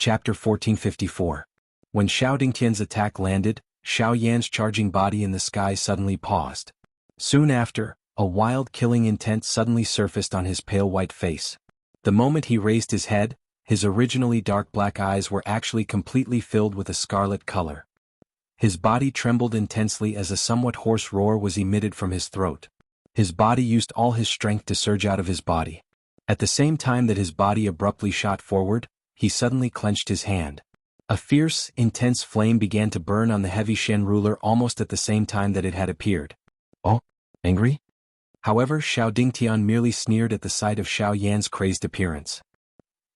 Chapter 1454. When Xiao Dingtian's attack landed, Xiao Yan's charging body in the sky suddenly paused. Soon after, a wild killing intent suddenly surfaced on his pale white face. The moment he raised his head, his originally dark black eyes were actually completely filled with a scarlet color. His body trembled intensely as a somewhat hoarse roar was emitted from his throat. His body used all his strength to surge out of his body. At the same time that his body abruptly shot forward, he suddenly clenched his hand. A fierce, intense flame began to burn on the heavy Shen ruler almost at the same time that it had appeared. Oh, angry? However, Xiao Dingtian merely sneered at the sight of Xiao Yan's crazed appearance.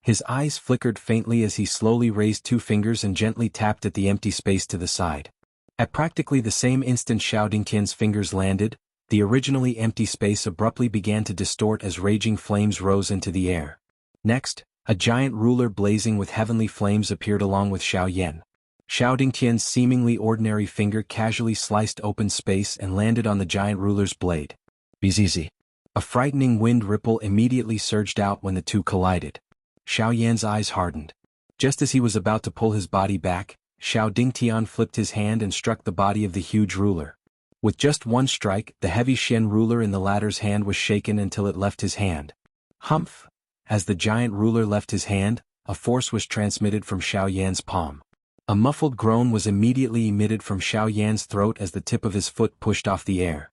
His eyes flickered faintly as he slowly raised two fingers and gently tapped at the empty space to the side. At practically the same instant Xiao Dingtian's fingers landed, the originally empty space abruptly began to distort as raging flames rose into the air. Next, a giant ruler blazing with heavenly flames appeared along with Xiao Yan. Xiao Dingtian's seemingly ordinary finger casually sliced open space and landed on the giant ruler's blade. Bzzz. A frightening wind ripple immediately surged out when the two collided. Xiao Yan's eyes hardened. Just as he was about to pull his body back, Xiao Dingtian flipped his hand and struck the body of the huge ruler. With just one strike, the heavy Shen ruler in the latter's hand was shaken until it left his hand. Humph! As the giant ruler left his hand, a force was transmitted from Xiao Yan's palm. A muffled groan was immediately emitted from Xiao Yan's throat as the tip of his foot pushed off the air.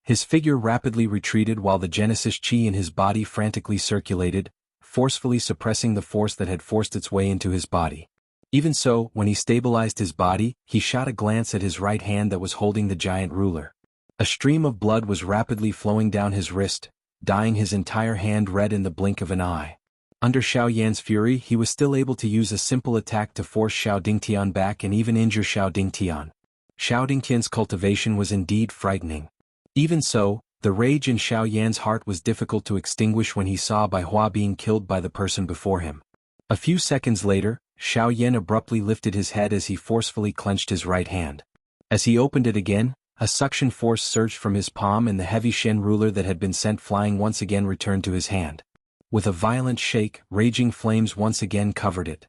His figure rapidly retreated while the Genesis Qi in his body frantically circulated, forcefully suppressing the force that had forced its way into his body. Even so, when he stabilized his body, he shot a glance at his right hand that was holding the giant ruler. A stream of blood was rapidly flowing down his wrist, dyeing his entire hand red in the blink of an eye. Under Xiao Yan's fury, he was still able to use a simple attack to force Xiao Dingtian back and even injure Xiao Dingtian. Xiao Dingtian's cultivation was indeed frightening. Even so, the rage in Xiao Yan's heart was difficult to extinguish when he saw Bai Hua being killed by the person before him. A few seconds later, Xiao Yan abruptly lifted his head as he forcefully clenched his right hand. As he opened it again, a suction force surged from his palm and the heavy Shen ruler that had been sent flying once again returned to his hand. With a violent shake, raging flames once again covered it.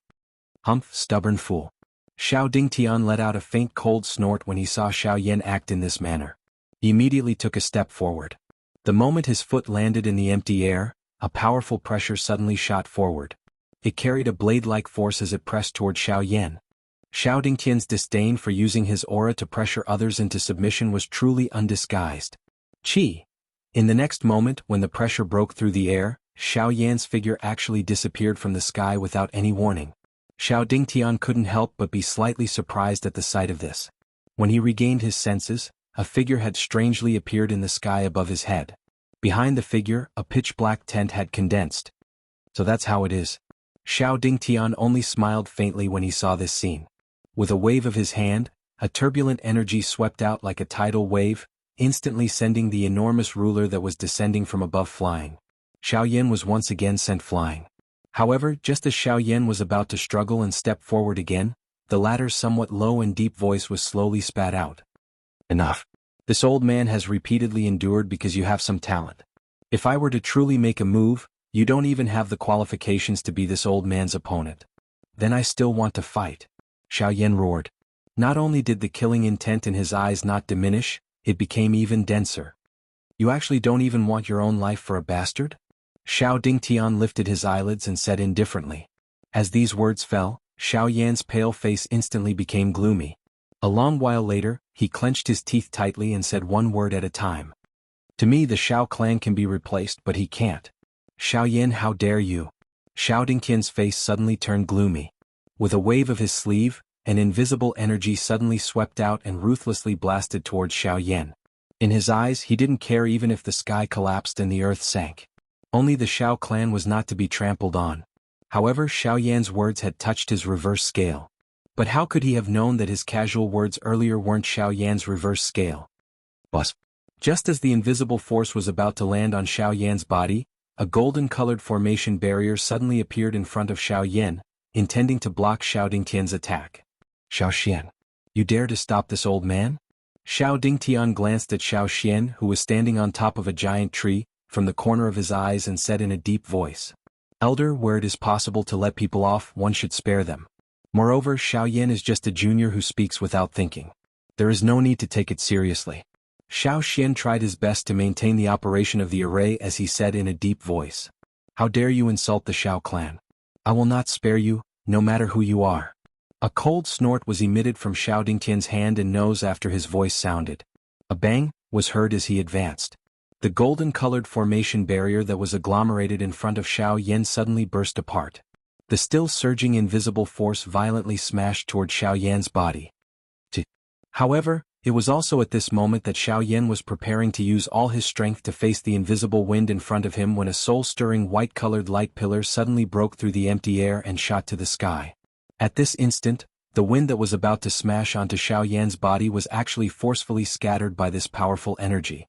Humph, stubborn fool. Xiao Dingtian let out a faint cold snort when he saw Xiao Yan act in this manner. He immediately took a step forward. The moment his foot landed in the empty air, a powerful pressure suddenly shot forward. It carried a blade-like force as it pressed toward Xiao Yan. Xiao Dingtian's disdain for using his aura to pressure others into submission was truly undisguised. Qi. In the next moment, when the pressure broke through the air, Xiao Yan's figure actually disappeared from the sky without any warning. Xiao Dingtian couldn't help but be slightly surprised at the sight of this. When he regained his senses, a figure had strangely appeared in the sky above his head. Behind the figure, a pitch-black tent had condensed. So that's how it is. Xiao Dingtian only smiled faintly when he saw this scene. With a wave of his hand, a turbulent energy swept out like a tidal wave, instantly sending the enormous ruler that was descending from above flying. Xiao Yan was once again sent flying. However, just as Xiao Yan was about to struggle and step forward again, the latter's somewhat low and deep voice was slowly spat out. Enough. This old man has repeatedly endured because you have some talent. If I were to truly make a move, you don't even have the qualifications to be this old man's opponent. Then I still want to fight. Xiao Yan roared. Not only did the killing intent in his eyes not diminish, it became even denser. You actually don't even want your own life for a bastard? Xiao Dingtian lifted his eyelids and said indifferently. As these words fell, Xiao Yan's pale face instantly became gloomy. A long while later, he clenched his teeth tightly and said one word at a time. To me the Xiao clan can be replaced, but he can't. Xiao Yan, how dare you? Xiao Dingtian's face suddenly turned gloomy. With a wave of his sleeve, an invisible energy suddenly swept out and ruthlessly blasted towards Xiao Yan. In his eyes he didn't care even if the sky collapsed and the earth sank. Only the Xiao clan was not to be trampled on. However, Xiao Yan's words had touched his reverse scale. But how could he have known that his casual words earlier weren't Xiao Yan's reverse scale? Buzz. Just as the invisible force was about to land on Xiao Yan's body, a golden-colored formation barrier suddenly appeared in front of Xiao Yan, intending to block Xiao Dingtian's attack. Xiao Xian. You dare to stop this old man? Xiao Dingtian glanced at Xiao Xian, who was standing on top of a giant tree, from the corner of his eyes and said in a deep voice. Elder, where it is possible to let people off, one should spare them. Moreover, Xiao Yan is just a junior who speaks without thinking. There is no need to take it seriously. Xiao Xian tried his best to maintain the operation of the array as he said in a deep voice. How dare you insult the Xiao clan? I will not spare you, no matter who you are. A cold snort was emitted from Xiao Dingtian's hand and nose after his voice sounded. A bang was heard as he advanced. The golden-colored formation barrier that was agglomerated in front of Xiao Yan suddenly burst apart. The still surging invisible force violently smashed toward Xiao Yan's body. However, it was also at this moment that Xiao Yan was preparing to use all his strength to face the invisible wind in front of him when a soul-stirring white-colored light pillar suddenly broke through the empty air and shot to the sky. At this instant, the wind that was about to smash onto Xiao Yan's body was actually forcefully scattered by this powerful energy.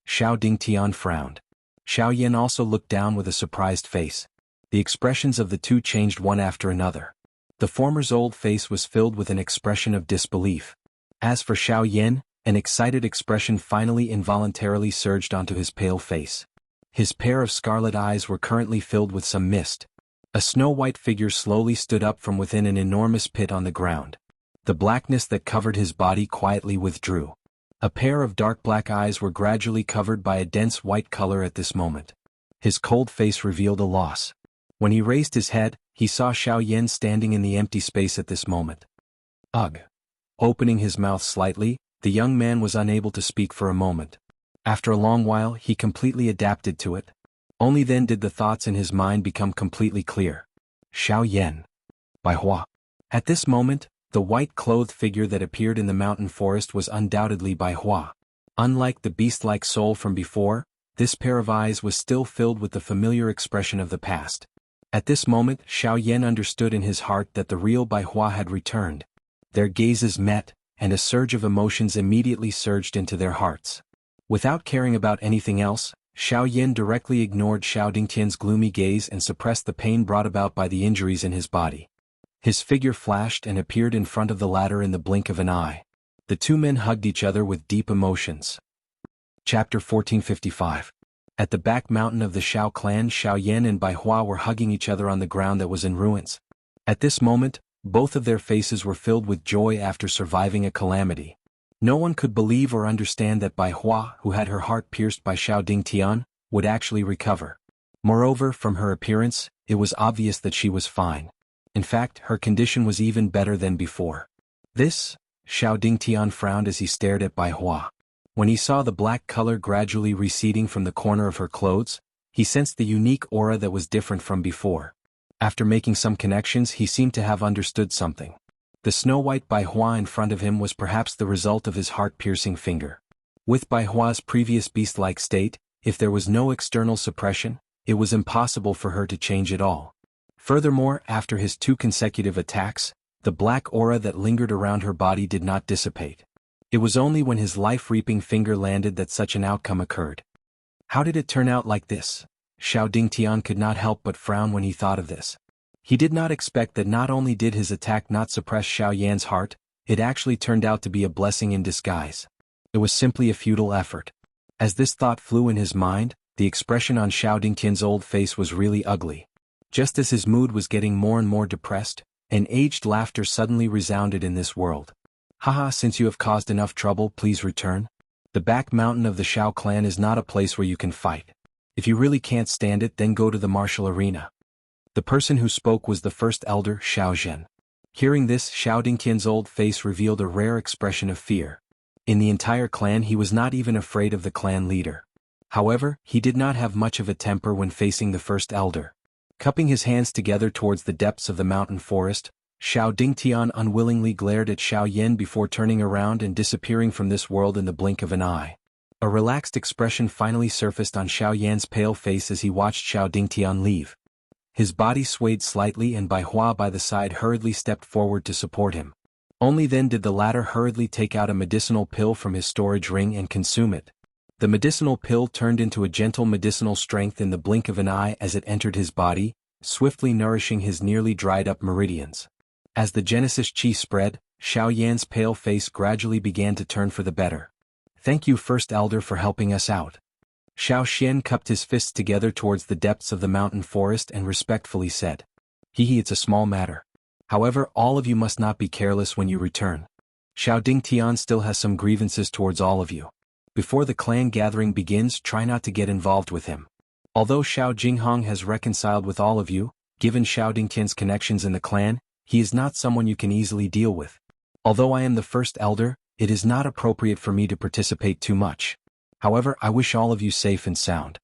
Xiao Dingtian frowned. Xiao Yan also looked down with a surprised face. The expressions of the two changed one after another. The former's old face was filled with an expression of disbelief. As for Xiao Yan, an excited expression finally involuntarily surged onto his pale face. His pair of scarlet eyes were currently filled with some mist. A snow-white figure slowly stood up from within an enormous pit on the ground. The blackness that covered his body quietly withdrew. A pair of dark black eyes were gradually covered by a dense white color at this moment. His cold face revealed a loss. When he raised his head, he saw Xiao Yan standing in the empty space at this moment. Ugh! Opening his mouth slightly, the young man was unable to speak for a moment. After a long while, he completely adapted to it. Only then did the thoughts in his mind become completely clear. Xiao Yan. Bai Hua. At this moment, the white-clothed figure that appeared in the mountain forest was undoubtedly Bai Hua. Unlike the beast-like soul from before, this pair of eyes was still filled with the familiar expression of the past. At this moment, Xiao Yan understood in his heart that the real Bai Hua had returned. Their gazes met, and a surge of emotions immediately surged into their hearts. Without caring about anything else, Xiao Yan directly ignored Xiao Dingtian's gloomy gaze and suppressed the pain brought about by the injuries in his body. His figure flashed and appeared in front of the latter in the blink of an eye. The two men hugged each other with deep emotions. Chapter 1455. At the back mountain of the Xiao clan, Xiao Yan and Bai Hua were hugging each other on the ground that was in ruins. At this moment, both of their faces were filled with joy after surviving a calamity. No one could believe or understand that Bai Hua, who had her heart pierced by Xiao Dingtian, would actually recover. Moreover, from her appearance, it was obvious that she was fine. In fact, her condition was even better than before. This? Xiao Dingtian frowned as he stared at Bai Hua. When he saw the black color gradually receding from the corner of her clothes, he sensed the unique aura that was different from before. After making some connections, he seemed to have understood something. The snow-white Bai Hua in front of him was perhaps the result of his heart-piercing finger. With Bai Hua's previous beast-like state, if there was no external suppression, it was impossible for her to change at all. Furthermore, after his 2 consecutive attacks, the black aura that lingered around her body did not dissipate. It was only when his life-reaping finger landed that such an outcome occurred. How did it turn out like this? Xiao Dingtian could not help but frown when he thought of this. He did not expect that not only did his attack not suppress Xiao Yan's heart, it actually turned out to be a blessing in disguise. It was simply a futile effort. As this thought flew in his mind, the expression on Xiao Dingtian's old face was really ugly. Just as his mood was getting more and more depressed, an aged laughter suddenly resounded in this world. Haha, since you have caused enough trouble, please return. The back mountain of the Xiao clan is not a place where you can fight. If you really can't stand it, then go to the martial arena. The person who spoke was the first elder, Xiao Zhen. Hearing this, Xiao Dingtian's old face revealed a rare expression of fear. In the entire clan, he was not even afraid of the clan leader. However, he did not have much of a temper when facing the first elder. Cupping his hands together towards the depths of the mountain forest, Xiao Dingtian unwillingly glared at Xiao Yan before turning around and disappearing from this world in the blink of an eye. A relaxed expression finally surfaced on Xiao Yan's pale face as he watched Xiao Dingtian leave. His body swayed slightly and Bai Hua by the side hurriedly stepped forward to support him. Only then did the latter hurriedly take out a medicinal pill from his storage ring and consume it. The medicinal pill turned into a gentle medicinal strength in the blink of an eye as it entered his body, swiftly nourishing his nearly dried-up meridians. As the Genesis Qi spread, Xiao Yan's pale face gradually began to turn for the better. Thank you, First Elder, for helping us out. Xiao Xian cupped his fists together towards the depths of the mountain forest and respectfully said, "Hehe, it's a small matter. However, all of you must not be careless when you return. Xiao Dingtian still has some grievances towards all of you. Before the clan gathering begins, try not to get involved with him. Although Xiao Jinghong has reconciled with all of you, given Xiao Dingtian's connections in the clan, he is not someone you can easily deal with. Although I am the first elder, it is not appropriate for me to participate too much. However, I wish all of you safe and sound."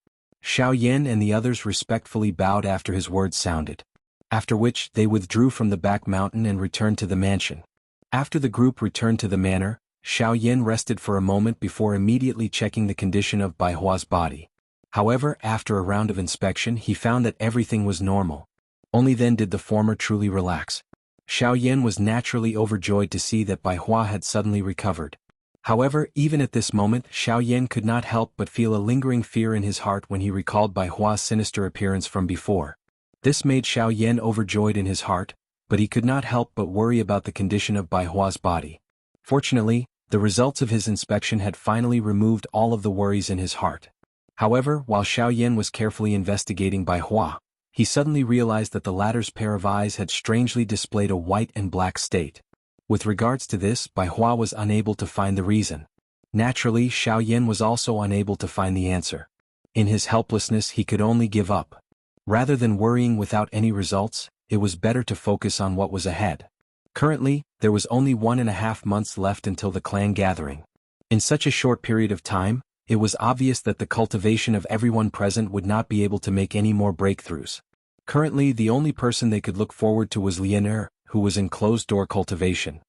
Xiao Yan and the others respectfully bowed after his words sounded. After which, they withdrew from the back mountain and returned to the mansion. After the group returned to the manor, Xiao Yan rested for a moment before immediately checking the condition of Bai Hua's body. However, after a round of inspection, he found that everything was normal. Only then did the former truly relax. Xiao Yan was naturally overjoyed to see that Bai Hua had suddenly recovered. However, even at this moment, Xiao Yan could not help but feel a lingering fear in his heart when he recalled Bai Hua's sinister appearance from before. This made Xiao Yan overjoyed in his heart, but he could not help but worry about the condition of Bai Hua's body. Fortunately, the results of his inspection had finally removed all of the worries in his heart. However, while Xiao Yan was carefully investigating Bai Hua, he suddenly realized that the latter's pair of eyes had strangely displayed a white and black state. With regards to this, Bai Hua was unable to find the reason. Naturally, Xiao Yan was also unable to find the answer. In his helplessness, he could only give up. Rather than worrying without any results, it was better to focus on what was ahead. Currently, there was only 1.5 months left until the clan gathering. In such a short period of time, it was obvious that the cultivation of everyone present would not be able to make any more breakthroughs. Currently, the only person they could look forward to was Lian Er, who was in closed-door cultivation.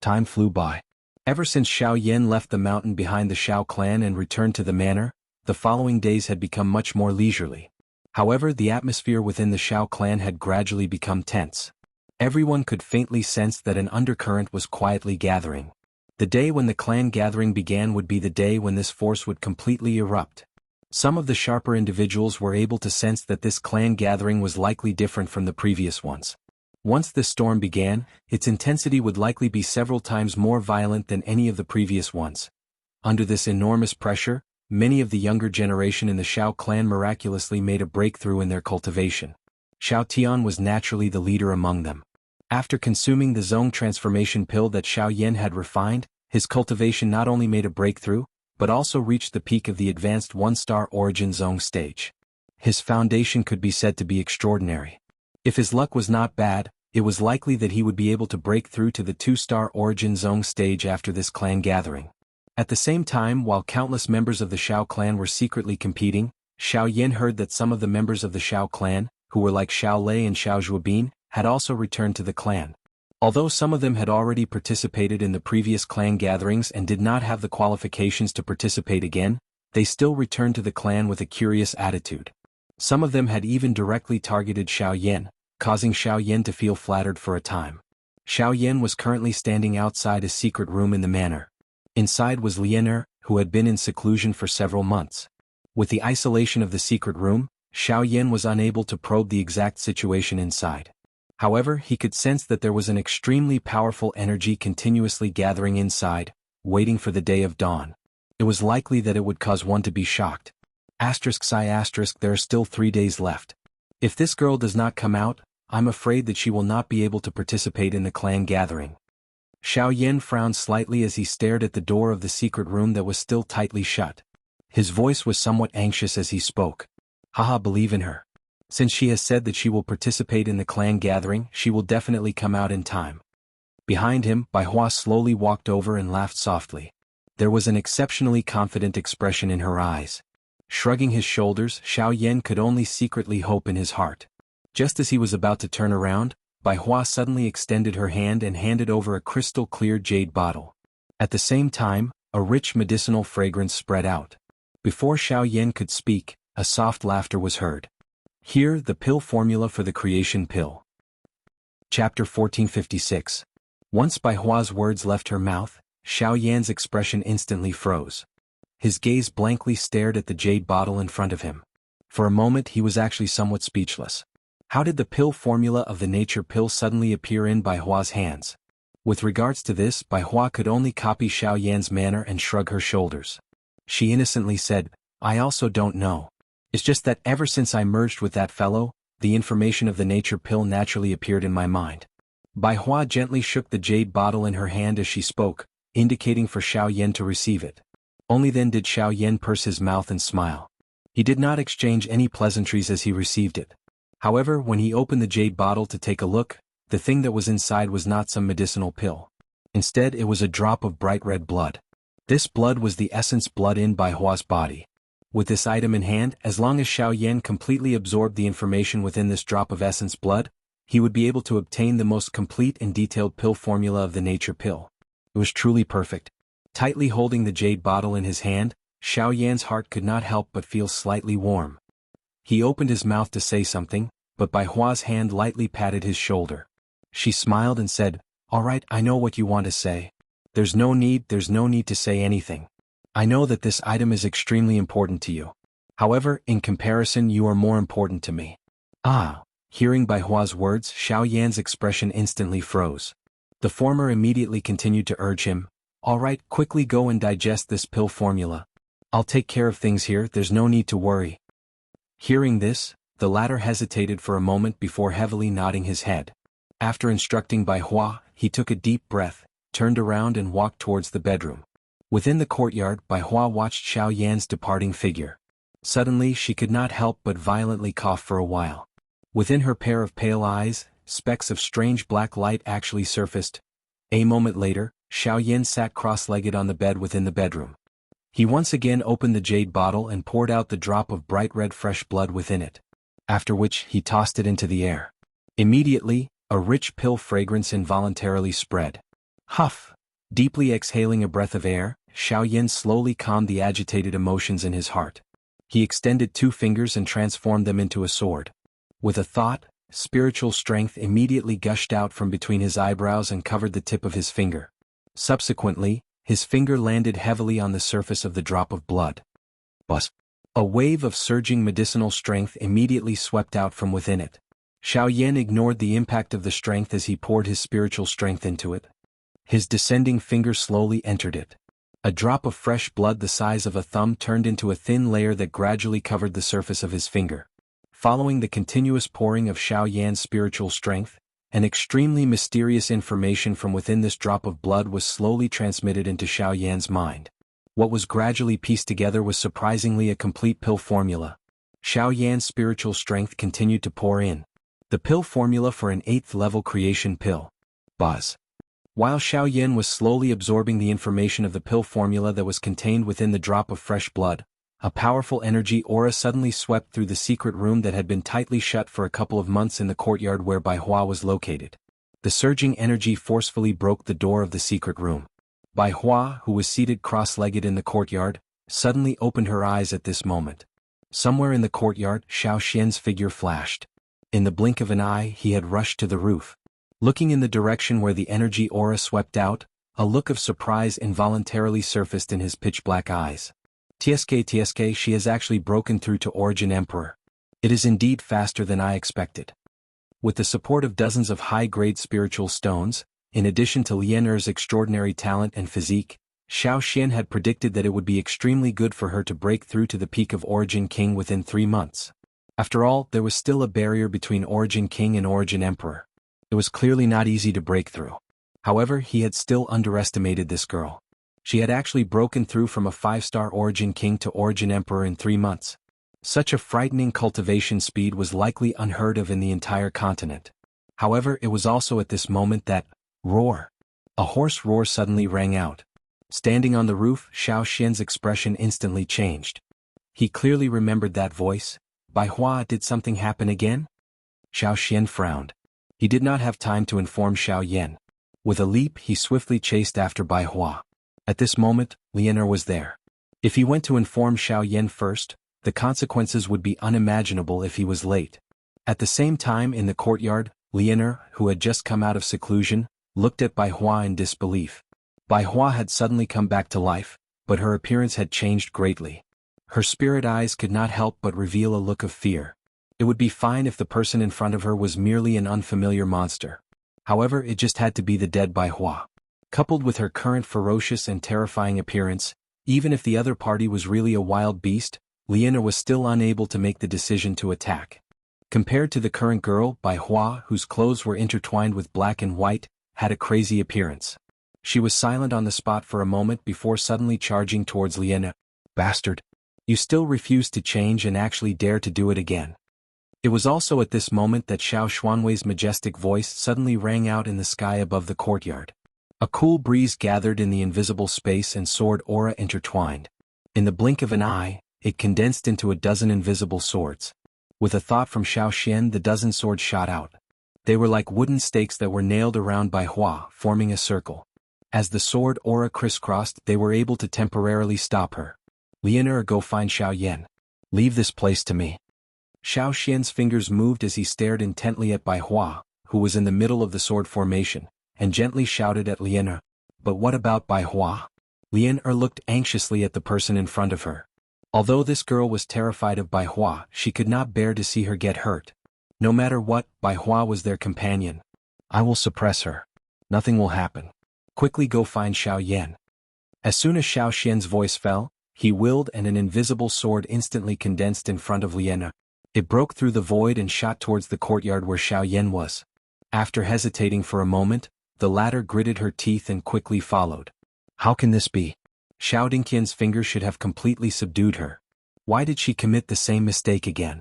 Time flew by. Ever since Xiao Yan left the mountain behind the Xiao clan and returned to the manor, the following days had become much more leisurely. However, the atmosphere within the Xiao clan had gradually become tense. Everyone could faintly sense that an undercurrent was quietly gathering. The day when the clan gathering began would be the day when this force would completely erupt. Some of the sharper individuals were able to sense that this clan gathering was likely different from the previous ones. Once this storm began, its intensity would likely be several times more violent than any of the previous ones. Under this enormous pressure, many of the younger generation in the Xiao clan miraculously made a breakthrough in their cultivation. Xiao Tian was naturally the leader among them. After consuming the Zong transformation pill that Xiao Yan had refined, his cultivation not only made a breakthrough, but also reached the peak of the advanced 1-star origin Zong stage. His foundation could be said to be extraordinary. If his luck was not bad, it was likely that he would be able to break through to the 2-star origin Zong stage after this clan gathering. At the same time, while countless members of the Xiao clan were secretly competing, Xiao Yan heard that some of the members of the Xiao clan, who were like Xiao Lei and Xiao Zhuobin, had also returned to the clan. Although some of them had already participated in the previous clan gatherings and did not have the qualifications to participate again, they still returned to the clan with a curious attitude. Some of them had even directly targeted Xiao Yan, causing Xiao Yan to feel flattered for a time. Xiao Yan was currently standing outside a secret room in the manor. Inside was Lian Er, who had been in seclusion for several months. With the isolation of the secret room, Xiao Yan was unable to probe the exact situation inside. However, he could sense that there was an extremely powerful energy continuously gathering inside, waiting for the day of dawn. It was likely that it would cause one to be shocked. There are still 3 days left. If this girl does not come out, I'm afraid that she will not be able to participate in the clan gathering. Xiao Yan frowned slightly as he stared at the door of the secret room that was still tightly shut. His voice was somewhat anxious as he spoke. Haha, believe in her. Since she has said that she will participate in the clan gathering, she will definitely come out in time. Behind him, Bai Hua slowly walked over and laughed softly. There was an exceptionally confident expression in her eyes. Shrugging his shoulders, Xiao Yan could only secretly hope in his heart. Just as he was about to turn around, Bai Hua suddenly extended her hand and handed over a crystal-clear jade bottle. At the same time, a rich medicinal fragrance spread out. Before Xiao Yan could speak, a soft laughter was heard. Here, the pill formula for the creation pill. Chapter 1456. Once Bai Hua's words left her mouth, Xiao Yan's expression instantly froze. His gaze blankly stared at the jade bottle in front of him. For a moment he was actually somewhat speechless. How did the pill formula of the nature pill suddenly appear in Bai Hua's hands? With regards to this, Bai Hua could only copy Xiao Yan's manner and shrug her shoulders. She innocently said, I also don't know. It's just that ever since I merged with that fellow, the information of the nature pill naturally appeared in my mind. Bai Hua gently shook the jade bottle in her hand as she spoke, indicating for Xiao Yan to receive it. Only then did Xiao Yan purse his mouth and smile. He did not exchange any pleasantries as he received it. However, when he opened the jade bottle to take a look, the thing that was inside was not some medicinal pill. Instead, it was a drop of bright red blood. This blood was the essence blood in Bai Hua's body. With this item in hand, as long as Xiao Yan completely absorbed the information within this drop of essence blood, he would be able to obtain the most complete and detailed pill formula of the nature pill. It was truly perfect. Tightly holding the jade bottle in his hand, Xiao Yan's heart could not help but feel slightly warm. He opened his mouth to say something, but Bai Hua's hand lightly patted his shoulder. She smiled and said, "All right, I know what you want to say. There's no need to say anything. I know that this item is extremely important to you. However, in comparison you are more important to me." Ah! Hearing Bai Hua's words, Xiao Yan's expression instantly froze. The former immediately continued to urge him, "All right, quickly go and digest this pill formula. I'll take care of things here, there's no need to worry." Hearing this, the latter hesitated for a moment before heavily nodding his head. After instructing Bai Hua, he took a deep breath, turned around and walked towards the bedroom. Within the courtyard, Bai Hua watched Xiao Yan's departing figure. Suddenly she could not help but violently cough for a while. Within her pair of pale eyes, specks of strange black light actually surfaced. A moment later, Xiao Yan sat cross-legged on the bed within the bedroom. He once again opened the jade bottle and poured out the drop of bright red fresh blood within it. After which he tossed it into the air. Immediately, a rich pill fragrance involuntarily spread. Huff! Deeply exhaling a breath of air, Xiao Yan slowly calmed the agitated emotions in his heart. He extended 2 fingers and transformed them into a sword. With a thought, spiritual strength immediately gushed out from between his eyebrows and covered the tip of his finger. Subsequently, his finger landed heavily on the surface of the drop of blood. Buzz! A wave of surging medicinal strength immediately swept out from within it. Xiao Yan ignored the impact of the strength as he poured his spiritual strength into it. His descending finger slowly entered it. A drop of fresh blood the size of a thumb turned into a thin layer that gradually covered the surface of his finger. Following the continuous pouring of Xiao Yan's spiritual strength, an extremely mysterious information from within this drop of blood was slowly transmitted into Xiao Yan's mind. What was gradually pieced together was surprisingly a complete pill formula. Xiao Yan's spiritual strength continued to pour in. The pill formula for an 8th level creation pill. Buzz! While Xiao Yan was slowly absorbing the information of the pill formula that was contained within the drop of fresh blood, a powerful energy aura suddenly swept through the secret room that had been tightly shut for a couple of months in the courtyard where Bai Hua was located. The surging energy forcefully broke the door of the secret room. Bai Hua, who was seated cross-legged in the courtyard, suddenly opened her eyes at this moment. Somewhere in the courtyard, Xiao Xian's figure flashed. In the blink of an eye, he had rushed to the roof. Looking in the direction where the energy aura swept out, a look of surprise involuntarily surfaced in his pitch-black eyes. TSK, she has actually broken through to Origin Emperor. It is indeed faster than I expected. With the support of dozens of high-grade spiritual stones, in addition to Lian Er's extraordinary talent and physique, Xiao Xian had predicted that it would be extremely good for her to break through to the peak of Origin King within 3 months. After all, there was still a barrier between Origin King and Origin Emperor. It was clearly not easy to break through. However, he had still underestimated this girl. She had actually broken through from a 5-star Origin King to Origin Emperor in 3 months. Such a frightening cultivation speed was likely unheard of in the entire continent. However, it was also at this moment that, roar! A hoarse roar suddenly rang out. Standing on the roof, Xiao Xian's expression instantly changed. He clearly remembered that voice. Bai Hua, did something happen again? Xiao Xian frowned. He did not have time to inform Xiao Yan. With a leap, he swiftly chased after Bai Hua. At this moment, Lian Er was there. If he went to inform Xiao Yan first, the consequences would be unimaginable if he was late. At the same time in the courtyard, Lian Er, who had just come out of seclusion, looked at Bai Hua in disbelief. Bai Hua had suddenly come back to life, but her appearance had changed greatly. Her spirit eyes could not help but reveal a look of fear. It would be fine if the person in front of her was merely an unfamiliar monster. However, it just had to be the dead Bai Hua. Coupled with her current ferocious and terrifying appearance, even if the other party was really a wild beast, Liana was still unable to make the decision to attack. Compared to the current girl, Bai Hua, whose clothes were intertwined with black and white, had a crazy appearance. She was silent on the spot for a moment before suddenly charging towards Liana. "Bastard! You still refuse to change and actually dare to do it again." It was also at this moment that Xiao Xuanwei's majestic voice suddenly rang out in the sky above the courtyard. A cool breeze gathered in the invisible space and sword aura intertwined. In the blink of an eye, it condensed into a dozen invisible swords. With a thought from Xiao Xian, the dozen swords shot out. They were like wooden stakes that were nailed around Bai Hua, forming a circle. As the sword aura crisscrossed, they were able to temporarily stop her. "Liana, or go find Xiao Yan. Leave this place to me." Xiao Xian's fingers moved as he stared intently at Bai Hua, who was in the middle of the sword formation, and gently shouted at Liana. "But what about Bai Hua?" Liana looked anxiously at the person in front of her. Although this girl was terrified of Bai Hua, she could not bear to see her get hurt. No matter what, Bai Hua was their companion. "I will suppress her. Nothing will happen. Quickly go find Xiao Yan." As soon as Xiao Xian's voice fell, he willed and an invisible sword instantly condensed in front of Liana. It broke through the void and shot towards the courtyard where Xiao Yan was. After hesitating for a moment, the latter gritted her teeth and quickly followed. How can this be? Xiao Dingqian's fingers should have completely subdued her. Why did she commit the same mistake again?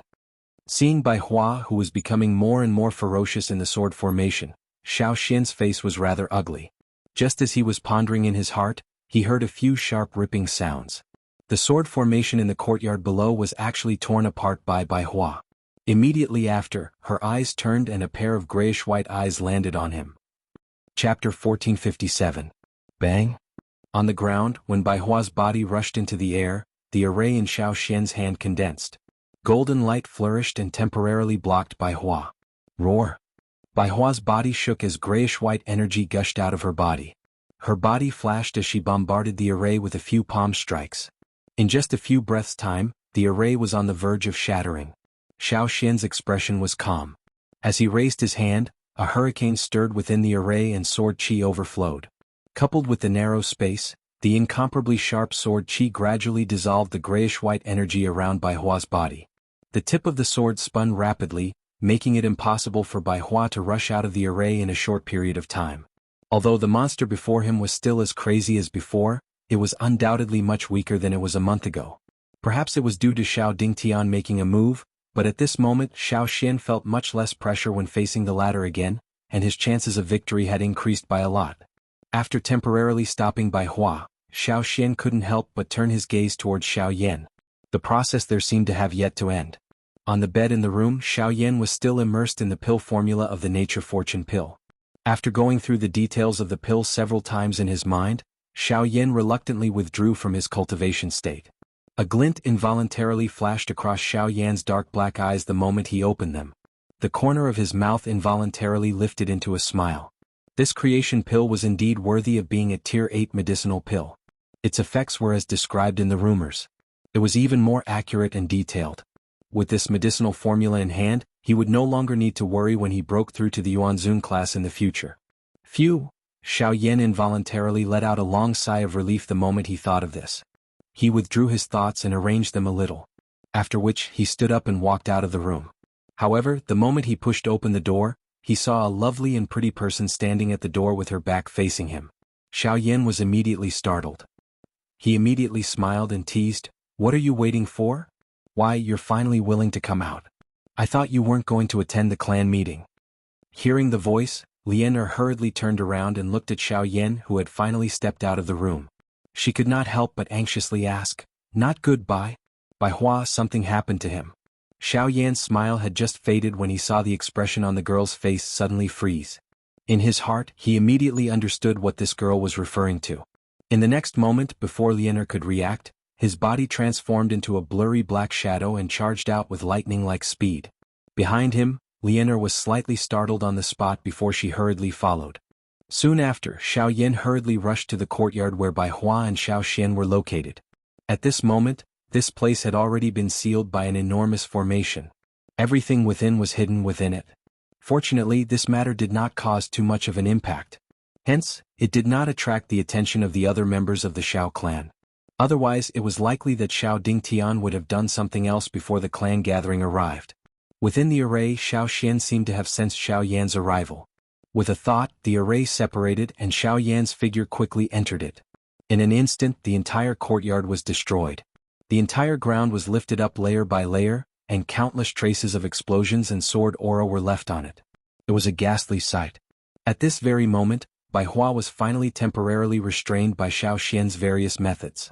Seeing Bai Hua, who was becoming more and more ferocious in the sword formation, Xiao Xian's face was rather ugly. Just as he was pondering in his heart, he heard a few sharp ripping sounds. The sword formation in the courtyard below was actually torn apart by Bai Hua. Immediately after, her eyes turned and a pair of grayish-white eyes landed on him. Chapter 1457. Bang! On the ground, when Bai Hua's body rushed into the air, the array in Xiao Xian's hand condensed. Golden light flourished and temporarily blocked Bai Hua. Roar! Bai Hua's body shook as grayish-white energy gushed out of her body. Her body flashed as she bombarded the array with a few palm strikes. In just a few breaths' time, the array was on the verge of shattering. Xiao Xian's expression was calm. As he raised his hand, a hurricane stirred within the array and sword chi overflowed. Coupled with the narrow space, the incomparably sharp sword chi gradually dissolved the grayish-white energy around Bai Hua's body. The tip of the sword spun rapidly, making it impossible for Bai Hua to rush out of the array in a short period of time. Although the monster before him was still as crazy as before, it was undoubtedly much weaker than it was a month ago. Perhaps it was due to Xiao Dingtian making a move, but at this moment Xiao Xian felt much less pressure when facing the latter again, and his chances of victory had increased by a lot. After temporarily stopping Bai Hua, Xiao Xian couldn't help but turn his gaze towards Xiao Yan. The process there seemed to have yet to end. On the bed in the room, Xiao Yan was still immersed in the pill formula of the Nature Fortune pill. After going through the details of the pill several times in his mind, Xiao Yan reluctantly withdrew from his cultivation state. A glint involuntarily flashed across Xiao Yan's dark black eyes the moment he opened them. The corner of his mouth involuntarily lifted into a smile. This creation pill was indeed worthy of being a Tier 8 medicinal pill. Its effects were as described in the rumors. It was even more accurate and detailed. With this medicinal formula in hand, he would no longer need to worry when he broke through to the Yuanzun class in the future. Phew! Xiao Yan involuntarily let out a long sigh of relief the moment he thought of this. He withdrew his thoughts and arranged them a little. After which, he stood up and walked out of the room. However, the moment he pushed open the door, he saw a lovely and pretty person standing at the door with her back facing him. Xiao Yan was immediately startled. He immediately smiled and teased, "What are you waiting for? Why, you're finally willing to come out. I thought you weren't going to attend the clan meeting." Hearing the voice, Lianer hurriedly turned around and looked at Xiao Yan, who had finally stepped out of the room. She could not help but anxiously ask, "Not goodbye? Bai Hua, something happened to him." Xiao Yan's smile had just faded when he saw the expression on the girl's face suddenly freeze. In his heart, he immediately understood what this girl was referring to. In the next moment, before Lianer could react, his body transformed into a blurry black shadow and charged out with lightning-like speed. Behind him, Lianer was slightly startled on the spot before she hurriedly followed. Soon after, Xiao Yan hurriedly rushed to the courtyard where Bai Hua and Xiao Xian were located. At this moment, this place had already been sealed by an enormous formation. Everything within was hidden within it. Fortunately, this matter did not cause too much of an impact. Hence, it did not attract the attention of the other members of the Xiao clan. Otherwise, it was likely that Xiao Dingtian would have done something else before the clan gathering arrived. Within the array, Xiao Xian seemed to have sensed Xiao Yan's arrival. With a thought, the array separated and Xiao Yan's figure quickly entered it. In an instant, the entire courtyard was destroyed. The entire ground was lifted up layer by layer, and countless traces of explosions and sword aura were left on it. It was a ghastly sight. At this very moment, Bai Hua was finally temporarily restrained by Xiao Xian's various methods.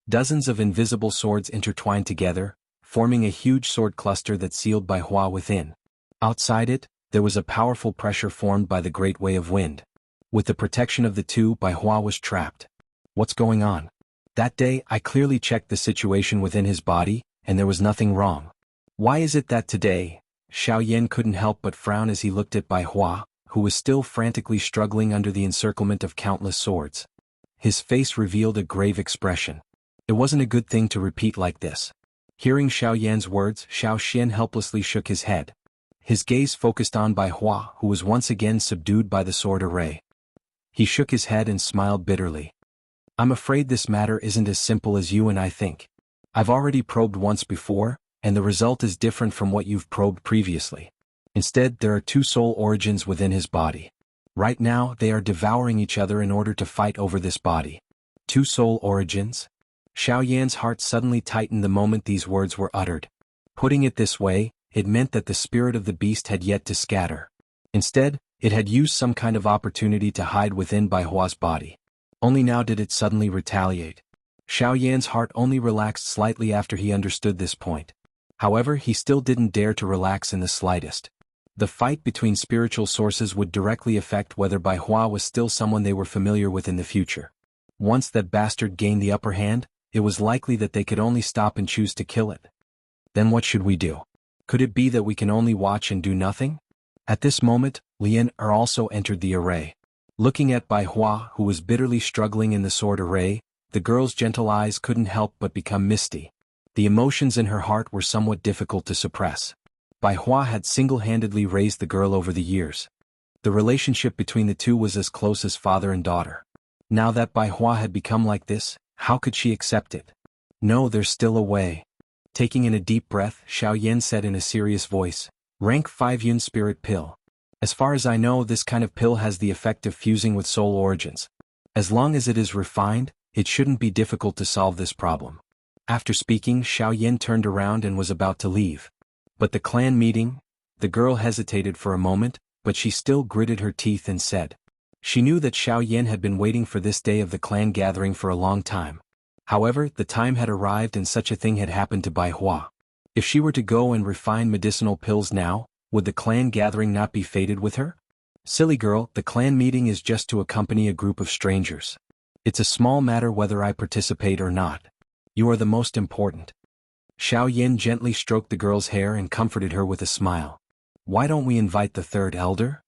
Dozens of invisible swords intertwined together, forming a huge sword cluster that sealed Bai Hua within. Outside it, there was a powerful pressure formed by the great way of wind. With the protection of the two, Bai Hua was trapped. What's going on? That day, I clearly checked the situation within his body, and there was nothing wrong. Why is it that today? Xiao Yan couldn't help but frown as he looked at Bai Hua, who was still frantically struggling under the encirclement of countless swords. His face revealed a grave expression. It wasn't a good thing to repeat like this. Hearing Xiao Yan's words, Xiao Xian helplessly shook his head. His gaze focused on Bai Hua, who was once again subdued by the sword array. He shook his head and smiled bitterly. I'm afraid this matter isn't as simple as you and I think. I've already probed once before, and the result is different from what you've probed previously. Instead, there are two soul origins within his body. Right now, they are devouring each other in order to fight over this body. Two soul origins? Xiao Yan's heart suddenly tightened the moment these words were uttered. Putting it this way, it meant that the spirit of the beast had yet to scatter. Instead, it had used some kind of opportunity to hide within Bai Hua's body. Only now did it suddenly retaliate. Xiao Yan's heart only relaxed slightly after he understood this point. However, he still didn't dare to relax in the slightest. The fight between spiritual sources would directly affect whether Bai Hua was still someone they were familiar with in the future. Once that bastard gained the upper hand, it was likely that they could only stop and choose to kill it. Then what should we do? Could it be that we can only watch and do nothing? At this moment, Lian Er also entered the array. Looking at Bai Hua, who was bitterly struggling in the sword array, the girl's gentle eyes couldn't help but become misty. The emotions in her heart were somewhat difficult to suppress. Bai Hua had single-handedly raised the girl over the years. The relationship between the two was as close as father and daughter. Now that Bai Hua had become like this, how could she accept it? No, there's still a way. Taking in a deep breath, Xiao Yan said in a serious voice, Rank 5 Yun Spirit Pill. As far as I know, this kind of pill has the effect of fusing with soul origins. As long as it is refined, it shouldn't be difficult to solve this problem. After speaking, Xiao Yan turned around and was about to leave. But the clan meeting? The girl hesitated for a moment, but she still gritted her teeth and said. She knew that Xiao Yan had been waiting for this day of the clan gathering for a long time. However, the time had arrived and such a thing had happened to Bai Hua. If she were to go and refine medicinal pills now, would the clan gathering not be fated with her? Silly girl, the clan meeting is just to accompany a group of strangers. It's a small matter whether I participate or not. You are the most important. Xiao Yan gently stroked the girl's hair and comforted her with a smile. Why don't we invite the third elder?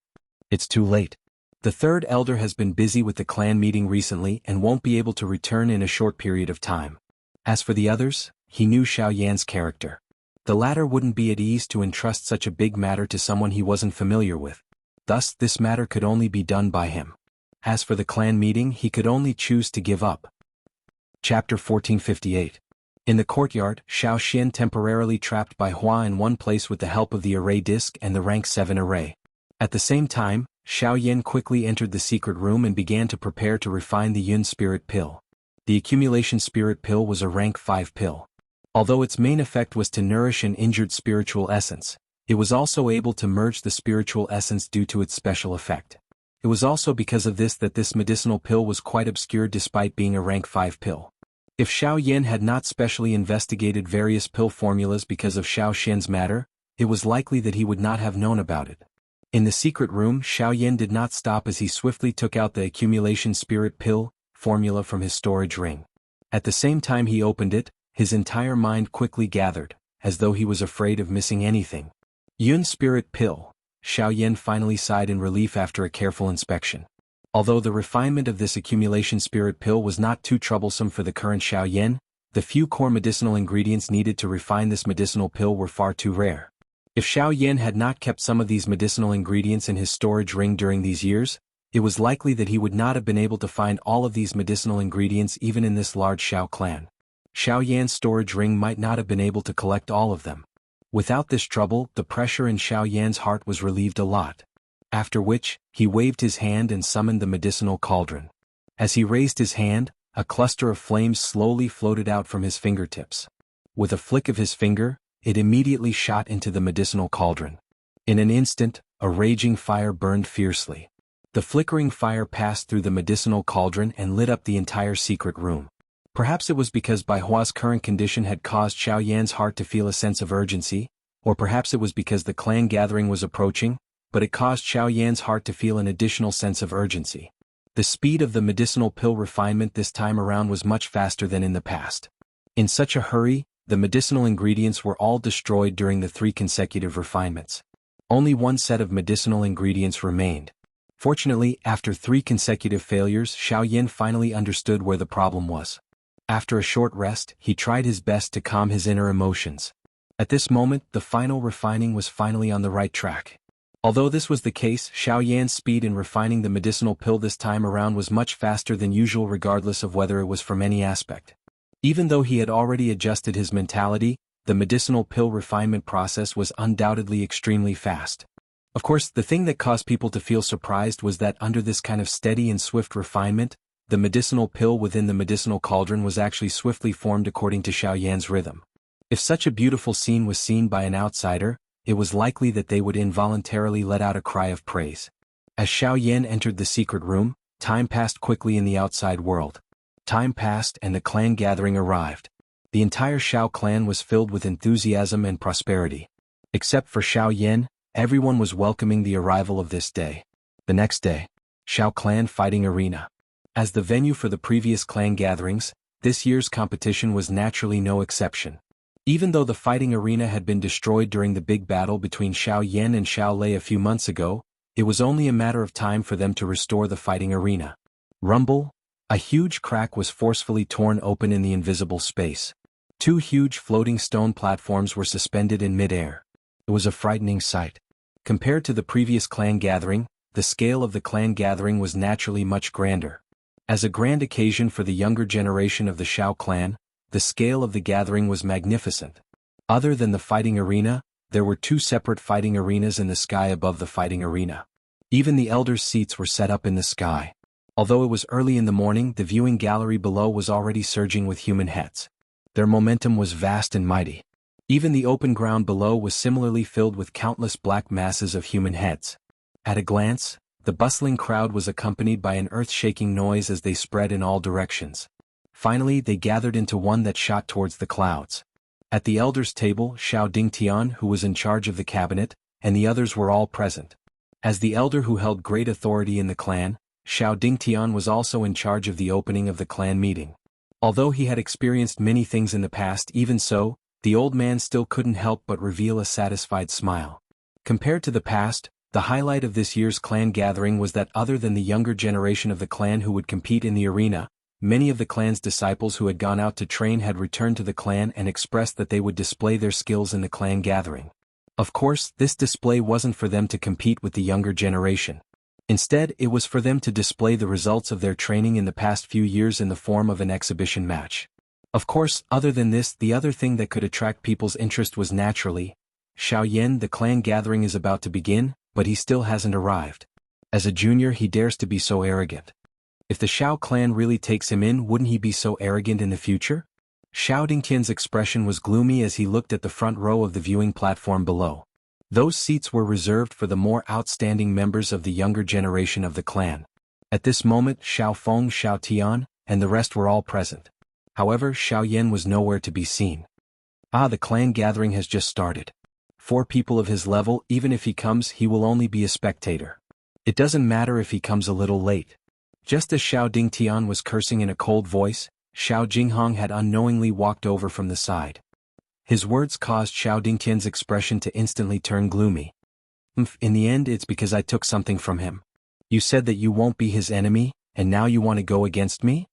It's too late. The third elder has been busy with the clan meeting recently and won't be able to return in a short period of time. As for the others, he knew Xiao Yan's character. The latter wouldn't be at ease to entrust such a big matter to someone he wasn't familiar with. Thus, this matter could only be done by him. As for the clan meeting, he could only choose to give up. Chapter 1458. In the courtyard, Xiao Xian temporarily trapped Bai Hua in one place with the help of the array disc and the rank 7 array. At the same time, Xiao Yan quickly entered the secret room and began to prepare to refine the Yun Spirit Pill. The Accumulation Spirit Pill was a rank 5 pill. Although its main effect was to nourish an injured spiritual essence, it was also able to merge the spiritual essence due to its special effect. It was also because of this that this medicinal pill was quite obscure despite being a rank 5 pill. If Xiao Yan had not specially investigated various pill formulas because of Xiao Xian's matter, it was likely that he would not have known about it. In the secret room, Xiao Yan did not stop as he swiftly took out the Accumulation Spirit Pill formula from his storage ring. At the same time he opened it, his entire mind quickly gathered, as though he was afraid of missing anything. Yun Spirit Pill, Xiao Yan finally sighed in relief after a careful inspection. Although the refinement of this Accumulation Spirit Pill was not too troublesome for the current Xiao Yan, the few core medicinal ingredients needed to refine this medicinal pill were far too rare. If Xiao Yan had not kept some of these medicinal ingredients in his storage ring during these years, it was likely that he would not have been able to find all of these medicinal ingredients even in this large Xiao clan. Xiao Yan's storage ring might not have been able to collect all of them. Without this trouble, the pressure in Xiao Yan's heart was relieved a lot. After which, he waved his hand and summoned the medicinal cauldron. As he raised his hand, a cluster of flames slowly floated out from his fingertips. With a flick of his finger, it immediately shot into the medicinal cauldron. In an instant, a raging fire burned fiercely. The flickering fire passed through the medicinal cauldron and lit up the entire secret room. Perhaps it was because Bai Hua's current condition had caused Xiao Yan's heart to feel a sense of urgency, or perhaps it was because the clan gathering was approaching, but it caused Xiao Yan's heart to feel an additional sense of urgency. The speed of the medicinal pill refinement this time around was much faster than in the past. In such a hurry, the medicinal ingredients were all destroyed during the 3 consecutive refinements. Only one set of medicinal ingredients remained. Fortunately, after 3 consecutive failures, Xiao Yan finally understood where the problem was. After a short rest, he tried his best to calm his inner emotions. At this moment, the final refining was finally on the right track. Although this was the case, Xiao Yan's speed in refining the medicinal pill this time around was much faster than usual regardless of whether it was from any aspect. Even though he had already adjusted his mentality, the medicinal pill refinement process was undoubtedly extremely fast. Of course, the thing that caused people to feel surprised was that under this kind of steady and swift refinement, the medicinal pill within the medicinal cauldron was actually swiftly formed according to Xiao Yan's rhythm. If such a beautiful scene was seen by an outsider, it was likely that they would involuntarily let out a cry of praise. As Xiao Yan entered the secret room, time passed quickly in the outside world. Time passed and the clan gathering arrived. The entire Xiao clan was filled with enthusiasm and prosperity. Except for Xiao Yan, everyone was welcoming the arrival of this day. The next day, Xiao Clan Fighting Arena. As the venue for the previous clan gatherings, this year's competition was naturally no exception. Even though the fighting arena had been destroyed during the big battle between Xiao Yan and Xiao Lei a few months ago, it was only a matter of time for them to restore the fighting arena. Rumble! A huge crack was forcefully torn open in the invisible space. 2 huge floating stone platforms were suspended in mid-air. It was a frightening sight. Compared to the previous clan gathering, the scale of the clan gathering was naturally much grander. As a grand occasion for the younger generation of the Xiao clan, the scale of the gathering was magnificent. Other than the fighting arena, there were 2 separate fighting arenas in the sky above the fighting arena. Even the elders' seats were set up in the sky. Although it was early in the morning, the viewing gallery below was already surging with human heads. Their momentum was vast and mighty. Even the open ground below was similarly filled with countless black masses of human heads. At a glance, the bustling crowd was accompanied by an earth-shaking noise as they spread in all directions. Finally, they gathered into one that shot towards the clouds. At the elders' table, Xiao Dingtian, who was in charge of the cabinet, and the others were all present. As the elder who held great authority in the clan, Xiao Dingtian was also in charge of the opening of the clan meeting. Although he had experienced many things in the past, even so, the old man still couldn't help but reveal a satisfied smile. Compared to the past, the highlight of this year's clan gathering was that other than the younger generation of the clan who would compete in the arena, many of the clan's disciples who had gone out to train had returned to the clan and expressed that they would display their skills in the clan gathering. Of course, this display wasn't for them to compete with the younger generation. Instead, it was for them to display the results of their training in the past few years in the form of an exhibition match. Of course, other than this, the other thing that could attract people's interest was naturally, Xiao Yan, the clan gathering is about to begin, but he still hasn't arrived. As a junior, he dares to be so arrogant. If the Xiao clan really takes him in, wouldn't he be so arrogant in the future? Xiao Dingtian's expression was gloomy as he looked at the front row of the viewing platform below. Those seats were reserved for the more outstanding members of the younger generation of the clan. At this moment, Xiao Feng, Xiao Tian, and the rest were all present. However, Xiao Yan was nowhere to be seen. The clan gathering has just started. 4 people of his level, even if he comes, he will only be a spectator. It doesn't matter if he comes a little late. Just as Xiao Dingtian was cursing in a cold voice, Xiao Jinghong had unknowingly walked over from the side. His words caused Xiao Dingtian's expression to instantly turn gloomy. In the end, it's because I took something from him. You said that you won't be his enemy, and now you want to go against me?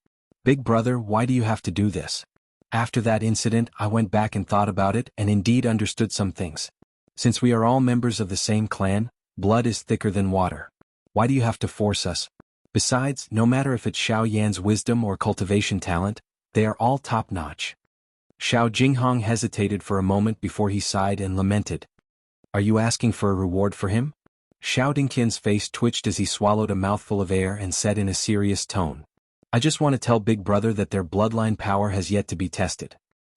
Big brother, why do you have to do this? After that incident, I went back and thought about it and indeed understood some things. Since we are all members of the same clan, blood is thicker than water. Why do you have to force us? Besides, no matter if it's Xiao Yan's wisdom or cultivation talent, they are all top-notch. Xiao Jinghong hesitated for a moment before he sighed and lamented. Are you asking for a reward for him? Xiao Dingtian's face twitched as he swallowed a mouthful of air and said in a serious tone. I just want to tell Big Brother that their bloodline power has yet to be tested.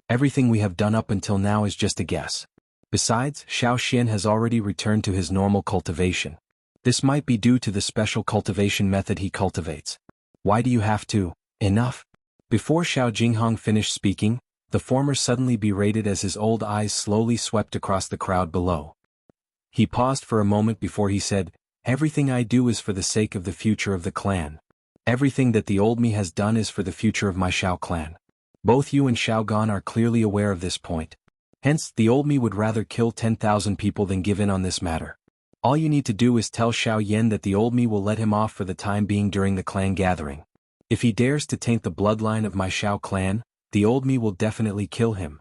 Everything we have done up until now is just a guess. Besides, Xiao Xian has already returned to his normal cultivation. This might be due to the special cultivation method he cultivates. Why do you have to? Enough. Before Xiao Jinghong finished speaking, the former suddenly berated as his old eyes slowly swept across the crowd below. He paused for a moment before he said, Everything I do is for the sake of the future of the clan. Everything that the old me has done is for the future of my Xiao clan. Both you and Xiao Gan are clearly aware of this point. Hence, the old me would rather kill 10,000 people than give in on this matter. All you need to do is tell Xiao Yan that the old me will let him off for the time being during the clan gathering. If he dares to taint the bloodline of my Xiao clan, the old me will definitely kill him.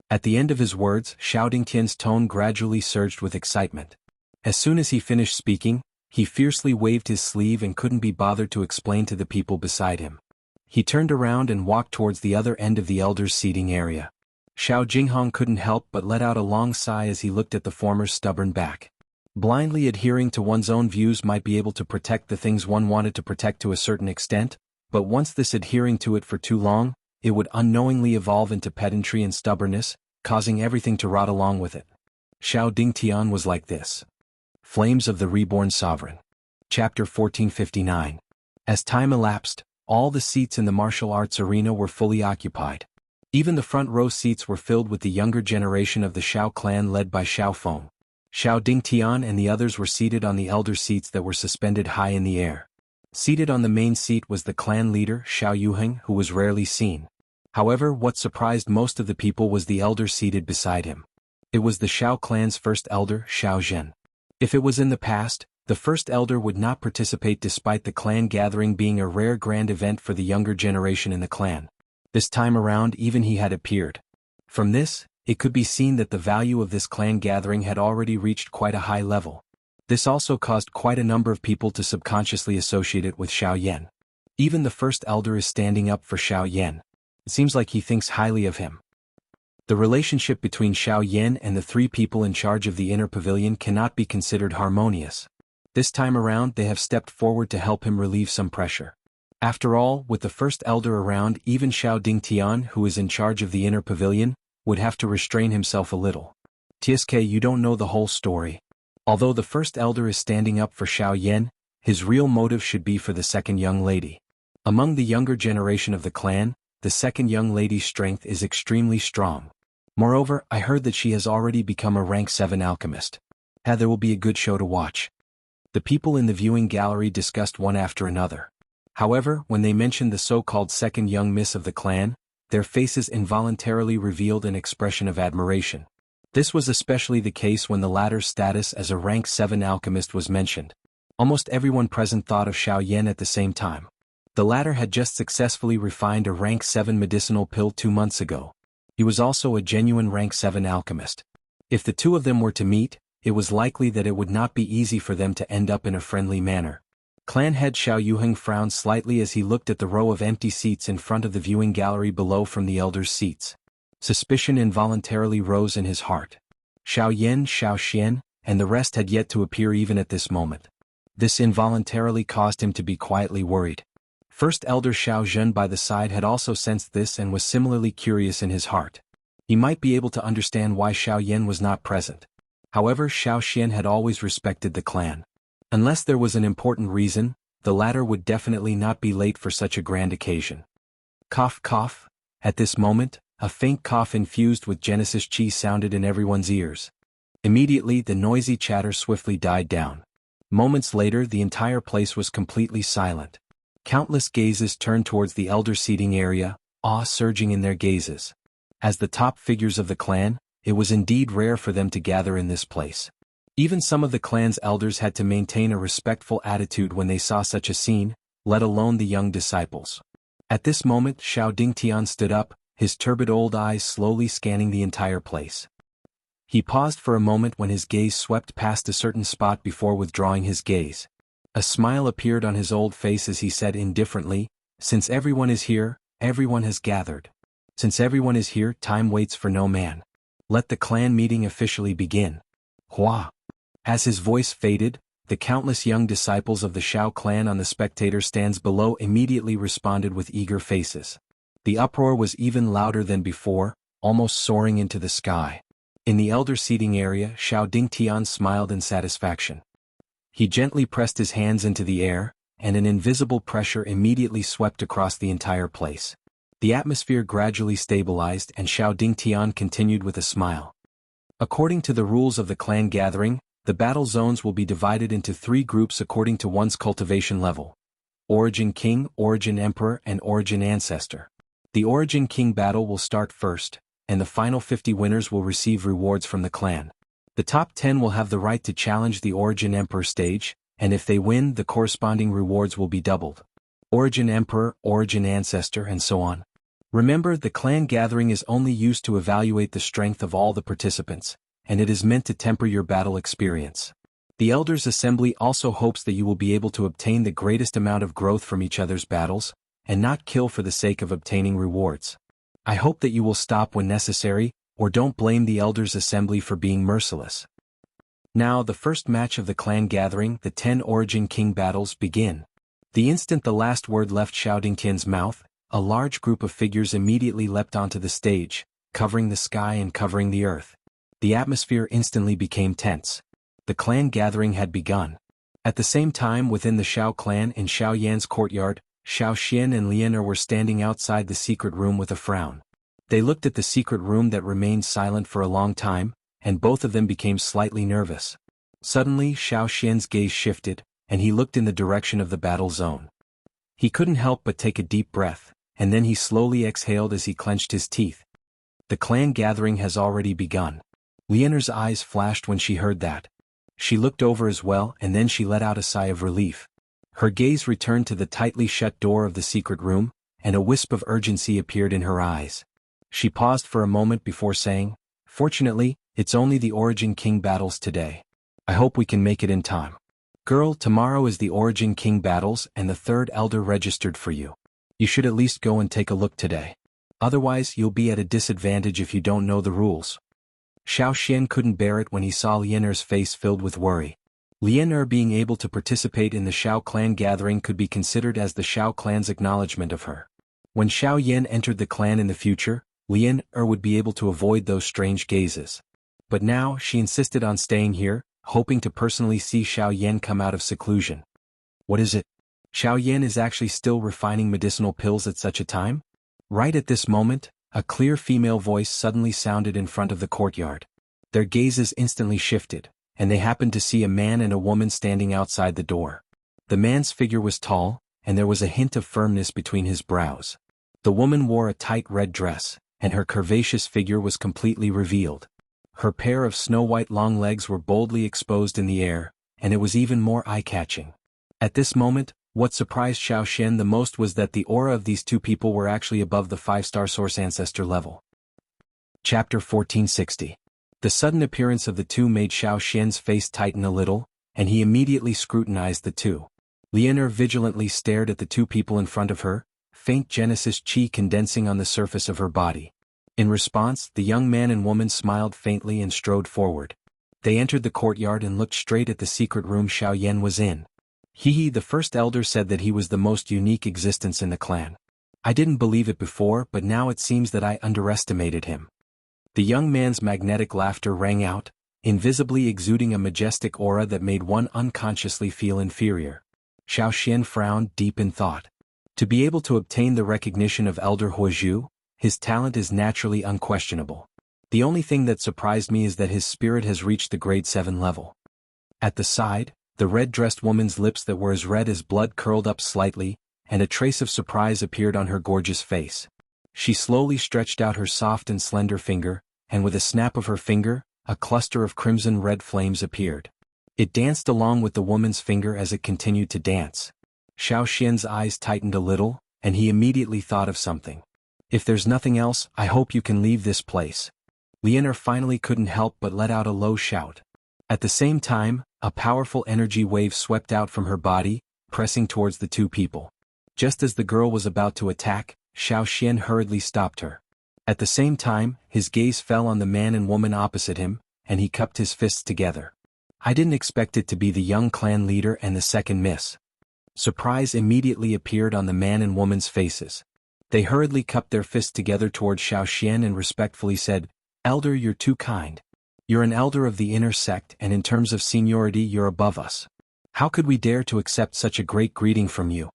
At the end of his words, Xiao Dingtian's tone gradually surged with excitement. As soon as he finished speaking, he fiercely waved his sleeve and couldn't be bothered to explain to the people beside him. He turned around and walked towards the other end of the elders' seating area. Xiao Jinghong couldn't help but let out a long sigh as he looked at the former's stubborn back. Blindly adhering to one's own views might be able to protect the things one wanted to protect to a certain extent, but once this adhering to it for too long, it would unknowingly evolve into pedantry and stubbornness, causing everything to rot along with it. Xiao Dingtian was like this. Flames of the Reborn Sovereign. Chapter 1459. As time elapsed, all the seats in the martial arts arena were fully occupied. Even the front row seats were filled with the younger generation of the Xiao clan led by Xiao Feng. Xiao Dingtian and the others were seated on the elder seats that were suspended high in the air. Seated on the main seat was the clan leader, Xiao Yuheng, who was rarely seen. However, what surprised most of the people was the elder seated beside him. It was the Xiao clan's first elder, Xiao Zhen. If it was in the past, the first elder would not participate despite the clan gathering being a rare grand event for the younger generation in the clan. This time around even he had appeared. From this, it could be seen that the value of this clan gathering had already reached quite a high level. This also caused quite a number of people to subconsciously associate it with Xiao Yan. Even the first elder is standing up for Xiao Yan. It seems like he thinks highly of him. The relationship between Xiao Yan and the three people in charge of the inner pavilion cannot be considered harmonious. This time around they have stepped forward to help him relieve some pressure. After all, with the first elder around, even Xiao Dingtian, who is in charge of the inner pavilion, would have to restrain himself a little. TSK, you don't know the whole story. Although the first elder is standing up for Xiao Yan, his real motive should be for the second young lady. Among the younger generation of the clan, the second young lady's strength is extremely strong. Moreover, I heard that she has already become a rank 7 alchemist. There will be a good show to watch. The people in the viewing gallery discussed one after another. However, when they mentioned the so-called second young miss of the clan, their faces involuntarily revealed an expression of admiration. This was especially the case when the latter's status as a rank 7 alchemist was mentioned. Almost everyone present thought of Xiao Yan at the same time. The latter had just successfully refined a rank 7 medicinal pill 2 months ago. He was also a genuine rank 7 alchemist. If the two of them were to meet, it was likely that it would not be easy for them to end up in a friendly manner. Clan head Xiao Yuheng frowned slightly as he looked at the row of empty seats in front of the viewing gallery below from the elders' seats. Suspicion involuntarily rose in his heart. Xiao Yan, Xiao Xian, and the rest had yet to appear even at this moment. This involuntarily caused him to be quietly worried. First elder Xiao Zhen by the side had also sensed this and was similarly curious in his heart. He might be able to understand why Xiao Yan was not present. However, Xiao Xian had always respected the clan. Unless there was an important reason, the latter would definitely not be late for such a grand occasion. Cough cough. At this moment, a faint cough infused with Genesis Chi sounded in everyone's ears. Immediately the noisy chatter swiftly died down. Moments later the entire place was completely silent. Countless gazes turned towards the elder seating area, awe surging in their gazes. As the top figures of the clan, it was indeed rare for them to gather in this place. Even some of the clan's elders had to maintain a respectful attitude when they saw such a scene, let alone the young disciples. At this moment Xiao Dingtian stood up, his turbid old eyes slowly scanning the entire place. He paused for a moment when his gaze swept past a certain spot before withdrawing his gaze. A smile appeared on his old face as he said indifferently, "Since everyone is here, everyone has gathered. Since everyone is here, time waits for no man. Let the clan meeting officially begin." Hua. As his voice faded, the countless young disciples of the Shao clan on the spectator stands below immediately responded with eager faces. The uproar was even louder than before, almost soaring into the sky. In the elder seating area, Shao Dingtian smiled in satisfaction. He gently pressed his hands into the air, and an invisible pressure immediately swept across the entire place. The atmosphere gradually stabilized and Shao Dingtian continued with a smile. According to the rules of the clan gathering, the battle zones will be divided into 3 groups according to one's cultivation level: Origin King, Origin Emperor, and Origin Ancestor. The Origin King battle will start first, and the final 50 winners will receive rewards from the clan. The top 10 will have the right to challenge the Origin Emperor stage, and if they win, the corresponding rewards will be doubled. Origin Emperor, Origin Ancestor, and so on. Remember, the clan gathering is only used to evaluate the strength of all the participants, and it is meant to temper your battle experience. The Elders' Assembly also hopes that you will be able to obtain the greatest amount of growth from each other's battles, and not kill for the sake of obtaining rewards. I hope that you will stop when necessary, or don't blame the Elders' Assembly for being merciless. Now the first match of the clan gathering, the 10 Origin King battles, begin. The instant the last word left Shao Dingtian's mouth, a large group of figures immediately leapt onto the stage, covering the sky and covering the earth. The atmosphere instantly became tense. The clan gathering had begun. At the same time, within the Shao clan in Shao Yan's courtyard, Shao Xian and Lianer were standing outside the secret room with a frown. They looked at the secret room that remained silent for a long time, and both of them became slightly nervous. Suddenly, Shao Xian's gaze shifted, and he looked in the direction of the battle zone. He couldn't help but take a deep breath, and then he slowly exhaled as he clenched his teeth. The clan gathering has already begun. Lianer's eyes flashed when she heard that. She looked over as well, and then she let out a sigh of relief. Her gaze returned to the tightly shut door of the secret room, and a wisp of urgency appeared in her eyes. She paused for a moment before saying, "Fortunately, it's only the Origin King battles today. I hope we can make it in time. Girl, tomorrow is the Origin King battles and the 3rd Elder registered for you. You should at least go and take a look today. Otherwise, you'll be at a disadvantage if you don't know the rules." Shao Xian couldn't bear it when he saw Lianer's face filled with worry. Lianer being able to participate in the Shao clan gathering could be considered as the Shao clan's acknowledgement of her. When Shao Yan entered the clan in the future, Lianer would be able to avoid those strange gazes. But now, she insisted on staying here, hoping to personally see Shao Yan come out of seclusion. What is it? Shao Yan is actually still refining medicinal pills at such a time? Right at this moment, a clear female voice suddenly sounded in front of the courtyard. Their gazes instantly shifted, and they happened to see a man and a woman standing outside the door. The man's figure was tall, and there was a hint of firmness between his brows. The woman wore a tight red dress, and her curvaceous figure was completely revealed. Her pair of snow-white long legs were boldly exposed in the air, and it was even more eye-catching. At this moment, what surprised Shao Xian the most was that the aura of these two people were actually above the 5-star Source Ancestor level. Chapter 1460. The sudden appearance of the two made Shao Xian's face tighten a little, and he immediately scrutinized the two. Lianer vigilantly stared at the two people in front of her, faint Genesis chi condensing on the surface of her body. In response, the young man and woman smiled faintly and strode forward. They entered the courtyard and looked straight at the secret room Shao Yan was in. The 1st Elder said that he was the most unique existence in the clan. I didn't believe it before, but now it seems that I underestimated him. The young man's magnetic laughter rang out, invisibly exuding a majestic aura that made one unconsciously feel inferior. Shao Xian frowned deep in thought. To be able to obtain the recognition of Elder Huozhu, his talent is naturally unquestionable. The only thing that surprised me is that his spirit has reached the grade 7 level. At the side, the red-dressed woman's lips that were as red as blood curled up slightly, and a trace of surprise appeared on her gorgeous face. She slowly stretched out her soft and slender finger, and with a snap of her finger, a cluster of crimson-red flames appeared. It danced along with the woman's finger as it continued to dance. Shao Xian's eyes tightened a little, and he immediately thought of something. If there's nothing else, I hope you can leave this place. Lianer finally couldn't help but let out a low shout. At the same time, A powerful energy wave swept out from her body, pressing towards the two people. Just as the girl was about to attack, Xiao Xian hurriedly stopped her. At the same time, his gaze fell on the man and woman opposite him, and he cupped his fists together. I didn't expect it to be the young clan leader and the second miss. Surprise immediately appeared on the man and woman's faces. They hurriedly cupped their fists together toward Xiao Xian and respectfully said, "Elder, you're too kind. You're an elder of the inner sect, and in terms of seniority you're above us. How could we dare to accept such a great greeting from you?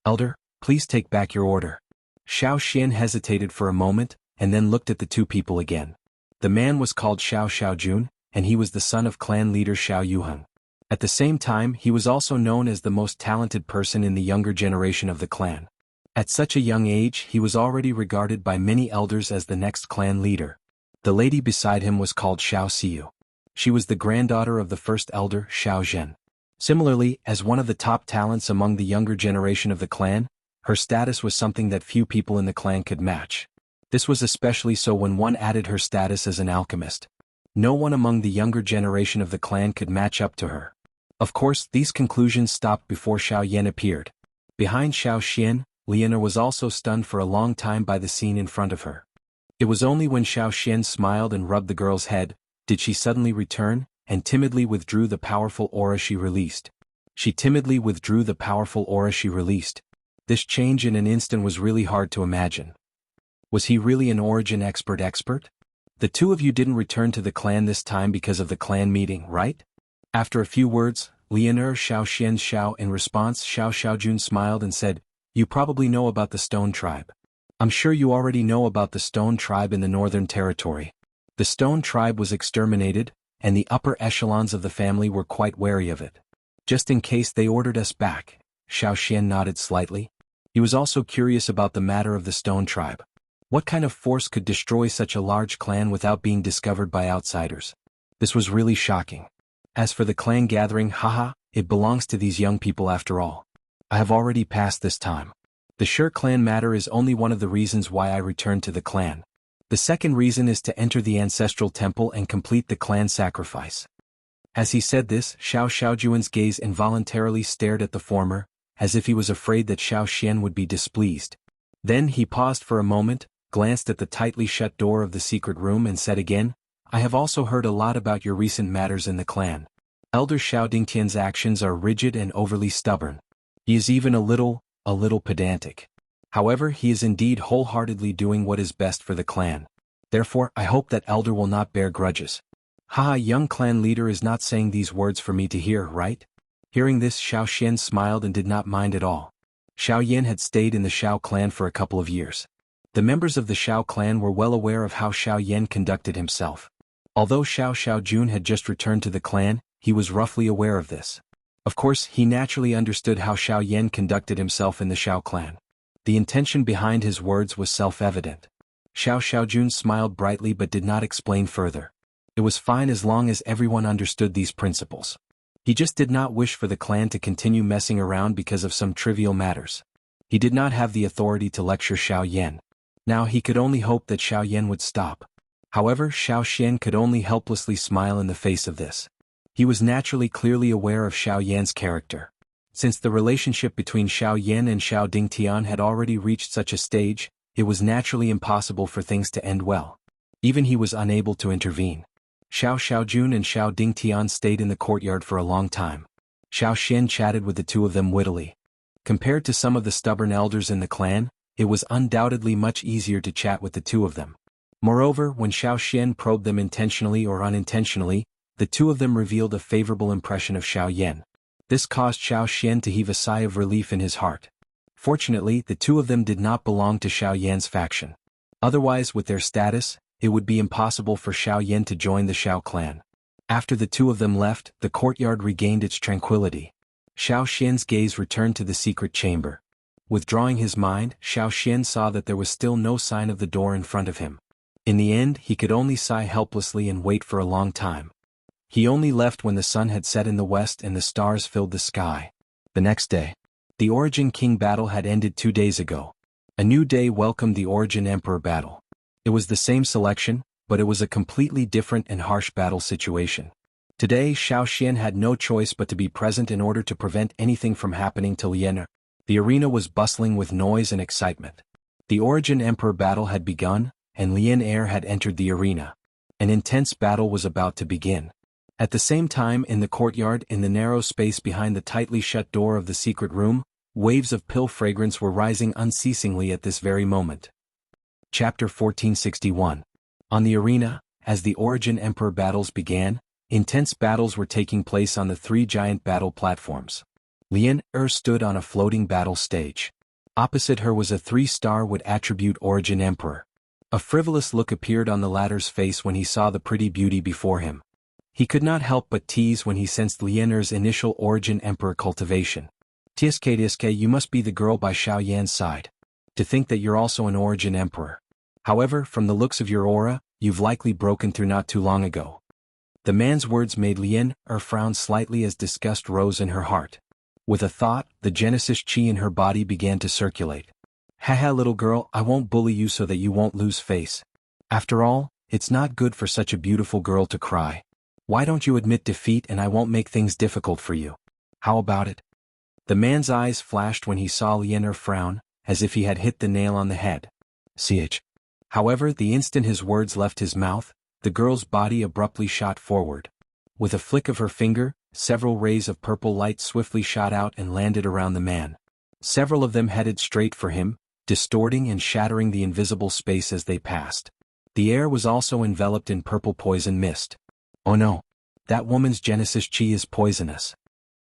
Elder, please take back your order." Xiao Xian hesitated for a moment, and then looked at the two people again. The man was called Xiao Xiaojun, and he was the son of clan leader Xiao Yuheng. At the same time, he was also known as the most talented person in the younger generation of the clan. At such a young age, he was already regarded by many elders as the next clan leader. The lady beside him was called Xiao Xiu. She was the granddaughter of the first elder, Xiao Zhen. Similarly, as one of the top talents among the younger generation of the clan, her status was something that few people in the clan could match. This was especially so when one added her status as an alchemist. No one among the younger generation of the clan could match up to her. Of course, these conclusions stopped before Xiao Yan appeared. Behind Xiao Xian, Leonor was also stunned for a long time by the scene in front of her. It was only when Xiao Xian smiled and rubbed the girl's head, did she suddenly return, and timidly withdrew the powerful aura she released. She timidly withdrew the powerful aura she released. This change in an instant was really hard to imagine. Was he really an origin expert? The two of you didn't return to the clan this time because of the clan meeting, right? After a few words, Leonor Xiao Xian's Xiao in response Xiao Xiaojun smiled and said, "You probably know about the Stone Tribe. I'm sure you already know about the Stone Tribe in the Northern Territory. The Stone Tribe was exterminated, and the upper echelons of the family were quite wary of it. Just in case they ordered us back." Xiao Xian nodded slightly. He was also curious about the matter of the Stone Tribe. What kind of force could destroy such a large clan without being discovered by outsiders? This was really shocking. As for the clan gathering, haha, it belongs to these young people after all. I have already passed this time. The Sher clan matter is only one of the reasons why I returned to the clan. The second reason is to enter the ancestral temple and complete the clan sacrifice. As he said this, Xiao Xiaojuan's gaze involuntarily stared at the former, as if he was afraid that Xiao Xian would be displeased. Then he paused for a moment, glanced at the tightly shut door of the secret room and said again, "I have also heard a lot about your recent matters in the clan. Elder Xiao Dingtian's actions are rigid and overly stubborn. He is even a little pedantic. However, he is indeed wholeheartedly doing what is best for the clan. Therefore, I hope that Elder will not bear grudges." Haha, young clan leader is not saying these words for me to hear, right? Hearing this, Xiao Xian smiled and did not mind at all. Xiao Yan had stayed in the Xiao clan for a couple of years. The members of the Xiao clan were well aware of how Xiao Yan conducted himself. Although Xiao Xiaojun had just returned to the clan, he was roughly aware of this. Of course, he naturally understood how Xiao Yan conducted himself in the Xiao clan. The intention behind his words was self-evident. Xiao Xiaojun smiled brightly but did not explain further. It was fine as long as everyone understood these principles. He just did not wish for the clan to continue messing around because of some trivial matters. He did not have the authority to lecture Xiao Yan. Now he could only hope that Xiao Yan would stop. However, Xiao Xian could only helplessly smile in the face of this. He was naturally clearly aware of Xiao Yan's character. Since the relationship between Xiao Yan and Xiao Dingtian had already reached such a stage, it was naturally impossible for things to end well. Even he was unable to intervene. Xiao Xiaojun and Xiao Dingtian stayed in the courtyard for a long time. Xiao Xian chatted with the two of them wittily. Compared to some of the stubborn elders in the clan, it was undoubtedly much easier to chat with the two of them. Moreover, when Xiao Xian probed them intentionally or unintentionally, the two of them revealed a favorable impression of Xiao Yan. This caused Xiao Xian to heave a sigh of relief in his heart. Fortunately, the two of them did not belong to Xiao Yan's faction. Otherwise, with their status, it would be impossible for Xiao Yan to join the Xiao clan. After the two of them left, the courtyard regained its tranquility. Xiao Xian's gaze returned to the secret chamber. Withdrawing his mind, Xiao Xian saw that there was still no sign of the door in front of him. In the end, he could only sigh helplessly and wait for a long time. He only left when the sun had set in the west and the stars filled the sky. The next day, the Origin King battle had ended 2 days ago. A new day welcomed the Origin Emperor battle. It was the same selection, but it was a completely different and harsh battle situation. Today Xiao Xian had no choice but to be present in order to prevent anything from happening to Lien. The arena was bustling with noise and excitement. The Origin Emperor battle had begun, and Lien had entered the arena. An intense battle was about to begin. At the same time, in the courtyard, in the narrow space behind the tightly shut door of the secret room, waves of pill fragrance were rising unceasingly at this very moment. Chapter 1461. On the arena, as the Origin Emperor battles began, intense battles were taking place on the three giant battle platforms. Lien stood on a floating battle stage. Opposite her was a three-star wood attribute Origin Emperor. A frivolous look appeared on the latter's face when he saw the pretty beauty before him. He could not help but tease when he sensed Lien's initial Origin Emperor cultivation. Tsk, you must be the girl by Xiao Yan's side. To think that you're also an Origin Emperor. However, from the looks of your aura, you've likely broken through not too long ago. The man's words made Lien frown slightly as disgust rose in her heart. With a thought, the Genesis chi in her body began to circulate. Haha, little girl, I won't bully you so that you won't lose face. After all, it's not good for such a beautiful girl to cry. Why don't you admit defeat and I won't make things difficult for you? How about it? The man's eyes flashed when he saw Lien frown, as if he had hit the nail on the head. Ch. However, the instant his words left his mouth, the girl's body abruptly shot forward. With a flick of her finger, several rays of purple light swiftly shot out and landed around the man. Several of them headed straight for him, distorting and shattering the invisible space as they passed. The air was also enveloped in purple poison mist. Oh no! That woman's Genesis chi is poisonous.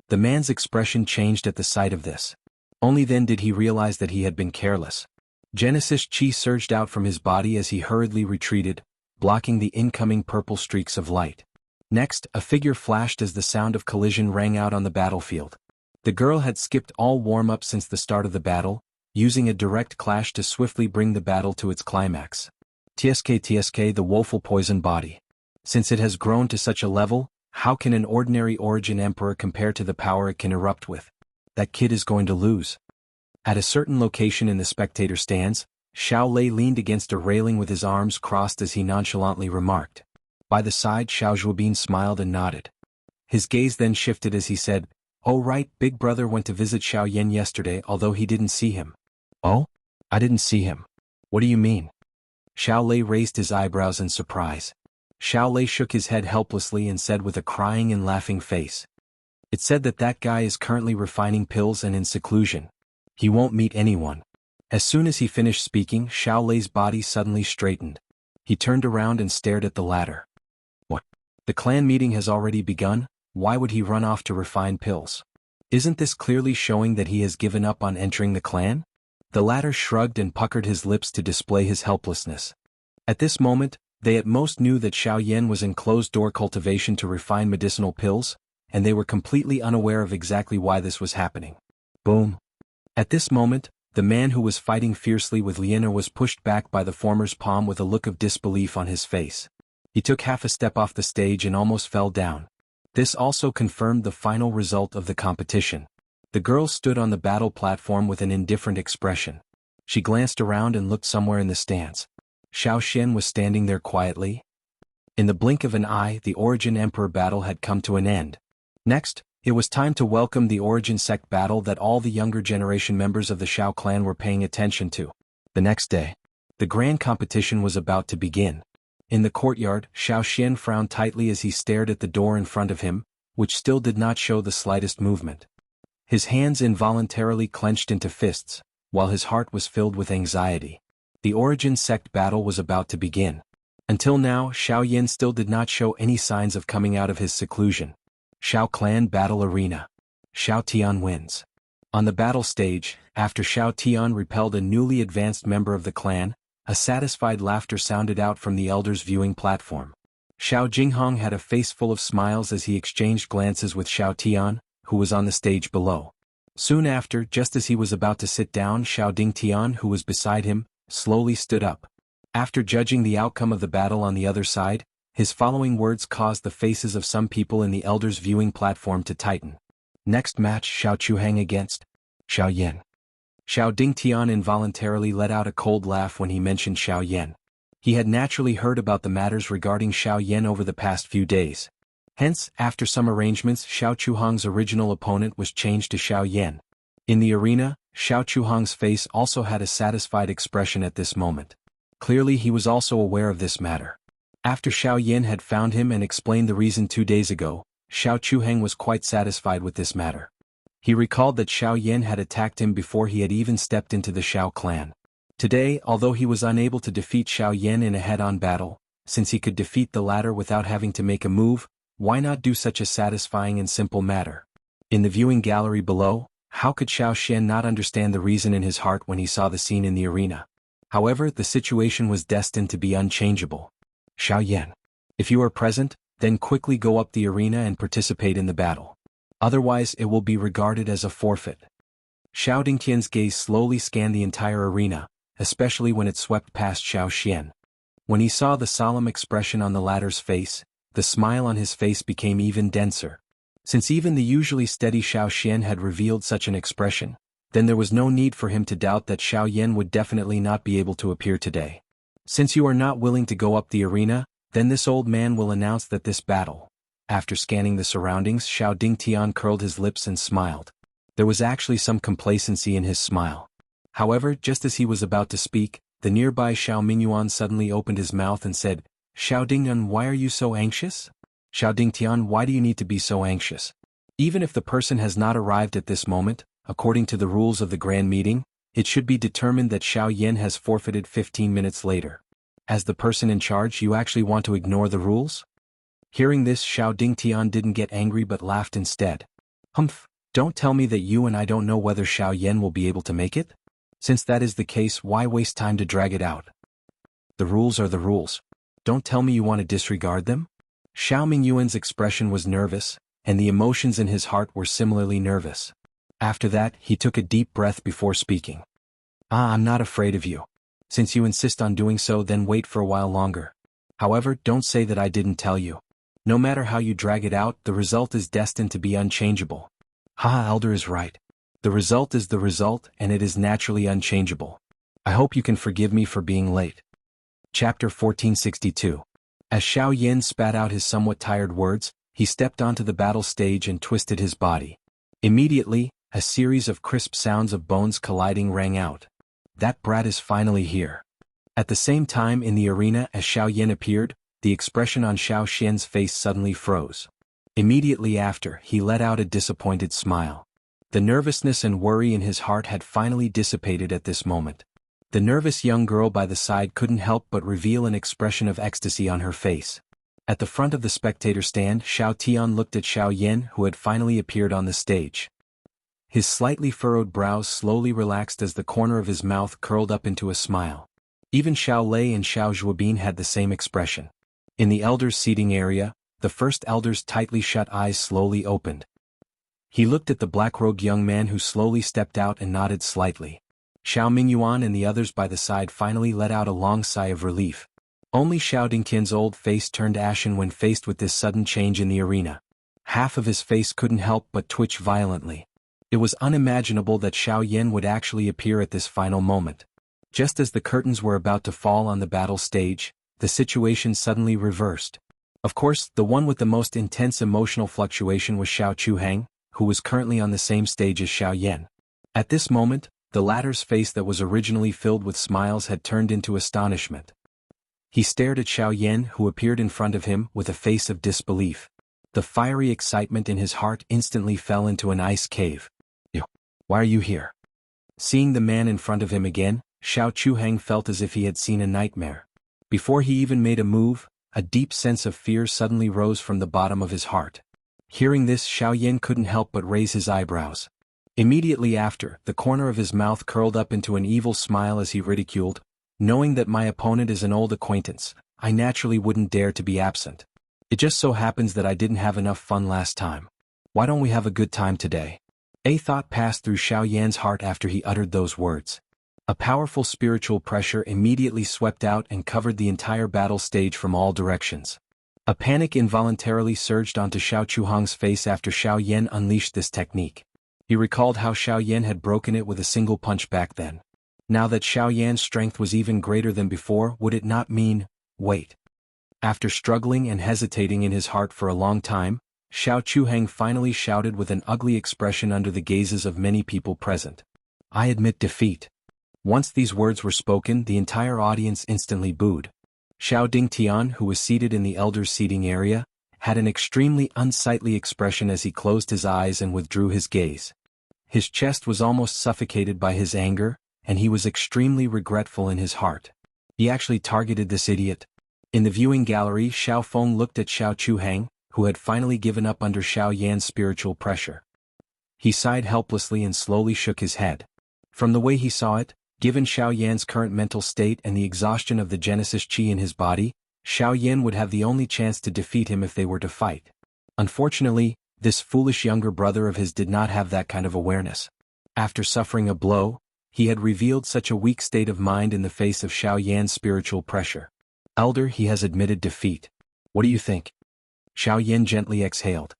The man's expression changed at the sight of this. Only then did he realize that he had been careless. Genesis chi surged out from his body as he hurriedly retreated, blocking the incoming purple streaks of light. Next, a figure flashed as the sound of collision rang out on the battlefield. The girl had skipped all warm-up since the start of the battle, using a direct clash to swiftly bring the battle to its climax. Tsk, the woeful poison body. Since it has grown to such a level, how can an ordinary Origin Emperor compare to the power it can erupt with? That kid is going to lose. At a certain location in the spectator stands, Xiao Lei leaned against a railing with his arms crossed as he nonchalantly remarked. By the side, Xiao Zhuobin smiled and nodded. His gaze then shifted as he said, "Oh right, Big Brother went to visit Xiao Yan yesterday although he didn't see him." "Oh? I didn't see him. What do you mean?" Xiao Lei raised his eyebrows in surprise. Xiao Lei shook his head helplessly and said with a crying and laughing face. "It said that guy is currently refining pills and in seclusion. He won't meet anyone." As soon as he finished speaking, Xiao Lei's body suddenly straightened. He turned around and stared at the latter. "What? The clan meeting has already begun? Why would he run off to refine pills? Isn't this clearly showing that he has given up on entering the clan?" The latter shrugged and puckered his lips to display his helplessness. At this moment, they at most knew that Xiao Yan was in closed-door cultivation to refine medicinal pills, and they were completely unaware of exactly why this was happening. Boom. At this moment, the man who was fighting fiercely with Lien was pushed back by the former's palm with a look of disbelief on his face. He took half a step off the stage and almost fell down. This also confirmed the final result of the competition. The girl stood on the battle platform with an indifferent expression. She glanced around and looked somewhere in the stands. Xiao Xian was standing there quietly. In the blink of an eye, the Origin Emperor battle had come to an end. Next, it was time to welcome the Origin Sect battle that all the younger generation members of the Xiao clan were paying attention to. The next day, the grand competition was about to begin. In the courtyard, Xiao Xian frowned tightly as he stared at the door in front of him, which still did not show the slightest movement. His hands involuntarily clenched into fists, while his heart was filled with anxiety. The Origin Sect battle was about to begin. Until now, Xiao Yan still did not show any signs of coming out of his seclusion. Xiao Clan Battle Arena. Xiao Tian wins. On the battle stage, after Xiao Tian repelled a newly advanced member of the clan, a satisfied laughter sounded out from the elders' viewing platform. Xiao Jinghong had a face full of smiles as he exchanged glances with Xiao Tian, who was on the stage below. Soon after, just as he was about to sit down, Xiao Ding Tian, who was beside him, slowly stood up. After judging the outcome of the battle on the other side, his following words caused the faces of some people in the elders' viewing platform to tighten. Next match, Xiao Chuhang against Xiao Yan. Xiao Ding Tian involuntarily let out a cold laugh when he mentioned Xiao Yan. He had naturally heard about the matters regarding Xiao Yan over the past few days. Hence, after some arrangements, Xiao Chuhang's original opponent was changed to Xiao Yan. In the arena, Xiao Chuhang's face also had a satisfied expression at this moment. Clearly he was also aware of this matter. After Xiao Yan had found him and explained the reason 2 days ago, Xiao Chuhang was quite satisfied with this matter. He recalled that Xiao Yan had attacked him before he had even stepped into the Xiao clan. Today, although he was unable to defeat Xiao Yan in a head-on battle, since he could defeat the latter without having to make a move, why not do such a satisfying and simple matter? In the viewing gallery below, how could Xiao Xian not understand the reason in his heart when he saw the scene in the arena? However, the situation was destined to be unchangeable. Xiao Yan, if you are present, then quickly go up the arena and participate in the battle. Otherwise it will be regarded as a forfeit. Xiao Dingtian's gaze slowly scanned the entire arena, especially when it swept past Xiao Xian. When he saw the solemn expression on the latter's face, the smile on his face became even denser. Since even the usually steady Xiao Xian had revealed such an expression, then there was no need for him to doubt that Xiao Yan would definitely not be able to appear today. Since you are not willing to go up the arena, then this old man will announce that this battle. After scanning the surroundings, Xiao Dingtian curled his lips and smiled. There was actually some complacency in his smile. However, just as he was about to speak, the nearby Xiao Mingyuan suddenly opened his mouth and said, Xiao Dingtian, why are you so anxious? Xiao Dingtian, why do you need to be so anxious? Even if the person has not arrived at this moment, according to the rules of the grand meeting, it should be determined that Xiao Yan has forfeited 15 minutes later. As the person in charge, you actually want to ignore the rules? Hearing this, Xiao Dingtian didn't get angry but laughed instead. Humph, don't tell me that you and I don't know whether Xiao Yan will be able to make it? Since that is the case, why waste time to drag it out? The rules are the rules. Don't tell me you want to disregard them? Xiao Mingyuan's expression was nervous, and the emotions in his heart were similarly nervous. After that, he took a deep breath before speaking. I'm not afraid of you. Since you insist on doing so, then wait for a while longer. However, don't say that I didn't tell you. No matter how you drag it out, the result is destined to be unchangeable. Elder is right. The result is the result, and it is naturally unchangeable. I hope you can forgive me for being late. Chapter 1462. As Xiao Yan spat out his somewhat tired words, he stepped onto the battle stage and twisted his body. Immediately, a series of crisp sounds of bones colliding rang out. That brat is finally here. At the same time in the arena, as Xiao Yan appeared, the expression on Xiao Xian's face suddenly froze. Immediately after, he let out a disappointed smile. The nervousness and worry in his heart had finally dissipated at this moment. The nervous young girl by the side couldn't help but reveal an expression of ecstasy on her face. At the front of the spectator stand, Xiao Tian looked at Xiao Yan, who had finally appeared on the stage. His slightly furrowed brows slowly relaxed as the corner of his mouth curled up into a smile. Even Xiao Lei and Xiao Zhuobin had the same expression. In the elders' seating area, the first elder's tightly shut eyes slowly opened. He looked at the black-robed young man who slowly stepped out and nodded slightly. Xiao Mingyuan and the others by the side finally let out a long sigh of relief. Only Xiao Dingtian's old face turned ashen when faced with this sudden change in the arena. Half of his face couldn't help but twitch violently. It was unimaginable that Xiao Yan would actually appear at this final moment. Just as the curtains were about to fall on the battle stage, the situation suddenly reversed. Of course, the one with the most intense emotional fluctuation was Xiao Chuhang, who was currently on the same stage as Xiao Yan. At this moment, the latter's face that was originally filled with smiles had turned into astonishment. He stared at Xiao Yan, who appeared in front of him, with a face of disbelief. The fiery excitement in his heart instantly fell into an ice cave. Why are you here? Seeing the man in front of him again, Xiao Chuhang felt as if he had seen a nightmare. Before he even made a move, a deep sense of fear suddenly rose from the bottom of his heart. Hearing this, Xiao Yan couldn't help but raise his eyebrows. Immediately after, the corner of his mouth curled up into an evil smile as he ridiculed, knowing that my opponent is an old acquaintance, I naturally wouldn't dare to be absent. It just so happens that I didn't have enough fun last time. Why don't we have a good time today? A thought passed through Xiao Yan's heart after he uttered those words. A powerful spiritual pressure immediately swept out and covered the entire battle stage from all directions. A panic involuntarily surged onto Xiao Chuhang's face after Xiao Yan unleashed this technique. He recalled how Xiao Yan had broken it with a single punch back then. Now that Xiao Yan's strength was even greater than before, would it not mean, wait. After struggling and hesitating in his heart for a long time, Xiao Chuheng finally shouted with an ugly expression under the gazes of many people present. "I admit defeat." Once these words were spoken, the entire audience instantly booed. Xiao Dingtian, who was seated in the elders' seating area, had an extremely unsightly expression as he closed his eyes and withdrew his gaze. His chest was almost suffocated by his anger, and he was extremely regretful in his heart. He actually targeted this idiot. In the viewing gallery, Xiao Feng looked at Xiao Chuheng, who had finally given up under Xiao Yan's spiritual pressure. He sighed helplessly and slowly shook his head. From the way he saw it, given Xiao Yan's current mental state and the exhaustion of the Genesis Qi in his body, Xiao Yan would have the only chance to defeat him if they were to fight. Unfortunately, this foolish younger brother of his did not have that kind of awareness. After suffering a blow, he had revealed such a weak state of mind in the face of Xiao Yan's spiritual pressure. "Elder, he has admitted defeat. What do you think?" Xiao Yan gently exhaled.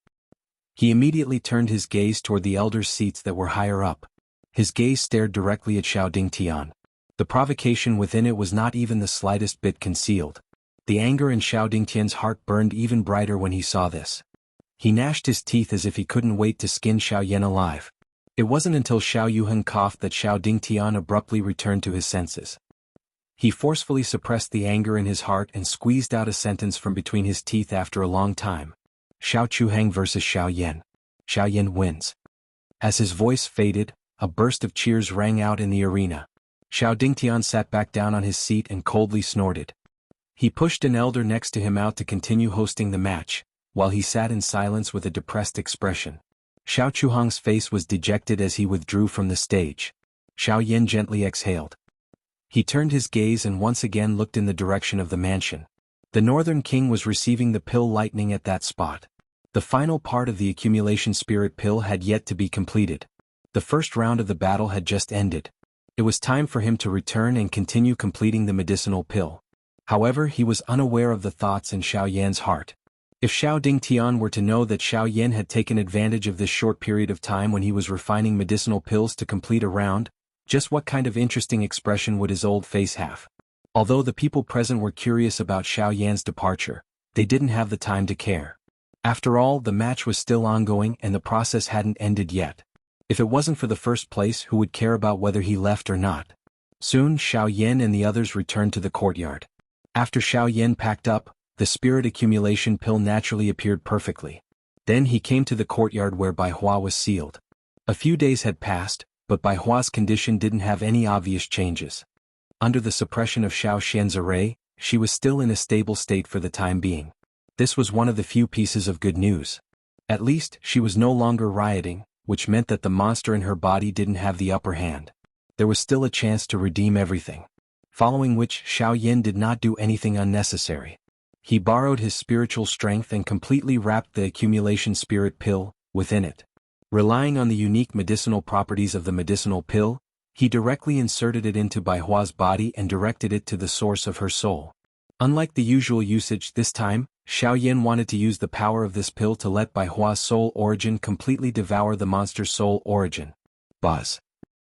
He immediately turned his gaze toward the elders' seats that were higher up. His gaze stared directly at Xiao Dingtian. The provocation within it was not even the slightest bit concealed. The anger in Xiao Dingtian's heart burned even brighter when he saw this. He gnashed his teeth as if he couldn't wait to skin Xiao Yan alive. It wasn't until Xiao Yuheng coughed that Xiao Dingtian abruptly returned to his senses. He forcefully suppressed the anger in his heart and squeezed out a sentence from between his teeth after a long time. "Xiao Chuheng versus Xiao Yan. Xiao Yan wins." As his voice faded, a burst of cheers rang out in the arena. Xiao Dingtian sat back down on his seat and coldly snorted. He pushed an elder next to him out to continue hosting the match, while he sat in silence with a depressed expression. Xiao Chuheng's face was dejected as he withdrew from the stage. Xiao Yan gently exhaled. He turned his gaze and once again looked in the direction of the mansion. The Northern King was receiving the pill lightning at that spot. The final part of the accumulation spirit pill had yet to be completed. The first round of the battle had just ended. It was time for him to return and continue completing the medicinal pill. However, he was unaware of the thoughts in Xiao Yan's heart. If Xiao Dingtian were to know that Xiao Yan had taken advantage of this short period of time when he was refining medicinal pills to complete a round, just what kind of interesting expression would his old face have? Although the people present were curious about Xiao Yan's departure, they didn't have the time to care. After all, the match was still ongoing and the process hadn't ended yet. If it wasn't for the first place, who would care about whether he left or not? Soon Xiao Yan and the others returned to the courtyard. After Xiao Yan packed up, the spirit accumulation pill naturally appeared perfectly. Then he came to the courtyard where Bai Hua was sealed. A few days had passed, but Bai Hua's condition didn't have any obvious changes. Under the suppression of Xiao Xian's array, she was still in a stable state for the time being. This was one of the few pieces of good news. At least, she was no longer rioting, which meant that the monster in her body didn't have the upper hand. There was still a chance to redeem everything. Following which, Xiao Yan did not do anything unnecessary. He borrowed his spiritual strength and completely wrapped the accumulation spirit pill within it. Relying on the unique medicinal properties of the medicinal pill, he directly inserted it into Bai Hua's body and directed it to the source of her soul. Unlike the usual usage this time, Xiao Yan wanted to use the power of this pill to let Bai Hua's soul origin completely devour the monster's soul origin. Buzz.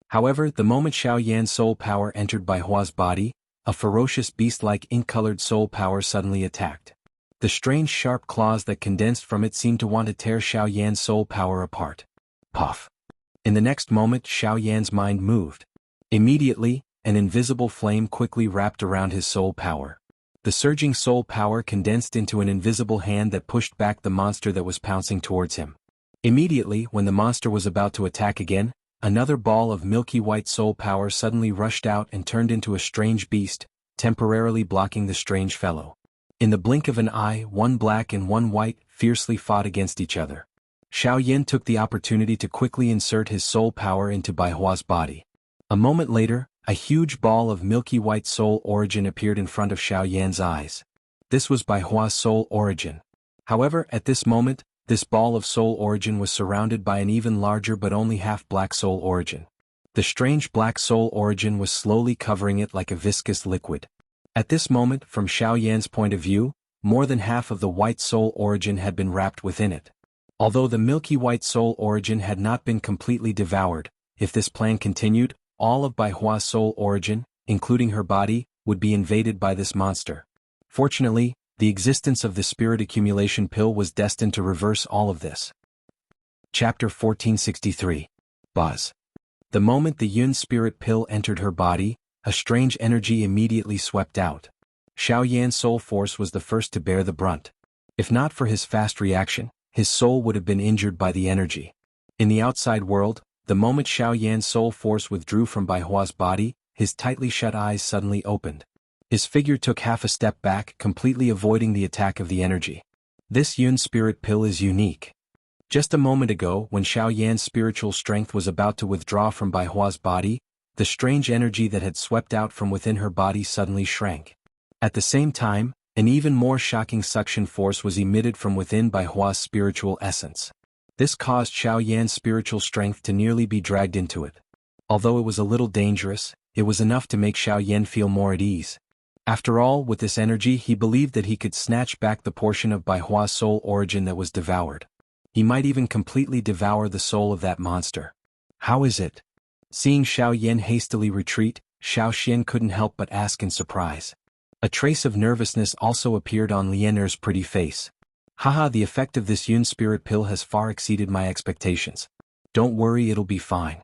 However, the moment Xiao Yan's soul power entered Bai Hua's body, a ferocious beast-like ink-colored soul power suddenly attacked. The strange sharp claws that condensed from it seemed to want to tear Xiao Yan's soul power apart. Puff. In the next moment, Xiao Yan's mind moved. Immediately, an invisible flame quickly wrapped around his soul power. The surging soul power condensed into an invisible hand that pushed back the monster that was pouncing towards him. Immediately, when the monster was about to attack again, another ball of milky white soul power suddenly rushed out and turned into a strange beast, temporarily blocking the strange fellow. In the blink of an eye, one black and one white fiercely fought against each other. Xiao Yan took the opportunity to quickly insert his soul power into Bai Hua's body. A moment later, a huge ball of milky white soul origin appeared in front of Xiao Yan's eyes. This was Bai Hua's soul origin. However, at this moment, this ball of soul origin was surrounded by an even larger but only half-black soul origin. The strange black soul origin was slowly covering it like a viscous liquid. At this moment, from Xiao Yan's point of view, more than half of the white soul origin had been wrapped within it. Although the milky white soul origin had not been completely devoured, if this plan continued, all of Bai Hua's soul origin, including her body, would be invaded by this monster. Fortunately, The existence of the spirit accumulation pill was destined to reverse all of this. Chapter 1463. Buzz. The moment the Yun spirit pill entered her body, a strange energy immediately swept out. Xiao Yan's soul force was the first to bear the brunt. If not for his fast reaction, his soul would have been injured by the energy. In the outside world, the moment Xiao Yan's soul force withdrew from Bai Hua's body, his tightly shut eyes suddenly opened. His figure took half a step back, completely avoiding the attack of the energy. This Yun spirit pill is unique. Just a moment ago, when Xiao Yan's spiritual strength was about to withdraw from Bai Hua's body, the strange energy that had swept out from within her body suddenly shrank. At the same time, an even more shocking suction force was emitted from within Bai Hua's spiritual essence. This caused Xiao Yan's spiritual strength to nearly be dragged into it. Although it was a little dangerous, it was enough to make Xiao Yan feel more at ease. After all, with this energy he believed that he could snatch back the portion of Bai Hua's soul origin that was devoured. He might even completely devour the soul of that monster. How is it? Seeing Xiao Yan hastily retreat, Xiao Xian couldn't help but ask in surprise. A trace of nervousness also appeared on Lianer's pretty face. Haha, the effect of this Yun spirit pill has far exceeded my expectations. Don't worry, it'll be fine.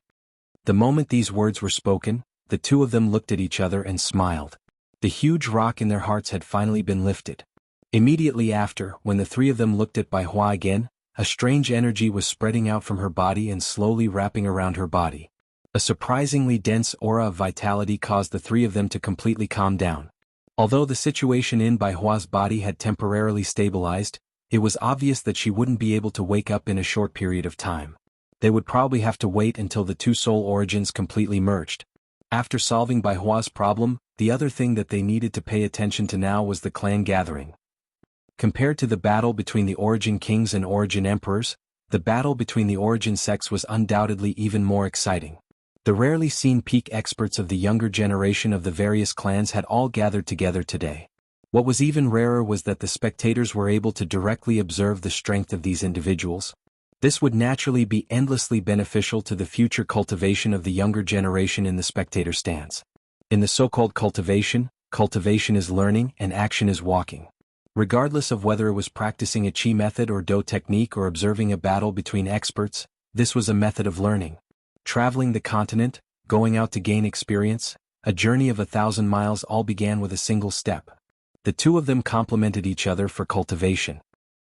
The moment these words were spoken, the two of them looked at each other and smiled. The huge rock in their hearts had finally been lifted. Immediately after, when the three of them looked at Bai Hua again, a strange energy was spreading out from her body and slowly wrapping around her body. A surprisingly dense aura of vitality caused the three of them to completely calm down. Although the situation in Bai Hua's body had temporarily stabilized, it was obvious that she wouldn't be able to wake up in a short period of time. They would probably have to wait until the two soul origins completely merged. After solving Bai Hua's problem, the other thing that they needed to pay attention to now was the clan gathering. Compared to the battle between the Origin Kings and Origin Emperors, the battle between the Origin sects was undoubtedly even more exciting. The rarely seen peak experts of the younger generation of the various clans had all gathered together today. What was even rarer was that the spectators were able to directly observe the strength of these individuals. This would naturally be endlessly beneficial to the future cultivation of the younger generation in the spectator stance. In the so-called cultivation, cultivation is learning and action is walking. Regardless of whether it was practicing a Qi method or Do technique or observing a battle between experts, this was a method of learning. Traveling the continent, going out to gain experience, a journey of 1,000 miles all began with a single step. The two of them complemented each other for cultivation.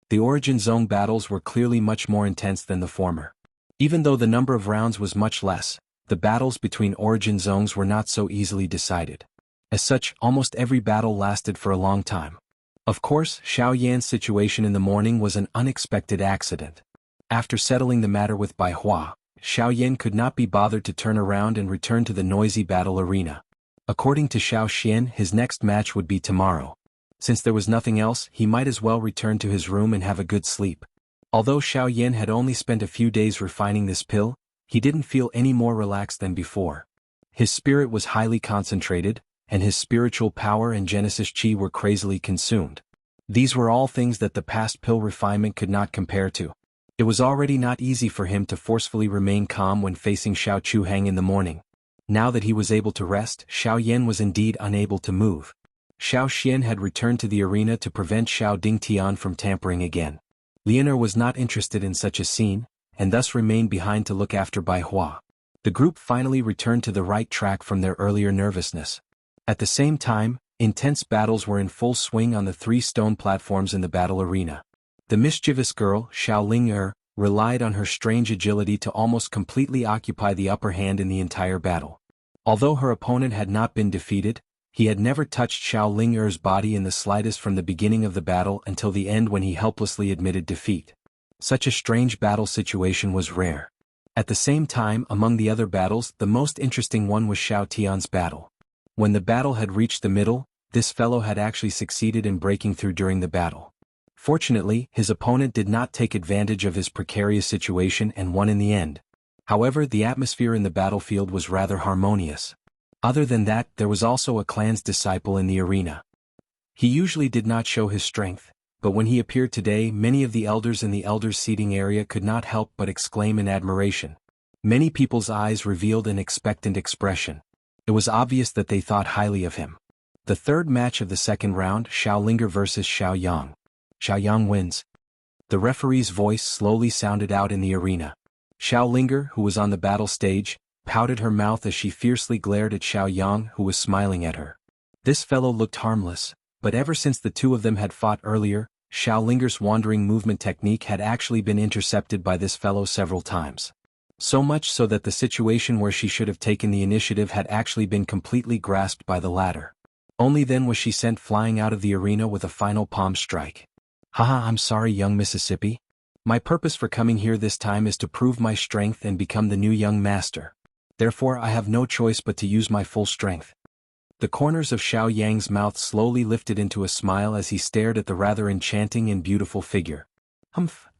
The Origin Zone battles were clearly much more intense than the former. Even though the number of rounds was much less, the battles between Origin Zones were not so easily decided. As such, almost every battle lasted for a long time. Of course, Xiao Yan's situation in the morning was an unexpected accident. After settling the matter with Bai Hua, Xiao Yan could not be bothered to turn around and return to the noisy battle arena. According to Xiao Xian, his next match would be tomorrow. Since there was nothing else, he might as well return to his room and have a good sleep. Although Xiao Yan had only spent a few days refining this pill, he didn't feel any more relaxed than before. His spirit was highly concentrated, and his spiritual power and Genesis Qi were crazily consumed. These were all things that the past pill refinement could not compare to. It was already not easy for him to forcefully remain calm when facing Xiao Chuhang in the morning. Now that he was able to rest, Xiao Yan was indeed unable to move. Xiao Xian had returned to the arena to prevent Xiao Dingtian from tampering again. Lianer was not interested in such a scene, and thus remained behind to look after Bai Hua. The group finally returned to the right track from their earlier nervousness. At the same time, intense battles were in full swing on the 3 stone platforms in the battle arena. The mischievous girl, Xiao Ling relied on her strange agility to almost completely occupy the upper hand in the entire battle. Although her opponent had not been defeated, he had never touched Xiao Ling body in the slightest from the beginning of the battle until the end when he helplessly admitted defeat. Such a strange battle situation was rare. At the same time, among the other battles, the most interesting one was Xiao Tian's battle. When the battle had reached the middle, this fellow had actually succeeded in breaking through during the battle. Fortunately, his opponent did not take advantage of his precarious situation and won in the end. However, the atmosphere in the battlefield was rather harmonious. Other than that, there was also a clan's disciple in the arena. He usually did not show his strength, but when he appeared today, many of the elders in the elders' seating area could not help but exclaim in admiration. Many people's eyes revealed an expectant expression. It was obvious that they thought highly of him. The third match of the second round, Xiao Linger vs Xiao Yang. Xiao Yang wins. The referee's voice slowly sounded out in the arena. Xiao Linger, who was on the battle stage, pouted her mouth as she fiercely glared at Xiao Yang, who was smiling at her. This fellow looked harmless, but ever since the two of them had fought earlier, Xiao Linger's wandering movement technique had actually been intercepted by this fellow several times. So much so that the situation where she should have taken the initiative had actually been completely grasped by the latter. Only then was she sent flying out of the arena with a final palm strike. Haha, I'm sorry, young Mississippi. My purpose for coming here this time is to prove my strength and become the new young master. Therefore I have no choice but to use my full strength. The corners of Xiao Yang's mouth slowly lifted into a smile as he stared at the rather enchanting and beautiful figure.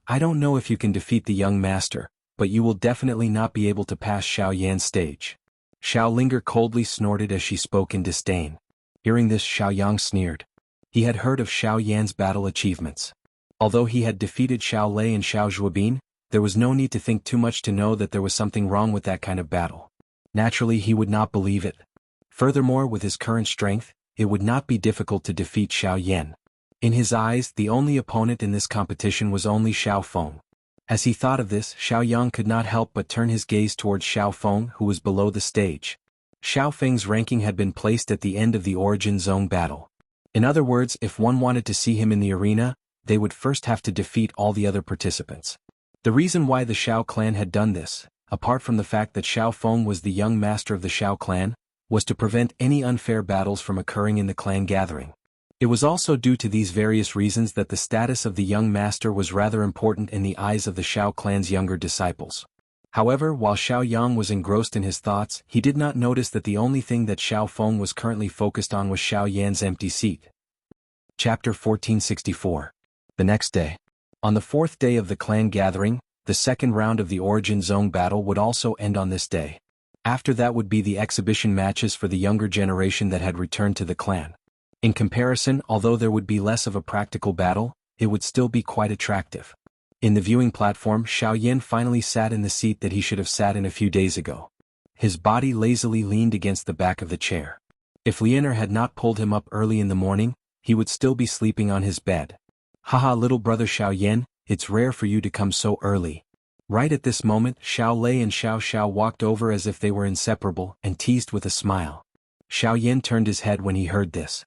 I don't know if you can defeat the young master, but you will definitely not be able to pass Xiao Yan's stage. Xiao Linger coldly snorted as she spoke in disdain. Hearing this, Xiao Yang sneered. He had heard of Xiao Yan's battle achievements. Although he had defeated Xiao Lei and Xiao Zhuobin, there was no need to think too much to know that there was something wrong with that kind of battle. Naturally, he would not believe it. Furthermore, with his current strength, it would not be difficult to defeat Xiao Yan. In his eyes, the only opponent in this competition was only Xiao Feng. As he thought of this, Xiao Yang could not help but turn his gaze towards Xiao Feng, who was below the stage. Xiao Feng's ranking had been placed at the end of the Origin Zone battle. In other words, if one wanted to see him in the arena, they would first have to defeat all the other participants. The reason why the Xiao clan had done this, apart from the fact that Xiao Feng was the young master of the Xiao clan, was to prevent any unfair battles from occurring in the clan gathering. It was also due to these various reasons that the status of the young master was rather important in the eyes of the Xiao clan's younger disciples. However, while Xiao Yang was engrossed in his thoughts, he did not notice that the only thing that Xiao Feng was currently focused on was Xiao Yan's empty seat. Chapter 1464. The next day. On the fourth day of the clan gathering, the second round of the Origin Zone battle would also end on this day. After that would be the exhibition matches for the younger generation that had returned to the clan. In comparison, although there would be less of a practical battle, it would still be quite attractive. In the viewing platform, Xiao Yan finally sat in the seat that he should have sat in a few days ago. His body lazily leaned against the back of the chair. If Lianer had not pulled him up early in the morning, he would still be sleeping on his bed. Haha, little brother Xiao Yan, it's rare for you to come so early. Right at this moment, Xiao Lei and Xiao Xiao walked over as if they were inseparable and teased with a smile. Xiao Yan turned his head when he heard this.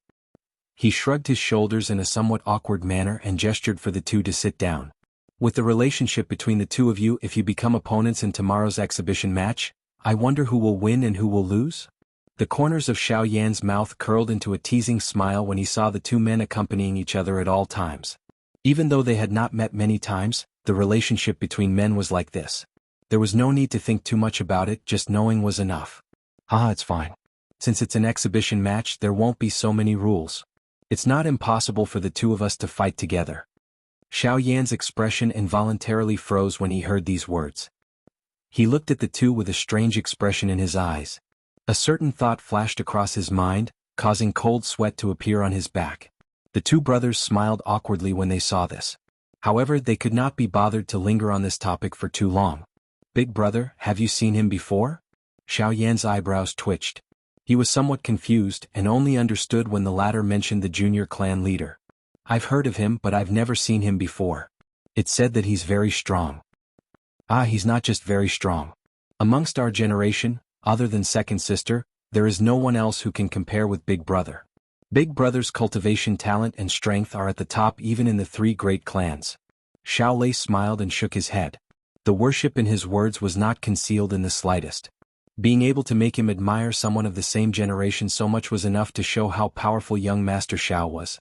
He shrugged his shoulders in a somewhat awkward manner and gestured for the two to sit down. With the relationship between the two of you, if you become opponents in tomorrow's exhibition match, I wonder who will win and who will lose? The corners of Xiao Yan's mouth curled into a teasing smile when he saw the two men accompanying each other at all times. Even though they had not met many times, the relationship between men was like this. There was no need to think too much about it, just knowing was enough. It's fine. Since it's an exhibition match, there won't be so many rules. It's not impossible for the two of us to fight together. Xiao Yan's expression involuntarily froze when he heard these words. He looked at the two with a strange expression in his eyes. A certain thought flashed across his mind, causing cold sweat to appear on his back. The two brothers smiled awkwardly when they saw this. However, they could not be bothered to linger on this topic for too long. Big brother, have you seen him before? Xiao Yan's eyebrows twitched. He was somewhat confused and only understood when the latter mentioned the junior clan leader. I've heard of him, but I've never seen him before. It's said that he's very strong. He's not just very strong. Amongst our generation, other than second sister, there is no one else who can compare with Big Brother. Big Brother's cultivation talent and strength are at the top even in the three great clans. Xiao Lei smiled and shook his head. The worship in his words was not concealed in the slightest. Being able to make him admire someone of the same generation so much was enough to show how powerful young Master Xiao was.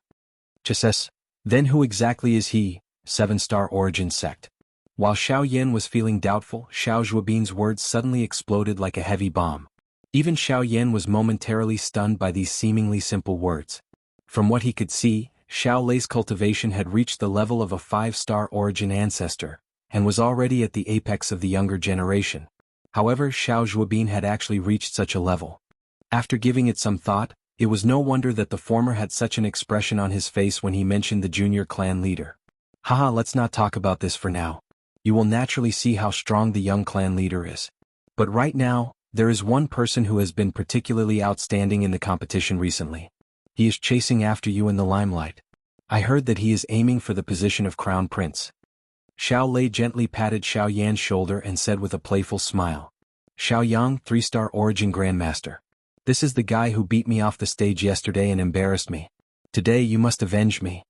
Chesses. Then who exactly is he, 7-star origin sect? While Xiao Yan was feeling doubtful, Xiao Zhuobin's words suddenly exploded like a heavy bomb. Even Xiao Yan was momentarily stunned by these seemingly simple words. From what he could see, Xiao Lei's cultivation had reached the level of a 5-star origin ancestor, and was already at the apex of the younger generation. However, Xiao Zhuobin had actually reached such a level. After giving it some thought, it was no wonder that the former had such an expression on his face when he mentioned the junior clan leader. Let's not talk about this for now. You will naturally see how strong the young clan leader is. But right now, there is one person who has been particularly outstanding in the competition recently. He is chasing after you in the limelight. I heard that he is aiming for the position of crown prince. Xiao Lei gently patted Xiao Yan's shoulder and said with a playful smile. Xiao Yang, 3-star origin grandmaster. This is the guy who beat me off the stage yesterday and embarrassed me. Today you must avenge me.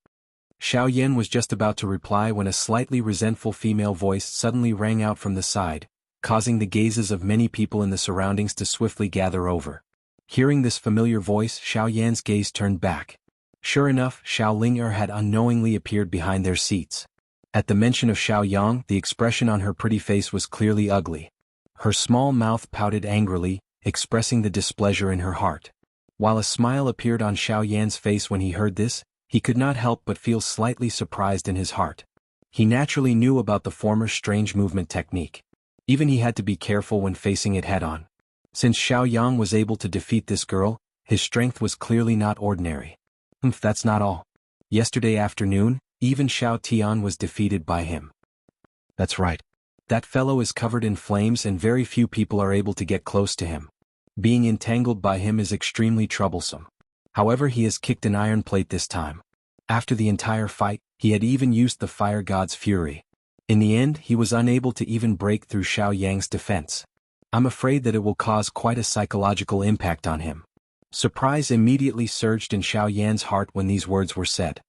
Xiao Yan was just about to reply when a slightly resentful female voice suddenly rang out from the side, causing the gazes of many people in the surroundings to swiftly gather over. Hearing this familiar voice, Xiao Yan's gaze turned back. Sure enough, Xiao Ling had unknowingly appeared behind their seats. At the mention of Xiao Yang, the expression on her pretty face was clearly ugly. Her small mouth pouted angrily, expressing the displeasure in her heart. While a smile appeared on Xiao Yan's face when he heard this, he could not help but feel slightly surprised in his heart. He naturally knew about the former strange movement technique. Even he had to be careful when facing it head-on. Since Xiao Yang was able to defeat this girl, his strength was clearly not ordinary. That's not all. Yesterday afternoon, even Xiao Tian was defeated by him. That's right. That fellow is covered in flames and very few people are able to get close to him. Being entangled by him is extremely troublesome. However, he has kicked an iron plate this time. After the entire fight, he had even used the fire god's fury. In the end, he was unable to even break through Xiao Yang's defense. I'm afraid that it will cause quite a psychological impact on him. Surprise immediately surged in Xiao Yan's heart when these words were said.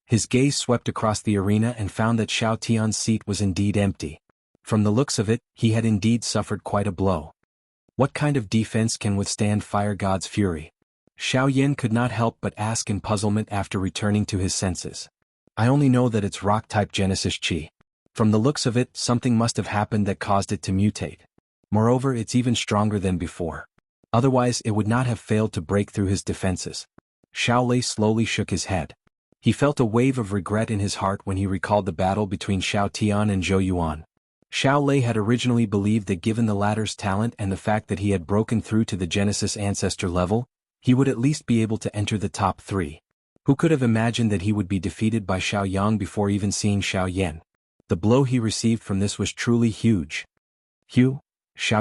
His gaze swept across the arena and found that Xiao Tian's seat was indeed empty. From the looks of it, he had indeed suffered quite a blow. What kind of defense can withstand fire god's fury? Xiao Yan could not help but ask in puzzlement after returning to his senses. I only know that it's rock-type Genesis Chi. From the looks of it, something must have happened that caused it to mutate. Moreover, it's even stronger than before. Otherwise, it would not have failed to break through his defenses. Xiao Lei slowly shook his head. He felt a wave of regret in his heart when he recalled the battle between Xiao Tian and Zhou Yuan. Xiao Lei had originally believed that given the latter's talent and the fact that he had broken through to the Genesis Ancestor level, he would at least be able to enter the top 3. Who could have imagined that he would be defeated by Xiao Yang before even seeing Xiao Yan? The blow he received from this was truly huge. Xiao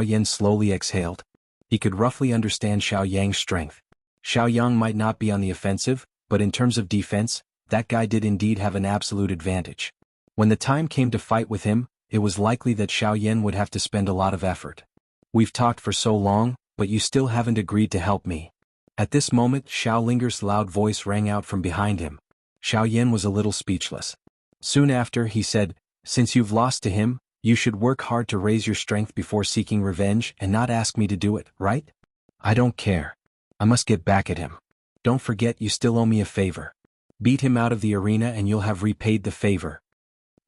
Yan slowly exhaled. He could roughly understand Xiao Yang's strength. Xiao Yang might not be on the offensive, but in terms of defense, that guy did indeed have an absolute advantage. When the time came to fight with him, it was likely that Xiao Yan would have to spend a lot of effort. We've talked for so long, but you still haven't agreed to help me. At this moment, Xiao Linger's loud voice rang out from behind him. Xiao Yan was a little speechless. Soon after, he said, Since you've lost to him, you should work hard to raise your strength before seeking revenge and not ask me to do it, right? I don't care. I must get back at him. Don't forget you still owe me a favor. Beat him out of the arena and you'll have repaid the favor.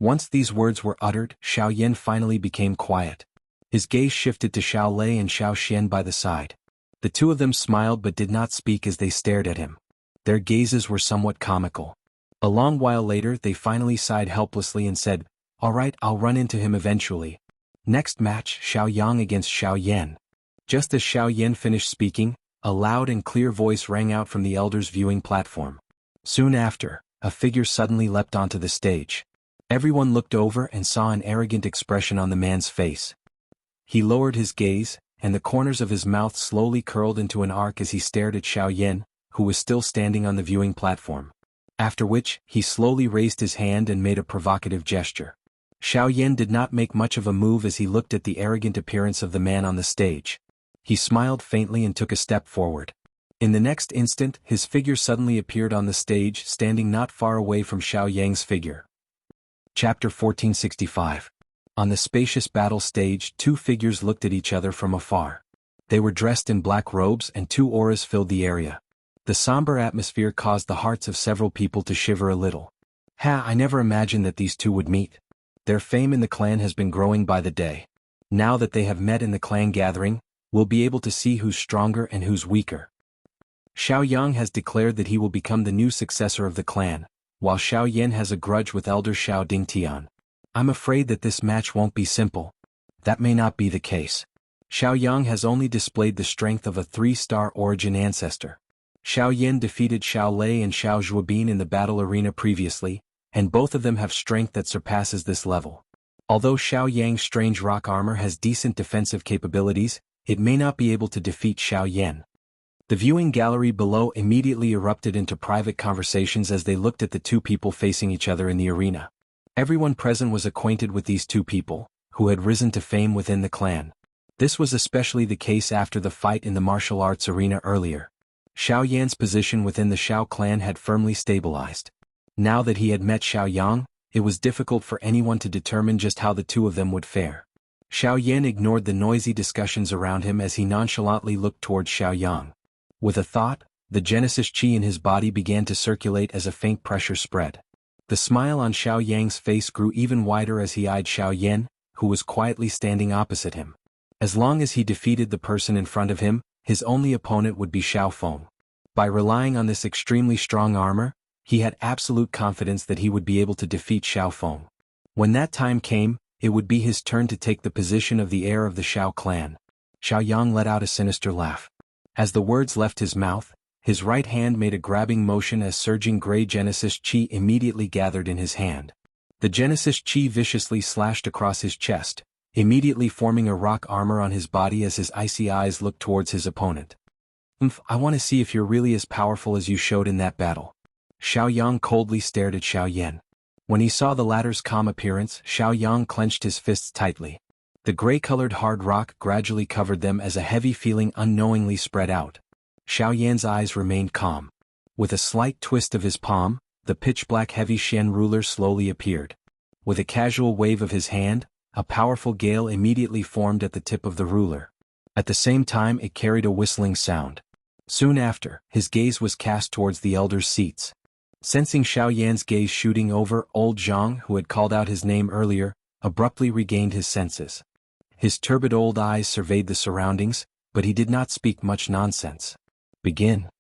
Once these words were uttered, Xiao Yan finally became quiet. His gaze shifted to Xiao Lei and Xiao Xian by the side. The two of them smiled but did not speak as they stared at him. Their gazes were somewhat comical. A long while later they finally sighed helplessly and said, All right, I'll run into him eventually. Next match, Xiao Yang against Xiao Yan. Just as Xiao Yan finished speaking, a loud and clear voice rang out from the elder's viewing platform. Soon after, a figure suddenly leapt onto the stage. Everyone looked over and saw an arrogant expression on the man's face. He lowered his gaze, and the corners of his mouth slowly curled into an arc as he stared at Xiao Yan, who was still standing on the viewing platform. After which, he slowly raised his hand and made a provocative gesture. Xiao Yan did not make much of a move as he looked at the arrogant appearance of the man on the stage. He smiled faintly and took a step forward. In the next instant, his figure suddenly appeared on the stage, standing not far away from Xiao Yang's figure. Chapter 1465. On the spacious battle stage, two figures looked at each other from afar. They were dressed in black robes and two auras filled the area. The somber atmosphere caused the hearts of several people to shiver a little. I never imagined that these two would meet. Their fame in the clan has been growing by the day. Now that they have met in the clan gathering, we'll be able to see who's stronger and who's weaker. Xiao Yang has declared that he will become the new successor of the clan, while Xiao Yan has a grudge with Elder Xiao Dingtian. I'm afraid that this match won't be simple. That may not be the case. Xiao Yang has only displayed the strength of a 3-star origin ancestor. Xiao Yan defeated Xiao Lei and Xiao Zhuobin in the battle arena previously, and both of them have strength that surpasses this level. Although Xiao Yang's strange rock armor has decent defensive capabilities, it may not be able to defeat Xiao Yan. The viewing gallery below immediately erupted into private conversations as they looked at the two people facing each other in the arena. Everyone present was acquainted with these two people, who had risen to fame within the clan. This was especially the case after the fight in the martial arts arena earlier. Xiao Yan's position within the Xiao clan had firmly stabilized. Now that he had met Xiao Yang, it was difficult for anyone to determine just how the two of them would fare. Xiao Yan ignored the noisy discussions around him as he nonchalantly looked towards Xiao Yang. With a thought, the Genesis Qi in his body began to circulate as a faint pressure spread. The smile on Xiao Yang's face grew even wider as he eyed Xiao Yan, who was quietly standing opposite him. As long as he defeated the person in front of him, his only opponent would be Xiao Feng. By relying on this extremely strong armor, he had absolute confidence that he would be able to defeat Xiao Feng. When that time came, it would be his turn to take the position of the heir of the Xiao clan. Xiao Yang let out a sinister laugh. As the words left his mouth, his right hand made a grabbing motion as surging gray Genesis Qi immediately gathered in his hand. The Genesis Qi viciously slashed across his chest, immediately forming a rock armor on his body as his icy eyes looked towards his opponent. I want to see if you're really as powerful as you showed in that battle. Xiao Yang coldly stared at Xiao Yan. When he saw the latter's calm appearance, Xiao Yang clenched his fists tightly. The gray-colored hard rock gradually covered them as a heavy feeling unknowingly spread out. Xiao Yan's eyes remained calm. With a slight twist of his palm, the pitch-black heavy Shen ruler slowly appeared. With a casual wave of his hand, a powerful gale immediately formed at the tip of the ruler. At the same time it carried a whistling sound. Soon after, his gaze was cast towards the elders' seats. Sensing Xiao Yan's gaze shooting over, old Zhang, who had called out his name earlier, abruptly regained his senses. His turbid old eyes surveyed the surroundings, but he did not speak much nonsense. Begin.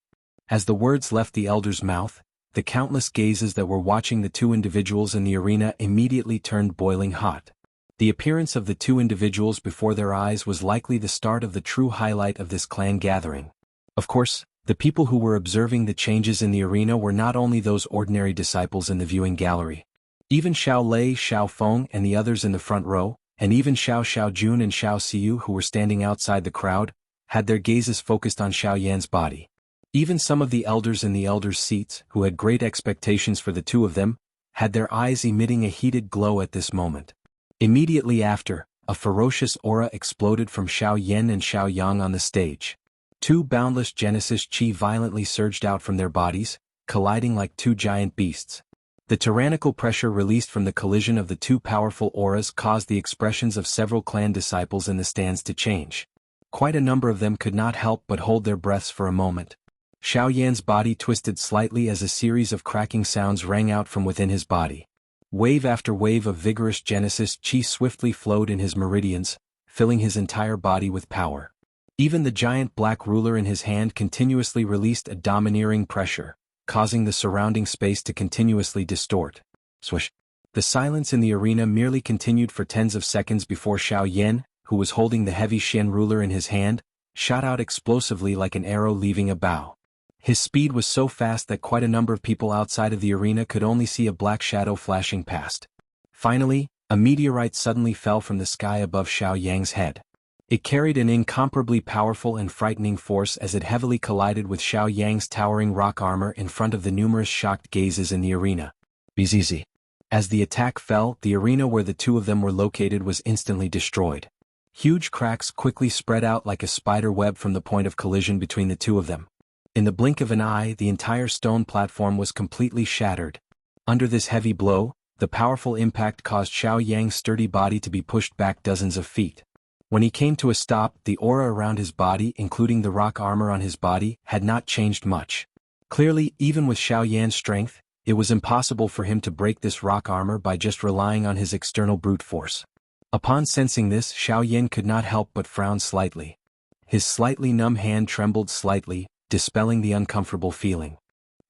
As the words left the elder's mouth, the countless gazes that were watching the two individuals in the arena immediately turned boiling hot. The appearance of the two individuals before their eyes was likely the start of the true highlight of this clan gathering. Of course, the people who were observing the changes in the arena were not only those ordinary disciples in the viewing gallery. Even Xiao Lei, Xiao Feng and the others in the front row, and even Xiao Xiaojun and Xiao Xiu who were standing outside the crowd, had their gazes focused on Xiao Yan's body. Even some of the elders in the elders' seats, who had great expectations for the two of them, had their eyes emitting a heated glow at this moment. Immediately after, a ferocious aura exploded from Xiao Yan and Xiao Yang on the stage. Two boundless Genesis Qi violently surged out from their bodies, colliding like two giant beasts. The tyrannical pressure released from the collision of the two powerful auras caused the expressions of several clan disciples in the stands to change. Quite a number of them could not help but hold their breaths for a moment. Xiao Yan's body twisted slightly as a series of cracking sounds rang out from within his body. Wave after wave of vigorous Genesis Qi swiftly flowed in his meridians, filling his entire body with power. Even the giant black ruler in his hand continuously released a domineering pressure, causing the surrounding space to continuously distort. Swish. The silence in the arena merely continued for tens of seconds before Xiao Yan, who was holding the heavy Shen ruler in his hand, shot out explosively like an arrow leaving a bow. His speed was so fast that quite a number of people outside of the arena could only see a black shadow flashing past. Finally, a meteorite suddenly fell from the sky above Xiao Yang's head. It carried an incomparably powerful and frightening force as it heavily collided with Xiao Yang's towering rock armor in front of the numerous shocked gazes in the arena. Bzz. As the attack fell, the arena where the two of them were located was instantly destroyed. Huge cracks quickly spread out like a spider web from the point of collision between the two of them. In the blink of an eye, the entire stone platform was completely shattered. Under this heavy blow, the powerful impact caused Xiao Yang's sturdy body to be pushed back dozens of feet. When he came to a stop, the aura around his body, including the rock armor on his body, had not changed much. Clearly, even with Xiao Yan's strength, it was impossible for him to break this rock armor by just relying on his external brute force. Upon sensing this, Xiao Yan could not help but frown slightly. His slightly numb hand trembled slightly, dispelling the uncomfortable feeling.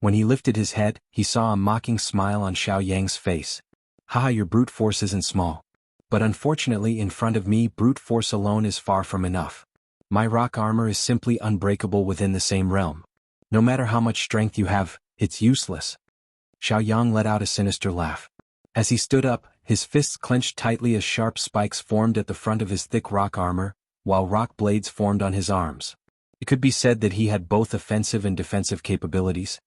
When he lifted his head, he saw a mocking smile on Xiao Yang's face. Haha, your brute force isn't small. But unfortunately in front of me brute force alone is far from enough. My rock armor is simply unbreakable within the same realm. No matter how much strength you have, it's useless. Xiao Yang let out a sinister laugh. As he stood up, his fists clenched tightly as sharp spikes formed at the front of his thick rock armor, while rock blades formed on his arms. It could be said that he had both offensive and defensive capabilities.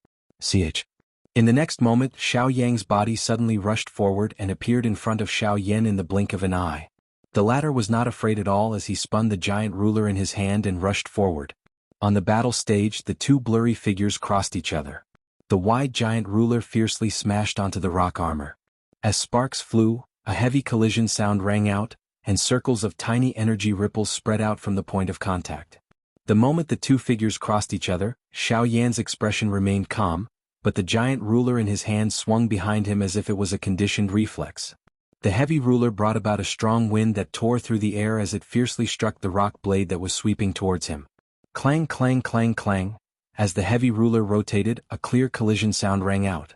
In the next moment, Xiao Yang's body suddenly rushed forward and appeared in front of Xiao Yan in the blink of an eye. The latter was not afraid at all as he spun the giant ruler in his hand and rushed forward. On the battle stage, the two blurry figures crossed each other. The wide giant ruler fiercely smashed onto the rock armor. As sparks flew, a heavy collision sound rang out, and circles of tiny energy ripples spread out from the point of contact. The moment the two figures crossed each other, Xiao Yan's expression remained calm, but the giant ruler in his hand swung behind him as if it was a conditioned reflex. The heavy ruler brought about a strong wind that tore through the air as it fiercely struck the rock blade that was sweeping towards him. Clang, clang, clang, clang. As the heavy ruler rotated, a clear collision sound rang out.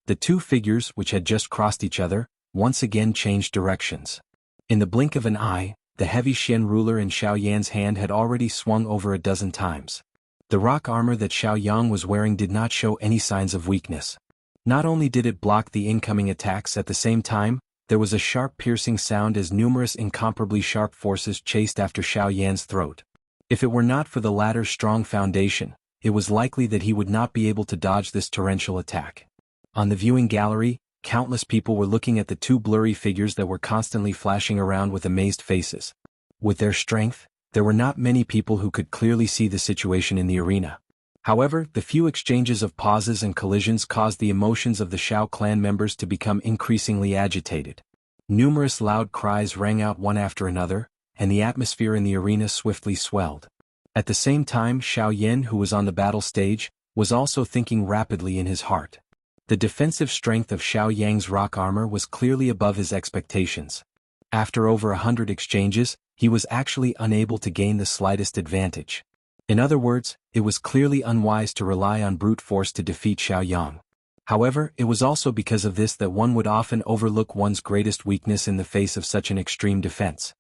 The two figures, which had just crossed each other, once again changed directions. In the blink of an eye, the heavy Xian ruler in Xiao Yan's hand had already swung over a dozen times. The rock armor that Xiao Yang was wearing did not show any signs of weakness. Not only did it block the incoming attacks, at the same time, there was a sharp piercing sound as numerous incomparably sharp forces chased after Xiao Yan's throat. If it were not for the latter's strong foundation, it was likely that he would not be able to dodge this torrential attack. On the viewing gallery, countless people were looking at the two blurry figures that were constantly flashing around with amazed faces. With their strength, there were not many people who could clearly see the situation in the arena. However, the few exchanges of pauses and collisions caused the emotions of the Shao clan members to become increasingly agitated. Numerous loud cries rang out one after another, and the atmosphere in the arena swiftly swelled. At the same time, Xiao Yan, who was on the battle stage, was also thinking rapidly in his heart. The defensive strength of Xiao Yang's rock armor was clearly above his expectations. After over 100 exchanges, he was actually unable to gain the slightest advantage. In other words, it was clearly unwise to rely on brute force to defeat Xiao Yang. However, it was also because of this that one would often overlook one's greatest weakness in the face of such an extreme defense.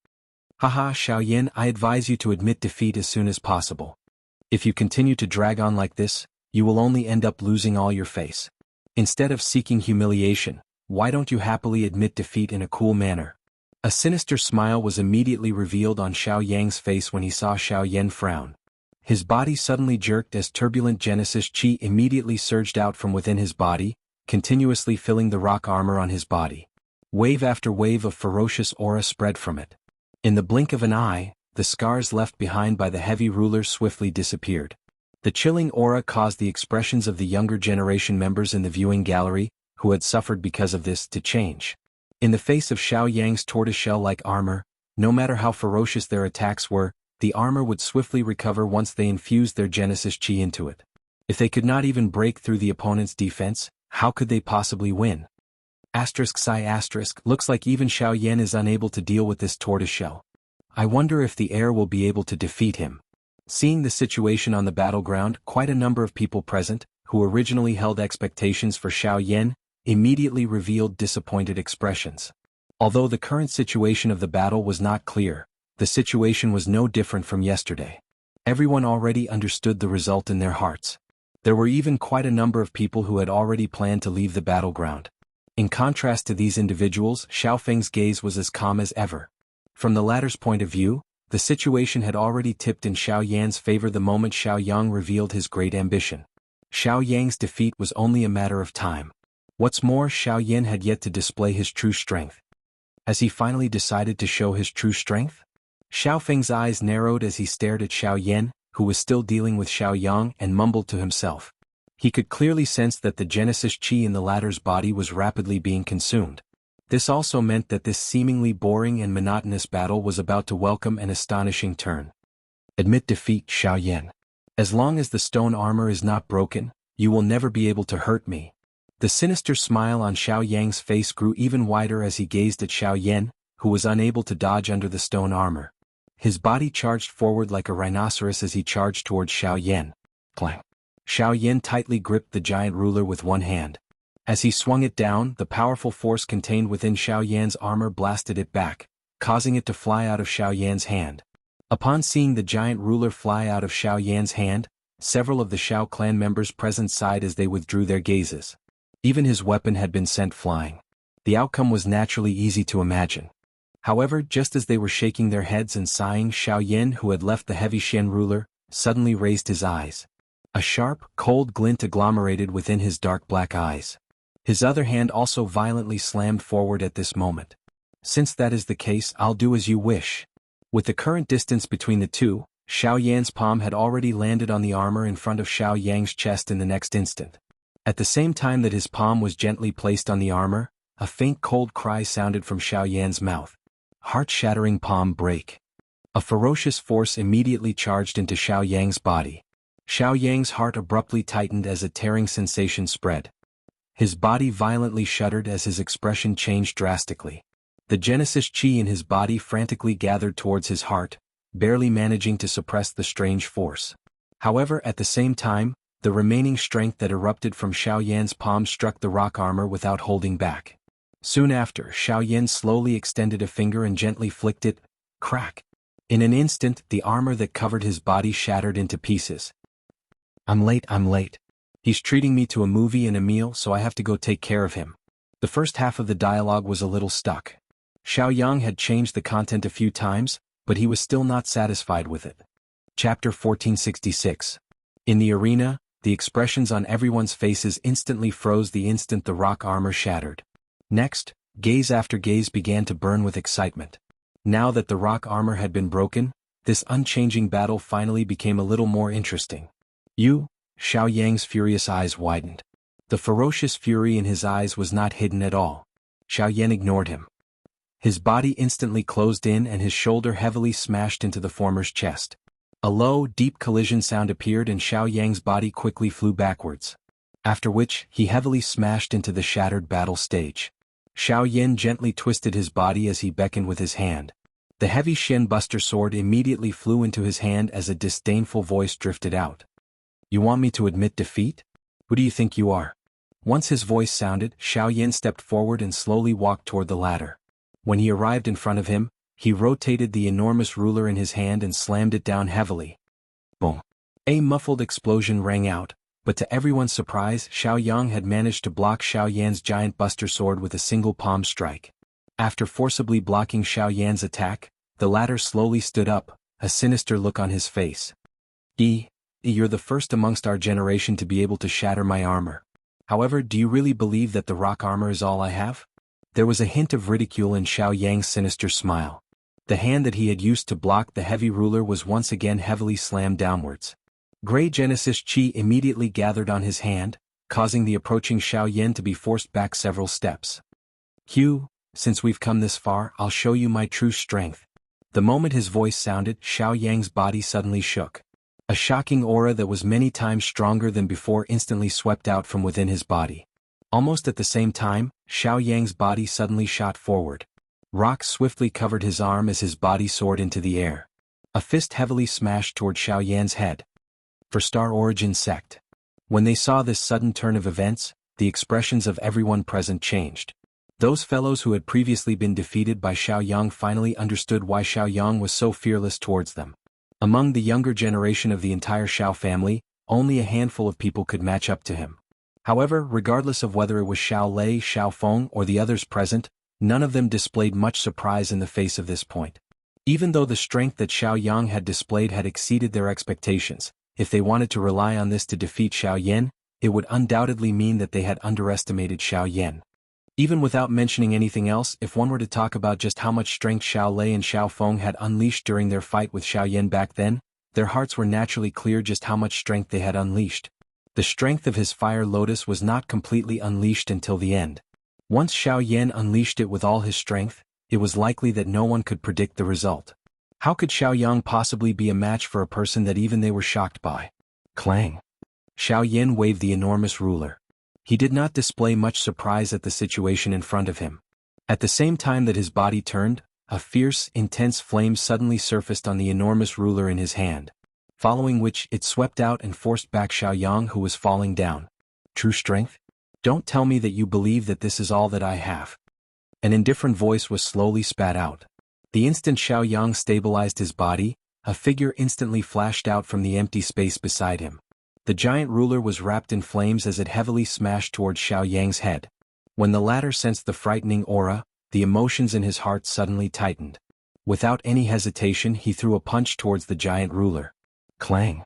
Haha, Xiao Yan, I advise you to admit defeat as soon as possible. If you continue to drag on like this, you will only end up losing all your face. Instead of seeking humiliation, why don't you happily admit defeat in a cool manner? A sinister smile was immediately revealed on Xiao Yang's face when he saw Xiao Yan frown. His body suddenly jerked as turbulent Genesis Chi immediately surged out from within his body, continuously filling the rock armor on his body. Wave after wave of ferocious aura spread from it. In the blink of an eye, the scars left behind by the heavy ruler swiftly disappeared. The chilling aura caused the expressions of the younger generation members in the viewing gallery, who had suffered because of this, to change. In the face of Xiao Yang's tortoiseshell-like armor, no matter how ferocious their attacks were, the armor would swiftly recover once they infused their Genesis Chi into it. If they could not even break through the opponent's defense, how could they possibly win? Looks like even Xiao Yan is unable to deal with this tortoiseshell. I wonder if the heir will be able to defeat him. Seeing the situation on the battleground, quite a number of people present, who originally held expectations for Xiao Yan, immediately revealed disappointed expressions. Although the current situation of the battle was not clear, the situation was no different from yesterday. Everyone already understood the result in their hearts. There were even quite a number of people who had already planned to leave the battleground. In contrast to these individuals, Xiao Feng's gaze was as calm as ever. From the latter's point of view, the situation had already tipped in Xiao Yan's favor the moment Xiao Yang revealed his great ambition. Xiao Yang's defeat was only a matter of time. What's more, Xiao Yan had yet to display his true strength. Has he finally decided to show his true strength? Xiao Feng's eyes narrowed as he stared at Xiao Yan, who was still dealing with Xiao Yang, and mumbled to himself. He could clearly sense that the Genesis Chi in the latter's body was rapidly being consumed. This also meant that this seemingly boring and monotonous battle was about to welcome an astonishing turn. Admit defeat, Xiao Yan. As long as the stone armor is not broken, you will never be able to hurt me. The sinister smile on Xiao Yang's face grew even wider as he gazed at Xiao Yan, who was unable to dodge under the stone armor. His body charged forward like a rhinoceros as he charged towards Xiao Yan. Clang. Xiao Yan tightly gripped the giant ruler with one hand. As he swung it down, the powerful force contained within Xiao Yan's armor blasted it back, causing it to fly out of Xiao Yan's hand. Upon seeing the giant ruler fly out of Xiao Yan's hand, several of the Shao clan members present sighed as they withdrew their gazes. Even his weapon had been sent flying. The outcome was naturally easy to imagine. However, just as they were shaking their heads and sighing, Xiao Yan, who had left the heavy Xian ruler, suddenly raised his eyes. A sharp, cold glint agglomerated within his dark black eyes. His other hand also violently slammed forward at this moment. Since that is the case, I'll do as you wish. With the current distance between the two, Xiao Yan's palm had already landed on the armor in front of Xiao Yang's chest in the next instant. At the same time that his palm was gently placed on the armor, a faint cold cry sounded from Xiao Yan's mouth. Heart-shattering palm break. A ferocious force immediately charged into Xiao Yang's body. Xiao Yang's heart abruptly tightened as a tearing sensation spread. His body violently shuddered as his expression changed drastically. The Genesis chi in his body frantically gathered towards his heart, barely managing to suppress the strange force. However, at the same time, the remaining strength that erupted from Xiao Yan's palm struck the rock armor without holding back. Soon after, Xiao Yan slowly extended a finger and gently flicked it. Crack! In an instant, the armor that covered his body shattered into pieces. I'm late. He's treating me to a movie and a meal, so I have to go take care of him. The first half of the dialogue was a little stuck. Xiao Yang had changed the content a few times, but he was still not satisfied with it. Chapter 1466. In the arena, the expressions on everyone's faces instantly froze the instant the rock armor shattered. Next, gaze after gaze began to burn with excitement. Now that the rock armor had been broken, this unchanging battle finally became a little more interesting. Xiao Yang's furious eyes widened. The ferocious fury in his eyes was not hidden at all. Xiao Yan ignored him. His body instantly closed in and his shoulder heavily smashed into the former's chest. A low, deep collision sound appeared and Xiao Yang's body quickly flew backwards. After which, he heavily smashed into the shattered battle stage. Xiao Yan gently twisted his body as he beckoned with his hand. The heavy Shen Buster sword immediately flew into his hand as a disdainful voice drifted out. You want me to admit defeat? Who do you think you are? Once his voice sounded, Xiao Yan stepped forward and slowly walked toward the ladder. When he arrived in front of him, he rotated the enormous ruler in his hand and slammed it down heavily. Boom! A muffled explosion rang out, but to everyone's surprise, Xiao Yang had managed to block Xiao Yan's giant buster sword with a single palm strike. After forcibly blocking Xiao Yan's attack, the latter slowly stood up, a sinister look on his face. You're the first amongst our generation to be able to shatter my armor. However, do you really believe that the rock armor is all I have? There was a hint of ridicule in Xiao Yang's sinister smile. The hand that he had used to block the heavy ruler was once again heavily slammed downwards. Gray Genesis chi immediately gathered on his hand, causing the approaching Xiao Yan to be forced back several steps. Since we've come this far, I'll show you my true strength. The moment his voice sounded, Xiao Yang's body suddenly shook. A shocking aura that was many times stronger than before instantly swept out from within his body. Almost at the same time, Xiao Yang's body suddenly shot forward. Rock swiftly covered his arm as his body soared into the air. A fist heavily smashed toward Xiao Yan's head. For Star Origin Sect. When they saw this sudden turn of events, the expressions of everyone present changed. Those fellows who had previously been defeated by Xiao Yang finally understood why Xiao Yang was so fearless towards them. Among the younger generation of the entire Xiao family, only a handful of people could match up to him. However, regardless of whether it was Xiao Lei, Xiao Feng, or the others present, none of them displayed much surprise in the face of this point. Even though the strength that Xiao Yang had displayed had exceeded their expectations, if they wanted to rely on this to defeat Xiao Yan, it would undoubtedly mean that they had underestimated Xiao Yan. Even without mentioning anything else, if one were to talk about just how much strength Xiao Lei and Xiao Feng had unleashed during their fight with Xiao Yan back then, their hearts were naturally clear just how much strength they had unleashed. The strength of his fire lotus was not completely unleashed until the end. Once Xiao Yan unleashed it with all his strength, it was likely that no one could predict the result. How could Xiao Yang possibly be a match for a person that even they were shocked by? Clang! Xiao Yan waved the enormous ruler. He did not display much surprise at the situation in front of him. At the same time that his body turned, a fierce, intense flame suddenly surfaced on the enormous ruler in his hand, following which it swept out and forced back Xiao Yang, who was falling down. True strength? Don't tell me that you believe that this is all that I have. An indifferent voice was slowly spat out. The instant Xiao Yang stabilized his body, a figure instantly flashed out from the empty space beside him. The giant ruler was wrapped in flames as it heavily smashed towards Xiao Yang's head. When the latter sensed the frightening aura, the emotions in his heart suddenly tightened. Without any hesitation, he threw a punch towards the giant ruler. Clang.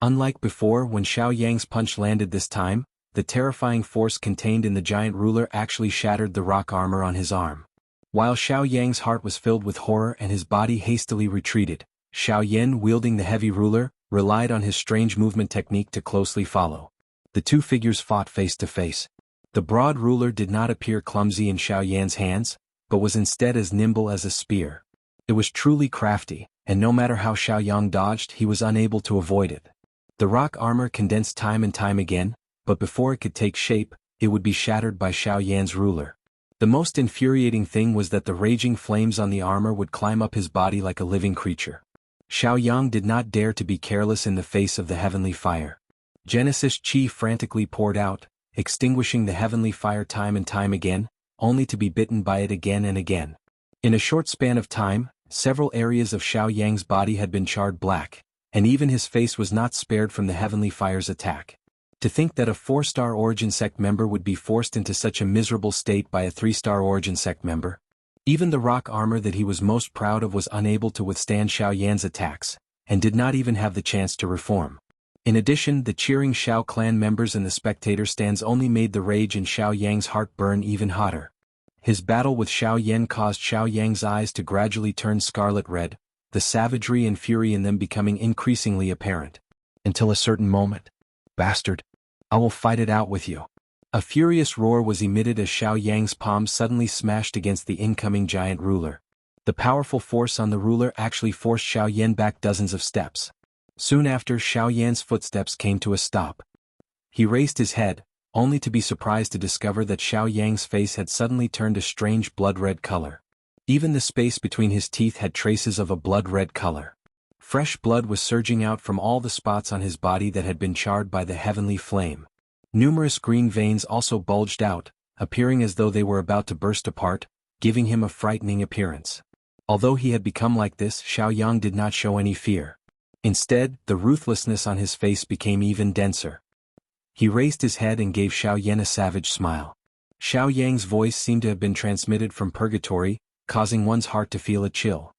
Unlike before when Xiao Yang's punch landed this time, the terrifying force contained in the giant ruler actually shattered the rock armor on his arm. While Xiao Yang's heart was filled with horror and his body hastily retreated, Xiao Yan, wielding the heavy ruler, relied on his strange movement technique to closely follow. The two figures fought face to face. The broad ruler did not appear clumsy in Xiao Yan's hands, but was instead as nimble as a spear. It was truly crafty, and no matter how Xiao Yang dodged, he was unable to avoid it. The rock armor condensed time and time again, but before it could take shape, it would be shattered by Xiao Yan's ruler. The most infuriating thing was that the raging flames on the armor would climb up his body like a living creature. Xiao Yang did not dare to be careless in the face of the heavenly fire. Genesis Chi frantically poured out, extinguishing the heavenly fire time and time again, only to be bitten by it again and again. In a short span of time, several areas of Xiao Yang's body had been charred black, and even his face was not spared from the heavenly fire's attack. To think that a 4-star Origin Sect member would be forced into such a miserable state by a 3-star Origin Sect member. Even the rock armor that he was most proud of was unable to withstand Xiao Yan's attacks, and did not even have the chance to reform. In addition, the cheering Xiao clan members and the spectator stands only made the rage in Xiao Yang's heart burn even hotter. His battle with Xiao Yan caused Xiao Yang's eyes to gradually turn scarlet red, the savagery and fury in them becoming increasingly apparent. Until a certain moment. Bastard! I will fight it out with you. A furious roar was emitted as Xiao Yang's palm suddenly smashed against the incoming giant ruler. The powerful force on the ruler actually forced Xiao Yan back dozens of steps. Soon after, Xiao Yan's footsteps came to a stop. He raised his head, only to be surprised to discover that Xiao Yang's face had suddenly turned a strange blood-red color. Even the space between his teeth had traces of a blood-red color. Fresh blood was surging out from all the spots on his body that had been charred by the heavenly flame. Numerous green veins also bulged out, appearing as though they were about to burst apart, giving him a frightening appearance. Although he had become like this, Xiao Yang did not show any fear. Instead, the ruthlessness on his face became even denser. He raised his head and gave Xiao Yan a savage smile. Xiao Yang's voice seemed to have been transmitted from purgatory, causing one's heart to feel a chill.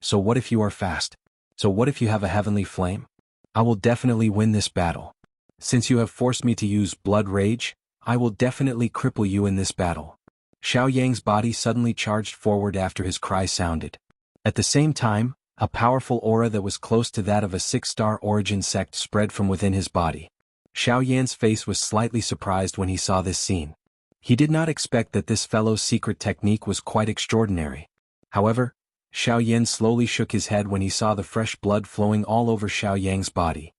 So what if you are fast? So what if you have a heavenly flame? I will definitely win this battle. Since you have forced me to use blood rage, I will definitely cripple you in this battle. Xiao Yang's body suddenly charged forward after his cry sounded. At the same time, a powerful aura that was close to that of a 6-star Origin Sect spread from within his body. Xiao Yan's face was slightly surprised when he saw this scene. He did not expect that this fellow's secret technique was quite extraordinary. However, Xiao Yan slowly shook his head when he saw the fresh blood flowing all over Xiao Yang's body.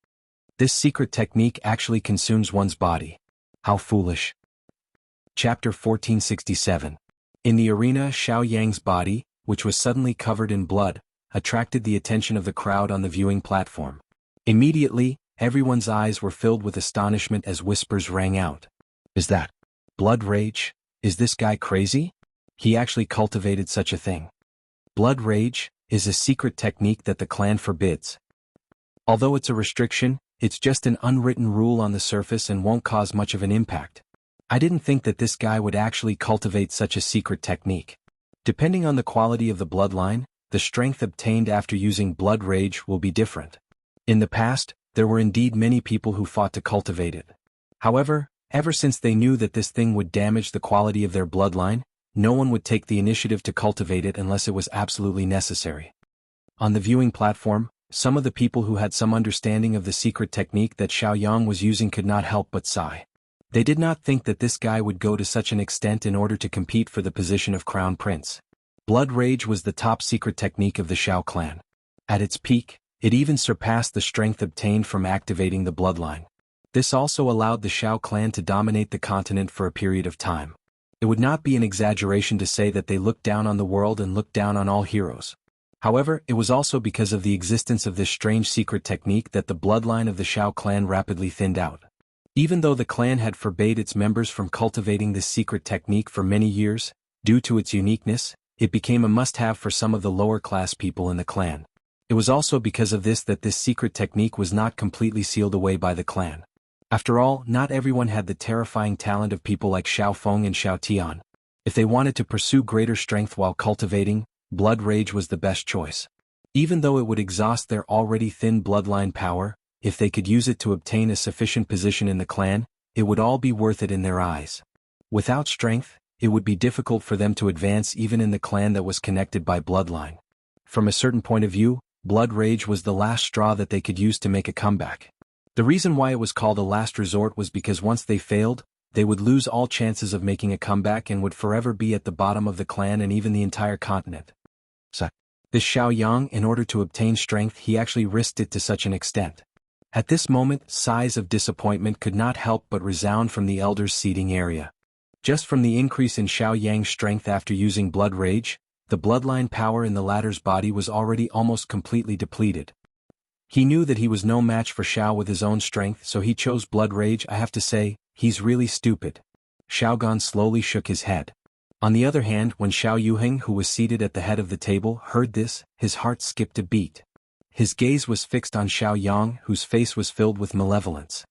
This secret technique actually consumes one's body. How foolish. Chapter 1467. In the arena, Xiao Yang's body, which was suddenly covered in blood, attracted the attention of the crowd on the viewing platform. Immediately, everyone's eyes were filled with astonishment as whispers rang out. Is that blood rage? Is this guy crazy? He actually cultivated such a thing. Blood rage is a secret technique that the clan forbids. Although it's a restriction, it's just an unwritten rule on the surface and won't cause much of an impact. I didn't think that this guy would actually cultivate such a secret technique. Depending on the quality of the bloodline, the strength obtained after using blood rage will be different. In the past, there were indeed many people who fought to cultivate it. However, ever since they knew that this thing would damage the quality of their bloodline, no one would take the initiative to cultivate it unless it was absolutely necessary. On the viewing platform, some of the people who had some understanding of the secret technique that Xiao Yang was using could not help but sigh. They did not think that this guy would go to such an extent in order to compete for the position of Crown Prince. Blood rage was the top secret technique of the Xiao clan. At its peak, it even surpassed the strength obtained from activating the bloodline. This also allowed the Xiao clan to dominate the continent for a period of time. It would not be an exaggeration to say that they looked down on the world and looked down on all heroes. However, it was also because of the existence of this strange secret technique that the bloodline of the Xiao clan rapidly thinned out. Even though the clan had forbade its members from cultivating this secret technique for many years, due to its uniqueness, it became a must-have for some of the lower-class people in the clan. It was also because of this that this secret technique was not completely sealed away by the clan. After all, not everyone had the terrifying talent of people like Xiao Feng and Xiao Tian. If they wanted to pursue greater strength while cultivating, blood rage was the best choice. Even though it would exhaust their already thin bloodline power, if they could use it to obtain a sufficient position in the clan, it would all be worth it in their eyes. Without strength, it would be difficult for them to advance even in the clan that was connected by bloodline. From a certain point of view, blood rage was the last straw that they could use to make a comeback. The reason why it was called a last resort was because once they failed, they would lose all chances of making a comeback and would forever be at the bottom of the clan and even the entire continent. So, this Xiao Yang, in order to obtain strength, he actually risked it to such an extent. At this moment, sighs of disappointment could not help but resound from the elders' seating area. Just from the increase in Xiao Yang's strength after using blood rage, the bloodline power in the latter's body was already almost completely depleted. He knew that he was no match for Xiao with his own strength, so he chose blood rage. I have to say, he's really stupid. Xiao Gan slowly shook his head. On the other hand, when Xiao Yuheng, who was seated at the head of the table, heard this, his heart skipped a beat. His gaze was fixed on Xiao Yang, whose face was filled with malevolence.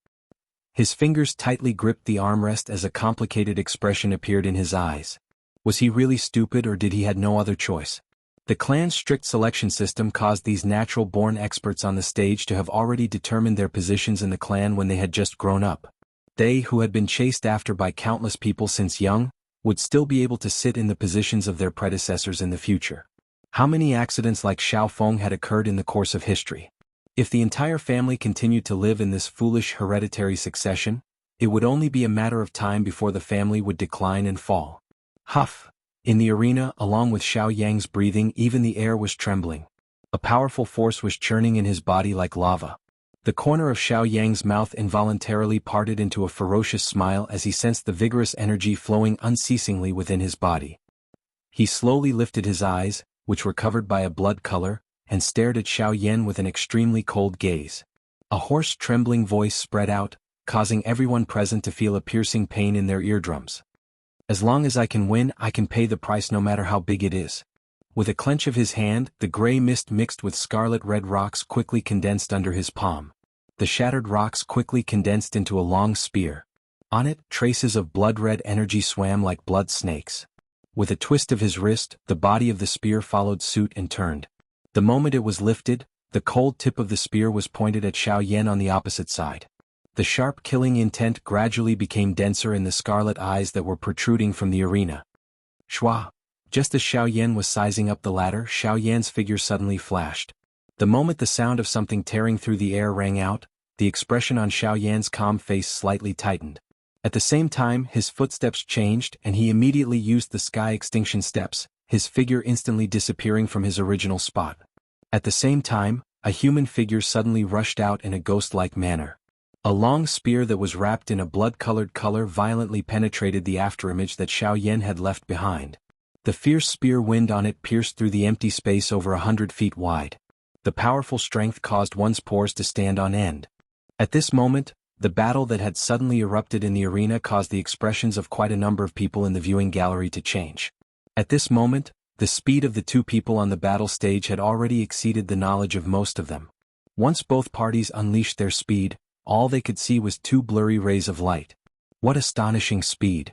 His fingers tightly gripped the armrest as a complicated expression appeared in his eyes. Was he really stupid, or did he have no other choice? The clan's strict selection system caused these natural-born experts on the stage to have already determined their positions in the clan when they had just grown up. They, who had been chased after by countless people since young, would still be able to sit in the positions of their predecessors in the future. How many accidents like Xiao Feng had occurred in the course of history? If the entire family continued to live in this foolish hereditary succession, it would only be a matter of time before the family would decline and fall. Huff! In the arena, along with Xiao Yang's breathing, even the air was trembling. A powerful force was churning in his body like lava. The corner of Xiao Yang's mouth involuntarily parted into a ferocious smile as he sensed the vigorous energy flowing unceasingly within his body. He slowly lifted his eyes, which were covered by a blood color, and stared at Xiao Yan with an extremely cold gaze. A hoarse, trembling voice spread out, causing everyone present to feel a piercing pain in their eardrums. As long as I can win, I can pay the price no matter how big it is. With a clench of his hand, the gray mist mixed with scarlet-red rocks quickly condensed under his palm. The shattered rocks quickly condensed into a long spear. On it, traces of blood-red energy swam like blood snakes. With a twist of his wrist, the body of the spear followed suit and turned. The moment it was lifted, the cold tip of the spear was pointed at Xiao Yan on the opposite side. The sharp killing intent gradually became denser in the scarlet eyes that were protruding from the arena. Shua! Just as Xiao Yan was sizing up the ladder, Xiao Yan's figure suddenly flashed. The moment the sound of something tearing through the air rang out, the expression on Xiao Yan's calm face slightly tightened. At the same time, his footsteps changed and he immediately used the sky extinction steps, his figure instantly disappearing from his original spot. At the same time, a human figure suddenly rushed out in a ghost-like manner. A long spear that was wrapped in a blood-colored color violently penetrated the afterimage that Xiao Yan had left behind. The fierce spear wind on it pierced through the empty space over 100 feet wide. The powerful strength caused one's pores to stand on end. At this moment, the battle that had suddenly erupted in the arena caused the expressions of quite a number of people in the viewing gallery to change. At this moment, the speed of the two people on the battle stage had already exceeded the knowledge of most of them. Once both parties unleashed their speed, all they could see was two blurry rays of light. What astonishing speed!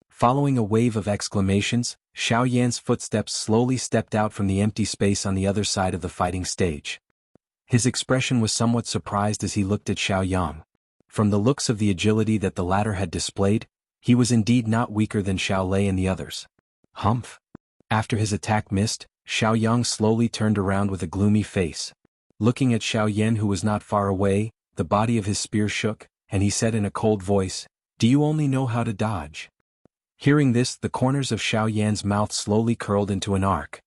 Following a wave of exclamations, Xiao Yan's footsteps slowly stepped out from the empty space on the other side of the fighting stage. His expression was somewhat surprised as he looked at Xiao Yang. From the looks of the agility that the latter had displayed, he was indeed not weaker than Xiao Lei and the others. Humph! After his attack missed, Xiao Yang slowly turned around with a gloomy face. Looking at Xiao Yan, who was not far away, the body of his spear shook, and he said in a cold voice, "Do you only know how to dodge?" Hearing this, the corners of Xiao Yan's mouth slowly curled into an arc.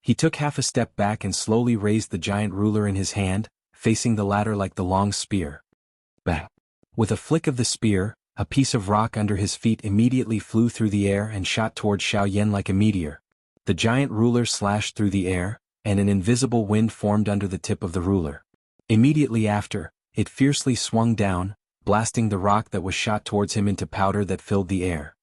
He took half a step back and slowly raised the giant ruler in his hand, facing the latter like the long spear. Bang! With a flick of the spear, a piece of rock under his feet immediately flew through the air and shot toward Xiao Yan like a meteor. The giant ruler slashed through the air, and an invisible wind formed under the tip of the ruler. Immediately after, it fiercely swung down, blasting the rock that was shot towards him into powder that filled the air.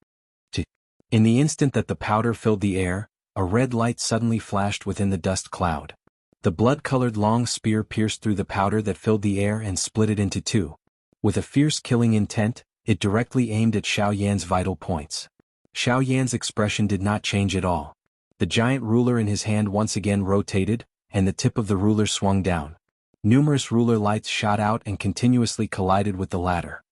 In the instant that the powder filled the air, a red light suddenly flashed within the dust cloud. The blood-colored long spear pierced through the powder that filled the air and split it into two. With a fierce killing intent, it directly aimed at Xiao Yan's vital points. Xiao Yan's expression did not change at all. The giant ruler in his hand once again rotated, and the tip of the ruler swung down. Numerous ruler lights shot out and continuously collided with the latter.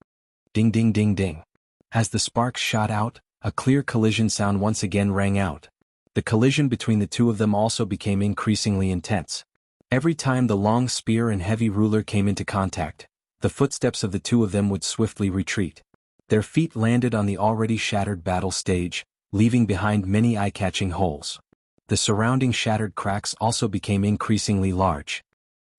Ding ding ding ding. As the sparks shot out, a clear collision sound once again rang out. The collision between the two of them also became increasingly intense. Every time the long spear and heavy ruler came into contact, the footsteps of the two of them would swiftly retreat. Their feet landed on the already shattered battle stage, leaving behind many eye-catching holes. The surrounding shattered cracks also became increasingly large.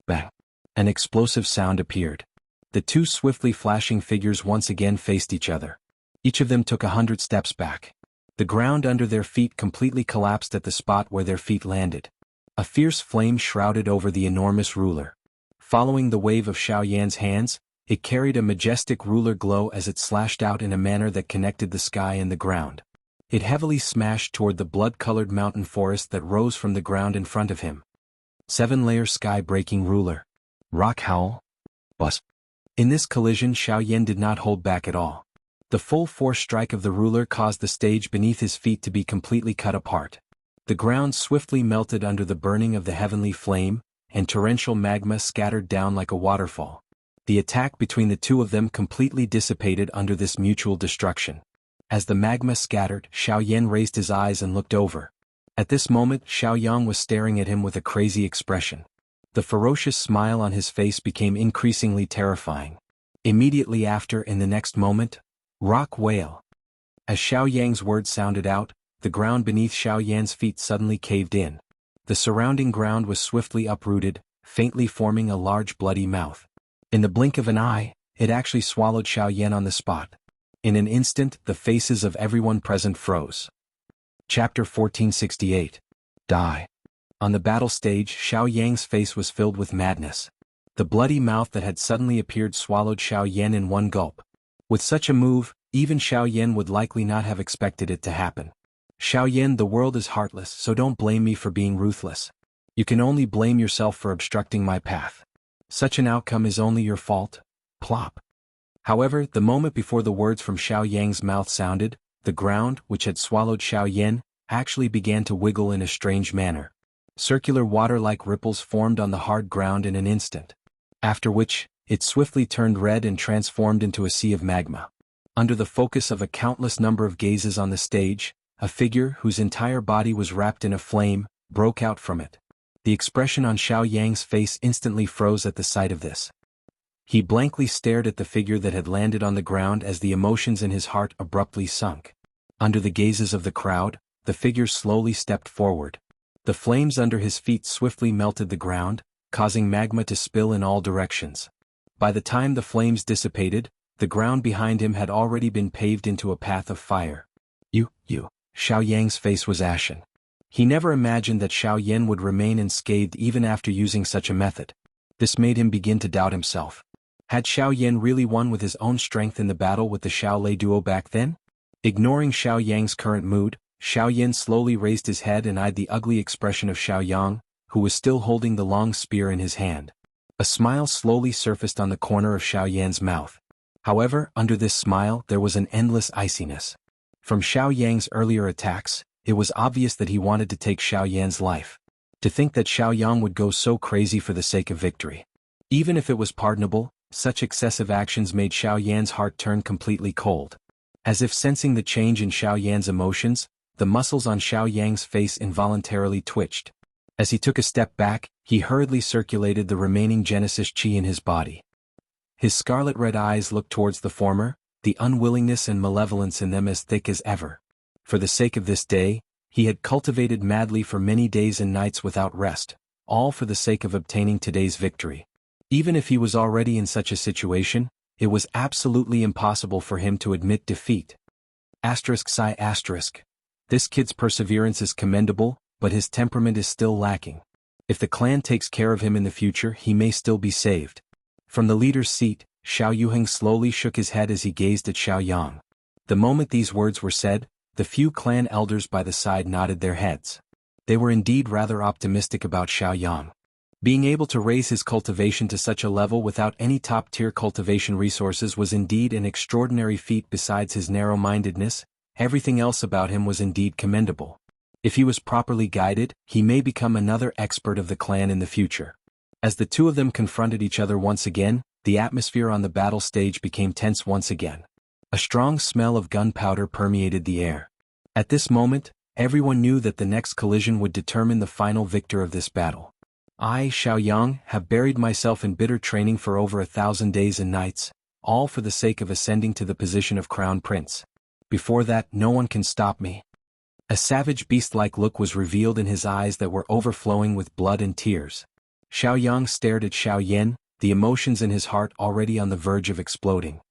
Bang! An explosive sound appeared. The two swiftly flashing figures once again faced each other. Each of them took 100 steps back. The ground under their feet completely collapsed at the spot where their feet landed. A fierce flame shrouded over the enormous ruler. Following the wave of Xiao Yan's hands, it carried a majestic ruler glow as it slashed out in a manner that connected the sky and the ground. It heavily smashed toward the blood-colored mountain forest that rose from the ground in front of him. 7-layer sky-breaking ruler. Rock howl. Buzz. In this collision, Xiao Yan did not hold back at all. The full force strike of the ruler caused the stage beneath his feet to be completely cut apart. The ground swiftly melted under the burning of the heavenly flame, and torrential magma scattered down like a waterfall. The attack between the two of them completely dissipated under this mutual destruction. As the magma scattered, Xiao Yan raised his eyes and looked over. At this moment, Xiao Yang was staring at him with a crazy expression. The ferocious smile on his face became increasingly terrifying. Immediately after, in the next moment, rock whale. As Xiao Yang's words sounded out, the ground beneath Xiao Yan's feet suddenly caved in. The surrounding ground was swiftly uprooted, faintly forming a large bloody mouth. In the blink of an eye, it actually swallowed Xiao Yan on the spot. In an instant, the faces of everyone present froze. Chapter 1468. Die. On the battle stage, Xiao Yang's face was filled with madness. The bloody mouth that had suddenly appeared swallowed Xiao Yan in one gulp. With such a move, even Xiao Yan would likely not have expected it to happen. Xiao Yan, the world is heartless, so don't blame me for being ruthless. You can only blame yourself for obstructing my path. Such an outcome is only your fault. Plop. However, the moment before the words from Xiao Yang's mouth sounded, the ground, which had swallowed Xiao Yan, actually began to wiggle in a strange manner. Circular water-like ripples formed on the hard ground in an instant. After which, it swiftly turned red and transformed into a sea of magma. Under the focus of a countless number of gazes on the stage, a figure whose entire body was wrapped in a flame broke out from it. The expression on Xiao Yang's face instantly froze at the sight of this. He blankly stared at the figure that had landed on the ground as the emotions in his heart abruptly sunk. Under the gazes of the crowd, the figure slowly stepped forward. The flames under his feet swiftly melted the ground, causing magma to spill in all directions. By the time the flames dissipated, the ground behind him had already been paved into a path of fire. You. Xiao Yang's face was ashen. He never imagined that Xiao Yan would remain unscathed even after using such a method. This made him begin to doubt himself. Had Xiao Yan really won with his own strength in the battle with the Shaolei duo back then? Ignoring Xiao Yang's current mood, Xiao Yan slowly raised his head and eyed the ugly expression of Xiao Yang, who was still holding the long spear in his hand. A smile slowly surfaced on the corner of Xiao Yan's mouth. However, under this smile there was an endless iciness. From Xiao Yang's earlier attacks, it was obvious that he wanted to take Xiao Yan's life. To think that Xiao Yang would go so crazy for the sake of victory. Even if it was pardonable, such excessive actions made Xiao Yan's heart turn completely cold. As if sensing the change in Xiao Yan's emotions, the muscles on Xiao Yang's face involuntarily twitched. As he took a step back, he hurriedly circulated the remaining Genesis Chi in his body. His scarlet-red eyes looked towards the former, the unwillingness and malevolence in them as thick as ever. For the sake of this day, he had cultivated madly for many days and nights without rest, all for the sake of obtaining today's victory. Even if he was already in such a situation, it was absolutely impossible for him to admit defeat. Psi. This kid's perseverance is commendable, but his temperament is still lacking. If the clan takes care of him in the future, he may still be saved. From the leader's seat, Xiao Yuheng slowly shook his head as he gazed at Xiao Yang. The moment these words were said, the few clan elders by the side nodded their heads. They were indeed rather optimistic about Xiao Yang. Being able to raise his cultivation to such a level without any top-tier cultivation resources was indeed an extraordinary feat. Besides his narrow-mindedness, everything else about him was indeed commendable. If he was properly guided, he may become another expert of the clan in the future. As the two of them confronted each other once again, the atmosphere on the battle stage became tense once again. A strong smell of gunpowder permeated the air. At this moment, everyone knew that the next collision would determine the final victor of this battle. I, Xiaoyang, have buried myself in bitter training for over 1,000 days and nights, all for the sake of ascending to the position of Crown Prince. Before that, no one can stop me. A savage beast-like look was revealed in his eyes that were overflowing with blood and tears. Xiaoyang stared at Xiaoyan, the emotions in his heart already on the verge of exploding.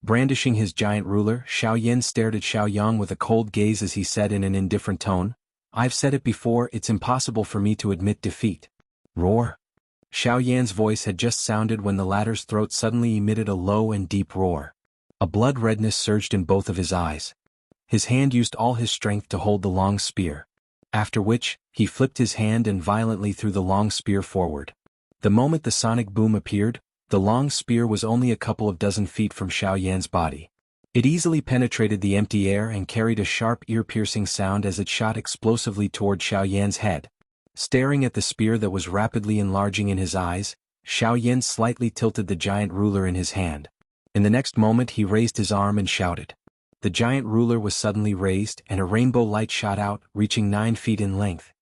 Brandishing his giant ruler, Xiaoyan stared at Xiaoyang with a cold gaze as he said in an indifferent tone, "I've said it before, it's impossible for me to admit defeat." Roar. Xiaoyan's voice had just sounded when the latter's throat suddenly emitted a low and deep roar. A blood redness surged in both of his eyes. His hand used all his strength to hold the long spear. After which, he flipped his hand and violently threw the long spear forward. The moment the sonic boom appeared, the long spear was only a couple of dozen feet from Xiaoyan's body. It easily penetrated the empty air and carried a sharp ear-piercing sound as it shot explosively toward Xiaoyan's head. Staring at the spear that was rapidly enlarging in his eyes, Xiaoyan slightly tilted the giant ruler in his hand. In the next moment he raised his arm and shouted. The giant ruler was suddenly raised and a rainbow light shot out, reaching 9 feet in length.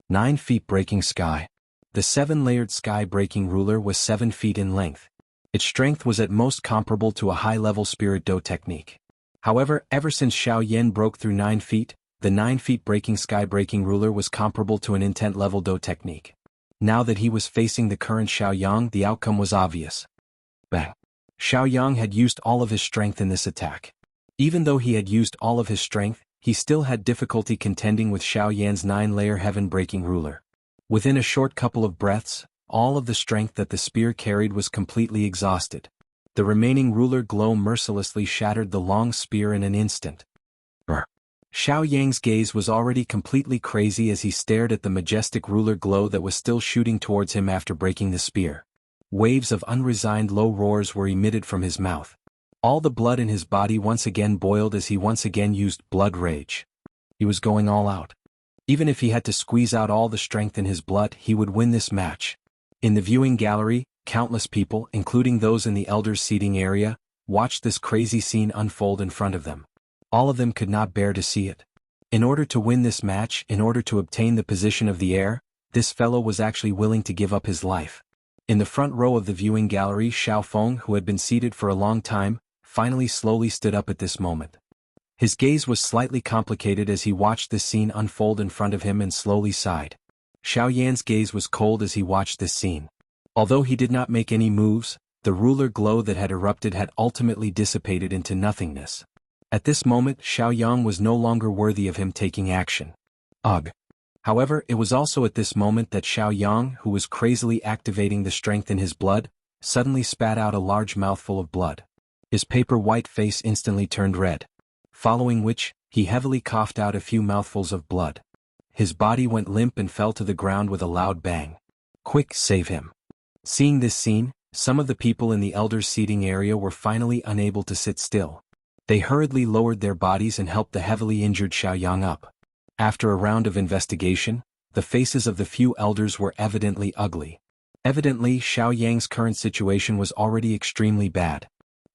9 feet breaking sky. The 7-layered sky-breaking ruler was 7 feet in length. Its strength was at most comparable to a high-level spirit do technique. However, ever since Xiaoyan broke through 9 feet, the 9 feet breaking sky-breaking ruler was comparable to an intent-level do technique. Now that he was facing the current Xiaoyang, the outcome was obvious. Bang! Xiaoyang had used all of his strength in this attack. Even though he had used all of his strength, he still had difficulty contending with Xiaoyan's 9-layer heaven-breaking ruler. Within a short couple of breaths, all of the strength that the spear carried was completely exhausted. The remaining ruler glow mercilessly shattered the long spear in an instant. Brr. Xiaoyang's gaze was already completely crazy as he stared at the majestic ruler glow that was still shooting towards him after breaking the spear. Waves of unresigned low roars were emitted from his mouth. All the blood in his body once again boiled as he once again used blood rage. He was going all out. Even if he had to squeeze out all the strength in his blood, he would win this match. In the viewing gallery, countless people, including those in the elders' seating area, watched this crazy scene unfold in front of them. All of them could not bear to see it. In order to win this match, in order to obtain the position of the heir, this fellow was actually willing to give up his life. In the front row of the viewing gallery, Xiaofeng, who had been seated for a long time, finally slowly stood up at this moment. His gaze was slightly complicated as he watched this scene unfold in front of him and slowly sighed. Xiaoyan's gaze was cold as he watched this scene. Although he did not make any moves, the ruler glow that had erupted had ultimately dissipated into nothingness. At this moment, Xiaoyang was no longer worthy of him taking action. Ugh. However, it was also at this moment that Xiaoyang, who was crazily activating the strength in his blood, suddenly spat out a large mouthful of blood. His paper-white face instantly turned red. Following which, he heavily coughed out a few mouthfuls of blood. His body went limp and fell to the ground with a loud bang. Quick, save him. Seeing this scene, some of the people in the elders' seating area were finally unable to sit still. They hurriedly lowered their bodies and helped the heavily injured Xiaoyang up. After a round of investigation, the faces of the few elders were evidently ugly. Evidently, Xiaoyang's current situation was already extremely bad.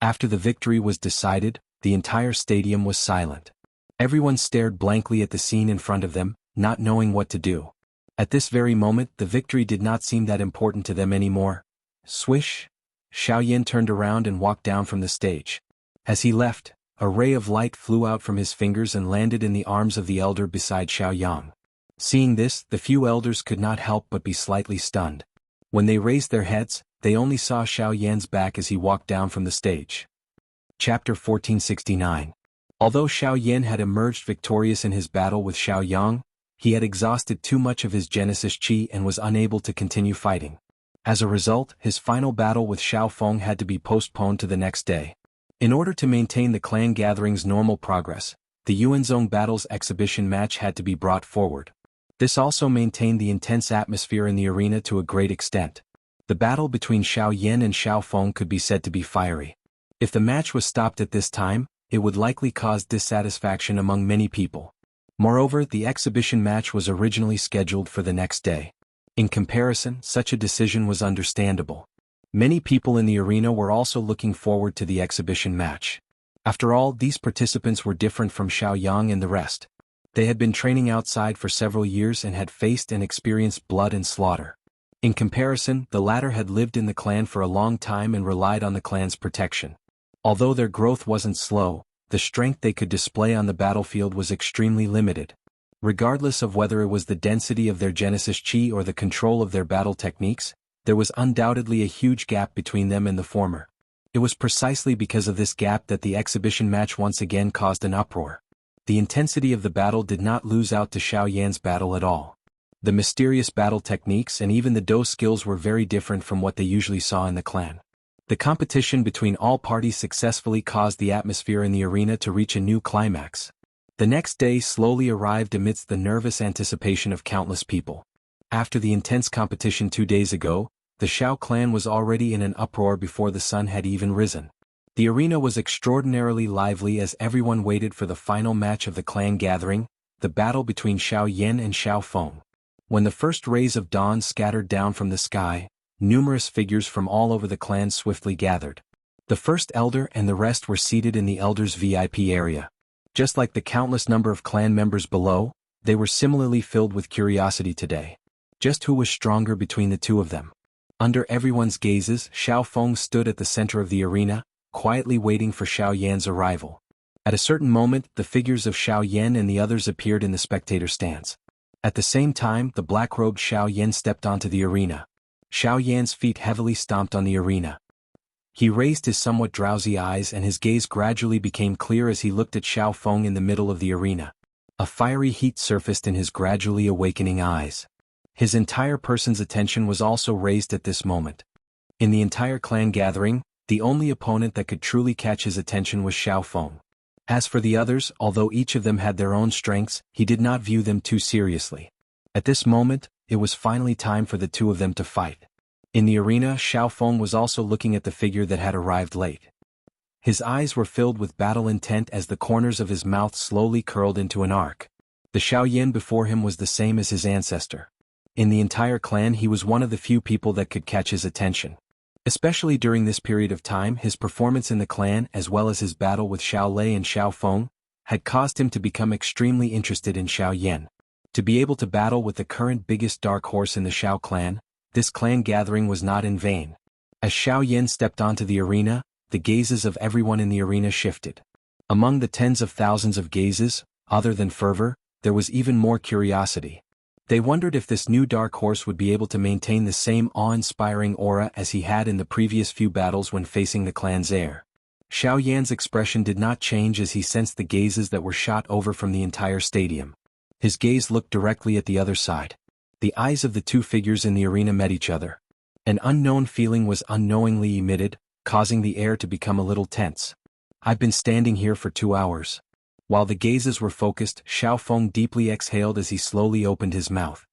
After the victory was decided, the entire stadium was silent. Everyone stared blankly at the scene in front of them, not knowing what to do. At this very moment, the victory did not seem that important to them anymore. Swish! Xiaoyan turned around and walked down from the stage. As he left, a ray of light flew out from his fingers and landed in the arms of the elder beside Xiaoyang. Seeing this, the few elders could not help but be slightly stunned. When they raised their heads, they only saw Xiaoyan's back as he walked down from the stage. Chapter 1469. Although Xiaoyan had emerged victorious in his battle with Xiaoyang, he had exhausted too much of his Genesis Qi and was unable to continue fighting. As a result, his final battle with Xiaofeng had to be postponed to the next day. In order to maintain the clan gathering's normal progress, the Yuanzong Battles exhibition match had to be brought forward. This also maintained the intense atmosphere in the arena to a great extent. The battle between Xiaoyan and Xiaofeng could be said to be fiery. If the match was stopped at this time, it would likely cause dissatisfaction among many people. Moreover, the exhibition match was originally scheduled for the next day. In comparison, such a decision was understandable. Many people in the arena were also looking forward to the exhibition match. After all, these participants were different from Xiaoyang and the rest. They had been training outside for several years and had faced and experienced blood and slaughter. In comparison, the latter had lived in the clan for a long time and relied on the clan's protection. Although their growth wasn't slow, the strength they could display on the battlefield was extremely limited. Regardless of whether it was the density of their Genesis Chi or the control of their battle techniques, there was undoubtedly a huge gap between them and the former. It was precisely because of this gap that the exhibition match once again caused an uproar. The intensity of the battle did not lose out to Xiao Yan's battle at all. The mysterious battle techniques and even the Do skills were very different from what they usually saw in the clan. The competition between all parties successfully caused the atmosphere in the arena to reach a new climax. The next day slowly arrived amidst the nervous anticipation of countless people. After the intense competition 2 days ago, the Xiao clan was already in an uproar before the sun had even risen. The arena was extraordinarily lively as everyone waited for the final match of the clan gathering, the battle between Xiao Yan and Xiao Feng. When the first rays of dawn scattered down from the sky, numerous figures from all over the clan swiftly gathered. The first elder and the rest were seated in the elders' VIP area. Just like the countless number of clan members below, they were similarly filled with curiosity today. Just who was stronger between the two of them? Under everyone's gazes, Xiao Feng stood at the center of the arena, quietly waiting for Xiao Yan's arrival. At a certain moment, the figures of Xiao Yan and the others appeared in the spectator stands. At the same time, the black-robed Xiao Yan stepped onto the arena. Xiao Yan's feet heavily stomped on the arena. He raised his somewhat drowsy eyes and his gaze gradually became clear as he looked at Xiao Feng in the middle of the arena. A fiery heat surfaced in his gradually awakening eyes. His entire person's attention was also raised at this moment. In the entire clan gathering, the only opponent that could truly catch his attention was Xiao Feng. As for the others, although each of them had their own strengths, he did not view them too seriously. At this moment, it was finally time for the two of them to fight. In the arena, Xiao Feng was also looking at the figure that had arrived late. His eyes were filled with battle intent as the corners of his mouth slowly curled into an arc. The Xiao Yan before him was the same as his ancestor. In the entire clan, he was one of the few people that could catch his attention. Especially during this period of time, his performance in the clan as well as his battle with Xiao Lei and Xiao Feng had caused him to become extremely interested in Xiao Yan. To be able to battle with the current biggest dark horse in the Xiao clan, this clan gathering was not in vain. As Xiao Yan stepped onto the arena, the gazes of everyone in the arena shifted. Among the tens of thousands of gazes, other than fervor, there was even more curiosity. They wondered if this new dark horse would be able to maintain the same awe-inspiring aura as he had in the previous few battles when facing the clan's heir. Xiao Yan's expression did not change as he sensed the gazes that were shot over from the entire stadium. His gaze looked directly at the other side. The eyes of the two figures in the arena met each other. An unknown feeling was unknowingly emitted, causing the air to become a little tense. I've been standing here for 2 hours. While the gazes were focused, Xiao Feng deeply exhaled as he slowly opened his mouth.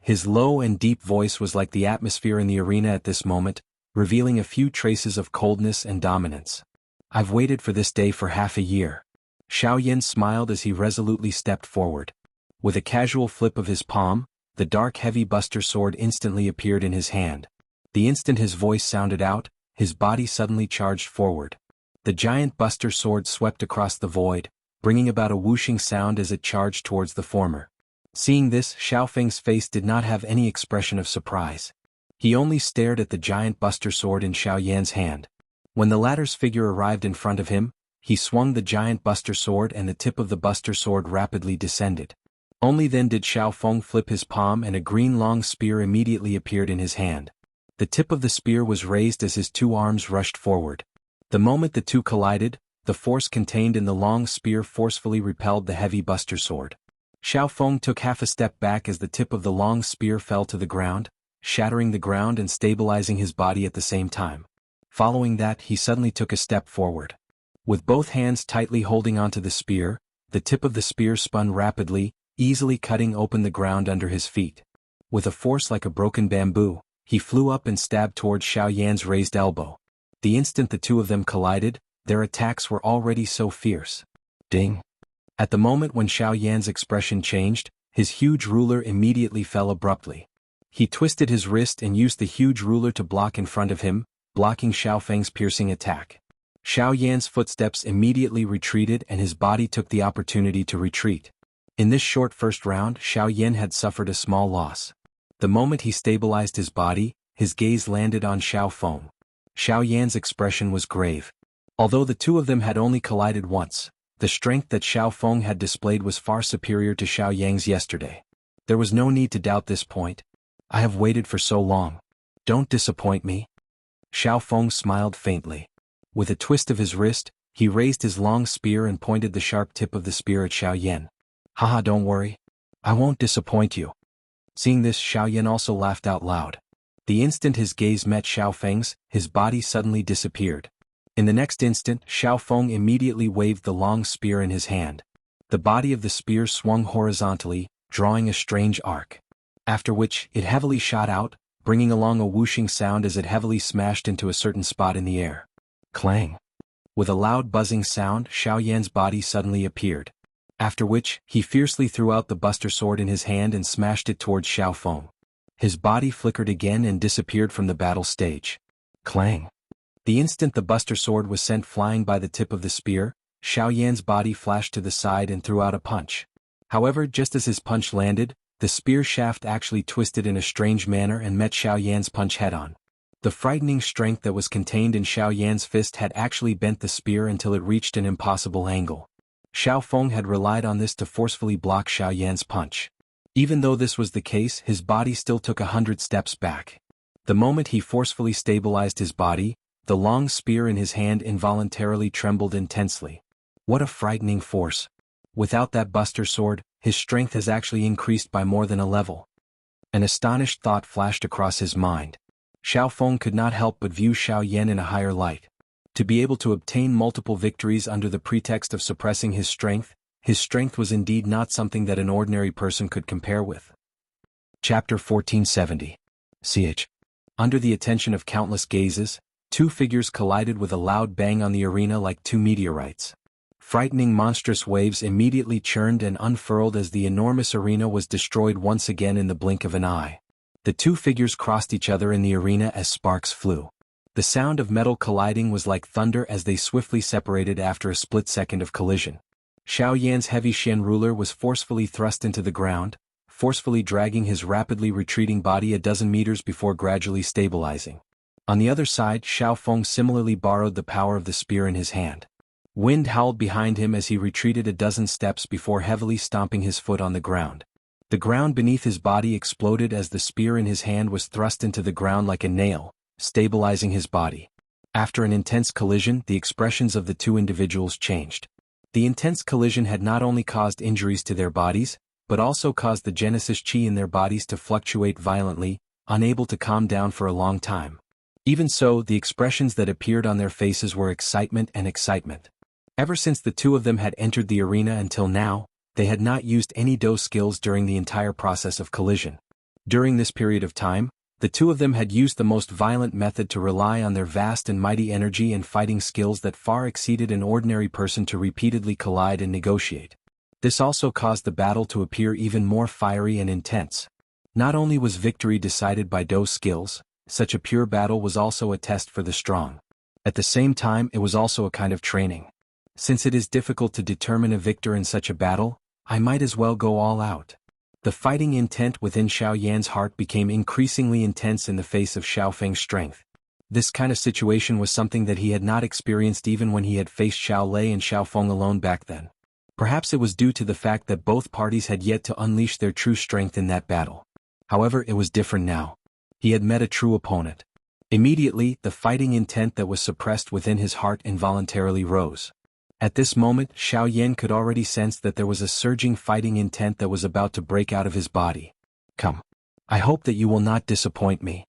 His low and deep voice was like the atmosphere in the arena at this moment, revealing a few traces of coldness and dominance. I've waited for this day for half a year. Xiao Yan smiled as he resolutely stepped forward. With a casual flip of his palm, the dark heavy buster sword instantly appeared in his hand. The instant his voice sounded out, his body suddenly charged forward. The giant buster sword swept across the void, bringing about a whooshing sound as it charged towards the former. Seeing this, Xiao Feng's face did not have any expression of surprise. He only stared at the giant buster sword in Xiao Yan's hand. When the latter's figure arrived in front of him, he swung the giant buster sword and the tip of the buster sword rapidly descended. Only then did Xiao Feng flip his palm and a green long spear immediately appeared in his hand. The tip of the spear was raised as his two arms rushed forward. The moment the two collided, the force contained in the long spear forcefully repelled the heavy buster sword. Xiao Feng took half a step back as the tip of the long spear fell to the ground, shattering the ground and stabilizing his body at the same time. Following that, he suddenly took a step forward. With both hands tightly holding onto the spear, the tip of the spear spun rapidly, easily cutting open the ground under his feet. With a force like a broken bamboo, he flew up and stabbed towards Xiao Yan's raised elbow. The instant the two of them collided, their attacks were already so fierce. Ding! At the moment when Xiao Yan's expression changed, his huge ruler immediately fell abruptly. He twisted his wrist and used the huge ruler to block in front of him, blocking Xiao Feng's piercing attack. Xiao Yan's footsteps immediately retreated and his body took the opportunity to retreat. In this short first round, Xiao Yan had suffered a small loss. The moment he stabilized his body, his gaze landed on Xiao Feng. Xiao Yan's expression was grave. Although the two of them had only collided once, the strength that Xiao Feng had displayed was far superior to Xiao Yang's yesterday. There was no need to doubt this point. I have waited for so long. Don't disappoint me. Xiao Feng smiled faintly. With a twist of his wrist, he raised his long spear and pointed the sharp tip of the spear at Xiao Yan. Haha, don't worry. I won't disappoint you. Seeing this, Xiao Yan also laughed out loud. The instant his gaze met Xiao Feng's, his body suddenly disappeared. In the next instant, Xiao Feng immediately waved the long spear in his hand. The body of the spear swung horizontally, drawing a strange arc. After which, it heavily shot out, bringing along a whooshing sound as it heavily smashed into a certain spot in the air. Clang! With a loud buzzing sound, Xiao Yan's body suddenly appeared. After which, he fiercely threw out the buster sword in his hand and smashed it towards Xiao Feng. His body flickered again and disappeared from the battle stage. Clang! The instant the buster sword was sent flying by the tip of the spear, Xiao Yan's body flashed to the side and threw out a punch. However, just as his punch landed, the spear shaft actually twisted in a strange manner and met Xiao Yan's punch head-on. The frightening strength that was contained in Xiao Yan's fist had actually bent the spear until it reached an impossible angle. Xiao Feng had relied on this to forcefully block Xiao Yan's punch. Even though this was the case, his body still took 100 steps back. The moment he forcefully stabilized his body, the long spear in his hand involuntarily trembled intensely. What a frightening force. Without that buster sword, his strength has actually increased by more than a level. An astonished thought flashed across his mind. Xiao Feng could not help but view Xiao Yan in a higher light. To be able to obtain multiple victories under the pretext of suppressing his strength was indeed not something that an ordinary person could compare with. Chapter 1470. Ch. Under the attention of countless gazes, two figures collided with a loud bang on the arena like two meteorites. Frightening monstrous waves immediately churned and unfurled as the enormous arena was destroyed once again in the blink of an eye. The two figures crossed each other in the arena as sparks flew. The sound of metal colliding was like thunder as they swiftly separated after a split second of collision. Xiao Yan's heavy Shen ruler was forcefully thrust into the ground, forcefully dragging his rapidly retreating body a dozen meters before gradually stabilizing. On the other side, Xiao Feng similarly borrowed the power of the spear in his hand. Wind howled behind him as he retreated a dozen steps before heavily stomping his foot on the ground. The ground beneath his body exploded as the spear in his hand was thrust into the ground like a nail, stabilizing his body. After an intense collision, the expressions of the two individuals changed. The intense collision had not only caused injuries to their bodies, but also caused the Genesis Chi in their bodies to fluctuate violently, unable to calm down for a long time. Even so, the expressions that appeared on their faces were excitement and excitement. Ever since the two of them had entered the arena until now, they had not used any Do skills during the entire process of collision. During this period of time, the two of them had used the most violent method to rely on their vast and mighty energy and fighting skills that far exceeded an ordinary person to repeatedly collide and negotiate. This also caused the battle to appear even more fiery and intense. Not only was victory decided by Do skills, such a pure battle was also a test for the strong. At the same time, it was also a kind of training. Since it is difficult to determine a victor in such a battle, I might as well go all out. The fighting intent within Xiao Yan's heart became increasingly intense in the face of Xiao Feng's strength. This kind of situation was something that he had not experienced even when he had faced Xiao Lei and Xiao Feng alone back then. Perhaps it was due to the fact that both parties had yet to unleash their true strength in that battle. However, it was different now. He had met a true opponent. Immediately, the fighting intent that was suppressed within his heart involuntarily rose. At this moment, Xiao Yan could already sense that there was a surging fighting intent that was about to break out of his body. Come. I hope that you will not disappoint me.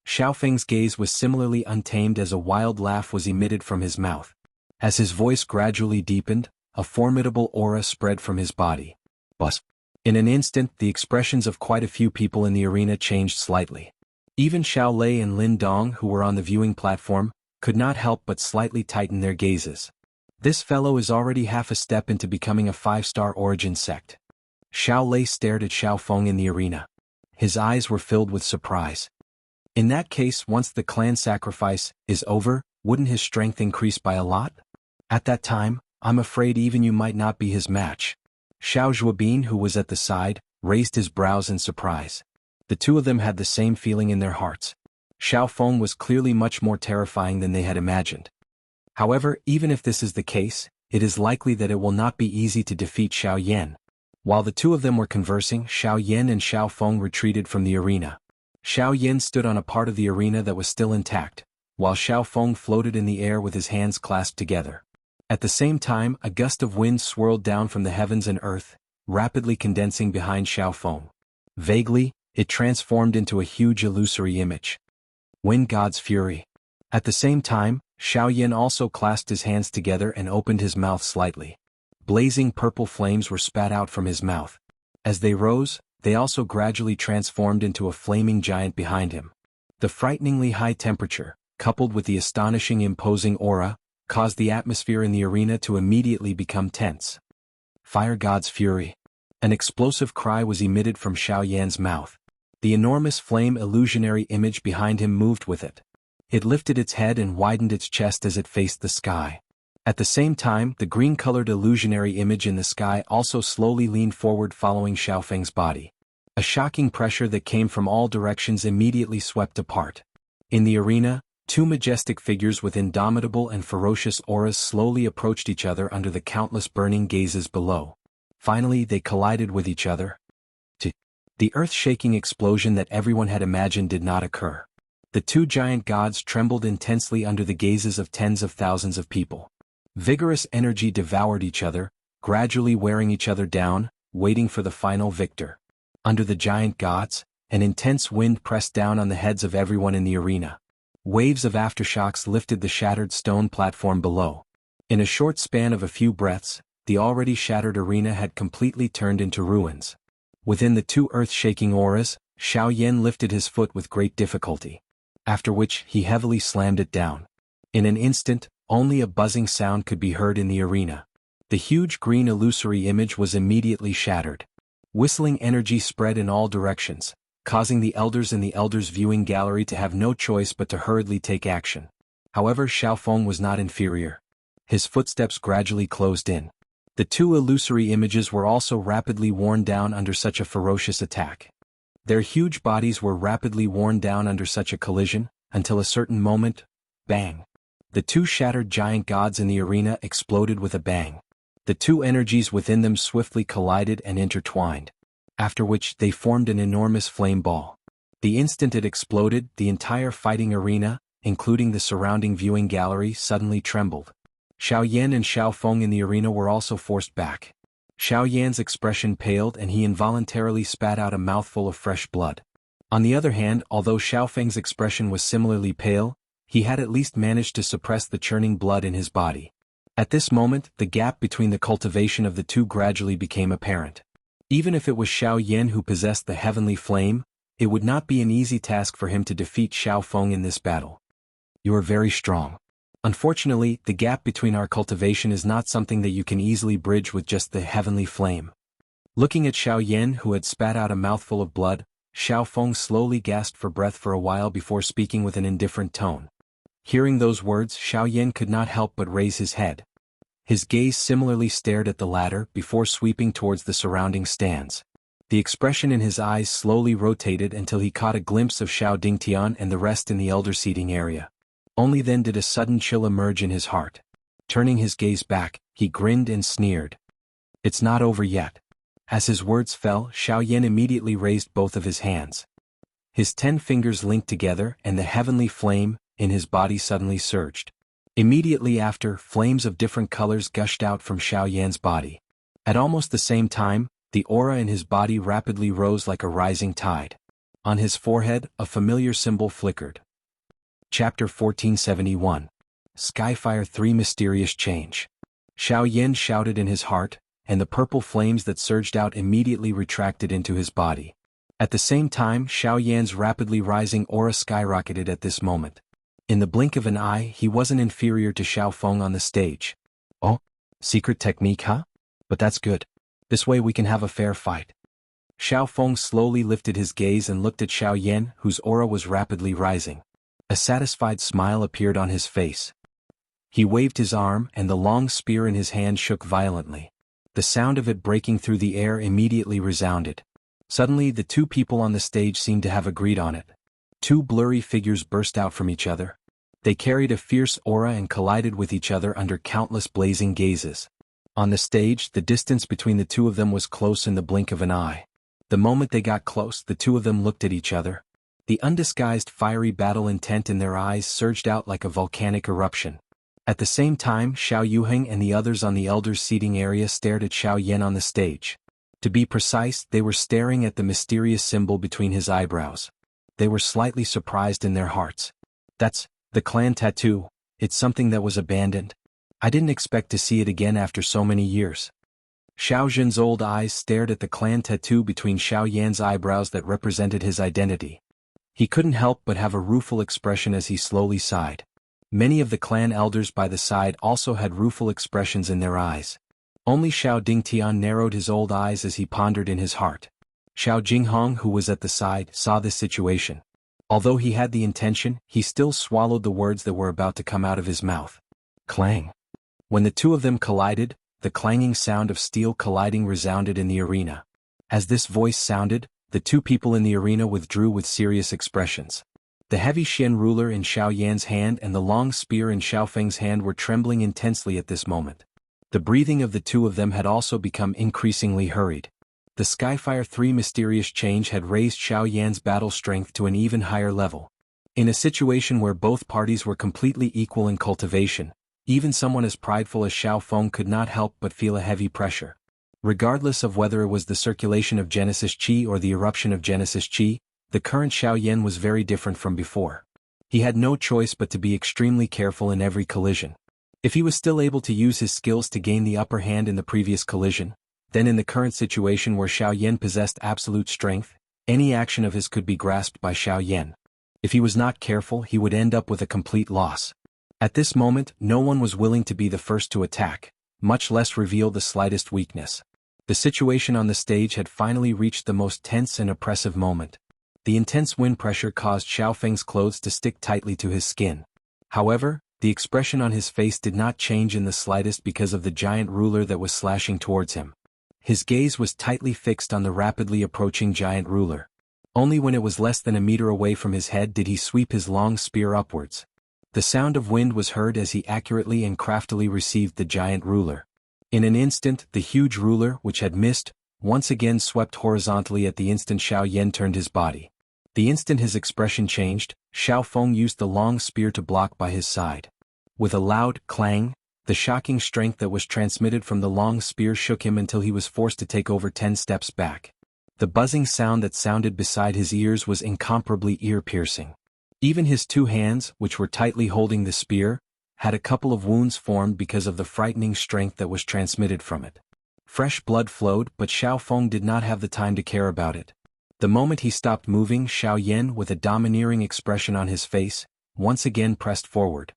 Xiao Feng's gaze was similarly untamed as a wild laugh was emitted from his mouth. As his voice gradually deepened, a formidable aura spread from his body. Buzz. In an instant, the expressions of quite a few people in the arena changed slightly. Even Xiao Lei and Lin Dong, who were on the viewing platform, could not help but slightly tighten their gazes. This fellow is already half a step into becoming a 5-star origin sect. Xiao Lei stared at Xiao Feng in the arena. His eyes were filled with surprise. In that case, once the clan sacrifice is over, wouldn't his strength increase by a lot? At that time, I'm afraid even you might not be his match. Xiao Zhuobin, who was at the side, raised his brows in surprise. The two of them had the same feeling in their hearts. Xiao Feng was clearly much more terrifying than they had imagined. However, even if this is the case, it is likely that it will not be easy to defeat Xiao Yan. While the two of them were conversing, Xiao Yan and Xiao Feng retreated from the arena. Xiao Yan stood on a part of the arena that was still intact, while Xiao Feng floated in the air with his hands clasped together. At the same time, a gust of wind swirled down from the heavens and earth, rapidly condensing behind Xiao Feng. Vaguely, it transformed into a huge illusory image. Wind God's Fury. At the same time, Xiao Yan also clasped his hands together and opened his mouth slightly. Blazing purple flames were spat out from his mouth. As they rose, they also gradually transformed into a flaming giant behind him. The frighteningly high temperature, coupled with the astonishing imposing aura, caused the atmosphere in the arena to immediately become tense. Fire God's Fury. An explosive cry was emitted from Xiao Yan's mouth. The enormous flame illusionary image behind him moved with it. It lifted its head and widened its chest as it faced the sky. At the same time, the green-colored illusionary image in the sky also slowly leaned forward following Xiao Feng's body. A shocking pressure that came from all directions immediately swept apart. In the arena, two majestic figures with indomitable and ferocious auras slowly approached each other under the countless burning gazes below. Finally, they collided with each other. The earth-shaking explosion that everyone had imagined did not occur. The two giant gods trembled intensely under the gazes of tens of thousands of people. Vigorous energy devoured each other, gradually wearing each other down, waiting for the final victor. Under the giant gods, an intense wind pressed down on the heads of everyone in the arena. Waves of aftershocks lifted the shattered stone platform below. In a short span of a few breaths, the already shattered arena had completely turned into ruins. Within the two earth-shaking auras, Xiao Yan lifted his foot with great difficulty. After which, he heavily slammed it down. In an instant, only a buzzing sound could be heard in the arena. The huge green illusory image was immediately shattered. Whistling energy spread in all directions, causing the elders in the elders' viewing gallery to have no choice but to hurriedly take action. However, Xiao Feng was not inferior. His footsteps gradually closed in. The two illusory images were also rapidly worn down under such a ferocious attack. Their huge bodies were rapidly worn down under such a collision, until a certain moment, bang. The two shattered giant gods in the arena exploded with a bang. The two energies within them swiftly collided and intertwined. After which, they formed an enormous flame ball. The instant it exploded, the entire fighting arena, including the surrounding viewing gallery, suddenly trembled. Xiao Yan and Xiao Feng in the arena were also forced back. Xiao Yan's expression paled and he involuntarily spat out a mouthful of fresh blood. On the other hand, although Xiao Feng's expression was similarly pale, he had at least managed to suppress the churning blood in his body. At this moment, the gap between the cultivation of the two gradually became apparent. Even if it was Xiao Yan who possessed the heavenly flame, it would not be an easy task for him to defeat Xiao Feng in this battle. You are very strong. Unfortunately, the gap between our cultivation is not something that you can easily bridge with just the heavenly flame. Looking at Xiao Yan, who had spat out a mouthful of blood, Xiao Feng slowly gasped for breath for a while before speaking with an indifferent tone. Hearing those words, Xiao Yan could not help but raise his head. His gaze similarly stared at the latter before sweeping towards the surrounding stands. The expression in his eyes slowly rotated until he caught a glimpse of Xiao Dingtian and the rest in the elder seating area. Only then did a sudden chill emerge in his heart. Turning his gaze back, he grinned and sneered. It's not over yet. As his words fell, Xiao Yan immediately raised both of his hands. His 10 fingers linked together and the heavenly flame in his body suddenly surged. Immediately after, flames of different colors gushed out from Xiao Yan's body. At almost the same time, the aura in his body rapidly rose like a rising tide. On his forehead, a familiar symbol flickered. Chapter 1471. Skyfire 3 Mysterious Change. Xiao Yan shouted in his heart, and the purple flames that surged out immediately retracted into his body. At the same time, Xiao Yan's rapidly rising aura skyrocketed at this moment. In the blink of an eye, he wasn't inferior to Xiao Feng on the stage. Oh! Secret technique, huh? But that's good. This way we can have a fair fight. Xiao Feng slowly lifted his gaze and looked at Xiao Yan, whose aura was rapidly rising. A satisfied smile appeared on his face. He waved his arm, and the long spear in his hand shook violently. The sound of it breaking through the air immediately resounded. Suddenly the two people on the stage seemed to have agreed on it. Two blurry figures burst out from each other. They carried a fierce aura and collided with each other under countless blazing gazes. On the stage, the distance between the two of them was close in the blink of an eye. The moment they got close, the two of them looked at each other. The undisguised fiery battle intent in their eyes surged out like a volcanic eruption. At the same time, Xiao Yuheng and the others on the elders' seating area stared at Xiao Yan on the stage. To be precise, they were staring at the mysterious symbol between his eyebrows. They were slightly surprised in their hearts. That's the clan tattoo. It's something that was abandoned. I didn't expect to see it again after so many years. Xiao Zhen's old eyes stared at the clan tattoo between Xiao Yan's eyebrows that represented his identity. He couldn't help but have a rueful expression as he slowly sighed. Many of the clan elders by the side also had rueful expressions in their eyes. Only Xiao Dingtian narrowed his old eyes as he pondered in his heart. Xiao Jinghong, who was at the side, saw this situation. Although he had the intention, he still swallowed the words that were about to come out of his mouth. Clang. When the two of them collided, the clanging sound of steel colliding resounded in the arena. As this voice sounded, the two people in the arena withdrew with serious expressions. The heavy Xian ruler in Xiao Yan's hand and the long spear in Xiao Feng's hand were trembling intensely at this moment. The breathing of the two of them had also become increasingly hurried. The Skyfire 3 mysterious change had raised Xiao Yan's battle strength to an even higher level. In a situation where both parties were completely equal in cultivation, even someone as prideful as Xiao Feng could not help but feel a heavy pressure. Regardless of whether it was the circulation of Genesis Qi or the eruption of Genesis Qi, the current Xiao Yan was very different from before. He had no choice but to be extremely careful in every collision. If he was still able to use his skills to gain the upper hand in the previous collision, then in the current situation where Xiao Yan possessed absolute strength, any action of his could be grasped by Xiao Yan. If he was not careful, he would end up with a complete loss. At this moment, no one was willing to be the first to attack, much less reveal the slightest weakness. The situation on the stage had finally reached the most tense and oppressive moment. The intense wind pressure caused Xiao Feng's clothes to stick tightly to his skin. However, the expression on his face did not change in the slightest because of the giant ruler that was slashing towards him. His gaze was tightly fixed on the rapidly approaching giant ruler. Only when it was less than a meter away from his head did he sweep his long spear upwards. The sound of wind was heard as he accurately and craftily received the giant ruler. In an instant, the huge ruler, which had missed, once again swept horizontally at the instant Xiao Yan turned his body. The instant his expression changed, Xiao Feng used the long spear to block by his side. With a loud clang, the shocking strength that was transmitted from the long spear shook him until he was forced to take over 10 steps back. The buzzing sound that sounded beside his ears was incomparably ear-piercing. Even his two hands, which were tightly holding the spear, had a couple of wounds formed because of the frightening strength that was transmitted from it. Fresh blood flowed, but Xiao Feng did not have the time to care about it. The moment he stopped moving, Xiao Yan, with a domineering expression on his face, once again pressed forward.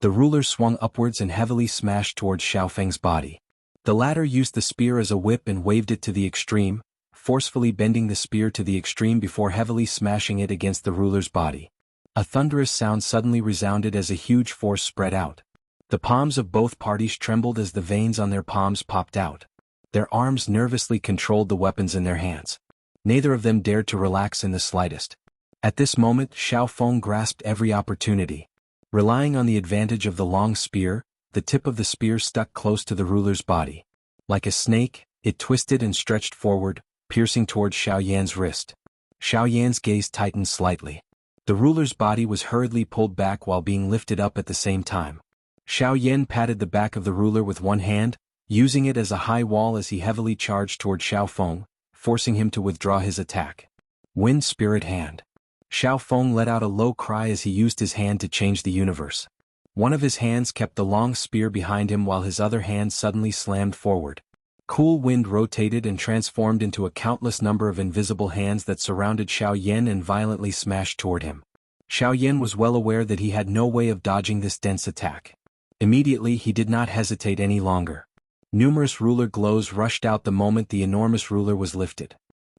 The ruler swung upwards and heavily smashed towards Xiao Feng's body. The latter used the spear as a whip and waved it to the extreme, forcefully bending the spear to the extreme before heavily smashing it against the ruler's body. A thunderous sound suddenly resounded as a huge force spread out. The palms of both parties trembled as the veins on their palms popped out. Their arms nervously controlled the weapons in their hands. Neither of them dared to relax in the slightest. At this moment, Xiao Feng grasped every opportunity. Relying on the advantage of the long spear, the tip of the spear stuck close to the ruler's body. Like a snake, it twisted and stretched forward, piercing towards Xiao Yan's wrist. Xiao Yan's gaze tightened slightly. The ruler's body was hurriedly pulled back while being lifted up at the same time. Xiao Yan patted the back of the ruler with one hand, using it as a high wall as he heavily charged toward Xiao Feng, forcing him to withdraw his attack. Wind Spirit Hand. Xiao Feng let out a low cry as he used his hand to change the universe. One of his hands kept the long spear behind him while his other hand suddenly slammed forward. Cool wind rotated and transformed into a countless number of invisible hands that surrounded Xiao Yan and violently smashed toward him. Xiao Yan was well aware that he had no way of dodging this dense attack. Immediately he did not hesitate any longer. Numerous ruler glows rushed out the moment the enormous ruler was lifted.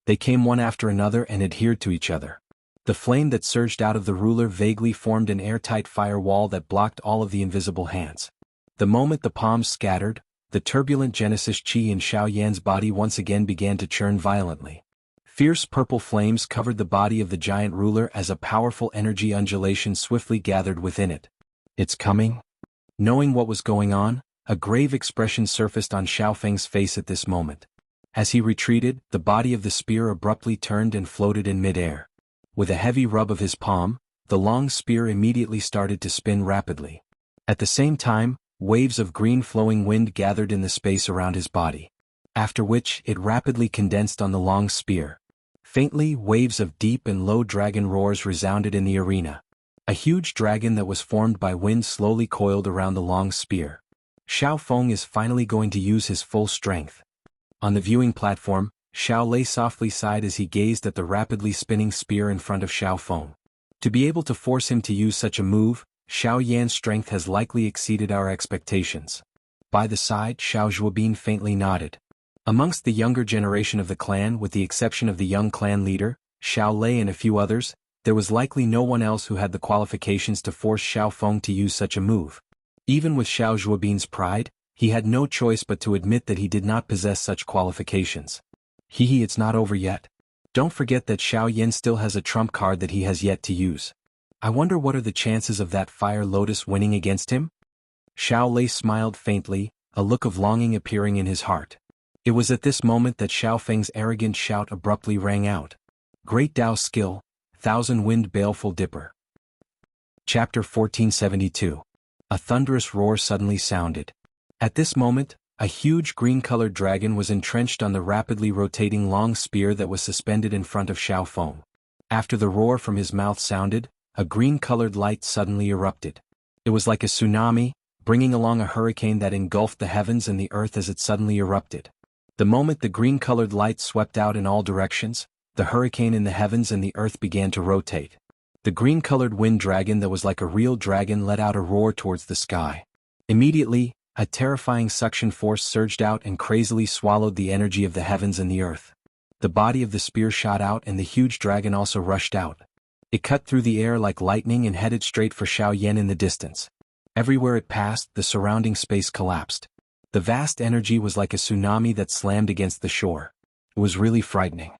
They came one after another and adhered to each other. The flame that surged out of the ruler vaguely formed an airtight firewall that blocked all of the invisible hands. The moment the palms scattered, the turbulent Genesis chi in Xiao Yan's body once again began to churn violently. Fierce purple flames covered the body of the giant ruler as a powerful energy undulation swiftly gathered within it. It's coming? Knowing what was going on, a grave expression surfaced on Xiao Feng's face at this moment. As he retreated, the body of the spear abruptly turned and floated in midair. With a heavy rub of his palm, the long spear immediately started to spin rapidly. At the same time, waves of green flowing wind gathered in the space around his body. After which, it rapidly condensed on the long spear. Faintly, waves of deep and low dragon roars resounded in the arena. A huge dragon that was formed by wind slowly coiled around the long spear. Xiao Feng is finally going to use his full strength. On the viewing platform, Xiao Lei softly sighed as he gazed at the rapidly spinning spear in front of Xiao Feng. To be able to force him to use such a move, Xiao Yan's strength has likely exceeded our expectations. By the side, Xiao Zhuobin faintly nodded. Amongst the younger generation of the clan, with the exception of the young clan leader, Xiao Lei and a few others, there was likely no one else who had the qualifications to force Xiao Feng to use such a move. Even with Xiao Zhuobin's pride, he had no choice but to admit that he did not possess such qualifications. It's not over yet. Don't forget that Xiao Yan still has a trump card that he has yet to use. I wonder what are the chances of that Fire Lotus winning against him? Xiao Lei smiled faintly, a look of longing appearing in his heart. It was at this moment that Xiao Feng's arrogant shout abruptly rang out. Great Dao skill, Thousand-Wind Baleful Dipper. Chapter 1472. A thunderous roar suddenly sounded. At this moment, a huge green-colored dragon was entrenched on the rapidly rotating long spear that was suspended in front of Xiao Feng. After the roar from his mouth sounded, a green-colored light suddenly erupted. It was like a tsunami, bringing along a hurricane that engulfed the heavens and the earth as it suddenly erupted. The moment the green-colored light swept out in all directions, the hurricane in the heavens and the earth began to rotate. The green-colored wind dragon that was like a real dragon let out a roar towards the sky. Immediately, a terrifying suction force surged out and crazily swallowed the energy of the heavens and the earth. The body of the spear shot out and the huge dragon also rushed out. It cut through the air like lightning and headed straight for Xiao Yan in the distance. Everywhere it passed, the surrounding space collapsed. The vast energy was like a tsunami that slammed against the shore. It was really frightening.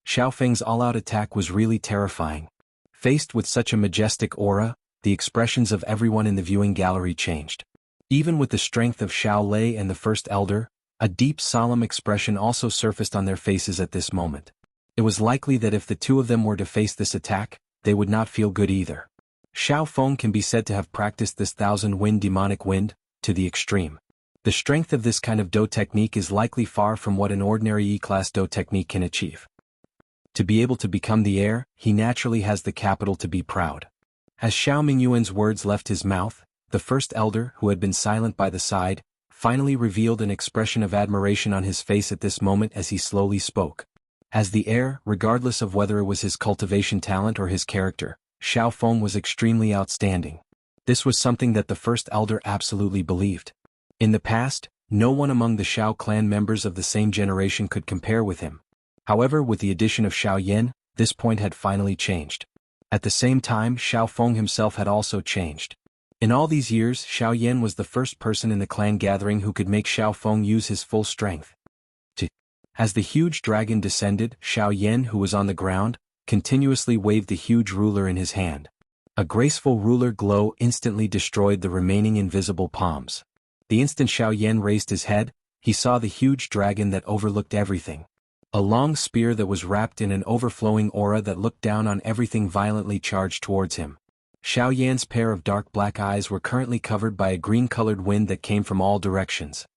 Xiao Feng's all-out attack was really terrifying. Faced with such a majestic aura, the expressions of everyone in the viewing gallery changed. Even with the strength of Xiao Lei and the First Elder, a deep solemn expression also surfaced on their faces at this moment. It was likely that if the two of them were to face this attack, they would not feel good either. Xiao Feng can be said to have practiced this thousand-wind demonic wind, to the extreme. The strength of this kind of Do technique is likely far from what an ordinary E-class Do technique can achieve. To be able to become the heir, he naturally has the capital to be proud. As Xiao Mingyuan's words left his mouth, the First Elder, who had been silent by the side, finally revealed an expression of admiration on his face at this moment as he slowly spoke. As the heir, regardless of whether it was his cultivation talent or his character, Xiao Feng was extremely outstanding. This was something that the First Elder absolutely believed. In the past, no one among the Xiao clan members of the same generation could compare with him. However, with the addition of Xiao Yan, this point had finally changed. At the same time, Xiao Feng himself had also changed. In all these years, Xiao Yan was the first person in the clan gathering who could make Xiao Feng use his full strength. As the huge dragon descended, Xiao Yan, who was on the ground, continuously waved the huge ruler in his hand. A graceful ruler glow instantly destroyed the remaining invisible palms. The instant Xiao Yan raised his head, he saw the huge dragon that overlooked everything. A long spear that was wrapped in an overflowing aura that looked down on everything violently charged towards him. Xiao Yan's pair of dark black eyes were currently covered by a green-colored wind that came from all directions.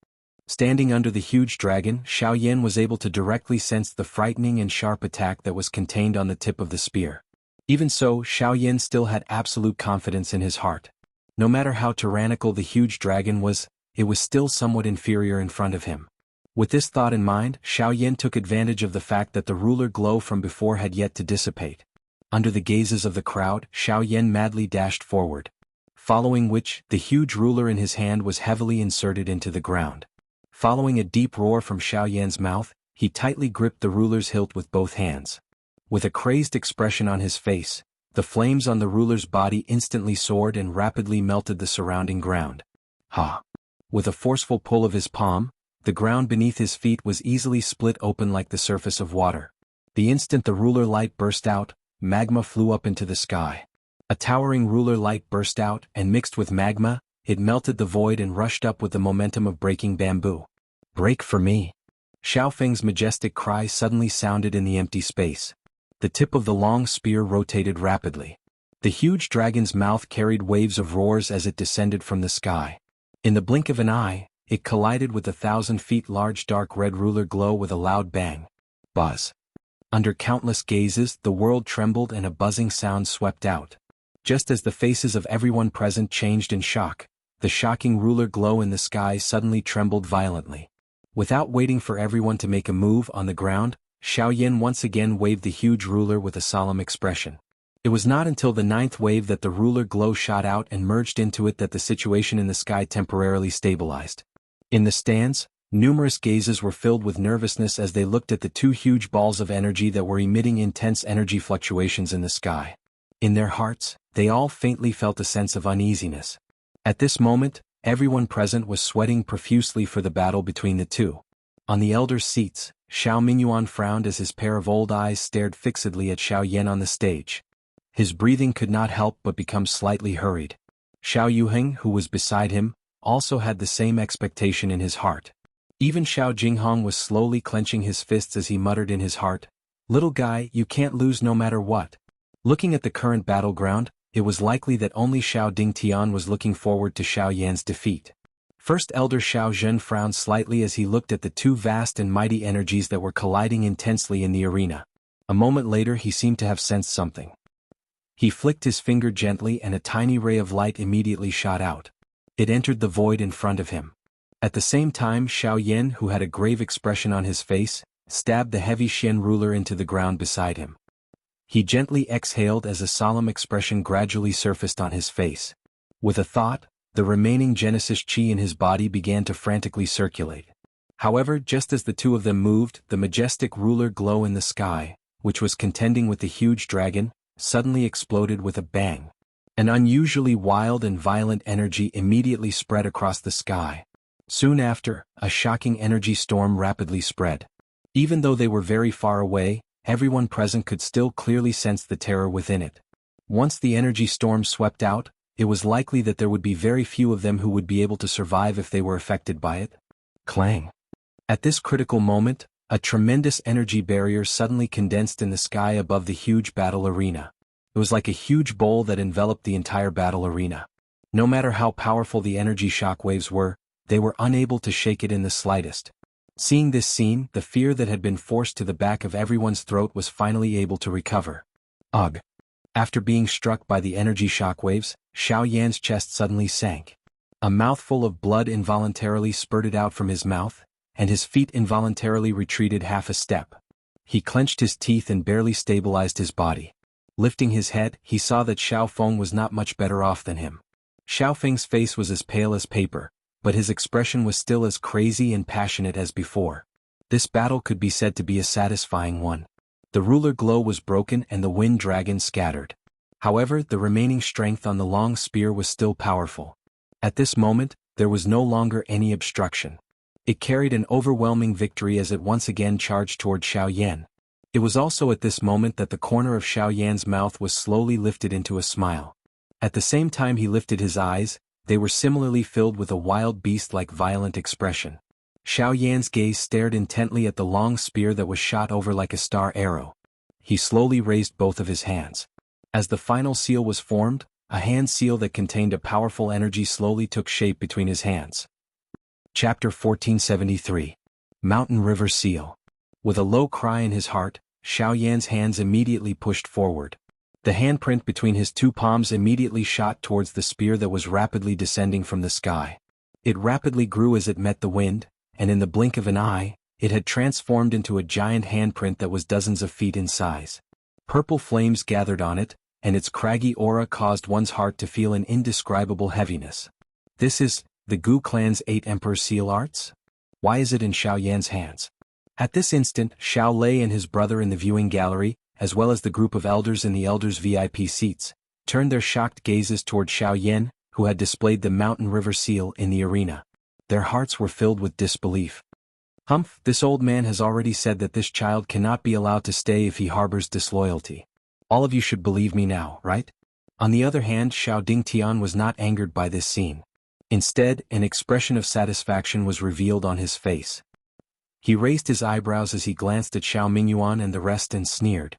Standing under the huge dragon, Xiao Yan was able to directly sense the frightening and sharp attack that was contained on the tip of the spear. Even so, Xiao Yan still had absolute confidence in his heart. No matter how tyrannical the huge dragon was, it was still somewhat inferior in front of him. With this thought in mind, Xiao Yan took advantage of the fact that the ruler glow from before had yet to dissipate. Under the gazes of the crowd, Xiao Yan madly dashed forward. Following which, the huge ruler in his hand was heavily inserted into the ground. Following a deep roar from Xiao Yan's mouth, he tightly gripped the ruler's hilt with both hands. With a crazed expression on his face, the flames on the ruler's body instantly soared and rapidly melted the surrounding ground. Ha! With a forceful pull of his palm, the ground beneath his feet was easily split open like the surface of water. The instant the ruler light burst out, magma flew up into the sky. A towering ruler light burst out, and mixed with magma, it melted the void and rushed up with the momentum of breaking bamboo. "Break for me!" Xiao Feng's majestic cry suddenly sounded in the empty space. The tip of the long spear rotated rapidly. The huge dragon's mouth carried waves of roars as it descended from the sky. In the blink of an eye, it collided with the 1,000 feet large dark red ruler glow with a loud bang. Buzz. Under countless gazes, the world trembled and a buzzing sound swept out. Just as the faces of everyone present changed in shock, the shocking ruler glow in the sky suddenly trembled violently. Without waiting for everyone to make a move on the ground, Xiao Yan once again waved the huge ruler with a solemn expression. It was not until the 9th wave that the ruler glow shot out and merged into it that the situation in the sky temporarily stabilized. In the stands, numerous gazes were filled with nervousness as they looked at the 2 huge balls of energy that were emitting intense energy fluctuations in the sky. In their hearts, they all faintly felt a sense of uneasiness. At this moment, everyone present was sweating profusely for the battle between the two. On the elders' seats, Xiao Mingyuan frowned as his pair of old eyes stared fixedly at Xiao Yan on the stage. His breathing could not help but become slightly hurried. Xiao Yuheng, who was beside him, also had the same expectation in his heart. Even Xiao Jinghong was slowly clenching his fists as he muttered in his heart, "Little guy, you can't lose no matter what." Looking at the current battleground, it was likely that only Xiao Dingtian was looking forward to Xiao Yan's defeat. First Elder Xiao Zhen frowned slightly as he looked at the 2 vast and mighty energies that were colliding intensely in the arena. A moment later he seemed to have sensed something. He flicked his finger gently and a tiny ray of light immediately shot out. It entered the void in front of him. At the same time Xiao Yan, who had a grave expression on his face, stabbed the heavy Xian ruler into the ground beside him. He gently exhaled as a solemn expression gradually surfaced on his face. With a thought, the remaining Genesis Qi in his body began to frantically circulate. However, just as the 2 of them moved, the majestic ruler glow in the sky, which was contending with the huge dragon, suddenly exploded with a bang. An unusually wild and violent energy immediately spread across the sky. Soon after, a shocking energy storm rapidly spread. Even though they were very far away, everyone present could still clearly sense the terror within it. Once the energy storm swept out, it was likely that there would be very few of them who would be able to survive if they were affected by it. Clang! At this critical moment, a tremendous energy barrier suddenly condensed in the sky above the huge battle arena. It was like a huge bowl that enveloped the entire battle arena. No matter how powerful the energy shockwaves were, they were unable to shake it in the slightest. Seeing this scene, the fear that had been forced to the back of everyone's throat was finally able to recover. Ugh! After being struck by the energy shockwaves, Xiao Yan's chest suddenly sank. A mouthful of blood involuntarily spurted out from his mouth, and his feet involuntarily retreated half a step. He clenched his teeth and barely stabilized his body. Lifting his head, he saw that Xiao Feng was not much better off than him. Xiao Feng's face was as pale as paper, but his expression was still as crazy and passionate as before. This battle could be said to be a satisfying one. The ruler glow was broken and the wind dragon scattered. However, the remaining strength on the long spear was still powerful. At this moment, there was no longer any obstruction. It carried an overwhelming victory as it once again charged toward Xiao Yan. It was also at this moment that the corner of Xiao Yan's mouth was slowly lifted into a smile. At the same time he lifted his eyes, they were similarly filled with a wild beast-like violent expression. Xiao Yan's gaze stared intently at the long spear that was shot over like a star arrow. He slowly raised both of his hands. As the final seal was formed, a hand seal that contained a powerful energy slowly took shape between his hands. Chapter 1473. Mountain River Seal. With a low cry in his heart, Xiao Yan's hands immediately pushed forward. The handprint between his 2 palms immediately shot towards the spear that was rapidly descending from the sky. It rapidly grew as it met the wind, and in the blink of an eye, it had transformed into a giant handprint that was dozens of feet in size. Purple flames gathered on it, and its craggy aura caused one's heart to feel an indescribable heaviness. This is the Gu clan's 8 Emperor Seal Arts? Why is it in Xiao Yan's hands? At this instant, Xiao Lei and his brother in the viewing gallery, as well as the group of elders in the elders' VIP seats, turned their shocked gazes toward Xiao Yan, who had displayed the mountain river seal in the arena. Their hearts were filled with disbelief. Humph, this old man has already said that this child cannot be allowed to stay if he harbors disloyalty. All of you should believe me now, right? On the other hand, Xiao Dingtian was not angered by this scene. Instead, an expression of satisfaction was revealed on his face. He raised his eyebrows as he glanced at Xiao Mingyuan and the rest and sneered.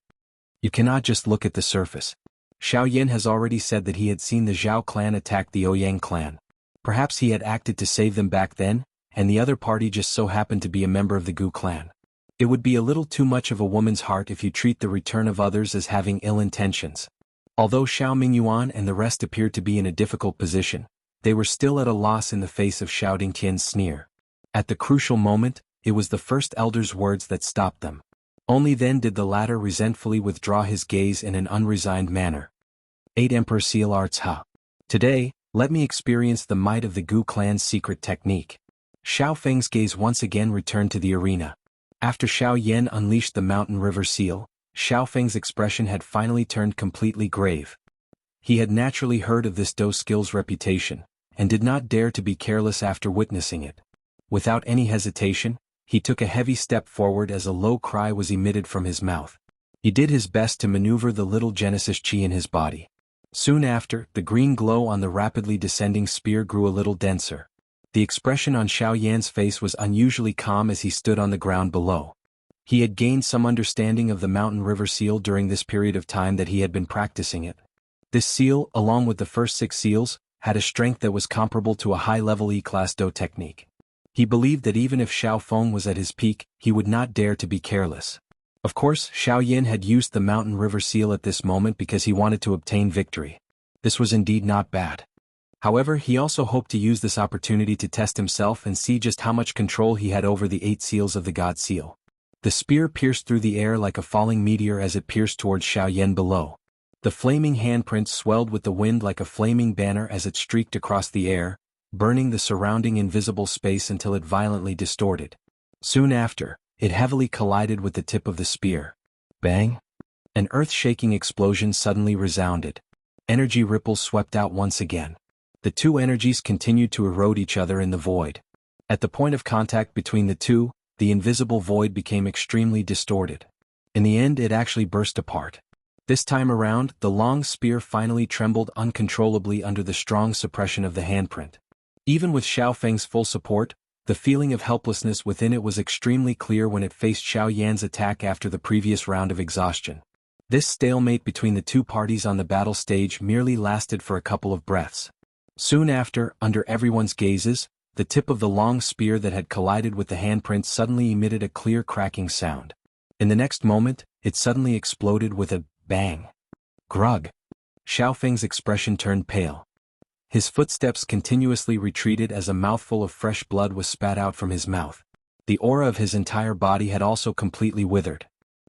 You cannot just look at the surface. Xiao Yan has already said that he had seen the Zhao clan attack the Ouyang clan. Perhaps he had acted to save them back then, and the other party just so happened to be a member of the Gu clan. It would be a little too much of a woman's heart if you treat the return of others as having ill intentions. Although Xiao Mingyuan and the rest appeared to be in a difficult position, they were still at a loss in the face of Xiao Dingtian's sneer. At the crucial moment, it was the first elder's words that stopped them. Only then did the latter resentfully withdraw his gaze in an unresigned manner. 8 Emperor Seal Arts Ha. Today, let me experience the might of the Gu clan's secret technique. Xiao Feng's gaze once again returned to the arena. After Xiao Yan unleashed the mountain river seal, Xiao Feng's expression had finally turned completely grave. He had naturally heard of this Do skill's reputation, and did not dare to be careless after witnessing it. Without any hesitation, he took a heavy step forward as a low cry was emitted from his mouth. He did his best to maneuver the little Genesis chi in his body. Soon after, the green glow on the rapidly descending spear grew a little denser. The expression on Xiao Yan's face was unusually calm as he stood on the ground below. He had gained some understanding of the mountain river seal during this period of time that he had been practicing it. This seal, along with the first 6 seals, had a strength that was comparable to a high-level E-class Do technique. He believed that even if Xiao Feng was at his peak, he would not dare to be careless. Of course, Xiao Yan had used the mountain river seal at this moment because he wanted to obtain victory. This was indeed not bad. However, he also hoped to use this opportunity to test himself and see just how much control he had over the 8 seals of the God Seal. The spear pierced through the air like a falling meteor as it pierced towards Xiao Yan below. The flaming handprint swelled with the wind like a flaming banner as it streaked across the air, burning the surrounding invisible space until it violently distorted. Soon after, it heavily collided with the tip of the spear. Bang! An earth-shaking explosion suddenly resounded. Energy ripples swept out once again. The two energies continued to erode each other in the void. At the point of contact between the two, the invisible void became extremely distorted. In the end, it actually burst apart. This time around, the long spear finally trembled uncontrollably under the strong suppression of the handprint. Even with Xiao Feng's full support, the feeling of helplessness within it was extremely clear when it faced Xiao Yan's attack after the previous round of exhaustion. This stalemate between the two parties on the battle stage merely lasted for a couple of breaths. Soon after, under everyone's gazes, the tip of the long spear that had collided with the handprint suddenly emitted a clear cracking sound. In the next moment, it suddenly exploded with a bang. Grug! Xiao Feng's expression turned pale. His footsteps continuously retreated as a mouthful of fresh blood was spat out from his mouth. The aura of his entire body had also completely withered.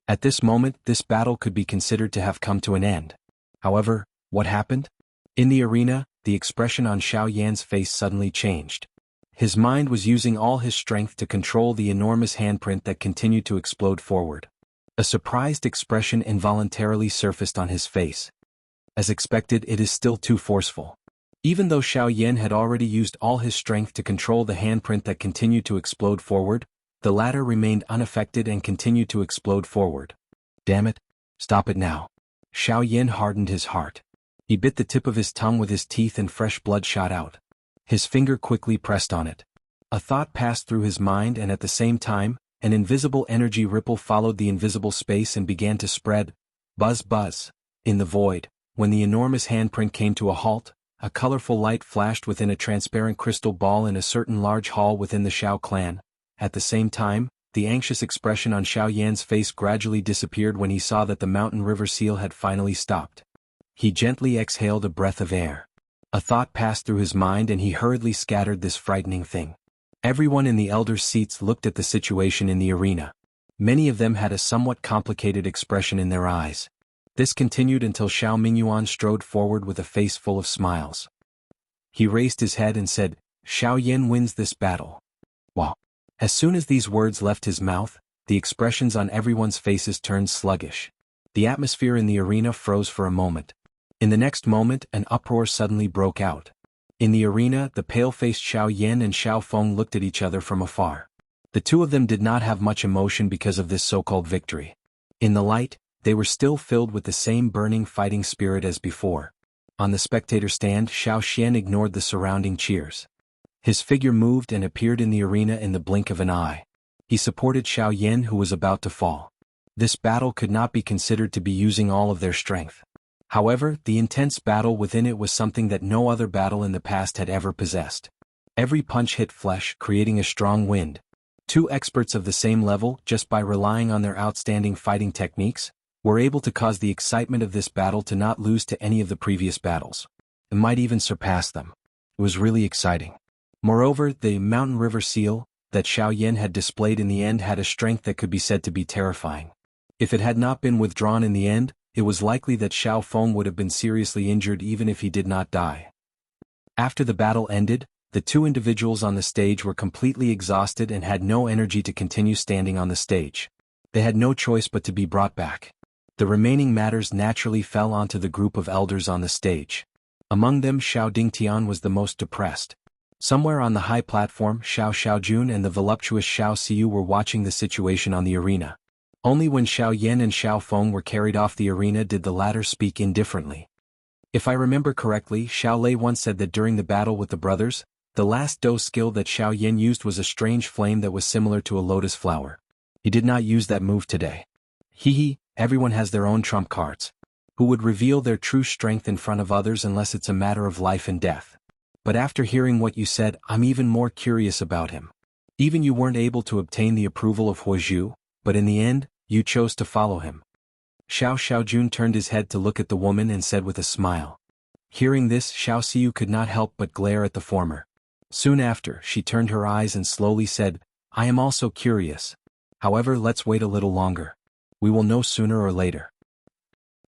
At this moment, this battle could be considered to have come to an end. However, what happened? In the arena, the expression on Xiao Yan's face suddenly changed. His mind was using all his strength to control the enormous handprint that continued to explode forward. A surprised expression involuntarily surfaced on his face. As expected, it is still too forceful. Even though Xiao Yan had already used all his strength to control the handprint that continued to explode forward, the latter remained unaffected and continued to explode forward. Damn it! Stop it now. Xiao Yan hardened his heart. He bit the tip of his tongue with his teeth and fresh blood shot out. His finger quickly pressed on it. A thought passed through his mind and at the same time, an invisible energy ripple followed the invisible space and began to spread, buzz buzz, in the void. When the enormous handprint came to a halt, a colorful light flashed within a transparent crystal ball in a certain large hall within the Xiao clan. At the same time, the anxious expression on Xiao Yan's face gradually disappeared when he saw that the mountain river seal had finally stopped. He gently exhaled a breath of air. A thought passed through his mind and he hurriedly scattered this frightening thing. Everyone in the elders' seats looked at the situation in the arena. Many of them had a somewhat complicated expression in their eyes. This continued until Xiao Mingyuan strode forward with a face full of smiles. He raised his head and said, "Xiao Yan wins this battle." Wow! As soon as these words left his mouth, the expressions on everyone's faces turned sluggish. The atmosphere in the arena froze for a moment. In the next moment, an uproar suddenly broke out. In the arena, the pale-faced Xiao Yan and Xiao Feng looked at each other from afar. The two of them did not have much emotion because of this so-called victory. In the light, they were still filled with the same burning fighting spirit as before. On the spectator stand, Xiao Xian ignored the surrounding cheers. His figure moved and appeared in the arena in the blink of an eye. He supported Xiao Yan, who was about to fall. This battle could not be considered to be using all of their strength. However, the intense battle within it was something that no other battle in the past had ever possessed. Every punch hit flesh, creating a strong wind. Two experts of the same level, just by relying on their outstanding fighting techniques, were able to cause the excitement of this battle to not lose to any of the previous battles. It might even surpass them. It was really exciting. Moreover, the mountain river seal that Xiao Yan had displayed in the end had a strength that could be said to be terrifying. If it had not been withdrawn in the end, it was likely that Xiao Feng would have been seriously injured even if he did not die. After the battle ended, the two individuals on the stage were completely exhausted and had no energy to continue standing on the stage. They had no choice but to be brought back. The remaining matters naturally fell onto the group of elders on the stage. Among them, Xiao Dingtian was the most depressed. Somewhere on the high platform, Xiao Xiaojun and the voluptuous Xiao Xiu were watching the situation on the arena. Only when Xiao Yan and Xiao Feng were carried off the arena did the latter speak indifferently. If I remember correctly, Xiao Lei once said that during the battle with the brothers, the last dose skill that Xiao Yan used was a strange flame that was similar to a lotus flower. He did not use that move today. Everyone has their own trump cards. Who would reveal their true strength in front of others unless it's a matter of life and death? But after hearing what you said, I'm even more curious about him. Even you weren't able to obtain the approval of Huozhu, but in the end, you chose to follow him. Xiao Xiaojun turned his head to look at the woman and said with a smile. Hearing this, Xiao Xiu could not help but glare at the former. Soon after, she turned her eyes and slowly said, I am also curious. However, let's wait a little longer. We will know sooner or later.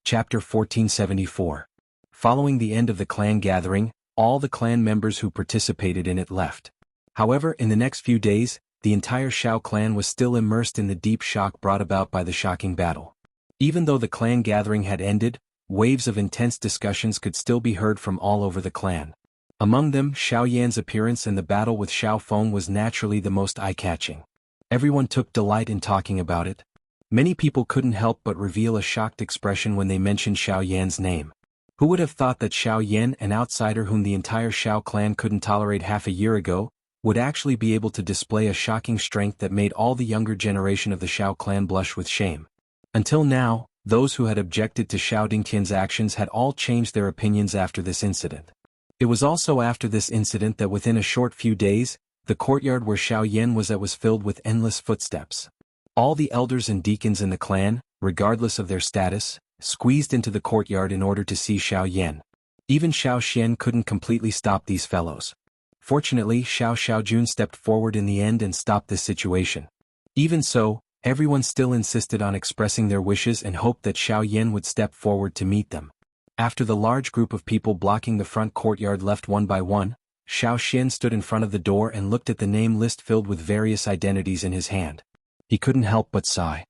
Chapter 1474. Following the end of the clan gathering, all the clan members who participated in it left. However, in the next few days, the entire Xiao clan was still immersed in the deep shock brought about by the shocking battle. Even though the clan gathering had ended, waves of intense discussions could still be heard from all over the clan. Among them, Xiao Yan's appearance in the battle with Xiao Feng was naturally the most eye-catching. Everyone took delight in talking about it. Many people couldn't help but reveal a shocked expression when they mentioned Xiao Yan's name. Who would have thought that Xiao Yan, an outsider whom the entire Xiao clan couldn't tolerate half a year ago, would actually be able to display a shocking strength that made all the younger generation of the Xiao clan blush with shame. Until now, those who had objected to Xiao Dingtian's actions had all changed their opinions after this incident. It was also after this incident that within a short few days, the courtyard where Xiao Yan was at was filled with endless footsteps. All the elders and deacons in the clan, regardless of their status, squeezed into the courtyard in order to see Xiao Yan. Even Xiao Xian couldn't completely stop these fellows. Fortunately, Xiao Xiaojun stepped forward in the end and stopped this situation. Even so, everyone still insisted on expressing their wishes and hoped that Xiao Yan would step forward to meet them. After the large group of people blocking the front courtyard left one by one, Xiao Xian stood in front of the door and looked at the name list filled with various identities in his hand. He couldn't help but sigh.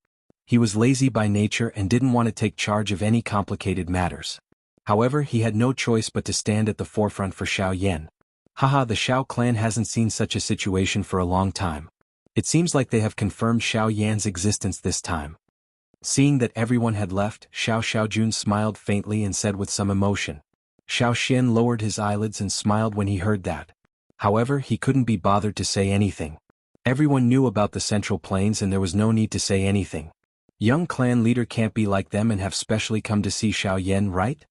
He was lazy by nature and didn't want to take charge of any complicated matters. However, he had no choice but to stand at the forefront for Xiao Yan. Haha, the Xiao clan hasn't seen such a situation for a long time. It seems like they have confirmed Xiao Yan's existence this time. Seeing that everyone had left, Xiao Xiaojun smiled faintly and said with some emotion. Xiao Xian lowered his eyelids and smiled when he heard that. However, he couldn't be bothered to say anything. Everyone knew about the Central Plains and there was no need to say anything. Young clan leader can't be like them and have specially come to see Xiao Yan, right?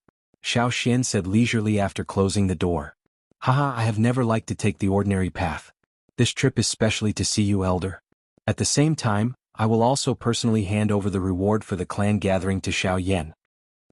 Xiao Xian said leisurely after closing the door. Haha, I have never liked to take the ordinary path. This trip is specially to see you, elder. At the same time, I will also personally hand over the reward for the clan gathering to Xiao Yan.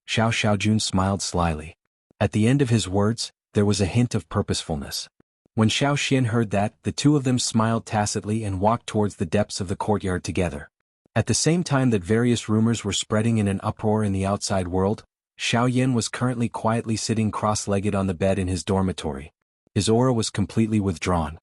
Xiao Xiaojun smiled slyly. At the end of his words, there was a hint of purposefulness. When Xiao Xian heard that, the two of them smiled tacitly and walked towards the depths of the courtyard together. At the same time that various rumors were spreading in an uproar in the outside world, Xiao Yan was currently quietly sitting cross-legged on the bed in his dormitory. His aura was completely withdrawn.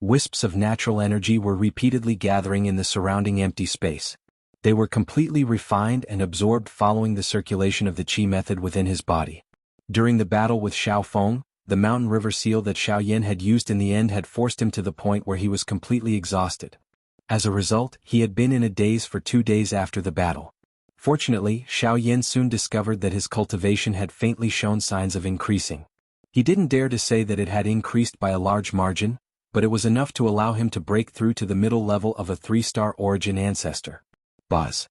Wisps of natural energy were repeatedly gathering in the surrounding empty space. They were completely refined and absorbed following the circulation of the qi method within his body. During the battle with Xiao Feng, the mountain river seal that Xiao Yan had used in the end had forced him to the point where he was completely exhausted. As a result, he had been in a daze for 2 days after the battle. Fortunately, Xiao Yan soon discovered that his cultivation had faintly shown signs of increasing. He didn't dare to say that it had increased by a large margin, but it was enough to allow him to break through to the middle level of a 3-star origin ancestor. Buzz.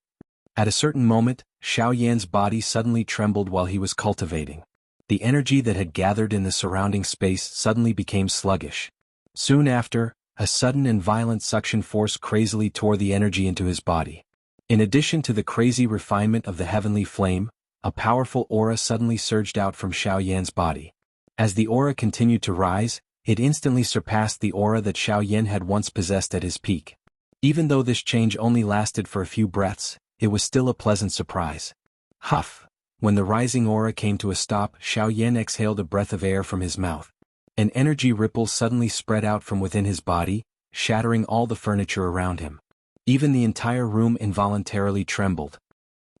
At a certain moment, Xiao Yan's body suddenly trembled while he was cultivating. The energy that had gathered in the surrounding space suddenly became sluggish. Soon after, a sudden and violent suction force crazily tore the energy into his body. In addition to the crazy refinement of the heavenly flame, a powerful aura suddenly surged out from Xiao Yan's body. As the aura continued to rise, it instantly surpassed the aura that Xiao Yan had once possessed at his peak. Even though this change only lasted for a few breaths, it was still a pleasant surprise. Huff! When the rising aura came to a stop, Xiao Yan exhaled a breath of air from his mouth. An energy ripple suddenly spread out from within his body, shattering all the furniture around him. Even the entire room involuntarily trembled.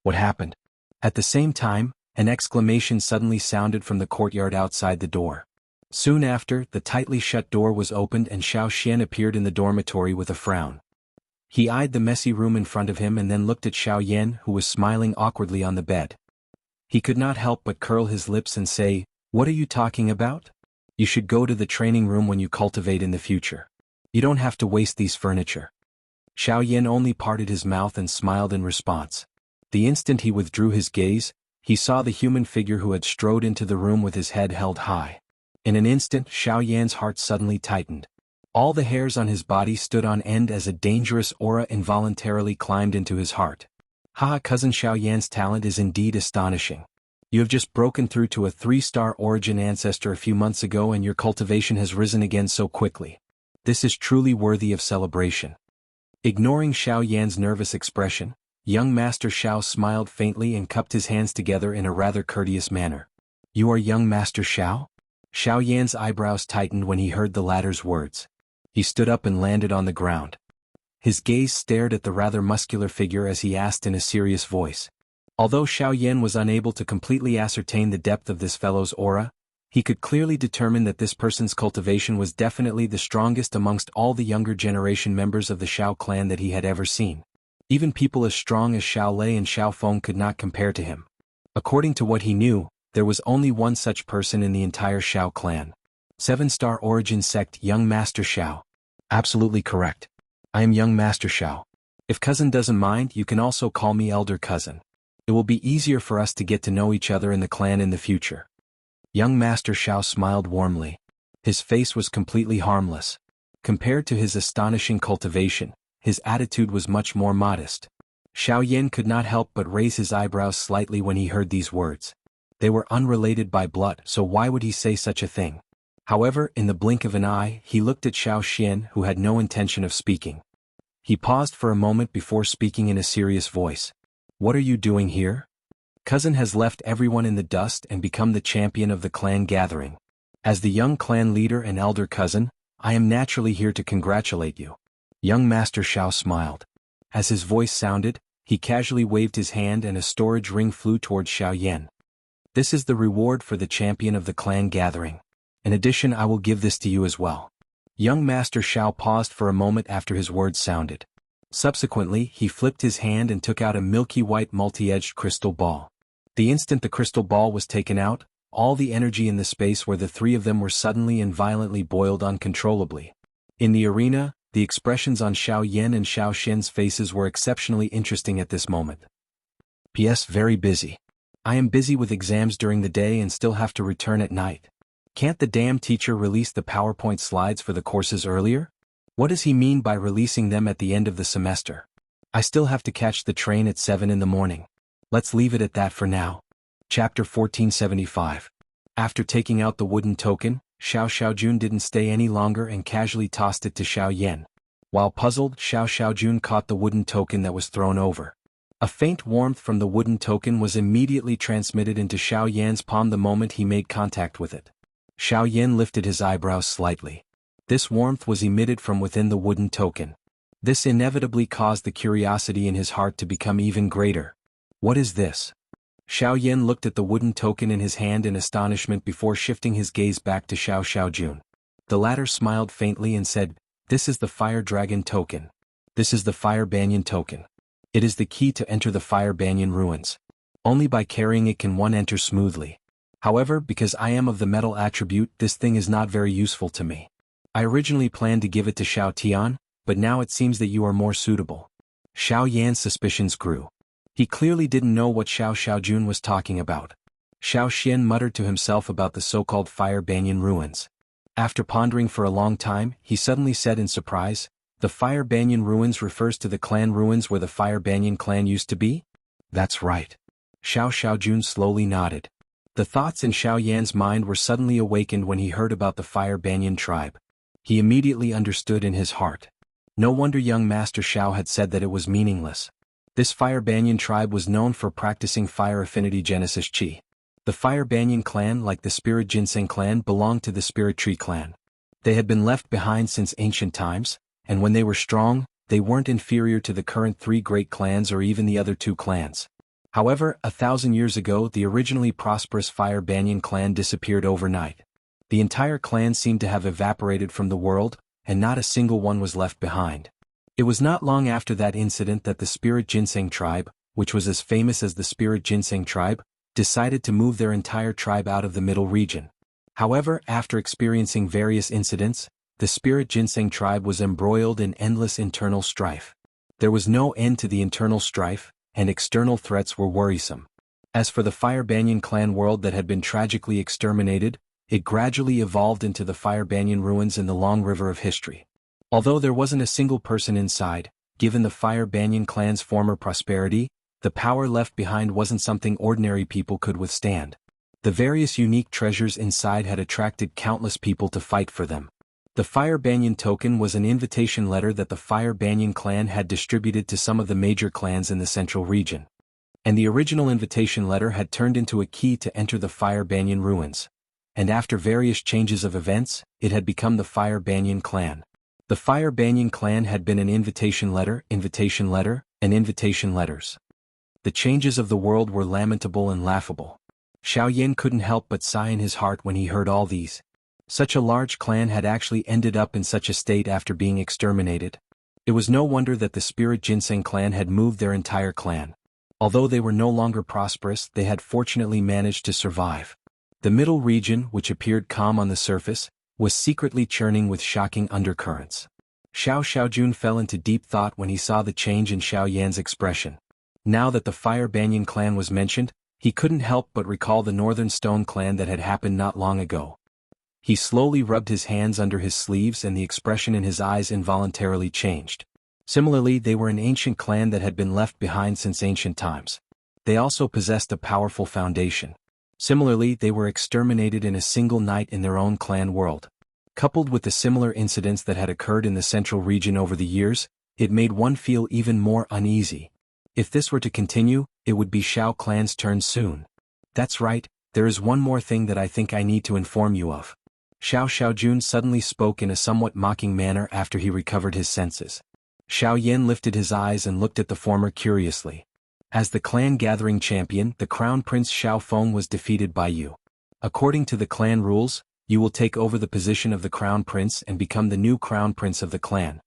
What happened? At the same time, an exclamation suddenly sounded from the courtyard outside the door. Soon after, the tightly shut door was opened and Xiao Xian appeared in the dormitory with a frown. He eyed the messy room in front of him and then looked at Xiao Yan, who was smiling awkwardly on the bed. He could not help but curl his lips and say, "What are you talking about? You should go to the training room when you cultivate in the future. You don't have to waste these furniture." Xiao Yan only parted his mouth and smiled in response. The instant he withdrew his gaze, he saw the human figure who had strode into the room with his head held high. In an instant, Xiao Yan's heart suddenly tightened. All the hairs on his body stood on end as a dangerous aura involuntarily climbed into his heart. "Haha, cousin, Xiao Yan's talent is indeed astonishing. You have just broken through to a 3-star origin ancestor a few months ago and your cultivation has risen again so quickly. This is truly worthy of celebration." Ignoring Xiao Yan's nervous expression, young Master Xiao smiled faintly and cupped his hands together in a rather courteous manner. "You are young Master Xiao?" Xiao Yan's eyebrows tightened when he heard the latter's words. He stood up and landed on the ground. His gaze stared at the rather muscular figure as he asked in a serious voice. Although Xiao Yan was unable to completely ascertain the depth of this fellow's aura, he could clearly determine that this person's cultivation was definitely the strongest amongst all the younger generation members of the Xiao clan that he had ever seen. Even people as strong as Xiao Lei and Xiao Feng could not compare to him. According to what he knew, there was only one such person in the entire Xiao clan. 7-star origin sect young Master Xiao. Absolutely correct. I am young Master Xiao. If cousin doesn't mind, you can also call me elder cousin. It will be easier for us to get to know each other in the clan in the future. Young Master Xiao smiled warmly. His face was completely harmless. Compared to his astonishing cultivation, his attitude was much more modest. Xiao Yan could not help but raise his eyebrows slightly when he heard these words. They were unrelated by blood, so why would he say such a thing? However, in the blink of an eye, he looked at Xiao Xian, who had no intention of speaking. He paused for a moment before speaking in a serious voice. "What are you doing here? Cousin has left everyone in the dust and become the champion of the clan gathering. As the young clan leader and elder cousin, I am naturally here to congratulate you." Young Master Xiao smiled. As his voice sounded, he casually waved his hand and a storage ring flew towards Xiao Yan. "This is the reward for the champion of the clan gathering. In addition, I will give this to you as well." Young Master Xiao paused for a moment after his words sounded. Subsequently, he flipped his hand and took out a milky white multi-edged crystal ball. The instant the crystal ball was taken out, all the energy in the space where the three of them were suddenly and violently boiled uncontrollably. In the arena, the expressions on Xiao Yan and Xiao Xin's faces were exceptionally interesting at this moment. "P.S. Very busy. I am busy with exams during the day and still have to return at night. Can't the damn teacher release the PowerPoint slides for the courses earlier? What does he mean by releasing them at the end of the semester? I still have to catch the train at 7 in the morning. Let's leave it at that for now." Chapter 1475. After taking out the wooden token, Xiao Xiaojun didn't stay any longer and casually tossed it to Xiao Yan. While puzzled, Xiao Xiaojun caught the wooden token that was thrown over. A faint warmth from the wooden token was immediately transmitted into Xiao Yan's palm the moment he made contact with it. Xiao Yan lifted his eyebrows slightly. This warmth was emitted from within the wooden token. This inevitably caused the curiosity in his heart to become even greater. What is this? Xiao Yan looked at the wooden token in his hand in astonishment before shifting his gaze back to Xiao Xiaojun. The latter smiled faintly and said, "This is the Fire Dragon token. This is the Fire Banyan token. It is the key to enter the Fire Banyan ruins. Only by carrying it can one enter smoothly. However, because I am of the metal attribute, this thing is not very useful to me. I originally planned to give it to Xiao Tian, but now it seems that you are more suitable." Xiao Yan's suspicions grew. He clearly didn't know what Xiao Xiaojun was talking about. Xiao Xian muttered to himself about the so-called Fire Banyan ruins. After pondering for a long time, he suddenly said in surprise, "The Fire Banyan ruins refers to the clan ruins where the Fire Banyan clan used to be?" "That's right." Xiao Xiaojun slowly nodded. The thoughts in Xiao Yan's mind were suddenly awakened when he heard about the Fire Banyan tribe. He immediately understood in his heart. No wonder young Master Xiao had said that it was meaningless. This Fire Banyan tribe was known for practicing fire affinity Genesis Chi. The Fire Banyan clan, like the Spirit Ginseng clan, belonged to the Spirit Tree clan. They had been left behind since ancient times, and when they were strong, they weren't inferior to the current 3 great clans or even the other 2 clans. However, 1,000 years ago the originally prosperous Fire Banyan clan disappeared overnight. The entire clan seemed to have evaporated from the world, and not a single one was left behind. It was not long after that incident that the Spirit Ginseng tribe, which was as famous as the Spirit Ginseng tribe, decided to move their entire tribe out of the middle region. However, after experiencing various incidents, the Spirit Ginseng tribe was embroiled in endless internal strife. There was no end to the internal strife, and external threats were worrisome. As for the Fire Banyan clan world that had been tragically exterminated, it gradually evolved into the Fire Banyan ruins in the long river of history. Although there wasn't a single person inside, given the Fire Banyan clan's former prosperity, the power left behind wasn't something ordinary people could withstand. The various unique treasures inside had attracted countless people to fight for them. The Fire Banyan token was an invitation letter that the Fire Banyan clan had distributed to some of the major clans in the central region. And the original invitation letter had turned into a key to enter the Fire Banyan ruins. And after various changes of events, it had become the Fire Banyan clan. The Fire Banyan clan had been an invitation letter, and invitation letters. The changes of the world were lamentable and laughable. Xiao Yan couldn't help but sigh in his heart when he heard all these. Such a large clan had actually ended up in such a state after being exterminated. It was no wonder that the Spirit Ginseng clan had moved their entire clan. Although they were no longer prosperous, they had fortunately managed to survive. The middle region, which appeared calm on the surface, was secretly churning with shocking undercurrents. Xiao Xiaojun fell into deep thought when he saw the change in Xiao Yan's expression. Now that the Fire Banyan clan was mentioned, he couldn't help but recall the Northern Stone clan that had happened not long ago. He slowly rubbed his hands under his sleeves and the expression in his eyes involuntarily changed. Similarly, they were an ancient clan that had been left behind since ancient times. They also possessed a powerful foundation. Similarly, they were exterminated in a single night in their own clan world. Coupled with the similar incidents that had occurred in the central region over the years, it made one feel even more uneasy. If this were to continue, it would be Xiao clan's turn soon. That's right, there is one more thing that I think I need to inform you of. Xiao Xiaojun suddenly spoke in a somewhat mocking manner after he recovered his senses. Xiao Yan lifted his eyes and looked at the former curiously. As the clan gathering champion, the Crown Prince Xiao Feng was defeated by you. According to the clan rules, you will take over the position of the Crown Prince and become the new Crown Prince of the clan.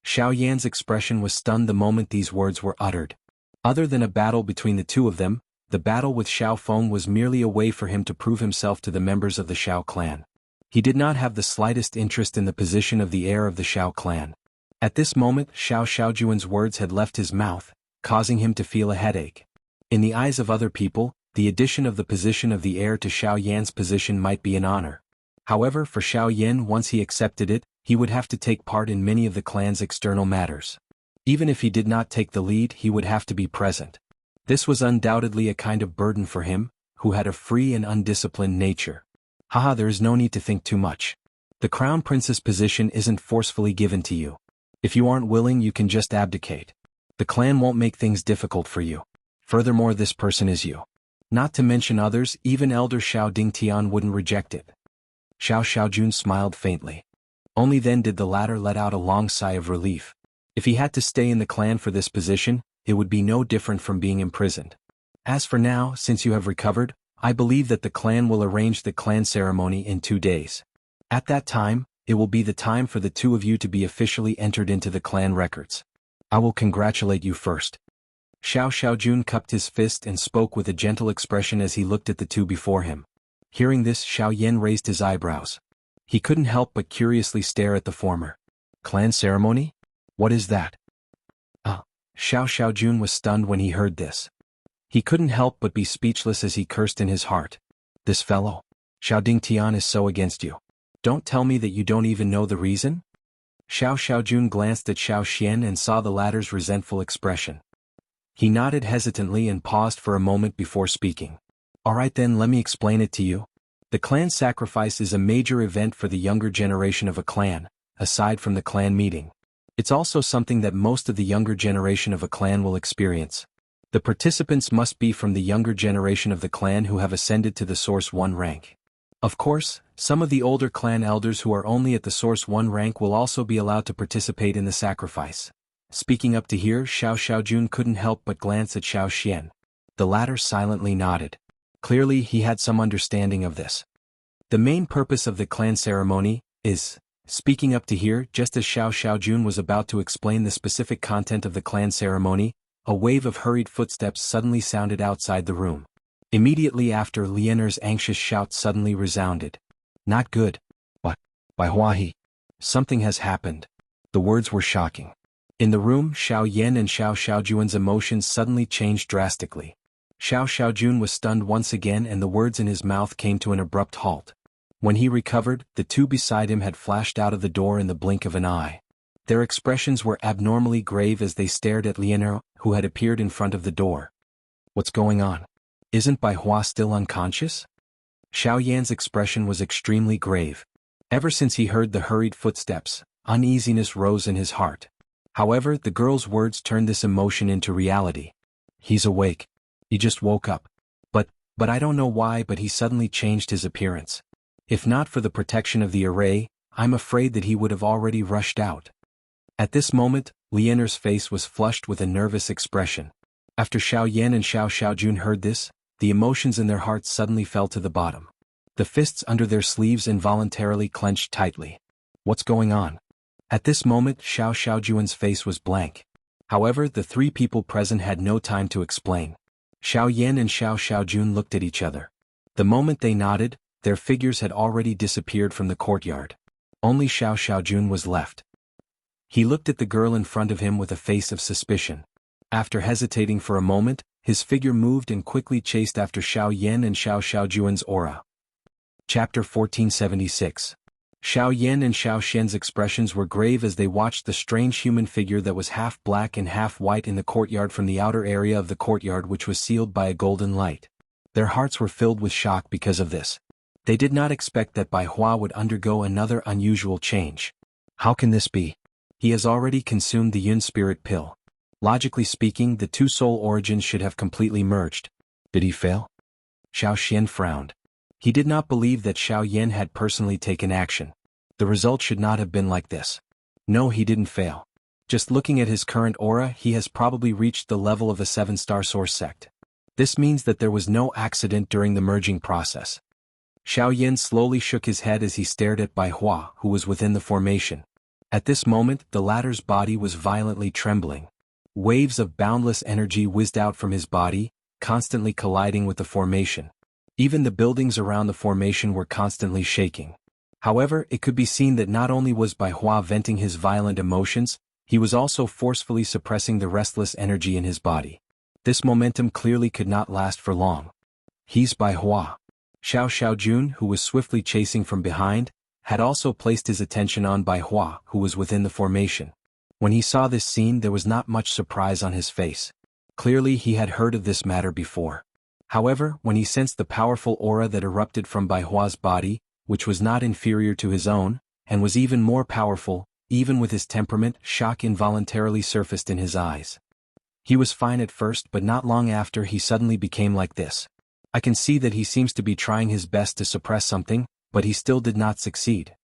Xiao Yan's expression was stunned the moment these words were uttered. Other than a battle between the two of them, the battle with Xiao Feng was merely a way for him to prove himself to the members of the Xiao clan. He did not have the slightest interest in the position of the heir of the Xiao clan. At this moment, Xiao Xiaojuan's words had left his mouth, causing him to feel a headache. In the eyes of other people, the addition of the position of the heir to Xiao Yan's position might be an honor. However, for Xiao Yan, once he accepted it, he would have to take part in many of the clan's external matters. Even if he did not take the lead, he would have to be present. This was undoubtedly a kind of burden for him, who had a free and undisciplined nature. Haha, there is no need to think too much. The Crown Prince's position isn't forcefully given to you. If you aren't willing, you can just abdicate. The clan won't make things difficult for you. Furthermore, this person is you. Not to mention others, even Elder Xiao Dingtian wouldn't reject it. Xiao Xiaojun smiled faintly. Only then did the latter let out a long sigh of relief. If he had to stay in the clan for this position, it would be no different from being imprisoned. As for now, since you have recovered, I believe that the clan will arrange the clan ceremony in 2 days. At that time, it will be the time for the two of you to be officially entered into the clan records. I will congratulate you first. Xiao Xiaojun cupped his fist and spoke with a gentle expression as he looked at the two before him. Hearing this, Xiao Yan raised his eyebrows. He couldn't help but curiously stare at the former. Clan ceremony? What is that? Xiao Xiaojun was stunned when he heard this. He couldn't help but be speechless as he cursed in his heart. This fellow, Xiao Dingtian, is so against you. Don't tell me that you don't even know the reason? Xiao Xiaojun glanced at Xiao Xian and saw the latter's resentful expression. He nodded hesitantly and paused for a moment before speaking. All right then, let me explain it to you. The clan sacrifice is a major event for the younger generation of a clan, aside from the clan meeting. It's also something that most of the younger generation of a clan will experience. The participants must be from the younger generation of the clan who have ascended to the Source 1 rank. Of course, some of the older clan elders who are only at the Source 1 rank will also be allowed to participate in the sacrifice. Speaking up to here, Xiao Xiaojun couldn't help but glance at Xiao Xian. The latter silently nodded. Clearly he had some understanding of this. The main purpose of the clan ceremony is, speaking up to here, just as Xiao Xiaojun was about to explain the specific content of the clan ceremony, a wave of hurried footsteps suddenly sounded outside the room. Immediately after, Lianer's anxious shout suddenly resounded. Not good. What? Bai Huahi. Something has happened. The words were shocking. In the room, Xiao Yan and Xiao Xiaojuan's emotions suddenly changed drastically. Xiao Xiaojun was stunned once again and the words in his mouth came to an abrupt halt. When he recovered, the two beside him had flashed out of the door in the blink of an eye. Their expressions were abnormally grave as they stared at Lianer, who had appeared in front of the door. What's going on? Isn't Bai Hua still unconscious? Xiao Yan's expression was extremely grave. Ever since he heard the hurried footsteps, uneasiness rose in his heart. However, the girl's words turned this emotion into reality. He's awake. He just woke up. But I don't know why, but he suddenly changed his appearance. If not for the protection of the array, I'm afraid that he would have already rushed out. At this moment, Lianer's face was flushed with a nervous expression. After Xiao Yan and Xiao Xiaojun heard this, the emotions in their hearts suddenly fell to the bottom. The fists under their sleeves involuntarily clenched tightly. What's going on? At this moment, Xiao Xiaojuan's face was blank. However, the three people present had no time to explain. Xiao Yan and Xiao Xiaojun looked at each other. The moment they nodded, their figures had already disappeared from the courtyard. Only Xiao Xiaojun was left. He looked at the girl in front of him with a face of suspicion. After hesitating for a moment, his figure moved and quickly chased after Xiao Yan and Xiao Xiaojuan's aura. Chapter 1476. Xiao Yan and Xiao Xian's expressions were grave as they watched the strange human figure that was half black and half white in the courtyard from the outer area of the courtyard, which was sealed by a golden light. Their hearts were filled with shock because of this. They did not expect that Bai Hua would undergo another unusual change. How can this be? He has already consumed the Yun spirit pill. Logically speaking, the two soul origins should have completely merged. Did he fail? Xiao Xian frowned. He did not believe that Xiao Yan had personally taken action. The result should not have been like this. No, he didn't fail. Just looking at his current aura, he has probably reached the level of a 7-star source sect. This means that there was no accident during the merging process. Xiao Yan slowly shook his head as he stared at Bai Hua, who was within the formation. At this moment, the latter's body was violently trembling. Waves of boundless energy whizzed out from his body, constantly colliding with the formation. Even the buildings around the formation were constantly shaking. However, it could be seen that not only was Bai Hua venting his violent emotions, he was also forcefully suppressing the restless energy in his body. This momentum clearly could not last for long. He's Bai Hua. Xiao Xiaojun, who was swiftly chasing from behind, had also placed his attention on Bai Hua, who was within the formation. When he saw this scene, there was not much surprise on his face. Clearly he had heard of this matter before. However, when he sensed the powerful aura that erupted from Bai Hua's body, which was not inferior to his own, and was even more powerful, even with his temperament, shock involuntarily surfaced in his eyes. He was fine at first, but not long after he suddenly became like this. I can see that he seems to be trying his best to suppress something, but he still did not succeed.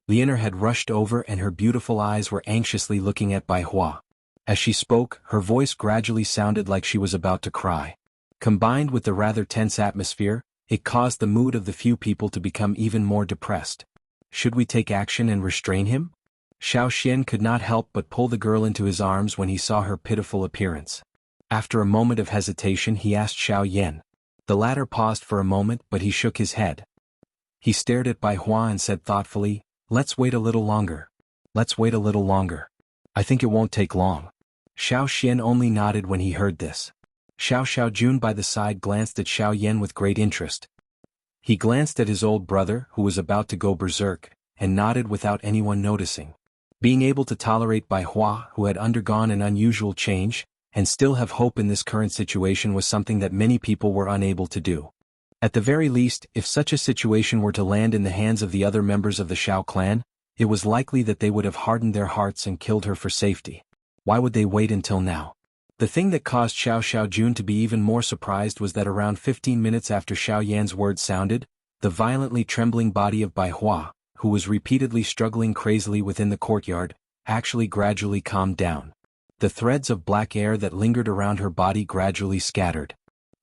Lianer had rushed over and her beautiful eyes were anxiously looking at Bai Hua. As she spoke, her voice gradually sounded like she was about to cry. Combined with the rather tense atmosphere, it caused the mood of the few people to become even more depressed. Should we take action and restrain him? Xiao Xian could not help but pull the girl into his arms when he saw her pitiful appearance. After a moment of hesitation he asked Xiao Yan. The latter paused for a moment but he shook his head. He stared at Bai Hua and said thoughtfully, "Let's wait a little longer. Let's wait a little longer. I think it won't take long." Xiao Xian only nodded when he heard this. Xiao Xiaojun by the side glanced at Xiao Yan with great interest. He glanced at his old brother, who was about to go berserk, and nodded without anyone noticing. Being able to tolerate Bai Hua, who had undergone an unusual change, and still have hope in this current situation was something that many people were unable to do. At the very least, if such a situation were to land in the hands of the other members of the Xiao clan, it was likely that they would have hardened their hearts and killed her for safety. Why would they wait until now? The thing that caused Xiao Xiaojun to be even more surprised was that around 15 minutes after Xiao Yan's words sounded, the violently trembling body of Bai Hua, who was repeatedly struggling crazily within the courtyard, actually gradually calmed down. The threads of black air that lingered around her body gradually scattered.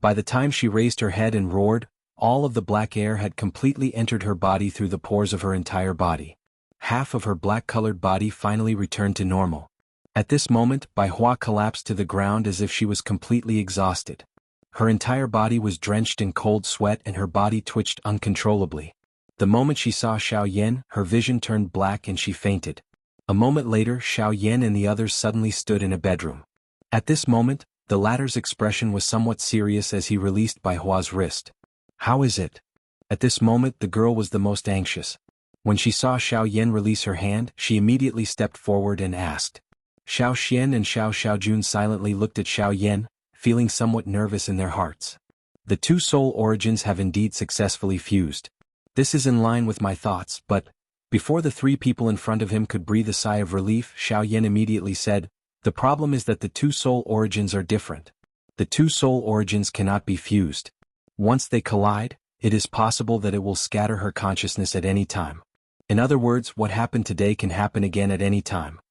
By the time she raised her head and roared, all of the black air had completely entered her body through the pores of her entire body. Half of her black-colored body finally returned to normal. At this moment, Bai Hua collapsed to the ground as if she was completely exhausted. Her entire body was drenched in cold sweat and her body twitched uncontrollably. The moment she saw Xiao Yan, her vision turned black and she fainted. A moment later, Xiao Yan and the others suddenly stood in a bedroom. At this moment, the latter's expression was somewhat serious as he released Bai Hua's wrist. "How is it?" At this moment the girl was the most anxious. When she saw Xiao Yan release her hand, she immediately stepped forward and asked. Xiao Xian and Xiao Xiaojun silently looked at Xiao Yan, feeling somewhat nervous in their hearts. The two soul origins have indeed successfully fused. This is in line with my thoughts, but, before the three people in front of him could breathe a sigh of relief, Xiao Yan immediately said, "The problem is that the two soul origins are different. The two soul origins cannot be fused. Once they collide, it is possible that it will scatter her consciousness at any time. In other words, what happened today can happen again at any time."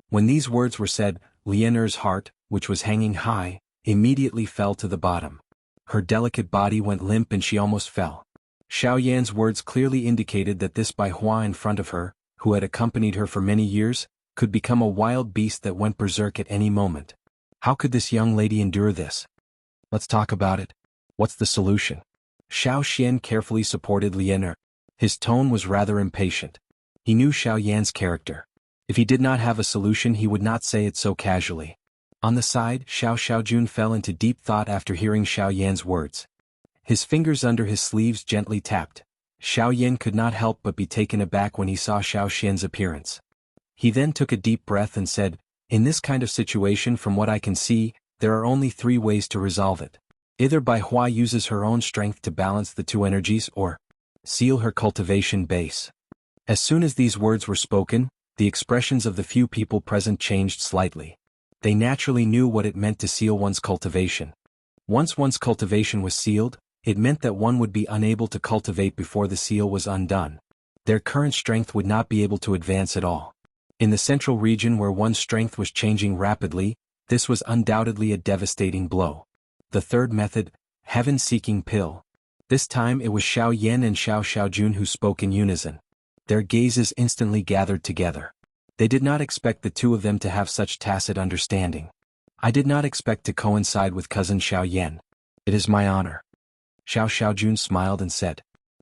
When these words were said, Lianer's heart, which was hanging high, immediately fell to the bottom. Her delicate body went limp and she almost fell. Xiao Yan's words clearly indicated that this Bai Hua in front of her, who had accompanied her for many years, could become a wild beast that went berserk at any moment. How could this young lady endure this? Let's talk about it. What's the solution? Xiao Xian carefully supported Lianer. His tone was rather impatient. He knew Xiao Yan's character. If he did not have a solution he would not say it so casually. On the side, Xiao Xiaojun fell into deep thought after hearing Xiao Yan's words. His fingers under his sleeves gently tapped. Xiao Yan could not help but be taken aback when he saw Xiao Xian's appearance. He then took a deep breath and said, "In this kind of situation, from what I can see, there are only 3 ways to resolve it. Either Bai Hua uses her own strength to balance the two energies or seal her cultivation base." As soon as these words were spoken, the expressions of the few people present changed slightly. They naturally knew what it meant to seal one's cultivation. Once one's cultivation was sealed, it meant that one would be unable to cultivate before the seal was undone. Their current strength would not be able to advance at all. In the central region where one's strength was changing rapidly, this was undoubtedly a devastating blow. The third method, heaven-seeking pill. This time it was Xiao Yan and Xiao Xiaojun who spoke in unison. Their gazes instantly gathered together. They did not expect the two of them to have such tacit understanding. "I did not expect to coincide with cousin Xiao Yan. It is my honor." Xiao Xiaojun smiled and said,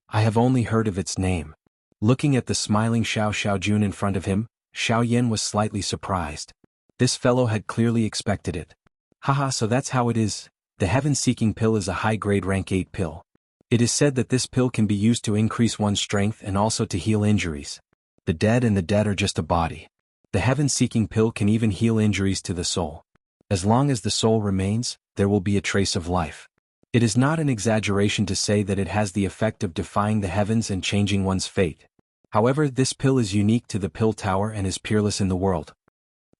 "I have only heard of its name." Looking at the smiling Xiao Xiaojun in front of him, Xiao Yan was slightly surprised. This fellow had clearly expected it. "Haha, so that's how it is. The heaven-seeking pill is a high-grade rank 8 pill. It is said that this pill can be used to increase one's strength and also to heal injuries. The dead and the dead are just a body. The heaven-seeking pill can even heal injuries to the soul. As long as the soul remains, there will be a trace of life. It is not an exaggeration to say that it has the effect of defying the heavens and changing one's fate. However, this pill is unique to the pill tower and is peerless in the world."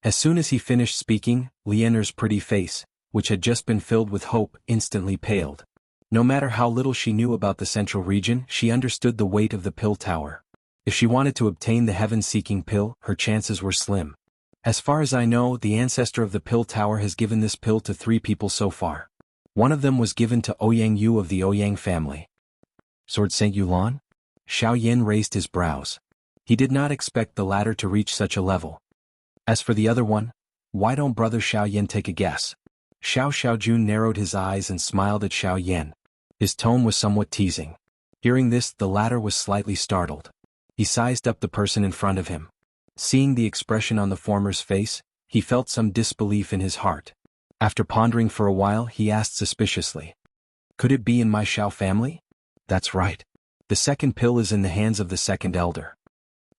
As soon as he finished speaking, Lianer's pretty face, which had just been filled with hope, instantly paled. No matter how little she knew about the central region, she understood the weight of the pill tower. If she wanted to obtain the heaven-seeking pill, her chances were slim. As far as I know, the ancestor of the pill tower has given this pill to 3 people so far. One of them was given to Ouyang Yu of the Ouyang family. Sword Saint Yulan? Xiao Yin raised his brows. He did not expect the latter to reach such a level. As for the other one, why don't brother Xiao Yin take a guess? Xiao Xiaojun narrowed his eyes and smiled at Xiao Yin. His tone was somewhat teasing. Hearing this, the latter was slightly startled. He sized up the person in front of him. Seeing the expression on the former's face, he felt some disbelief in his heart. After pondering for a while, he asked suspiciously, "Could it be in my Xiao family?" "That's right. The second pill is in the hands of the second elder."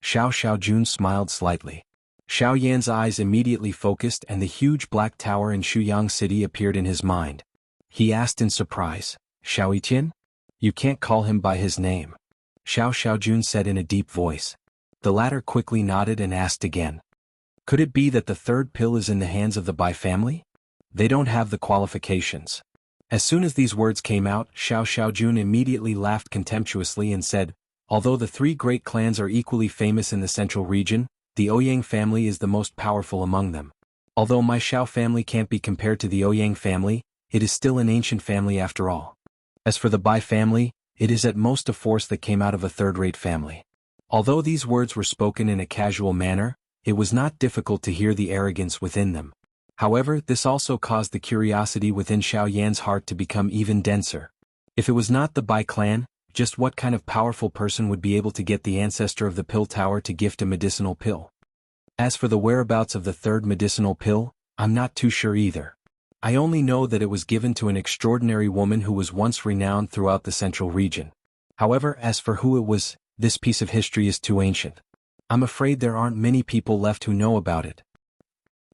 Xiao Xiaojun smiled slightly. Xiao Yan's eyes immediately focused and the huge black tower in Shuyang City appeared in his mind. He asked in surprise, "Xiao Yiqian? You can't call him by his name." Xiao Xiaojun said in a deep voice. The latter quickly nodded and asked again, "Could it be that the third pill is in the hands of the Bai family? They don't have the qualifications." As soon as these words came out, Xiao Xiaojun immediately laughed contemptuously and said, "Although the 3 great clans are equally famous in the central region, the Ouyang family is the most powerful among them. Although my Xiao family can't be compared to the Ouyang family, it is still an ancient family after all. As for the Bai family, it is at most a force that came out of a third-rate family." Although these words were spoken in a casual manner, it was not difficult to hear the arrogance within them. However, this also caused the curiosity within Xiao Yan's heart to become even denser. If it was not the Bai clan, just what kind of powerful person would be able to get the ancestor of the pill tower to gift a medicinal pill? As for the whereabouts of the third medicinal pill, I'm not too sure either. I only know that it was given to an extraordinary woman who was once renowned throughout the central region. However, as for who it was, this piece of history is too ancient. I'm afraid there aren't many people left who know about it.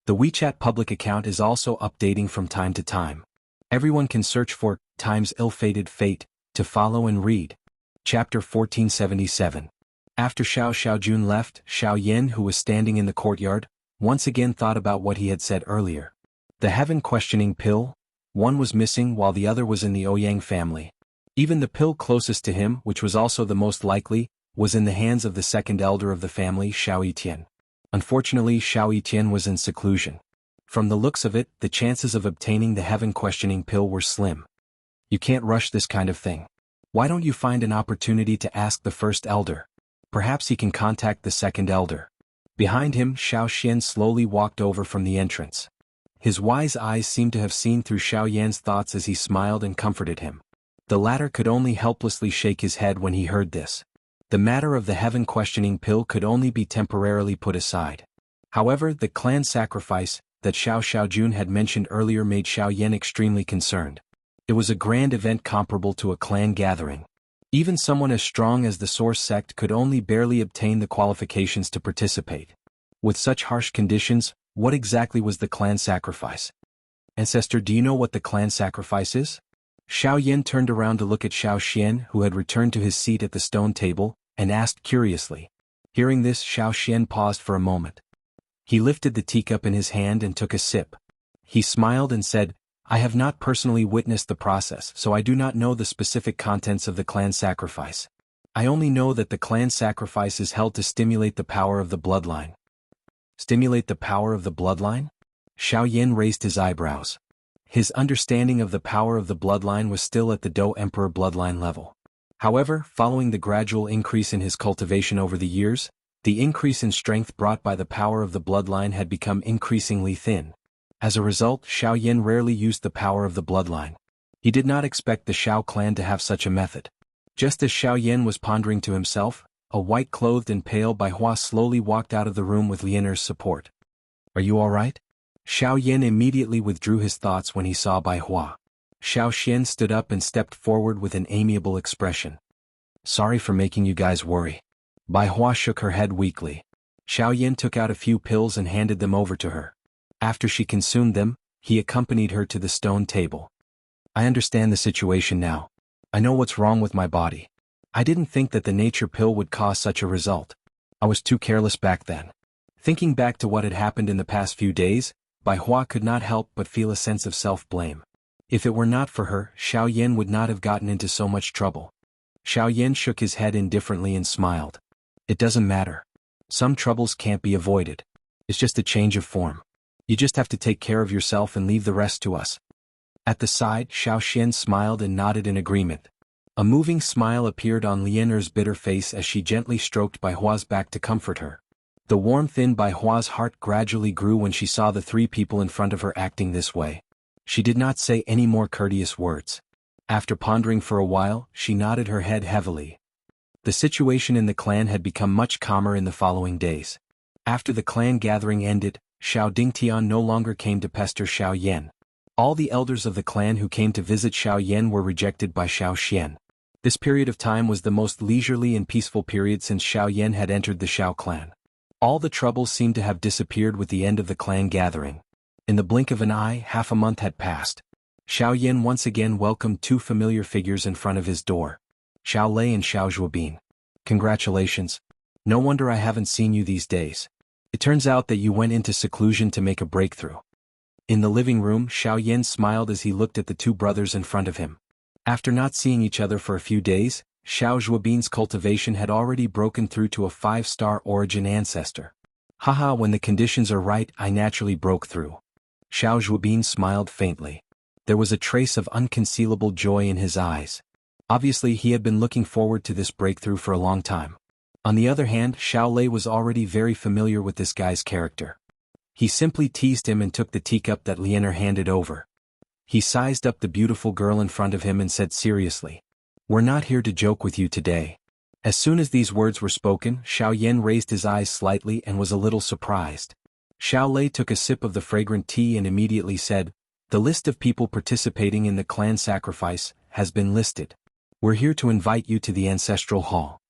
The WeChat public account is also updating from time to time. Everyone can search for Time's Ill-Fated Fate to follow and read. Chapter 1477. After Xiao Xiaojun left, Xiao Yin, who was standing in the courtyard, once again thought about what he had said earlier. The heaven-questioning pill, one was missing while the other was in the Ouyang family. Even the pill closest to him, which was also the most likely, was in the hands of the second elder of the family, Xiao Yiqian. Unfortunately, Xiao Yiqian was in seclusion. From the looks of it, the chances of obtaining the heaven-questioning pill were slim. You can't rush this kind of thing. Why don't you find an opportunity to ask the first elder? Perhaps he can contact the second elder. Behind him, Xiao Xian slowly walked over from the entrance. His wise eyes seemed to have seen through Xiao Yan's thoughts as he smiled and comforted him. The latter could only helplessly shake his head when he heard this. The matter of the heaven-questioning pill could only be temporarily put aside. However, the clan sacrifice that Xiao Xiaojun had mentioned earlier made Xiao Yan extremely concerned. It was a grand event comparable to a clan gathering. Even someone as strong as the Source sect could only barely obtain the qualifications to participate. With such harsh conditions, what exactly was the clan sacrifice? Ancestor, do you know what the clan sacrifice is? Xiao Yin turned around to look at Xiao Xian, who had returned to his seat at the stone table, and asked curiously. Hearing this, Xiao Xian paused for a moment. He lifted the teacup in his hand and took a sip. He smiled and said, "I have not personally witnessed the process, so I do not know the specific contents of the clan sacrifice. I only know that the clan sacrifice is held to stimulate the power of the bloodline." Stimulate the power of the bloodline? Xiao Yin raised his eyebrows. His understanding of the power of the bloodline was still at the Dou Emperor bloodline level. However, following the gradual increase in his cultivation over the years, the increase in strength brought by the power of the bloodline had become increasingly thin. As a result, Xiao Yin rarely used the power of the bloodline. He did not expect the Xiao clan to have such a method. Just as Xiao Yin was pondering to himself, a white-clothed and pale Bai Hua slowly walked out of the room with Lianer's support. "Are you all right?" Xiao Yin immediately withdrew his thoughts when he saw Bai Hua. Xiao Xian stood up and stepped forward with an amiable expression. "Sorry for making you guys worry." Bai Hua shook her head weakly. Xiao Yin took out a few pills and handed them over to her. After she consumed them, he accompanied her to the stone table. "I understand the situation now. I know what's wrong with my body. I didn't think that the nature pill would cause such a result. I was too careless back then." Thinking back to what had happened in the past few days, Bai Hua could not help but feel a sense of self-blame. If it were not for her, Xiao Yin would not have gotten into so much trouble. Xiao Yin shook his head indifferently and smiled. It doesn't matter. Some troubles can't be avoided. It's just a change of form. You just have to take care of yourself and leave the rest to us. At the side, Xiao Xian smiled and nodded in agreement. A moving smile appeared on Lian Er's bitter face as she gently stroked Bai Hua's back to comfort her. The warmth in Bai Hua's heart gradually grew when she saw the three people in front of her acting this way. She did not say any more courteous words. After pondering for a while, she nodded her head heavily. The situation in the clan had become much calmer in the following days. After the clan gathering ended, Xiao Dingtian no longer came to pester Xiao Yan. All the elders of the clan who came to visit Xiao Yan were rejected by Xiao Xian. This period of time was the most leisurely and peaceful period since Xiao Yan had entered the Xiao clan. All the troubles seemed to have disappeared with the end of the clan gathering. In the blink of an eye, half a month had passed. Xiao Yan once again welcomed two familiar figures in front of his door. Xiao Lei and Xiao Zhuobin. Congratulations. No wonder I haven't seen you these days. It turns out that you went into seclusion to make a breakthrough. In the living room, Xiao Yan smiled as he looked at the two brothers in front of him. After not seeing each other for a few days, Xiao Zhuobin's cultivation had already broken through to a 5-star origin ancestor. Haha, when the conditions are right, I naturally broke through. Xiao Zhuobin smiled faintly. There was a trace of unconcealable joy in his eyes. Obviously he had been looking forward to this breakthrough for a long time. On the other hand, Xiao Lei was already very familiar with this guy's character. He simply teased him and took the teacup that Lianer handed over. He sized up the beautiful girl in front of him and said seriously, "We're not here to joke with you today." As soon as these words were spoken, Xiao Yan raised his eyes slightly and was a little surprised. Xiao Lei took a sip of the fragrant tea and immediately said, "The list of people participating in the clan sacrifice has been listed. We're here to invite you to the ancestral hall."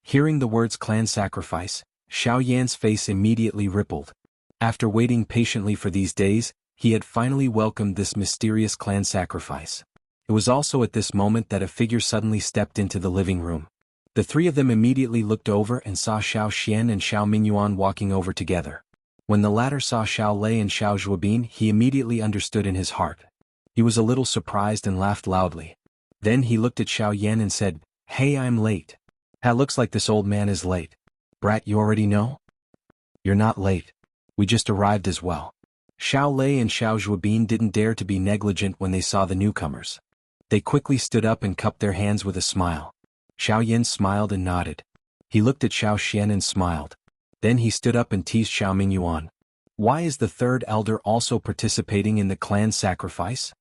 Hearing the words clan sacrifice, Xiao Yan's face immediately rippled. After waiting patiently for these days, he had finally welcomed this mysterious clan sacrifice. It was also at this moment that a figure suddenly stepped into the living room. The three of them immediately looked over and saw Xiao Xian and Xiao Mingyuan walking over together. When the latter saw Xiao Lei and Xiao Zhuobin, he immediately understood in his heart. He was a little surprised and laughed loudly. Then he looked at Xiao Yan and said, "Hey, I'm late." Looks like this old man is late. Brat, you already know? You're not late. We just arrived as well. Xiao Lei and Xiao Zhuobin didn't dare to be negligent when they saw the newcomers. They quickly stood up and cupped their hands with a smile. Xiao Yan smiled and nodded. He looked at Xiao Xian and smiled. Then he stood up and teased Xiao Mingyuan. "Why is the third elder also participating in the clan sacrifice?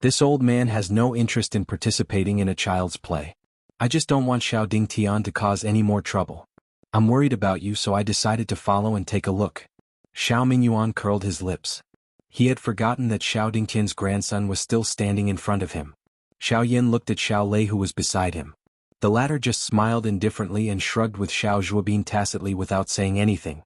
This old man has no interest in participating in a child's play. I just don't want Xiao Dingtian to cause any more trouble. I'm worried about you, so I decided to follow and take a look." Xiao Mingyuan curled his lips. He had forgotten that Xiao Dingtian's grandson was still standing in front of him. Xiao Yan looked at Xiao Lei who was beside him. The latter just smiled indifferently and shrugged with Xiao Zhuobin tacitly without saying anything.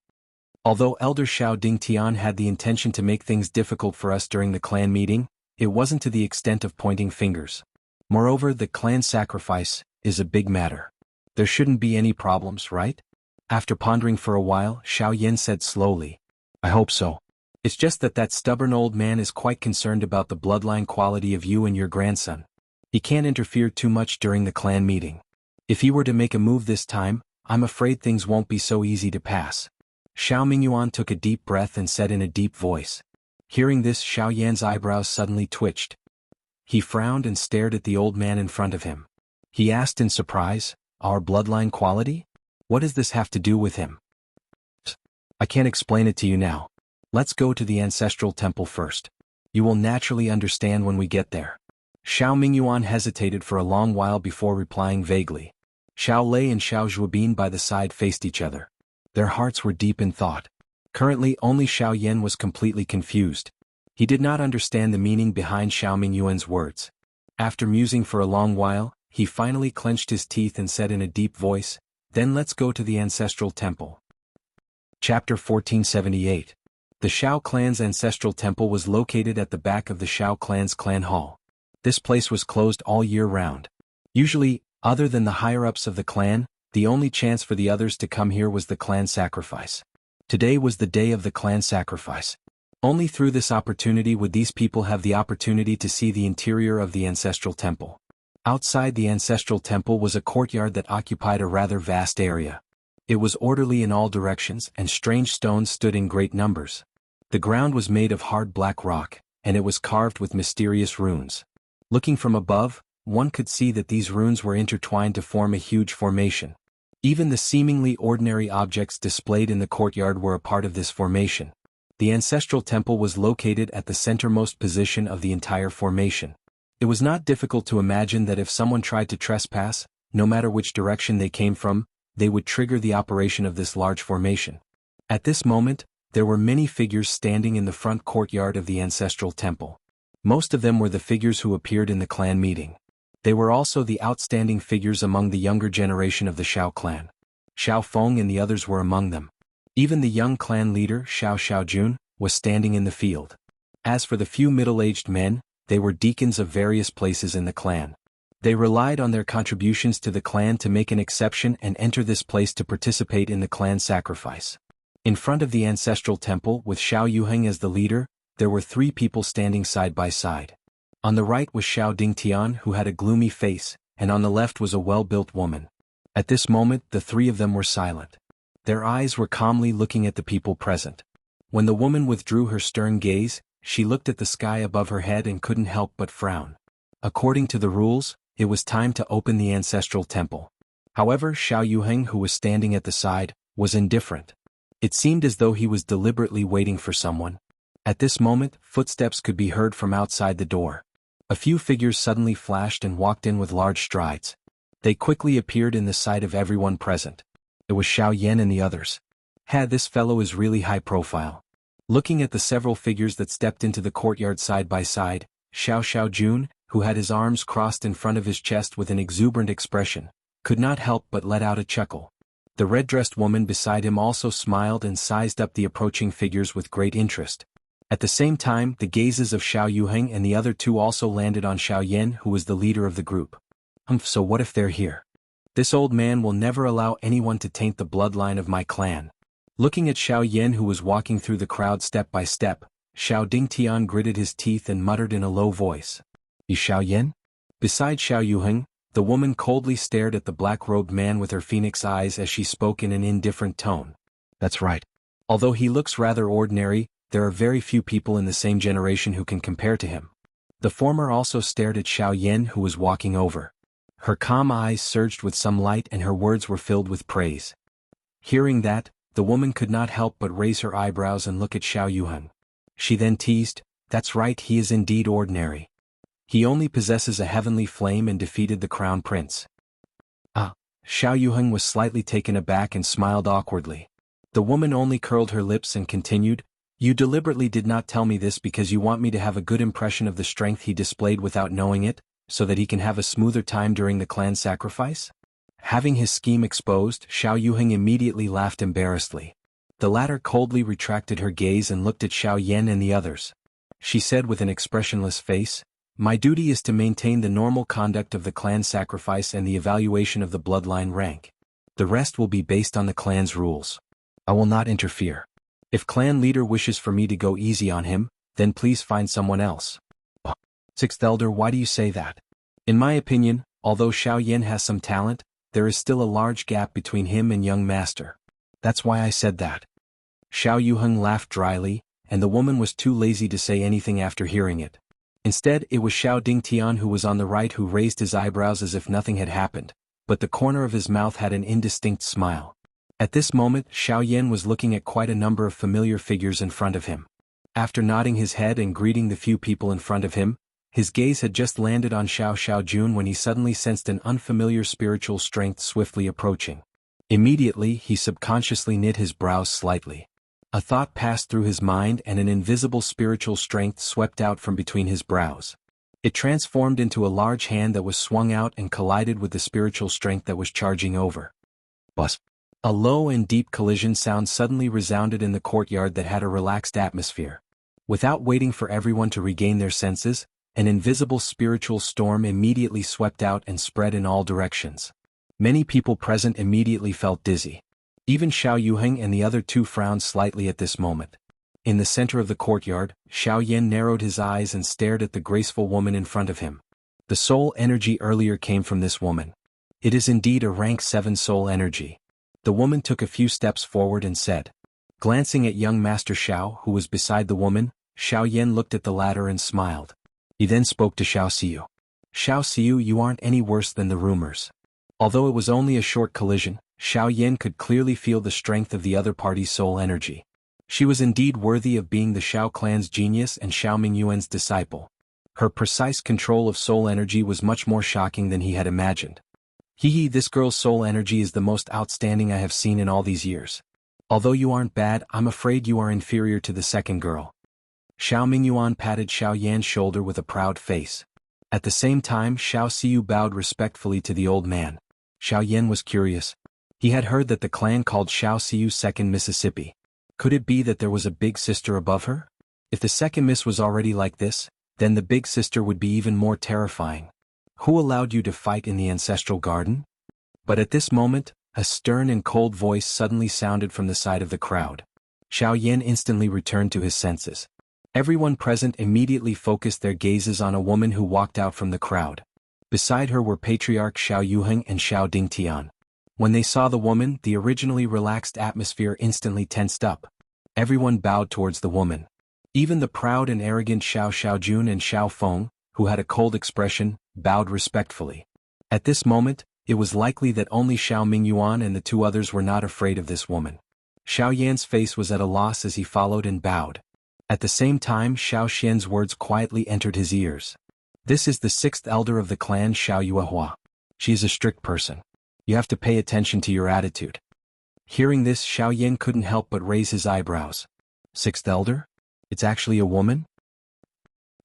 Although Elder Xiao Dingtian had the intention to make things difficult for us during the clan meeting, it wasn't to the extent of pointing fingers. Moreover, the clan sacrifice is a big matter. There shouldn't be any problems, right? After pondering for a while, Xiao Yan said slowly, "I hope so. It's just that stubborn old man is quite concerned about the bloodline quality of you and your grandson. He can't interfere too much during the clan meeting. If he were to make a move this time, I'm afraid things won't be so easy to pass." Xiao Mingyuan took a deep breath and said in a deep voice. Hearing this, Xiao Yan's eyebrows suddenly twitched. He frowned and stared at the old man in front of him. He asked in surprise, "Our bloodline quality? What does this have to do with him?" "I can't explain it to you now. Let's go to the ancestral temple first. You will naturally understand when we get there." Xiao Mingyuan hesitated for a long while before replying vaguely. Xiao Lei and Xiao Zhuobin by the side faced each other. Their hearts were deep in thought. Currently only Xiao Yan was completely confused. He did not understand the meaning behind Xiao Mingyuan's words. After musing for a long while, he finally clenched his teeth and said in a deep voice, "Then let's go to the ancestral temple." Chapter 1478. The Xiao clan's ancestral temple was located at the back of the Xiao clan's clan hall. This place was closed all year round. Usually, other than the higher-ups of the clan, the only chance for the others to come here was the clan sacrifice. Today was the day of the clan sacrifice. Only through this opportunity would these people have the opportunity to see the interior of the ancestral temple. Outside the ancestral temple was a courtyard that occupied a rather vast area. It was orderly in all directions and strange stones stood in great numbers. The ground was made of hard black rock, and it was carved with mysterious runes. Looking from above, one could see that these runes were intertwined to form a huge formation. Even the seemingly ordinary objects displayed in the courtyard were a part of this formation. The ancestral temple was located at the centermost position of the entire formation. It was not difficult to imagine that if someone tried to trespass, no matter which direction they came from, they would trigger the operation of this large formation. At this moment, there were many figures standing in the front courtyard of the ancestral temple. Most of them were the figures who appeared in the clan meeting. They were also the outstanding figures among the younger generation of the Xiao clan. Xiao Feng and the others were among them. Even the young clan leader, Xiao Xiaojun, was standing in the field. As for the few middle-aged men, they were deacons of various places in the clan. They relied on their contributions to the clan to make an exception and enter this place to participate in the clan sacrifice. In front of the ancestral temple, with Xiao Yuheng as the leader, there were 3 people standing side by side. On the right was Xiao Dingtian, who had a gloomy face, and on the left was a well-built woman. At this moment, the 3 of them were silent. Their eyes were calmly looking at the people present. When the woman withdrew her stern gaze, she looked at the sky above her head and couldn't help but frown. According to the rules, it was time to open the ancestral temple. However, Xiao Yuheng, who was standing at the side, was indifferent. It seemed as though he was deliberately waiting for someone. At this moment, footsteps could be heard from outside the door. A few figures suddenly flashed and walked in with large strides. They quickly appeared in the sight of everyone present. It was Xiao Yan and the others. This fellow is really high profile. Looking at the several figures that stepped into the courtyard side by side, Xiao Xiaojun, who had his arms crossed in front of his chest with an exuberant expression, could not help but let out a chuckle. The red-dressed woman beside him also smiled and sized up the approaching figures with great interest. At the same time, the gazes of Xiao Yuheng and the other 2 also landed on Xiao Yan, who was the leader of the group. So what if they're here? This old man will never allow anyone to taint the bloodline of my clan. Looking at Xiao Yan, who was walking through the crowd step by step, Xiao Dingtian gritted his teeth and muttered in a low voice, "You Xiao Yan?" Beside Xiao Yuheng, the woman coldly stared at the black-robed man with her phoenix eyes as she spoke in an indifferent tone. "That's right. Although he looks rather ordinary, there are very few people in the same generation who can compare to him." The former also stared at Xiao Yan, who was walking over. Her calm eyes surged with some light and her words were filled with praise. Hearing that, the woman could not help but raise her eyebrows and look at Xiao Yuheng. She then teased, "That's right, he is indeed ordinary. He only possesses a heavenly flame and defeated the crown prince." Xiao Yuheng was slightly taken aback and smiled awkwardly. The woman only curled her lips and continued, "You deliberately did not tell me this because you want me to have a good impression of the strength he displayed without knowing it, so that he can have a smoother time during the clan sacrifice?" Having his scheme exposed, Xiao Yuheng immediately laughed embarrassedly. The latter coldly retracted her gaze and looked at Xiao Yan and the others. She said with an expressionless face, "My duty is to maintain the normal conduct of the clan sacrifice and the evaluation of the bloodline rank. The rest will be based on the clan's rules. I will not interfere. If clan leader wishes for me to go easy on him, then please find someone else." "Sixth Elder, why do you say that?" "In my opinion, although Xiao Yan has some talent, there is still a large gap between him and young master. That's why I said that." Xiao Yuheng laughed dryly, and the woman was too lazy to say anything after hearing it. Instead, it was Xiao Dingtian who was on the right who raised his eyebrows as if nothing had happened, but the corner of his mouth had an indistinct smile. At this moment, Xiao Yan was looking at quite a number of familiar figures in front of him. After nodding his head and greeting the few people in front of him, his gaze had just landed on Xiao Xiaojun when he suddenly sensed an unfamiliar spiritual strength swiftly approaching. Immediately, he subconsciously knit his brows slightly. A thought passed through his mind and an invisible spiritual strength swept out from between his brows. It transformed into a large hand that was swung out and collided with the spiritual strength that was charging over. Buzz. A low and deep collision sound suddenly resounded in the courtyard that had a relaxed atmosphere. Without waiting for everyone to regain their senses, an invisible spiritual storm immediately swept out and spread in all directions. Many people present immediately felt dizzy. Even Xiao Yuheng and the other 2 frowned slightly at this moment. In the center of the courtyard, Xiao Yan narrowed his eyes and stared at the graceful woman in front of him. The soul energy earlier came from this woman. It is indeed a rank 7 soul energy. The woman took a few steps forward and said. Glancing at young Master Xiao who was beside the woman, Xiao Yan looked at the latter and smiled. He then spoke to Xiao Xiu. Xiao Xiu, you aren't any worse than the rumors. Although it was only a short collision, Xiao Yan could clearly feel the strength of the other party's soul energy. She was indeed worthy of being the Xiao clan's genius and Xiao Mingyuan's disciple. Her precise control of soul energy was much more shocking than he had imagined. This girl's soul energy is the most outstanding I have seen in all these years. Although you aren't bad, I'm afraid you are inferior to the second girl. Xiao Mingyuan patted Xiao Yan's shoulder with a proud face. At the same time, Xiao Xiu bowed respectfully to the old man. Xiao Yan was curious. He had heard that the clan called Xiao Xiu Second Mississippi. Could it be that there was a big sister above her? If the second miss was already like this, then the big sister would be even more terrifying. Who allowed you to fight in the ancestral garden? But at this moment, a stern and cold voice suddenly sounded from the side of the crowd. Xiao Yan instantly returned to his senses. Everyone present immediately focused their gazes on a woman who walked out from the crowd. Beside her were Patriarch Xiao Yuheng and Xiao Dingtian. When they saw the woman, the originally relaxed atmosphere instantly tensed up. Everyone bowed towards the woman. Even the proud and arrogant Xiao Xiaojun and Xiao Feng, who had a cold expression, bowed respectfully. At this moment, it was likely that only Xiao Mingyuan and the two others were not afraid of this woman. Xiao Yan's face was at a loss as he followed and bowed. At the same time, Xiao Xian's words quietly entered his ears. This is the sixth elder of the clan Xiao Yuehua. She is a strict person. You have to pay attention to your attitude. Hearing this, Xiao Yan couldn't help but raise his eyebrows. Sixth elder? It's actually a woman?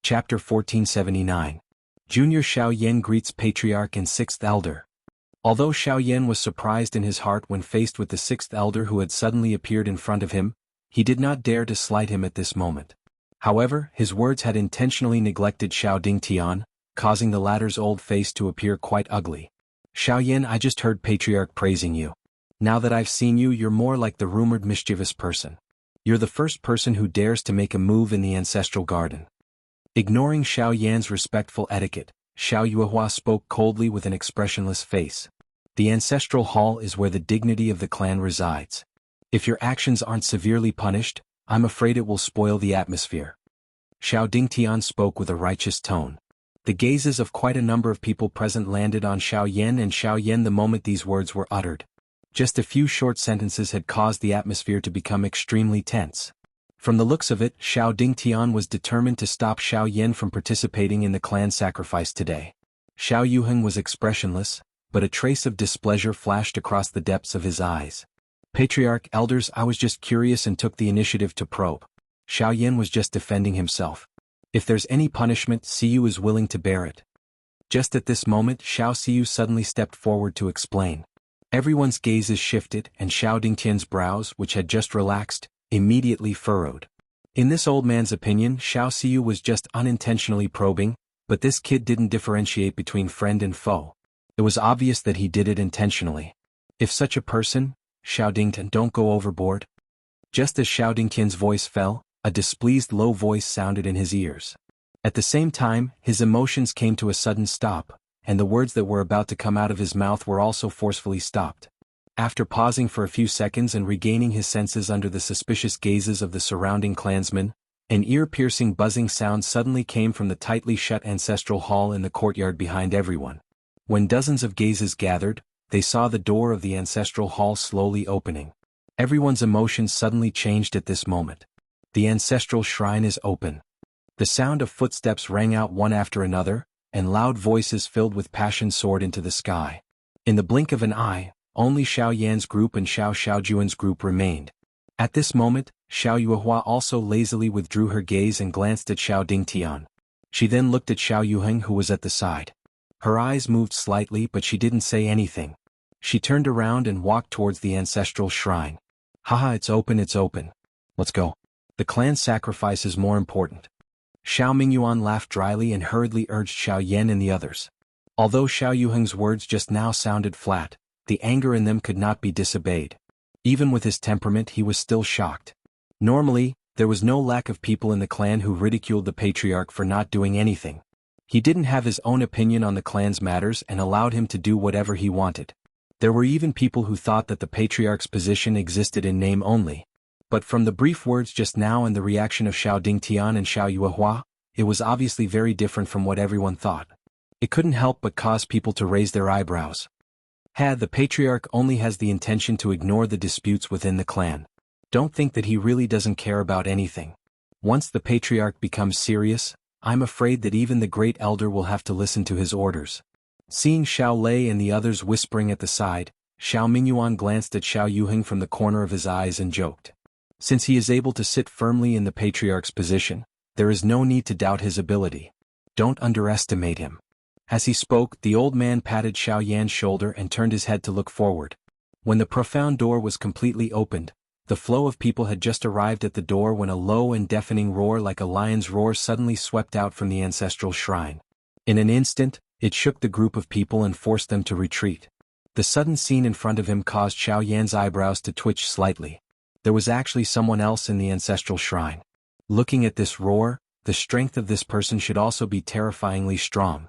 Chapter 1479. Junior Xiao Yan greets Patriarch and Sixth Elder. Although Xiao Yan was surprised in his heart when faced with the sixth elder who had suddenly appeared in front of him, he did not dare to slight him at this moment. However, his words had intentionally neglected Xiao Dingtian, causing the latter's old face to appear quite ugly. Xiao Yan, I just heard Patriarch praising you. Now that I've seen you, you're more like the rumored mischievous person. You're the first person who dares to make a move in the ancestral garden. Ignoring Xiao Yan's respectful etiquette, Xiao Yuehua spoke coldly with an expressionless face. The ancestral hall is where the dignity of the clan resides. If your actions aren't severely punished, I'm afraid it will spoil the atmosphere. Xiao Dingtian spoke with a righteous tone. The gazes of quite a number of people present landed on Xiao Yan and Xiao Yan the moment these words were uttered. Just a few short sentences had caused the atmosphere to become extremely tense. From the looks of it, Xiao Dingtian was determined to stop Xiao Yan from participating in the clan sacrifice today. Xiao Yuheng was expressionless, but a trace of displeasure flashed across the depths of his eyes. Patriarch, elders, I was just curious and took the initiative to probe. Xiao Yan was just defending himself. If there's any punishment, Siyu is willing to bear it. Just at this moment, Xiao Siyu suddenly stepped forward to explain. Everyone's gazes shifted and Xiao Dingtian's brows, which had just relaxed, immediately furrowed. In this old man's opinion, Xiao Siyu was just unintentionally probing, but this kid didn't differentiate between friend and foe. It was obvious that he did it intentionally. If such a person, Xiao Dingtian, don't go overboard. Just as Xiao Dingtian's voice fell, a displeased low voice sounded in his ears. At the same time, his emotions came to a sudden stop, and the words that were about to come out of his mouth were also forcefully stopped. After pausing for a few seconds and regaining his senses under the suspicious gazes of the surrounding clansmen, an ear-piercing buzzing sound suddenly came from the tightly shut ancestral hall in the courtyard behind everyone. When dozens of gazes gathered, they saw the door of the ancestral hall slowly opening. Everyone's emotions suddenly changed at this moment. The ancestral shrine is open. The sound of footsteps rang out one after another, and loud voices filled with passion soared into the sky. In the blink of an eye, only Xiao Yan's group and Xiao Xiaojuan's group remained. At this moment, Xiao Yuehua also lazily withdrew her gaze and glanced at Xiao Dingtian. She then looked at Xiao Yuheng who was at the side. Her eyes moved slightly but she didn't say anything. She turned around and walked towards the ancestral shrine. Haha, it's open. Let's go. The clan sacrifice is more important. Xiao Mingyuan laughed dryly and hurriedly urged Xiao Yan and the others. Although Xiao Yuheng's words just now sounded flat, the anger in them could not be disobeyed. Even with his temperament he was still shocked. Normally, there was no lack of people in the clan who ridiculed the patriarch for not doing anything. He didn't have his own opinion on the clan's matters and allowed him to do whatever he wanted. There were even people who thought that the patriarch's position existed in name only. But from the brief words just now and the reaction of Xiao Dingtian and Xiao Yuehua, it was obviously very different from what everyone thought. It couldn't help but cause people to raise their eyebrows. The patriarch only has the intention to ignore the disputes within the clan. Don't think that he really doesn't care about anything. Once the patriarch becomes serious, I'm afraid that even the great elder will have to listen to his orders. Seeing Xiao Lei and the others whispering at the side, Xiao Mingyuan glanced at Xiao Yuheng from the corner of his eyes and joked. Since he is able to sit firmly in the patriarch's position, there is no need to doubt his ability. Don't underestimate him. As he spoke, the old man patted Xiao Yan's shoulder and turned his head to look forward. When the profound door was completely opened, the flow of people had just arrived at the door when a low and deafening roar like a lion's roar suddenly swept out from the ancestral shrine. In an instant, it shook the group of people and forced them to retreat. The sudden scene in front of him caused Xiao Yan's eyebrows to twitch slightly. There was actually someone else in the ancestral shrine. Looking at this roar, the strength of this person should also be terrifyingly strong.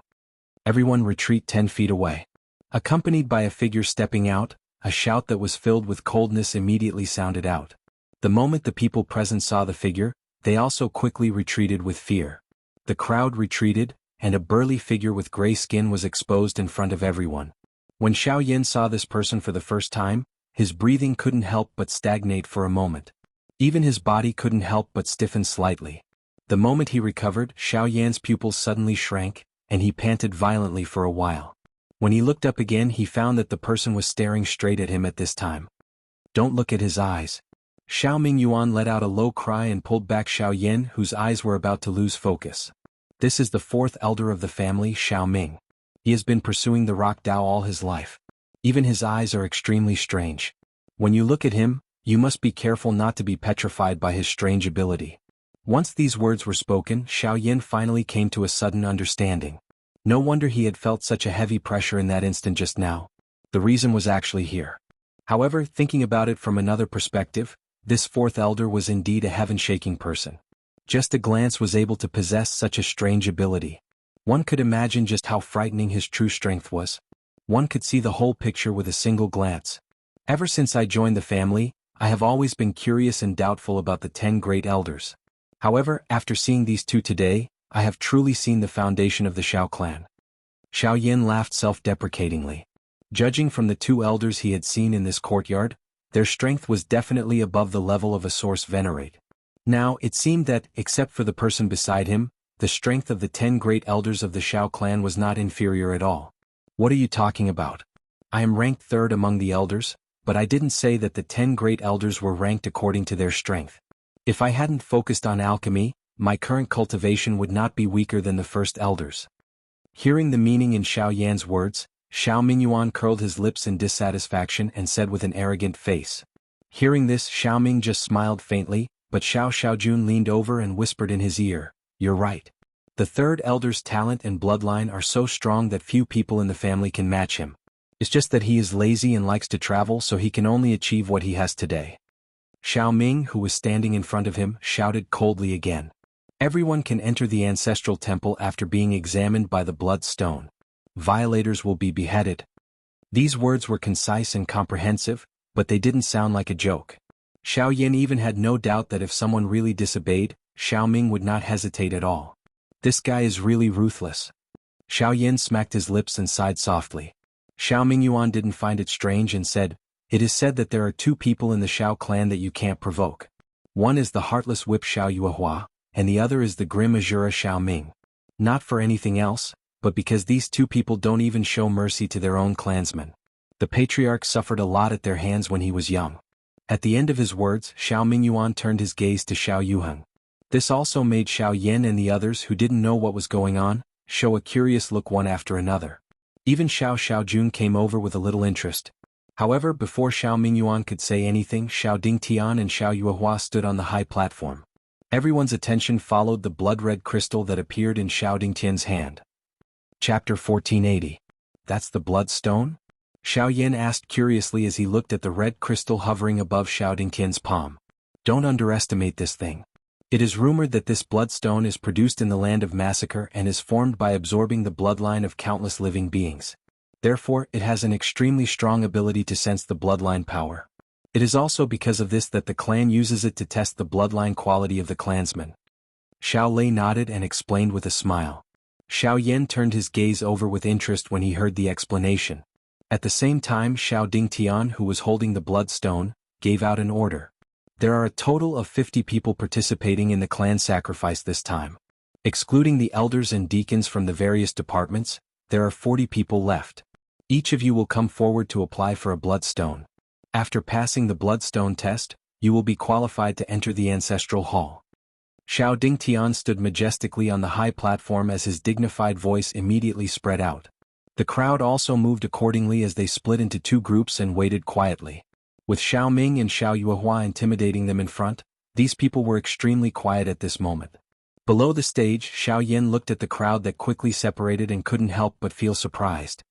Everyone retreat 10 feet away. Accompanied by a figure stepping out, a shout that was filled with coldness immediately sounded out. The moment the people present saw the figure, they also quickly retreated with fear. The crowd retreated, and a burly figure with gray skin was exposed in front of everyone. When Xiao Yan saw this person for the first time, his breathing couldn't help but stagnate for a moment. Even his body couldn't help but stiffen slightly. The moment he recovered, Xiao Yan's pupils suddenly shrank, and he panted violently for a while. When he looked up again, he found that the person was staring straight at him at this time. Don't look at his eyes. Xiao Mingyuan let out a low cry and pulled back Xiao Yan, whose eyes were about to lose focus. This is the fourth elder of the family, Xiao Ming. He has been pursuing the rock Dao all his life. Even his eyes are extremely strange. When you look at him, you must be careful not to be petrified by his strange ability. Once these words were spoken, Xiao Yan finally came to a sudden understanding. No wonder he had felt such a heavy pressure in that instant just now. The reason was actually here. However, thinking about it from another perspective, this fourth elder was indeed a heaven-shaking person. Just a glance was able to possess such a strange ability. One could imagine just how frightening his true strength was. One could see the whole picture with a single glance. Ever since I joined the family, I have always been curious and doubtful about the 10 great elders. However, after seeing these two today, I have truly seen the foundation of the Xiao clan. Xiao Yan laughed self-deprecatingly. Judging from the 2 elders he had seen in this courtyard, their strength was definitely above the level of a source venerate. Now, it seemed that, except for the person beside him, the strength of the 10 great elders of the Xiao clan was not inferior at all. What are you talking about? I am ranked 3rd among the elders, but I didn't say that the 10 great elders were ranked according to their strength. If I hadn't focused on alchemy, my current cultivation would not be weaker than the first elders. Hearing the meaning in Xiao Yan's words, Xiao Mingyuan curled his lips in dissatisfaction and said with an arrogant face. Hearing this, Xiao Ming just smiled faintly, but Xiao Xiaojun leaned over and whispered in his ear, "You're right. The 3rd elder's talent and bloodline are so strong that few people in the family can match him. It's just that he is lazy and likes to travel, so he can only achieve what he has today." Xiao Ming, who was standing in front of him, shouted coldly again. Everyone can enter the ancestral temple after being examined by the blood stone. Violators will be beheaded. These words were concise and comprehensive, but they didn't sound like a joke. Xiao Yan even had no doubt that if someone really disobeyed, Xiao Ming would not hesitate at all. This guy is really ruthless. Xiao Yan smacked his lips and sighed softly. Xiao Mingyuan didn't find it strange and said, "It is said that there are 2 people in the Xiao clan that you can't provoke. One is the heartless whip Xiao Yuehua, and the other is the grim Azura Xiao Ming. Not for anything else, but because these 2 people don't even show mercy to their own clansmen. The patriarch suffered a lot at their hands when he was young." At the end of his words, Xiao Mingyuan turned his gaze to Xiao Yuheng. This also made Xiao Yan and the others who didn't know what was going on, show a curious look one after another. Even Xiao Xiaojun came over with a little interest. However, before Xiao Mingyuan could say anything, Xiao Dingtian and Xiao Yuehua stood on the high platform. Everyone's attention followed the blood-red crystal that appeared in Xiao Dingtian's hand. Chapter 1480. That's the bloodstone? Xiao Yan asked curiously as he looked at the red crystal hovering above Xiao Dingtian's palm. Don't underestimate this thing. It is rumored that this bloodstone is produced in the land of massacre and is formed by absorbing the bloodline of countless living beings. Therefore, it has an extremely strong ability to sense the bloodline power. It is also because of this that the clan uses it to test the bloodline quality of the clansman. Xiao Lei nodded and explained with a smile. Xiao Yan turned his gaze over with interest when he heard the explanation. At the same time, Xiao Dingtian, who was holding the bloodstone, gave out an order. There are a total of 50 people participating in the clan sacrifice this time. Excluding the elders and deacons from the various departments, there are 40 people left. Each of you will come forward to apply for a bloodstone. After passing the bloodstone test, you will be qualified to enter the ancestral hall. Xiao Dingtian stood majestically on the high platform as his dignified voice immediately spread out. The crowd also moved accordingly as they split into two groups and waited quietly. With Xiao Ming and Xiao Yuehua intimidating them in front, these people were extremely quiet at this moment. Below the stage, Xiao Yan looked at the crowd that quickly separated and couldn't help but feel surprised.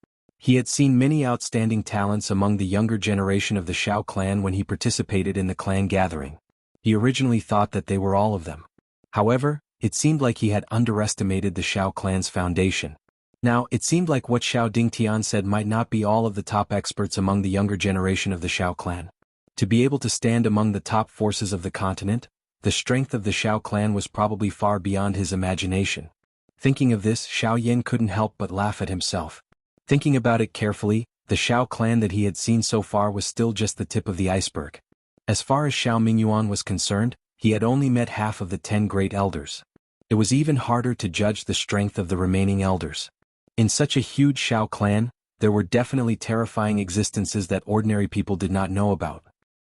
He had seen many outstanding talents among the younger generation of the Xiao clan when he participated in the clan gathering. He originally thought that they were all of them. However, it seemed like he had underestimated the Xiao clan's foundation. Now, it seemed like what Xiao Dingtian said might not be all of the top experts among the younger generation of the Xiao clan. To be able to stand among the top forces of the continent, the strength of the Xiao clan was probably far beyond his imagination. Thinking of this, Xiao Yan couldn't help but laugh at himself. Thinking about it carefully, the Xiao clan that he had seen so far was still just the tip of the iceberg. As far as Xiao Mingyuan was concerned, he had only met half of the 10 great elders. It was even harder to judge the strength of the remaining elders. In such a huge Xiao clan, there were definitely terrifying existences that ordinary people did not know about.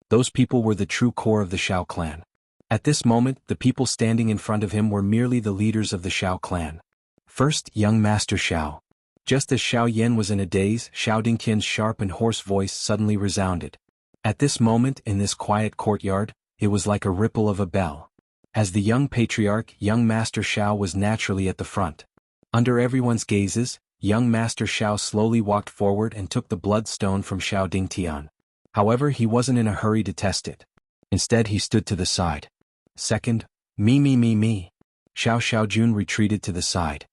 Those people were the true core of the Xiao clan. At this moment, the people standing in front of him were merely the leaders of the Xiao clan. First, young Master Xiao. Just as Xiao Yan was in a daze, Xiao Dingtian's sharp and hoarse voice suddenly resounded. At this moment, in this quiet courtyard, it was like a ripple of a bell. As the young patriarch, young Master Xiao was naturally at the front. Under everyone's gazes, young Master Xiao slowly walked forward and took the bloodstone from Xiao Dingtian. However, he wasn't in a hurry to test it. Instead, he stood to the side. Second, me. Xiao Xiaojun retreated to the side.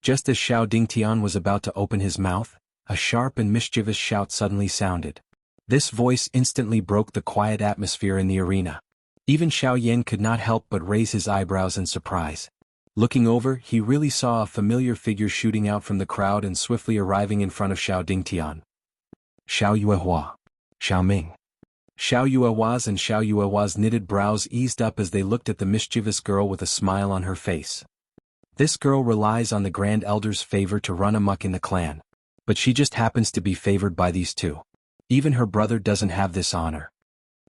Just as Xiao Dingtian was about to open his mouth, a sharp and mischievous shout suddenly sounded. This voice instantly broke the quiet atmosphere in the arena. Even Xiao Yan could not help but raise his eyebrows in surprise. Looking over, he really saw a familiar figure shooting out from the crowd and swiftly arriving in front of Xiao Dingtian. Xiao Yuehua. Xiao Ming. Xiao Yuehua's knitted brows eased up as they looked at the mischievous girl with a smile on her face. This girl relies on the Grand Elder's favor to run amok in the clan. But she just happens to be favored by these two. Even her brother doesn't have this honor.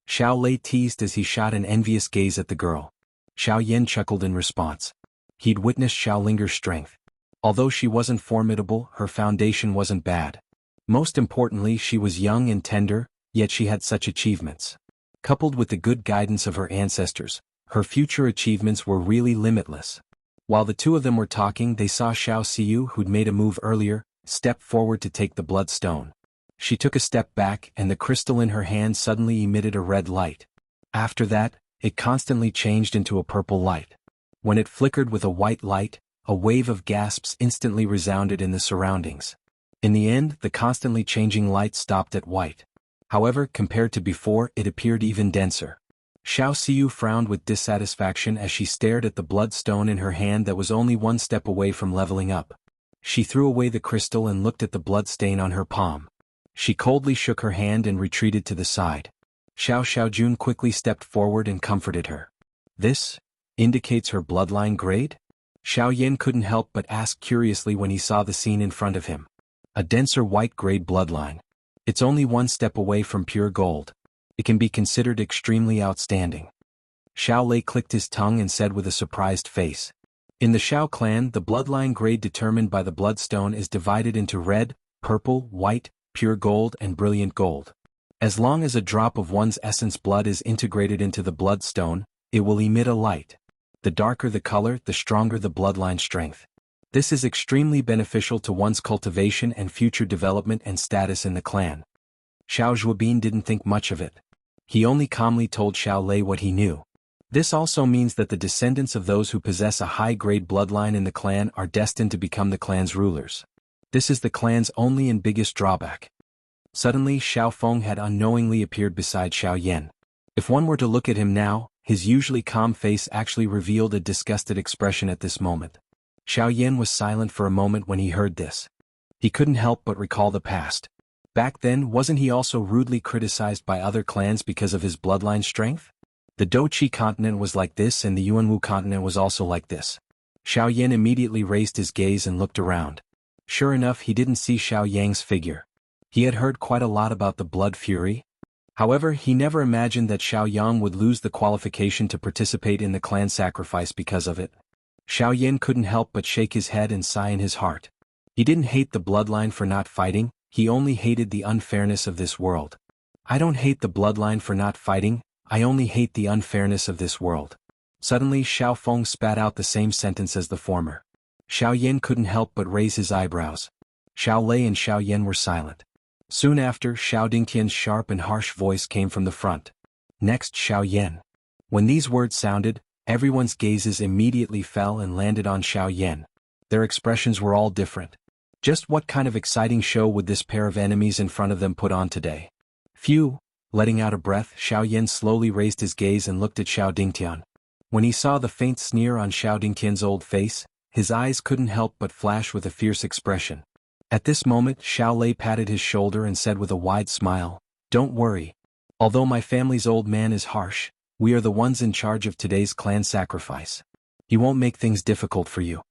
Xiao Lei teased as he shot an envious gaze at the girl. Xiao Yan chuckled in response. He'd witnessed Xiao Linger's strength. Although she wasn't formidable, her foundation wasn't bad. Most importantly, she was young and tender, yet she had such achievements. Coupled with the good guidance of her ancestors, her future achievements were really limitless. While the two of them were talking, they saw Xiao Xiu, who'd made a move earlier, step forward to take the bloodstone. She took a step back and the crystal in her hand suddenly emitted a red light. After that, it constantly changed into a purple light. When it flickered with a white light, a wave of gasps instantly resounded in the surroundings. In the end, the constantly changing light stopped at white. However, compared to before, it appeared even denser. Xiao Xiu frowned with dissatisfaction as she stared at the bloodstone in her hand that was only one step away from leveling up. She threw away the crystal and looked at the blood stain on her palm. She coldly shook her hand and retreated to the side. Xiao Xiaojun quickly stepped forward and comforted her. This indicates her bloodline grade? Xiao Yan couldn't help but ask curiously when he saw the scene in front of him. A denser white grade bloodline. It's only one step away from pure gold. It can be considered extremely outstanding. Xiao Lei clicked his tongue and said with a surprised face. In the Xiao clan, the bloodline grade determined by the bloodstone is divided into red, purple, white, pure gold and brilliant gold. As long as a drop of one's essence blood is integrated into the bloodstone, it will emit a light. The darker the color, the stronger the bloodline strength. This is extremely beneficial to one's cultivation and future development and status in the clan. Xiao Zhuobin didn't think much of it. He only calmly told Xiao Lei what he knew. This also means that the descendants of those who possess a high-grade bloodline in the clan are destined to become the clan's rulers. This is the clan's only and biggest drawback. Suddenly Xiao Feng had unknowingly appeared beside Xiao Yan. If one were to look at him now, his usually calm face actually revealed a disgusted expression at this moment. Xiao Yan was silent for a moment when he heard this. He couldn't help but recall the past. Back then, wasn't he also rudely criticized by other clans because of his bloodline strength? The Doqi continent was like this and the Yuanwu continent was also like this. Xiao Yan immediately raised his gaze and looked around. Sure enough, he didn't see Xiao Yang's figure. He had heard quite a lot about the blood fury. However, he never imagined that Xiao Yang would lose the qualification to participate in the clan sacrifice because of it. Xiao Yan couldn't help but shake his head and sigh in his heart. He didn't hate the bloodline for not fighting, he only hated the unfairness of this world. I don't hate the bloodline for not fighting, I only hate the unfairness of this world. Suddenly Xiao Feng spat out the same sentence as the former. Xiao Yan couldn't help but raise his eyebrows. Xiao Lei and Xiao Yan were silent. Soon after, Xiao Dingtian's sharp and harsh voice came from the front. Next, Xiao Yan. When these words sounded, everyone's gazes immediately fell and landed on Xiao Yan. Their expressions were all different. Just what kind of exciting show would this pair of enemies in front of them put on today? Phew! Letting out a breath, Xiao Yan slowly raised his gaze and looked at Xiao Dingtian. When he saw the faint sneer on Xiao Dingtian's old face, his eyes couldn't help but flash with a fierce expression. At this moment, Xiao Lei patted his shoulder and said with a wide smile, "Don't worry. Although my family's old man is harsh, we are the ones in charge of today's clan sacrifice. He won't make things difficult for you."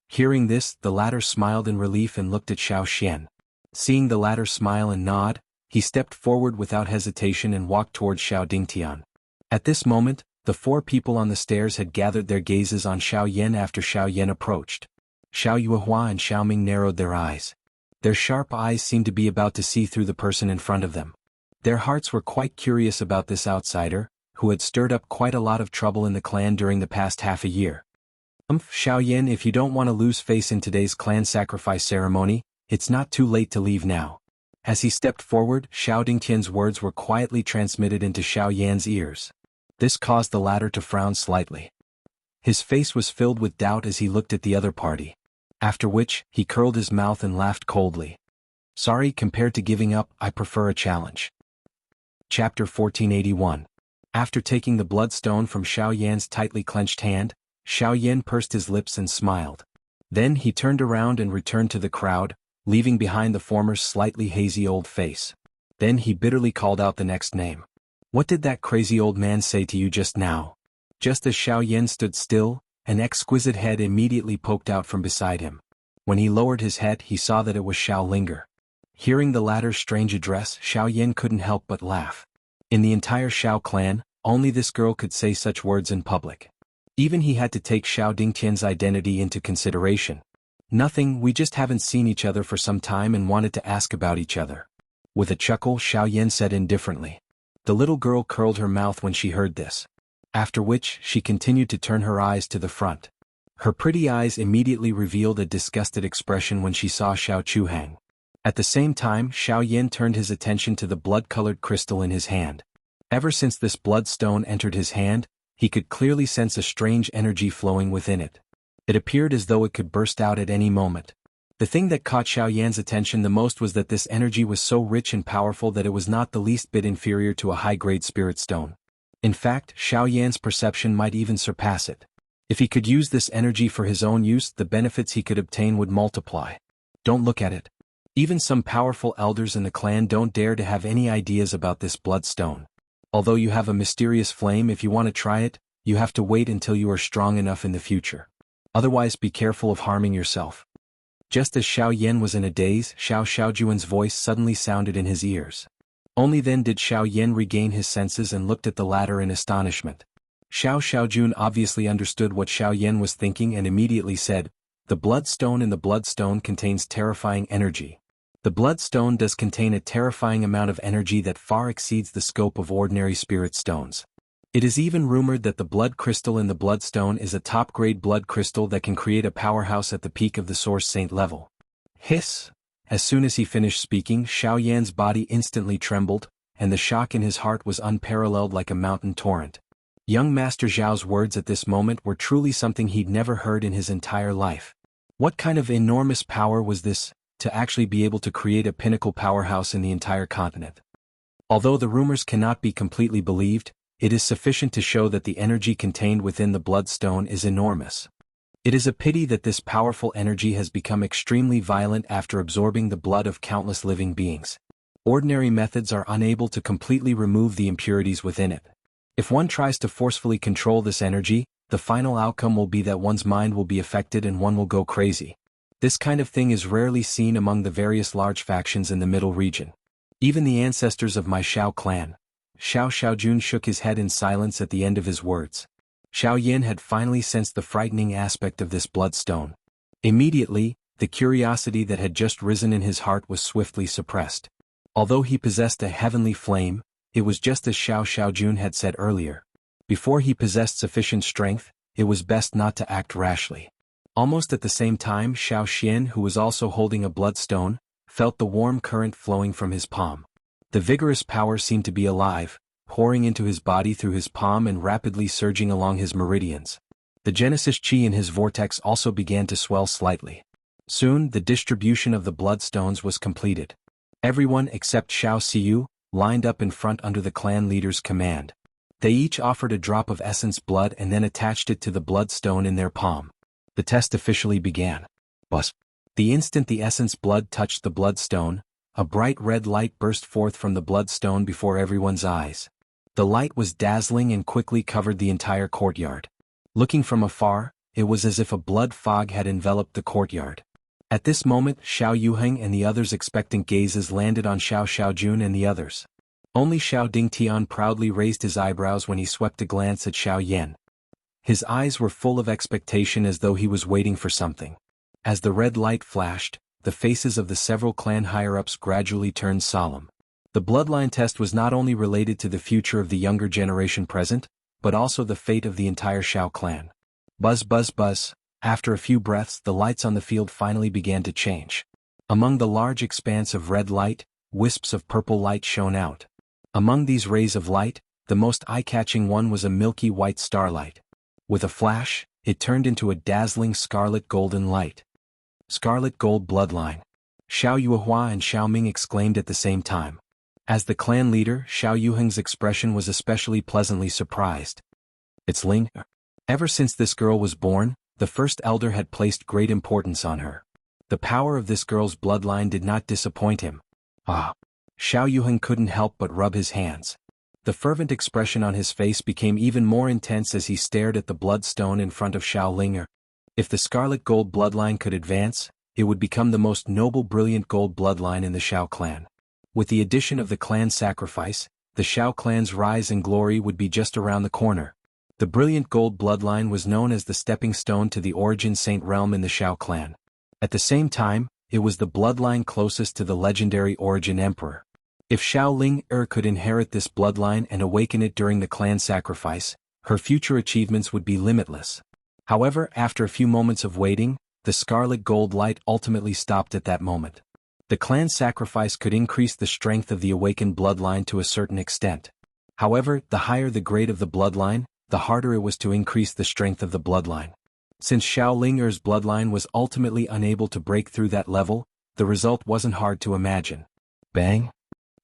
Hearing this, the latter smiled in relief and looked at Xiao Xian. Seeing the latter smile and nod, he stepped forward without hesitation and walked towards Xiao Dingtian. At this moment, the four people on the stairs had gathered their gazes on Xiao Yan after Xiao Yan approached. Xiao Yuehua and Xiao Ming narrowed their eyes. Their sharp eyes seemed to be about to see through the person in front of them. Their hearts were quite curious about this outsider, who had stirred up quite a lot of trouble in the clan during the past half a year. Xiao Yan, if you don't want to lose face in today's clan sacrifice ceremony, it's not too late to leave now. As he stepped forward, Xiao Dingtian's words were quietly transmitted into Xiao Yan's ears. This caused the latter to frown slightly. His face was filled with doubt as he looked at the other party. After which, he curled his mouth and laughed coldly. Sorry, compared to giving up, I prefer a challenge. Chapter 1481. After taking the bloodstone from Xiao Yan's tightly clenched hand, Xiao Yan pursed his lips and smiled. Then he turned around and returned to the crowd, leaving behind the former's slightly hazy old face. Then he bitterly called out the next name. What did that crazy old man say to you just now? Just as Xiao Yan stood still, an exquisite head immediately poked out from beside him. When he lowered his head, he saw that it was Xiao Linger. Hearing the latter's strange address, Xiao Yan couldn't help but laugh. In the entire Xiao clan, only this girl could say such words in public. Even he had to take Xiao Dingtian's identity into consideration. Nothing, we just haven't seen each other for some time and wanted to ask about each other. With a chuckle, Xiao Yan said indifferently. The little girl curled her mouth when she heard this. After which, she continued to turn her eyes to the front. Her pretty eyes immediately revealed a disgusted expression when she saw Xiao Chuhang. At the same time, Xiao Yan turned his attention to the blood-colored crystal in his hand. Ever since this bloodstone entered his hand, he could clearly sense a strange energy flowing within it. It appeared as though it could burst out at any moment. The thing that caught Xiao Yan's attention the most was that this energy was so rich and powerful that it was not the least bit inferior to a high-grade spirit stone. In fact, Xiao Yan's perception might even surpass it. If he could use this energy for his own use, the benefits he could obtain would multiply. Don't look at it. Even some powerful elders in the clan don't dare to have any ideas about this bloodstone. Although you have a mysterious flame, if you want to try it, you have to wait until you are strong enough in the future. Otherwise, be careful of harming yourself. Just as Xiao Yan was in a daze, Xiao Xiaojuan's voice suddenly sounded in his ears. Only then did Xiao Yan regain his senses and looked at the latter in astonishment. Xiao Xiaojun obviously understood what Xiao Yan was thinking and immediately said, "The bloodstone in the bloodstone contains terrifying energy. The bloodstone does contain a terrifying amount of energy that far exceeds the scope of ordinary spirit stones. It is even rumored that the blood crystal in the bloodstone is a top-grade blood crystal that can create a powerhouse at the peak of the Source Saint level." Hiss! As soon as he finished speaking, Xiao Yan's body instantly trembled, and the shock in his heart was unparalleled like a mountain torrent. Young Master Zhao's words at this moment were truly something he'd never heard in his entire life. What kind of enormous power was this, to actually be able to create a pinnacle powerhouse in the entire continent. Although the rumors cannot be completely believed, it is sufficient to show that the energy contained within the Bloodstone is enormous. It is a pity that this powerful energy has become extremely violent after absorbing the blood of countless living beings. Ordinary methods are unable to completely remove the impurities within it. If one tries to forcefully control this energy, the final outcome will be that one's mind will be affected and one will go crazy. This kind of thing is rarely seen among the various large factions in the middle region. Even the ancestors of my Xiao clan. Xiao Xiaojun shook his head in silence at the end of his words. Xiao Yin had finally sensed the frightening aspect of this bloodstone. Immediately, the curiosity that had just risen in his heart was swiftly suppressed. Although he possessed a heavenly flame, it was just as Xiao Xiaojun had said earlier. Before he possessed sufficient strength, it was best not to act rashly. Almost at the same time, Xiao Xian, who was also holding a bloodstone, felt the warm current flowing from his palm. The vigorous power seemed to be alive, pouring into his body through his palm and rapidly surging along his meridians. The Genesis chi in his vortex also began to swell slightly. Soon, the distribution of the bloodstones was completed. Everyone except Xiao Xiu lined up in front under the clan leader's command. They each offered a drop of essence blood and then attached it to the bloodstone in their palm. The test officially began. Buzz. The instant the essence blood touched the bloodstone, a bright red light burst forth from the bloodstone before everyone's eyes. The light was dazzling and quickly covered the entire courtyard. Looking from afar, it was as if a blood fog had enveloped the courtyard. At this moment, Xiao Yuheng and the others' expectant gazes landed on Xiao Xiaojun and the others. Only Xiao Dingtian proudly raised his eyebrows when he swept a glance at Xiao Yan. His eyes were full of expectation as though he was waiting for something. As the red light flashed, the faces of the several clan higher-ups gradually turned solemn. The bloodline test was not only related to the future of the younger generation present, but also the fate of the entire Xiao clan. Buzz buzz buzz. After a few breaths, the lights on the field finally began to change. Among the large expanse of red light, wisps of purple light shone out. Among these rays of light, the most eye-catching one was a milky white starlight. With a flash, it turned into a dazzling scarlet golden light. Scarlet gold bloodline. Xiao Yuhua and Xiao Ming exclaimed at the same time. As the clan leader, Xiao Yuheng's expression was especially pleasantly surprised. It's Ling. Ever since this girl was born, the first elder had placed great importance on her. The power of this girl's bloodline did not disappoint him. Ah! Xiao Yuheng couldn't help but rub his hands. The fervent expression on his face became even more intense as he stared at the bloodstone in front of Xiao Linger. If the scarlet gold bloodline could advance, it would become the most noble brilliant gold bloodline in the Xiao clan. With the addition of the clan sacrifice, the Xiao clan's rise and glory would be just around the corner. The brilliant gold bloodline was known as the stepping stone to the origin saint realm in the Xiao clan. At the same time, it was the bloodline closest to the legendary origin emperor. If Xiao Ling could inherit this bloodline and awaken it during the clan sacrifice, her future achievements would be limitless. However, after a few moments of waiting, the scarlet gold light ultimately stopped at that moment. The clan sacrifice could increase the strength of the awakened bloodline to a certain extent. However, the higher the grade of the bloodline, the harder it was to increase the strength of the bloodline. Since Xiao Linger's bloodline was ultimately unable to break through that level, the result wasn't hard to imagine. Bang!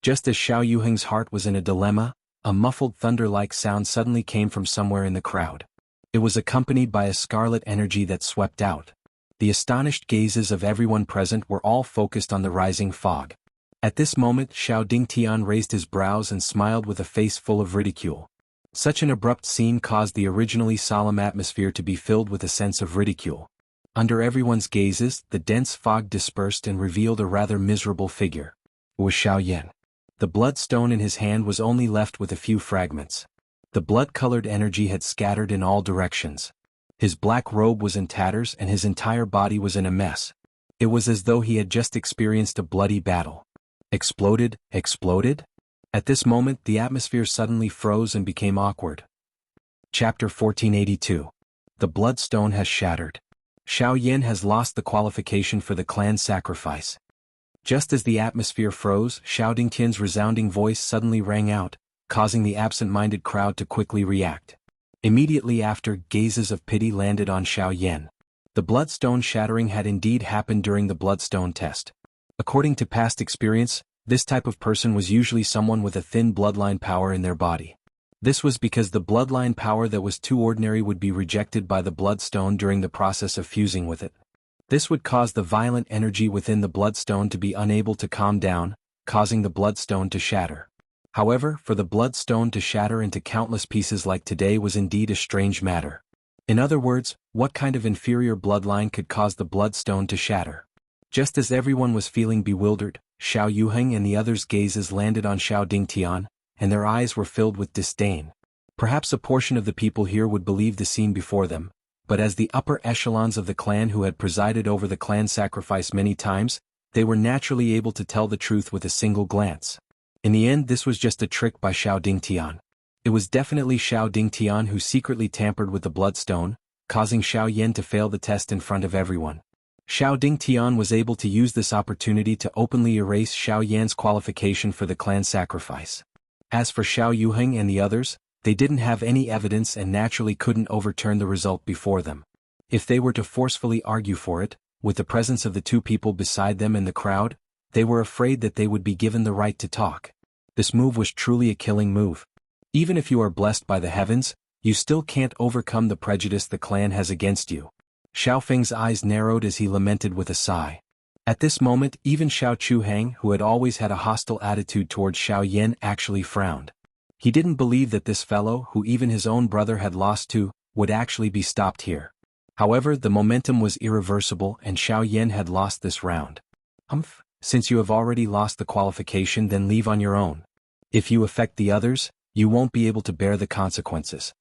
Just as Xiao Yuheng's heart was in a dilemma, a muffled thunder-like sound suddenly came from somewhere in the crowd. It was accompanied by a scarlet energy that swept out. The astonished gazes of everyone present were all focused on the rising fog. At this moment, Xiao Dingtian raised his brows and smiled with a face full of ridicule. Such an abrupt scene caused the originally solemn atmosphere to be filled with a sense of ridicule. Under everyone's gazes, the dense fog dispersed and revealed a rather miserable figure. It was Xiao Yan. The bloodstone in his hand was only left with a few fragments. The blood-colored energy had scattered in all directions. His black robe was in tatters and his entire body was in a mess. It was as though he had just experienced a bloody battle. Exploded? At this moment, the atmosphere suddenly froze and became awkward. Chapter 1482. The bloodstone has shattered. Xiao Yin has lost the qualification for the clan sacrifice. Just as the atmosphere froze, Xiao Dingtian's resounding voice suddenly rang out, causing the absent-minded crowd to quickly react. Immediately after, gazes of pity landed on Xiao Yan. The bloodstone shattering had indeed happened during the bloodstone test. According to past experience, this type of person was usually someone with a thin bloodline power in their body. This was because the bloodline power that was too ordinary would be rejected by the bloodstone during the process of fusing with it. This would cause the violent energy within the bloodstone to be unable to calm down, causing the bloodstone to shatter. However, for the bloodstone to shatter into countless pieces like today was indeed a strange matter. In other words, what kind of inferior bloodline could cause the bloodstone to shatter? Just as everyone was feeling bewildered, Xiao Yuheng and the others' gazes landed on Xiao Dingtian, and their eyes were filled with disdain. Perhaps a portion of the people here would believe the scene before them, but as the upper echelons of the clan who had presided over the clan sacrifice many times, they were naturally able to tell the truth with a single glance. In the end, this was just a trick by Xiao Dingtian. It was definitely Xiao Dingtian who secretly tampered with the bloodstone, causing Xiao Yan to fail the test in front of everyone. Xiao Dingtian was able to use this opportunity to openly erase Xiao Yan's qualification for the clan sacrifice. As for Xiao Yuheng and the others, they didn't have any evidence and naturally couldn't overturn the result before them. If they were to forcefully argue for it, with the presence of the two people beside them in the crowd, they were afraid that they would be given the right to talk. This move was truly a killing move. Even if you are blessed by the heavens, you still can't overcome the prejudice the clan has against you. Xiao Feng's eyes narrowed as he lamented with a sigh. At this moment, even Xiao Chuhang, who had always had a hostile attitude towards Xiao Yan, actually frowned. He didn't believe that this fellow, who even his own brother had lost to, would actually be stopped here. However, the momentum was irreversible and Xiao Yan had lost this round. Since you have already lost the qualification, then leave on your own. If you affect the others, you won't be able to bear the consequences.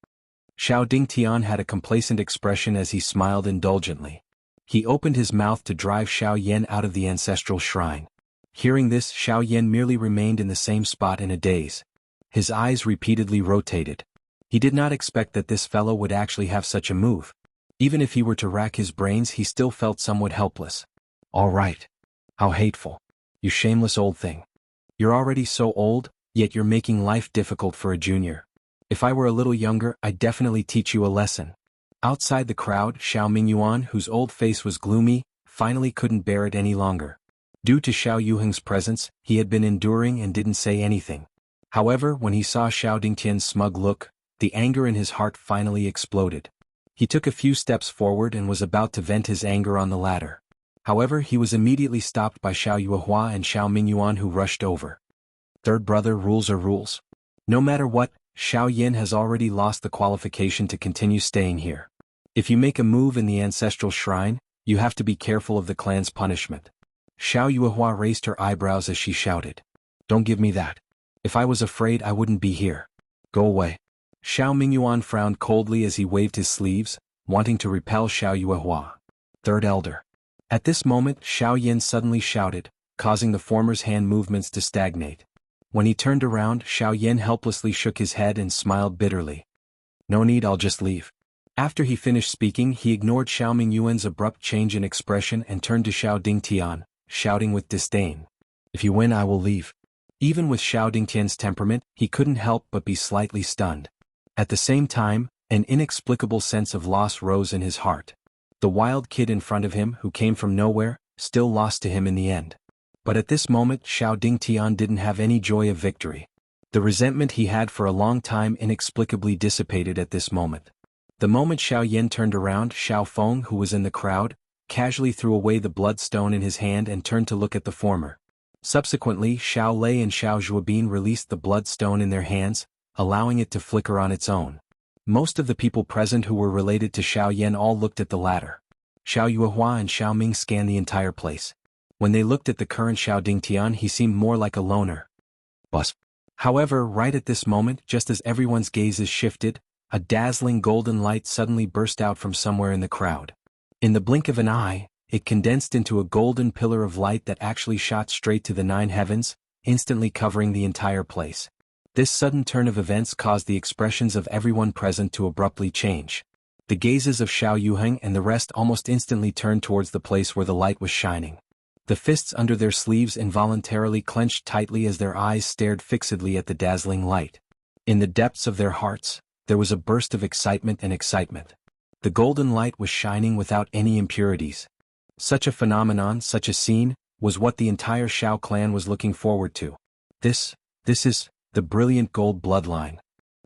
Xiao Dingtian had a complacent expression as he smiled indulgently. He opened his mouth to drive Xiao Yan out of the ancestral shrine. Hearing this, Xiao Yan merely remained in the same spot in a daze. His eyes repeatedly rotated. He did not expect that this fellow would actually have such a move. Even if he were to rack his brains, he still felt somewhat helpless. All right. How hateful. You shameless old thing. You're already so old, yet you're making life difficult for a junior. If I were a little younger, I'd definitely teach you a lesson. Outside the crowd, Xiao Mingyuan, whose old face was gloomy, finally couldn't bear it any longer. Due to Xiao Yuheng's presence, he had been enduring and didn't say anything. However, when he saw Xiao Dingtian's smug look, the anger in his heart finally exploded. He took a few steps forward and was about to vent his anger on the latter. However, he was immediately stopped by Xiao Yuehua and Xiao Mingyuan, who rushed over. Third brother, rules are rules. No matter what, Xiao Yan has already lost the qualification to continue staying here. If you make a move in the ancestral shrine, you have to be careful of the clan's punishment. Xiao Yuehua raised her eyebrows as she shouted. Don't give me that. If I was afraid, I wouldn't be here. Go away. Xiao Mingyuan frowned coldly as he waved his sleeves, wanting to repel Xiao Yuehua. Third elder. At this moment, Xiao Yan suddenly shouted, causing the former's hand movements to stagnate. When he turned around, Xiao Yan helplessly shook his head and smiled bitterly. No need, I'll just leave. After he finished speaking, he ignored Xiao Mingyuan's abrupt change in expression and turned to Xiao Dingtian, shouting with disdain. If you win, I will leave. Even with Xiao Dingtian's temperament, he couldn't help but be slightly stunned. At the same time, an inexplicable sense of loss rose in his heart. The wild kid in front of him, who came from nowhere, still lost to him in the end. But at this moment, Xiao Dingtian didn't have any joy of victory. The resentment he had for a long time inexplicably dissipated at this moment. The moment Xiao Yan turned around, Xiao Feng, who was in the crowd, casually threw away the bloodstone in his hand and turned to look at the former. Subsequently, Xiao Lei and Xiao Zhuobin released the bloodstone in their hands, allowing it to flicker on its own. Most of the people present who were related to Xiao Yan all looked at the latter. Xiao Yuehua and Xiao Ming scanned the entire place. When they looked at the current Xiao Dingtian, he seemed more like a loner. Bus. However, right at this moment, just as everyone's gazes shifted, a dazzling golden light suddenly burst out from somewhere in the crowd. In the blink of an eye, it condensed into a golden pillar of light that actually shot straight to the 9 heavens, instantly covering the entire place. This sudden turn of events caused the expressions of everyone present to abruptly change. The gazes of Xiao Yuheng and the rest almost instantly turned towards the place where the light was shining. The fists under their sleeves involuntarily clenched tightly as their eyes stared fixedly at the dazzling light. In the depths of their hearts, there was a burst of excitement. The golden light was shining without any impurities. Such a phenomenon, such a scene, was what the entire Xiao clan was looking forward to. This is the brilliant gold bloodline.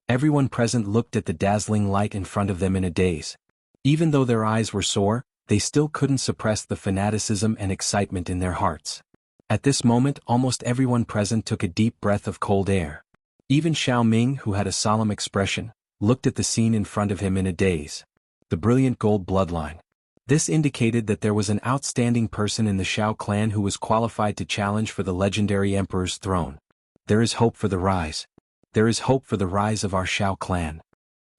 Everyone present looked at the dazzling light in front of them in a daze. Even though their eyes were sore, they still couldn't suppress the fanaticism and excitement in their hearts. At this moment, almost everyone present took a deep breath of cold air. Even Xiao Ming, who had a solemn expression, looked at the scene in front of him in a daze. The brilliant gold bloodline. This indicated that there was an outstanding person in the Xiao clan who was qualified to challenge for the legendary emperor's throne. There is hope for the rise. There is hope for the rise of our Xiao clan.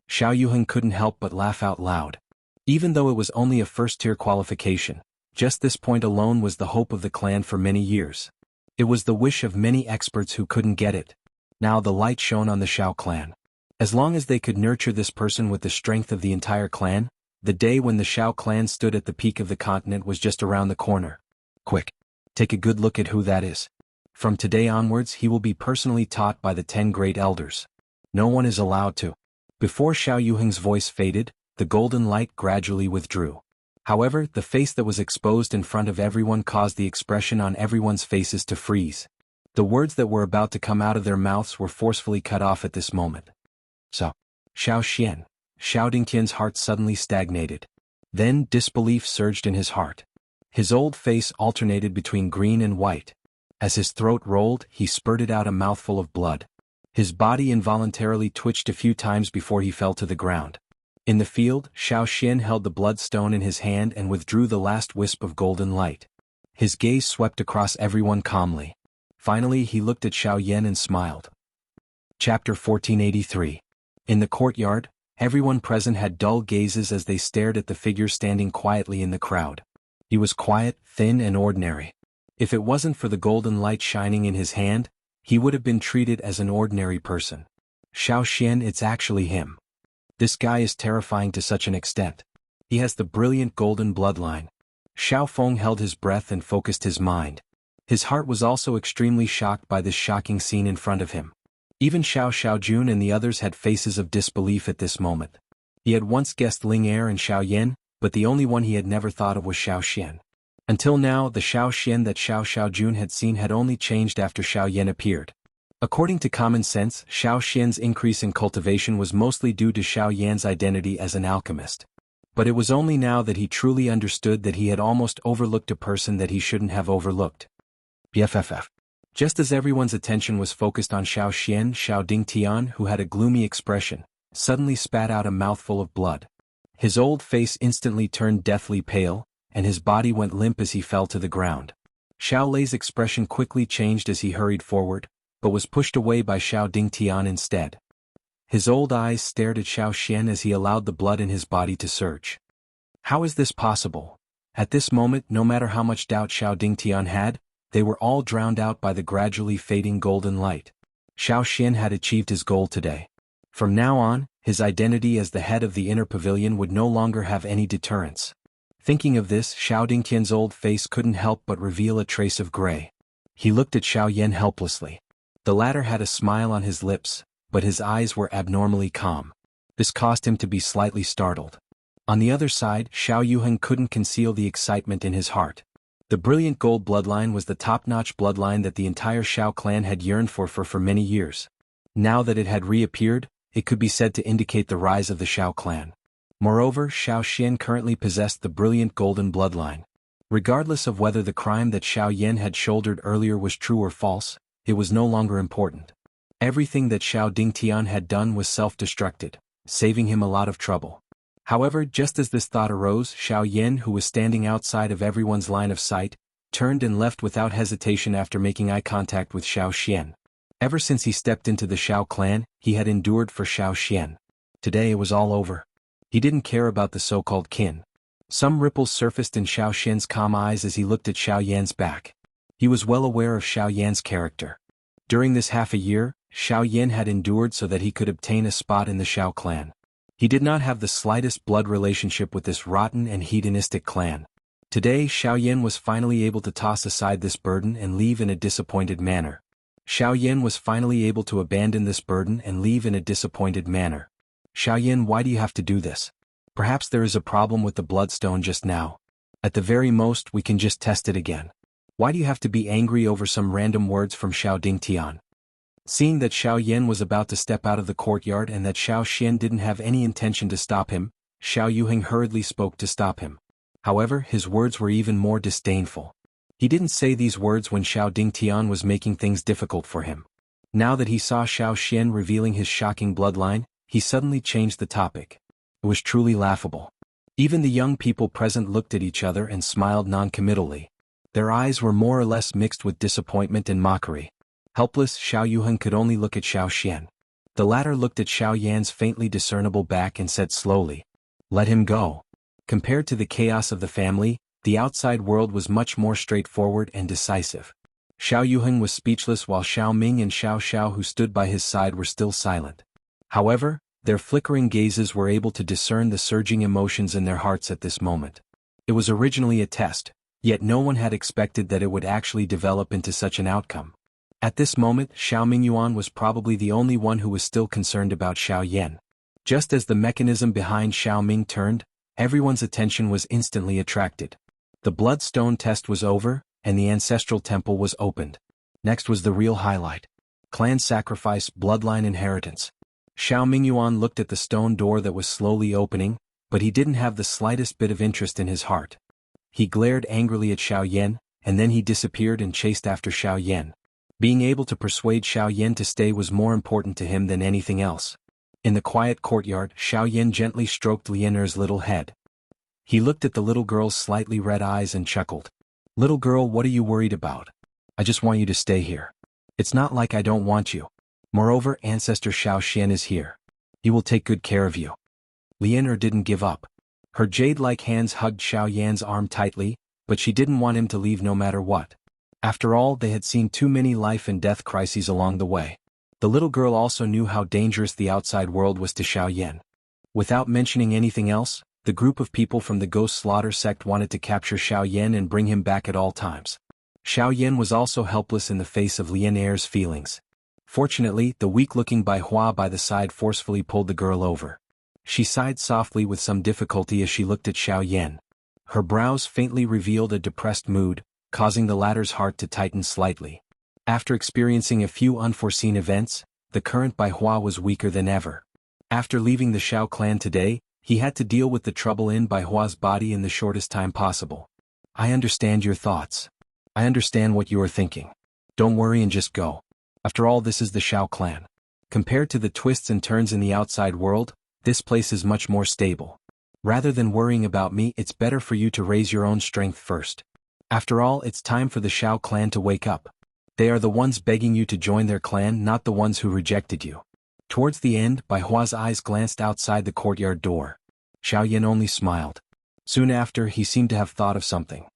Xiao Yuheng couldn't help but laugh out loud. Even though it was only a first-tier qualification, just this point alone was the hope of the clan for many years. It was the wish of many experts who couldn't get it. Now the light shone on the Xiao clan. As long as they could nurture this person with the strength of the entire clan, the day when the Xiao clan stood at the peak of the continent was just around the corner. Quick! Take a good look at who that is. From today onwards he will be personally taught by the 10 great elders. No one is allowed to. Before Xiao Yuheng's voice faded, the golden light gradually withdrew. However, the face that was exposed in front of everyone caused the expression on everyone's faces to freeze. The words that were about to come out of their mouths were forcefully cut off at this moment. So, Xiao Xian. Xiao Dingtian's heart suddenly stagnated. Then disbelief surged in his heart. His old face alternated between green and white. As his throat rolled, he spurted out a mouthful of blood. His body involuntarily twitched a few times before he fell to the ground. In the field, Xiao Xian held the bloodstone in his hand and withdrew the last wisp of golden light. His gaze swept across everyone calmly. Finally he looked at Xiao Yan and smiled. Chapter 1483. In the courtyard, everyone present had dull gazes as they stared at the figure standing quietly in the crowd. He was quiet, thin and ordinary. If it wasn't for the golden light shining in his hand, he would have been treated as an ordinary person. Xiao Xian, it's actually him. This guy is terrifying to such an extent. He has the brilliant golden bloodline. Xiao Feng held his breath and focused his mind. His heart was also extremely shocked by this shocking scene in front of him. Even Xiao Xiaojun and the others had faces of disbelief at this moment. He had once guessed Ling Er and Xiao Yan, but the only one he had never thought of was Xiao Xian. Until now, the Xiao Xian that Xiao Xiaojun had seen had only changed after Xiao Yan appeared. According to common sense, Xiao Xian's increase in cultivation was mostly due to Xiao Yan's identity as an alchemist. But it was only now that he truly understood that he had almost overlooked a person that he shouldn't have overlooked. BFFF. Just as everyone's attention was focused on Xiao Xian, Xiao Dingtian, who had a gloomy expression, suddenly spat out a mouthful of blood. His old face instantly turned deathly pale, and his body went limp as he fell to the ground. Xiao Lei's expression quickly changed as he hurried forward, but was pushed away by Xiao Dingtian instead. His old eyes stared at Xiao Xian as he allowed the blood in his body to surge. How is this possible? At this moment, no matter how much doubt Xiao Dingtian had, they were all drowned out by the gradually fading golden light. Xiao Xian had achieved his goal today. From now on, his identity as the head of the inner pavilion would no longer have any deterrence. Thinking of this, Xiao Dingtian's old face couldn't help but reveal a trace of gray. He looked at Xiao Yan helplessly. The latter had a smile on his lips, but his eyes were abnormally calm. This caused him to be slightly startled. On the other side, Xiao Yuheng couldn't conceal the excitement in his heart. The brilliant gold bloodline was the top-notch bloodline that the entire Xiao clan had yearned for many years. Now that it had reappeared, it could be said to indicate the rise of the Xiao clan. Moreover, Xiao Xian currently possessed the brilliant golden bloodline. Regardless of whether the crime that Xiao Yan had shouldered earlier was true or false, it was no longer important. Everything that Xiao Dingtian had done was self-destructed, saving him a lot of trouble. However, just as this thought arose, Xiao Yan, who was standing outside of everyone's line of sight, turned and left without hesitation after making eye contact with Xiao Xian. Ever since he stepped into the Xiao clan, he had endured for Xiao Xian. Today it was all over. He didn't care about the so-called kin. Some ripples surfaced in Xiao Xian's calm eyes as he looked at Xiao Yan's back. He was well aware of Xiao Yan's character. During this half a year, Xiao Yan had endured so that he could obtain a spot in the Xiao clan. He did not have the slightest blood relationship with this rotten and hedonistic clan. Today Xiao Yan was finally able to toss aside this burden and leave in a disappointed manner. Xiao Yan was finally able to abandon this burden and leave in a disappointed manner. Xiao Yan, why do you have to do this? Perhaps there is a problem with the bloodstone just now. At the very most, we can just test it again. Why do you have to be angry over some random words from Xiao Dingtian? Seeing that Xiao Yan was about to step out of the courtyard and that Xiao Xian didn't have any intention to stop him, Xiao Yuheng hurriedly spoke to stop him. However, his words were even more disdainful. He didn't say these words when Xiao Dingtian was making things difficult for him. Now that he saw Xiao Xian revealing his shocking bloodline, he suddenly changed the topic. It was truly laughable. Even the young people present looked at each other and smiled non-committally. Their eyes were more or less mixed with disappointment and mockery. Helpless, Xiao Yuheng could only look at Xiao Xian. The latter looked at Xiao Yan's faintly discernible back and said slowly, "Let him go." Compared to the chaos of the family, the outside world was much more straightforward and decisive. Xiao Yuheng was speechless while Xiao Ming and Xiao Xiao who stood by his side were still silent. However, their flickering gazes were able to discern the surging emotions in their hearts at this moment. It was originally a test, yet no one had expected that it would actually develop into such an outcome. At this moment, Xiao Mingyuan was probably the only one who was still concerned about Xiao Yan. Just as the mechanism behind Xiao Ming turned, everyone's attention was instantly attracted. The bloodstone test was over, and the ancestral temple was opened. Next was the real highlight. Clan sacrifice, bloodline inheritance. Xiao Mingyuan looked at the stone door that was slowly opening, but he didn't have the slightest bit of interest in his heart. He glared angrily at Xiao Yan, and then he disappeared and chased after Xiao Yan. Being able to persuade Xiao Yan to stay was more important to him than anything else. In the quiet courtyard, Xiao Yan gently stroked Lian Er's little head. He looked at the little girl's slightly red eyes and chuckled. "Little girl, what are you worried about? I just want you to stay here. It's not like I don't want you. Moreover, Ancestor Xiao Xian is here. He will take good care of you." Lian Er didn't give up. Her jade-like hands hugged Xiao Yan's arm tightly, but she didn't want him to leave no matter what. After all, they had seen too many life and death crises along the way. The little girl also knew how dangerous the outside world was to Xiao Yan. Without mentioning anything else, the group of people from the Ghost Slaughter sect wanted to capture Xiao Yan and bring him back at all times. Xiao Yan was also helpless in the face of Lian Er's feelings. Fortunately, the weak-looking Bai Hua by the side forcefully pulled the girl over. She sighed softly with some difficulty as she looked at Xiao Yan. Her brows faintly revealed a depressed mood, causing the latter's heart to tighten slightly. After experiencing a few unforeseen events, the current Bai Hua was weaker than ever. After leaving the Xiao clan today, he had to deal with the trouble in Bai Hua's body in the shortest time possible. "I understand your thoughts. I understand what you are thinking. Don't worry and just go. After all, this is the Xiao clan. Compared to the twists and turns in the outside world, this place is much more stable. Rather than worrying about me, it's better for you to raise your own strength first. After all, it's time for the Xiao clan to wake up. They are the ones begging you to join their clan, not the ones who rejected you." Towards the end, Bai Hua's eyes glanced outside the courtyard door. Xiao Yan only smiled. Soon after, he seemed to have thought of something.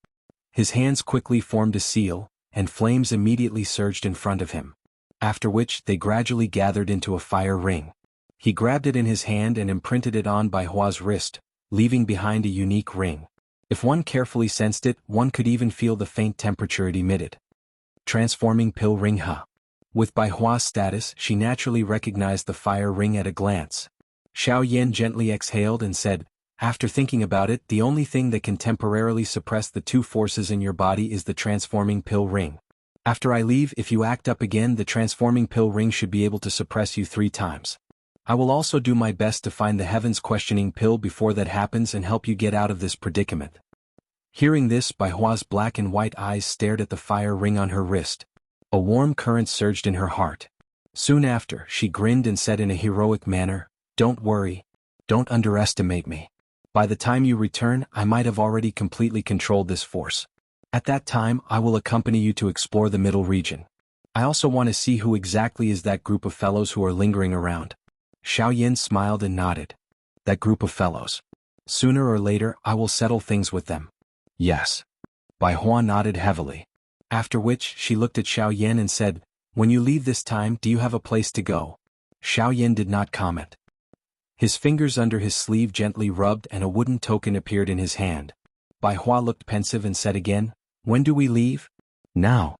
His hands quickly formed a seal, and flames immediately surged in front of him. After which, they gradually gathered into a fire ring. He grabbed it in his hand and imprinted it on Bai Hua's wrist, leaving behind a unique ring. If one carefully sensed it, one could even feel the faint temperature it emitted. Transforming pill ring Ha. With Bai Hua's status, she naturally recognized the fire ring at a glance. Xiao Yan gently exhaled and said, "After thinking about it, the only thing that can temporarily suppress the two forces in your body is the transforming pill ring. After I leave, if you act up again, the transforming pill ring should be able to suppress you 3 times. I will also do my best to find the heavens questioning pill before that happens and help you get out of this predicament." Hearing this, Bai Hua's black and white eyes stared at the fire ring on her wrist. A warm current surged in her heart. Soon after, she grinned and said in a heroic manner, "Don't worry. Don't underestimate me. By the time you return, I might have already completely controlled this force. At that time, I will accompany you to explore the middle region. I also want to see who exactly is that group of fellows who are lingering around." Xiao Yan smiled and nodded. "That group of fellows. Sooner or later, I will settle things with them." "Yes." Bai Hua nodded heavily. After which, she looked at Xiao Yan and said, "When you leave this time, do you have a place to go?" Xiao Yan did not comment. His fingers under his sleeve gently rubbed and a wooden token appeared in his hand. Bai Hua looked pensive and said again, "When do we leave?" "Now."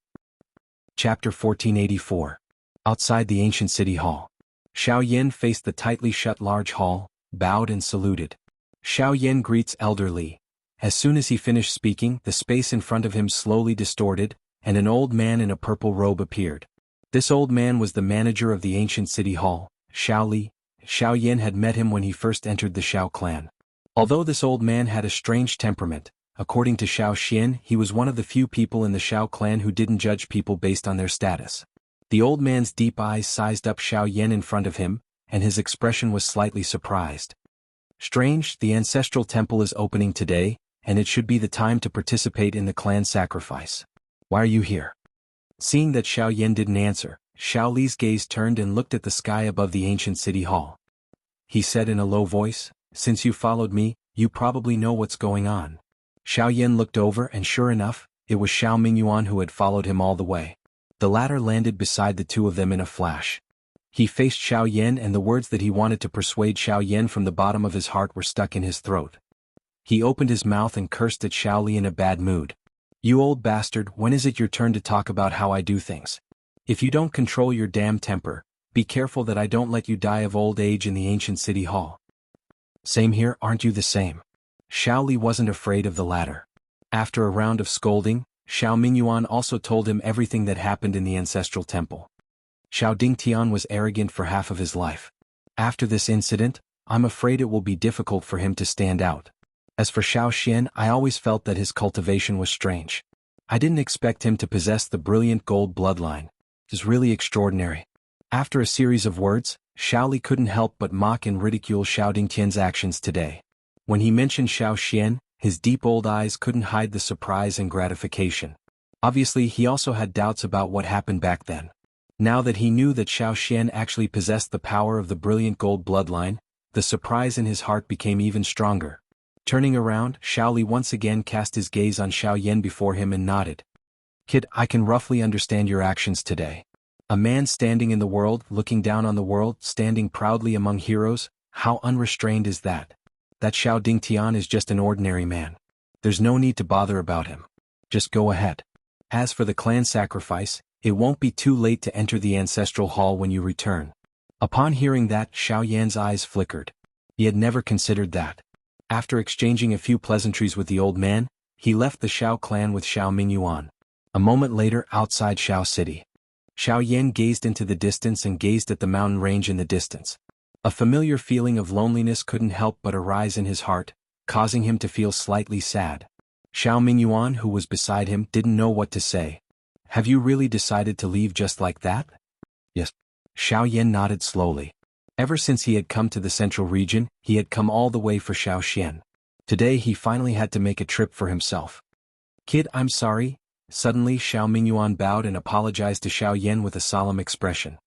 Chapter 1484. Outside the ancient city hall. Xiao Yan faced the tightly shut large hall, bowed and saluted. Xiao Yan greets elderly. As soon as he finished speaking, the space in front of him slowly distorted, and an old man in a purple robe appeared. This old man was the manager of the ancient city hall, Xiao Li. Xiao Yan had met him when he first entered the Xiao clan. Although this old man had a strange temperament, according to Xiao Xian, he was one of the few people in the Xiao clan who didn't judge people based on their status. The old man's deep eyes sized up Xiao Yan in front of him, and his expression was slightly surprised. Strange, the ancestral temple is opening today, and it should be the time to participate in the clan sacrifice. Why are you here? Seeing that Xiao Yan didn't answer, Xiao Li's gaze turned and looked at the sky above the ancient city hall. He said in a low voice, "Since you followed me, you probably know what's going on." Xiao Yan looked over and sure enough, it was Xiao Mingyuan who had followed him all the way. The latter landed beside the two of them in a flash. He faced Xiao Yan and the words that he wanted to persuade Xiao Yan from the bottom of his heart were stuck in his throat. He opened his mouth and cursed at Xiao Li in a bad mood. "You old bastard, when is it your turn to talk about how I do things? If you don't control your damn temper, be careful that I don't let you die of old age in the ancient city hall." "Same here, aren't you the same?" Xiao Li wasn't afraid of the latter. After a round of scolding, Xiao Mingyuan also told him everything that happened in the ancestral temple. Xiao Dingtian was arrogant for half of his life. After this incident, I'm afraid it will be difficult for him to stand out. As for Xiao Xian, I always felt that his cultivation was strange. I didn't expect him to possess the brilliant gold bloodline. It is really extraordinary. After a series of words, Xiao Li couldn't help but mock and ridicule Xiao Dingtian's actions today. When he mentioned Xiao Xian, his deep old eyes couldn't hide the surprise and gratification. Obviously, he also had doubts about what happened back then. Now that he knew that Xiao Xian actually possessed the power of the brilliant gold bloodline, the surprise in his heart became even stronger. Turning around, Xiao Li once again cast his gaze on Xiao Yan before him and nodded. "Kid, I can roughly understand your actions today. A man standing in the world, looking down on the world, standing proudly among heroes, how unrestrained is that? That Xiao Dingtian is just an ordinary man. There's no need to bother about him. Just go ahead. As for the clan sacrifice, it won't be too late to enter the ancestral hall when you return." Upon hearing that, Xiao Yan's eyes flickered. He had never considered that. After exchanging a few pleasantries with the old man, he left the Xiao clan with Xiao Mingyuan. A moment later, outside Xiao City, Xiao Yan gazed into the distance and gazed at the mountain range in the distance. A familiar feeling of loneliness couldn't help but arise in his heart, causing him to feel slightly sad. Xiao Mingyuan, who was beside him, didn't know what to say. "Have you really decided to leave just like that?" "Yes." Xiao Yan nodded slowly. Ever since he had come to the central region, he had come all the way for Xiao Xian. Today he finally had to make a trip for himself. "Kid, I'm sorry." Suddenly Xiao Mingyuan bowed and apologized to Xiao Yan with a solemn expression.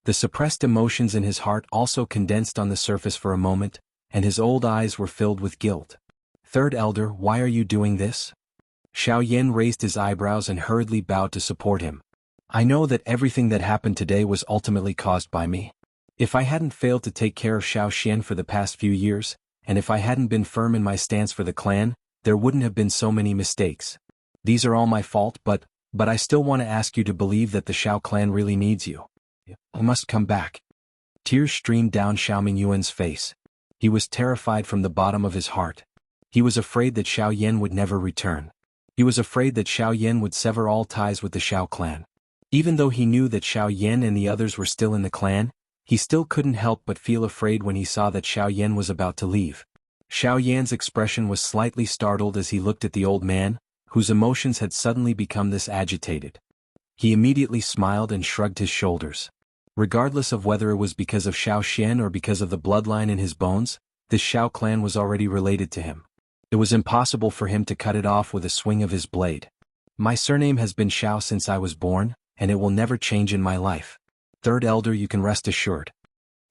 The suppressed emotions in his heart also condensed on the surface for a moment, and his old eyes were filled with guilt. "Third elder, why are you doing this?" Xiao Yan raised his eyebrows and hurriedly bowed to support him. "I know that everything that happened today was ultimately caused by me. If I hadn't failed to take care of Xiao Xian for the past few years, and if I hadn't been firm in my stance for the clan, there wouldn't have been so many mistakes. These are all my fault, but I still want to ask you to believe that the Xiao clan really needs you. You must come back." Tears streamed down Xiao Mingyuan's face. He was terrified from the bottom of his heart. He was afraid that Xiao Yan would never return. He was afraid that Xiao Yan would sever all ties with the Xiao clan. Even though he knew that Xiao Yan and the others were still in the clan, he still couldn't help but feel afraid when he saw that Xiao Yan was about to leave. Xiao Yan's expression was slightly startled as he looked at the old man, whose emotions had suddenly become this agitated. He immediately smiled and shrugged his shoulders. Regardless of whether it was because of Xiao Xian or because of the bloodline in his bones, this Xiao clan was already related to him. It was impossible for him to cut it off with a swing of his blade. "My surname has been Xiao since I was born, and it will never change in my life. Third elder, you can rest assured."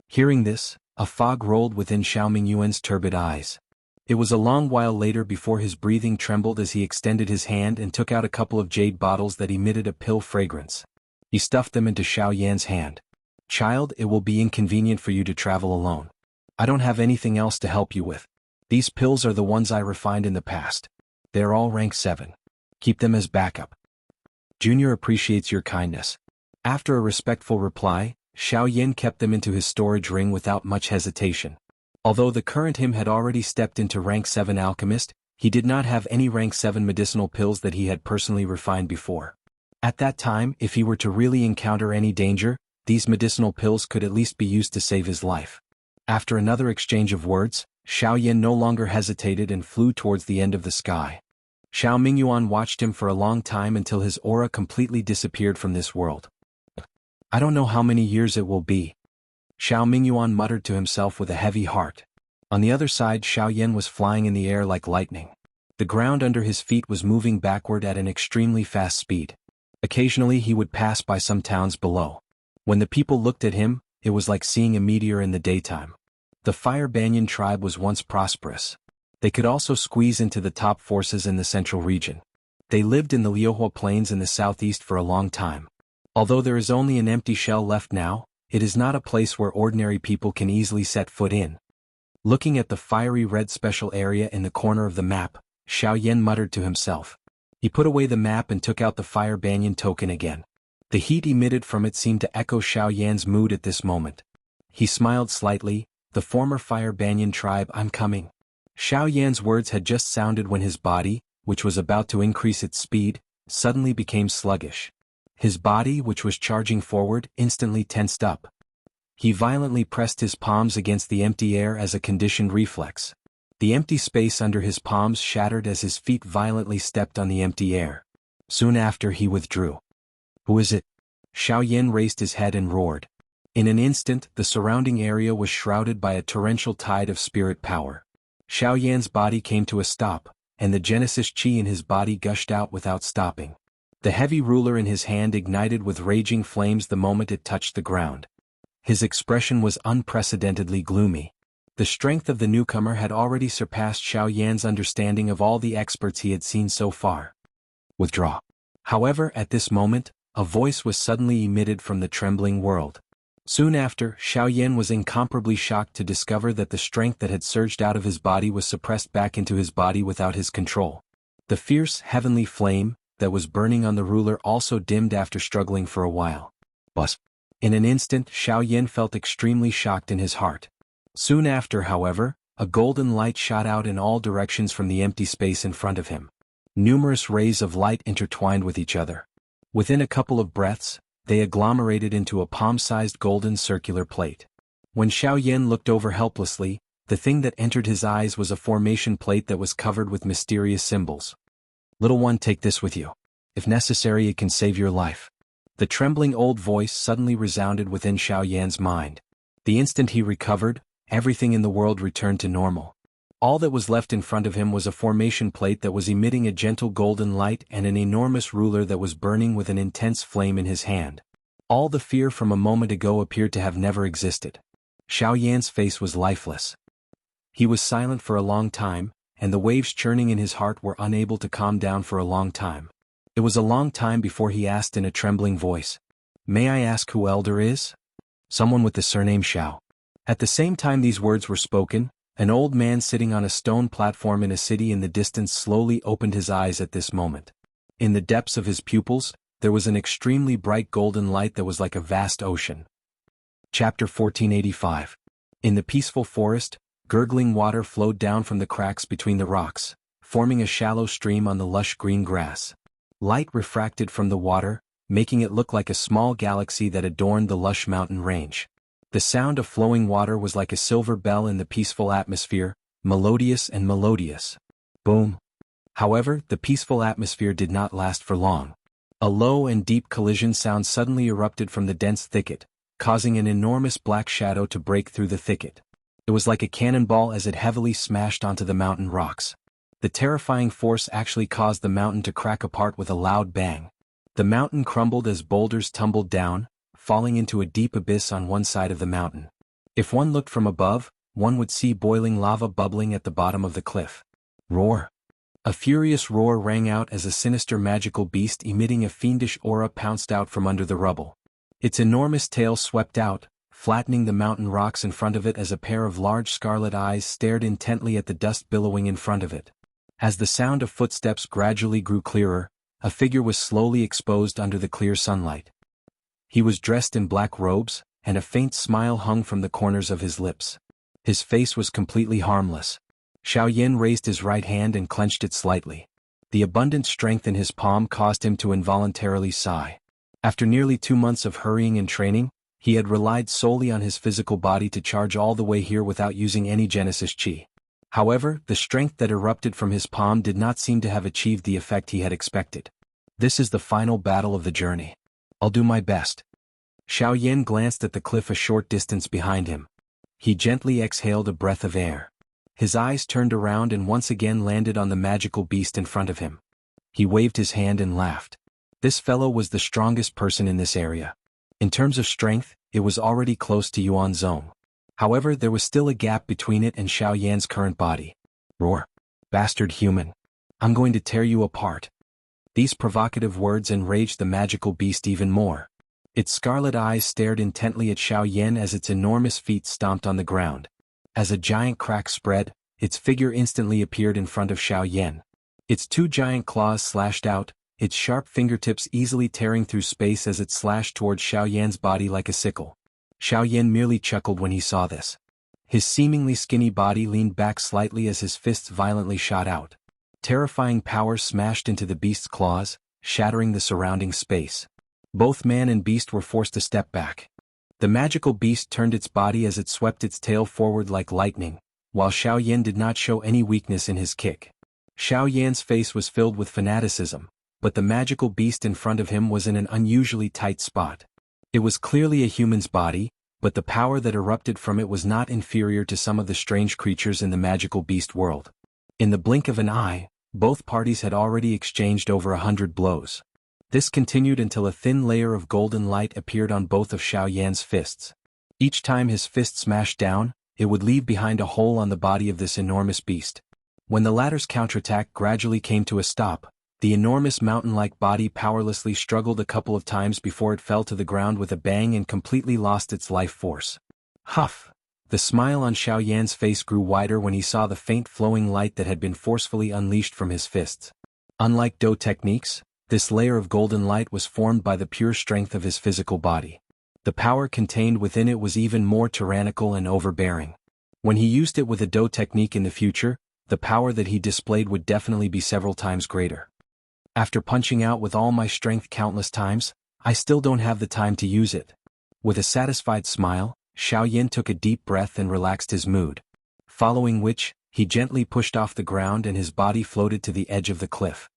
Hearing this, a fog rolled within Xiao Mingyuan's turbid eyes. It was a long while later before his breathing trembled as he extended his hand and took out a couple of jade bottles that emitted a pill fragrance. He stuffed them into Xiao Yan's hand. "Child, it will be inconvenient for you to travel alone. I don't have anything else to help you with. These pills are the ones I refined in the past. They're all rank 7. Keep them as backup. Junior appreciates your kindness." After a respectful reply, Xiao Yan kept them into his storage ring without much hesitation. Although the current him had already stepped into rank 7 alchemist, He did not have any rank 7 medicinal pills that he had personally refined before. At that time, if he were to really encounter any danger, these medicinal pills could at least be used to save his life. After another exchange of words, Xiao Yan no longer hesitated and flew towards the end of the sky. Xiao Mingyuan watched him for a long time until his aura completely disappeared from this world. I don't know how many years it will be. Xiao Mingyuan muttered to himself with a heavy heart. On the other side, Xiao Yan was flying in the air like lightning. The ground under his feet was moving backward at an extremely fast speed. Occasionally he would pass by some towns below. When the people looked at him, it was like seeing a meteor in the daytime. The Fire Banyan tribe was once prosperous. They could also squeeze into the top forces in the central region. They lived in the Liuhua Plains in the southeast for a long time. Although there is only an empty shell left now, it is not a place where ordinary people can easily set foot in. Looking at the fiery red special area in the corner of the map, Xiao Yan muttered to himself. He put away the map and took out the Fire Banyan token again. The heat emitted from it seemed to echo Xiao Yan's mood at this moment. He smiled slightly. The former Fire Banyan tribe, I'm coming. Xiao Yan's words had just sounded when his body, which was about to increase its speed, suddenly became sluggish. His body, which was charging forward, instantly tensed up. He violently pressed his palms against the empty air as a conditioned reflex. The empty space under his palms shattered as his feet violently stepped on the empty air. Soon after he withdrew. Who is it? Xiao Yan raised his head and roared. In an instant, the surrounding area was shrouded by a torrential tide of spirit power. Xiao Yan's body came to a stop, and the Genesis Chi in his body gushed out without stopping. The heavy ruler in his hand ignited with raging flames the moment it touched the ground. His expression was unprecedentedly gloomy. The strength of the newcomer had already surpassed Xiao Yan's understanding of all the experts he had seen so far. Withdraw. However, at this moment, a voice was suddenly emitted from the trembling world. Soon after, Xiao Yan was incomparably shocked to discover that the strength that had surged out of his body was suppressed back into his body without his control. The fierce, heavenly flame that was burning on the ruler also dimmed after struggling for a while. Buzz. In an instant, Xiao Yan felt extremely shocked in his heart. Soon after, however, a golden light shot out in all directions from the empty space in front of him. Numerous rays of light intertwined with each other. Within a couple of breaths, they agglomerated into a palm-sized golden circular plate. When Xiao Yan looked over helplessly, the thing that entered his eyes was a formation plate that was covered with mysterious symbols. Little one, take this with you. If necessary, it can save your life. The trembling old voice suddenly resounded within Xiao Yan's mind. The instant he recovered, everything in the world returned to normal. All that was left in front of him was a formation plate that was emitting a gentle golden light and an enormous ruler that was burning with an intense flame in his hand. All the fear from a moment ago appeared to have never existed. Xiao Yan's face was lifeless. He was silent for a long time, and the waves churning in his heart were unable to calm down for a long time. It was a long time before he asked in a trembling voice, "May I ask who Elder is?" "Someone with the surname Xiao." At the same time these words were spoken, an old man sitting on a stone platform in a city in the distance slowly opened his eyes at this moment. In the depths of his pupils, there was an extremely bright golden light that was like a vast ocean. Chapter 1485. In the peaceful forest, gurgling water flowed down from the cracks between the rocks, forming a shallow stream on the lush green grass. Light refracted from the water, making it look like a small galaxy that adorned the lush mountain range. The sound of flowing water was like a silver bell in the peaceful atmosphere, melodious and melodious. Boom. However, the peaceful atmosphere did not last for long. A low and deep collision sound suddenly erupted from the dense thicket, causing an enormous black shadow to break through the thicket. It was like a cannonball as it heavily smashed onto the mountain rocks. The terrifying force actually caused the mountain to crack apart with a loud bang. The mountain crumbled as boulders tumbled down, falling into a deep abyss on one side of the mountain. If one looked from above, one would see boiling lava bubbling at the bottom of the cliff. Roar! A furious roar rang out as a sinister magical beast emitting a fiendish aura pounced out from under the rubble. Its enormous tail swept out, flattening the mountain rocks in front of it as a pair of large scarlet eyes stared intently at the dust billowing in front of it. As the sound of footsteps gradually grew clearer, a figure was slowly exposed under the clear sunlight. He was dressed in black robes, and a faint smile hung from the corners of his lips. His face was completely harmless. Xiaoyan raised his right hand and clenched it slightly. The abundant strength in his palm caused him to involuntarily sigh. After nearly 2 months of hurrying and training, he had relied solely on his physical body to charge all the way here without using any Genesis Chi. However, the strength that erupted from his palm did not seem to have achieved the effect he had expected. This is the final battle of the journey. I'll do my best. Xiaoyan glanced at the cliff a short distance behind him. He gently exhaled a breath of air. His eyes turned around and once again landed on the magical beast in front of him. He waved his hand and laughed. This fellow was the strongest person in this area. In terms of strength, it was already close to Yuan's own. However, there was still a gap between it and Xiaoyan's current body. Roar! Bastard human! I'm going to tear you apart. These provocative words enraged the magical beast even more. Its scarlet eyes stared intently at Xiaoyan as its enormous feet stomped on the ground. As a giant crack spread, its figure instantly appeared in front of Xiaoyan. Its 2 giant claws slashed out, its sharp fingertips easily tearing through space as it slashed towards Xiaoyan's body like a sickle. Xiaoyan merely chuckled when he saw this. His seemingly skinny body leaned back slightly as his fists violently shot out. Terrifying power smashed into the beast's claws, shattering the surrounding space. Both man and beast were forced to step back. The magical beast turned its body as it swept its tail forward like lightning, while Xiaoyan did not show any weakness in his kick. Xiaoyan's face was filled with fanaticism, but the magical beast in front of him was in an unusually tight spot. It was clearly a human's body, but the power that erupted from it was not inferior to some of the strange creatures in the magical beast world. In the blink of an eye, both parties had already exchanged over 100 blows. This continued until a thin layer of golden light appeared on both of Xiaoyan's fists. Each time his fist smashed down, it would leave behind a hole on the body of this enormous beast. When the latter's counterattack gradually came to a stop, the enormous mountain-like body powerlessly struggled a couple of times before it fell to the ground with a bang and completely lost its life force. Huff! The smile on Xiaoyan's face grew wider when he saw the faint flowing light that had been forcefully unleashed from his fists. Unlike Do techniques, this layer of golden light was formed by the pure strength of his physical body. The power contained within it was even more tyrannical and overbearing. When he used it with a Do technique in the future, the power that he displayed would definitely be several times greater. After punching out with all my strength countless times, I still don't have the time to use it. With a satisfied smile, Xiaoyan took a deep breath and relaxed his mood. Following which, he gently pushed off the ground and his body floated to the edge of the cliff.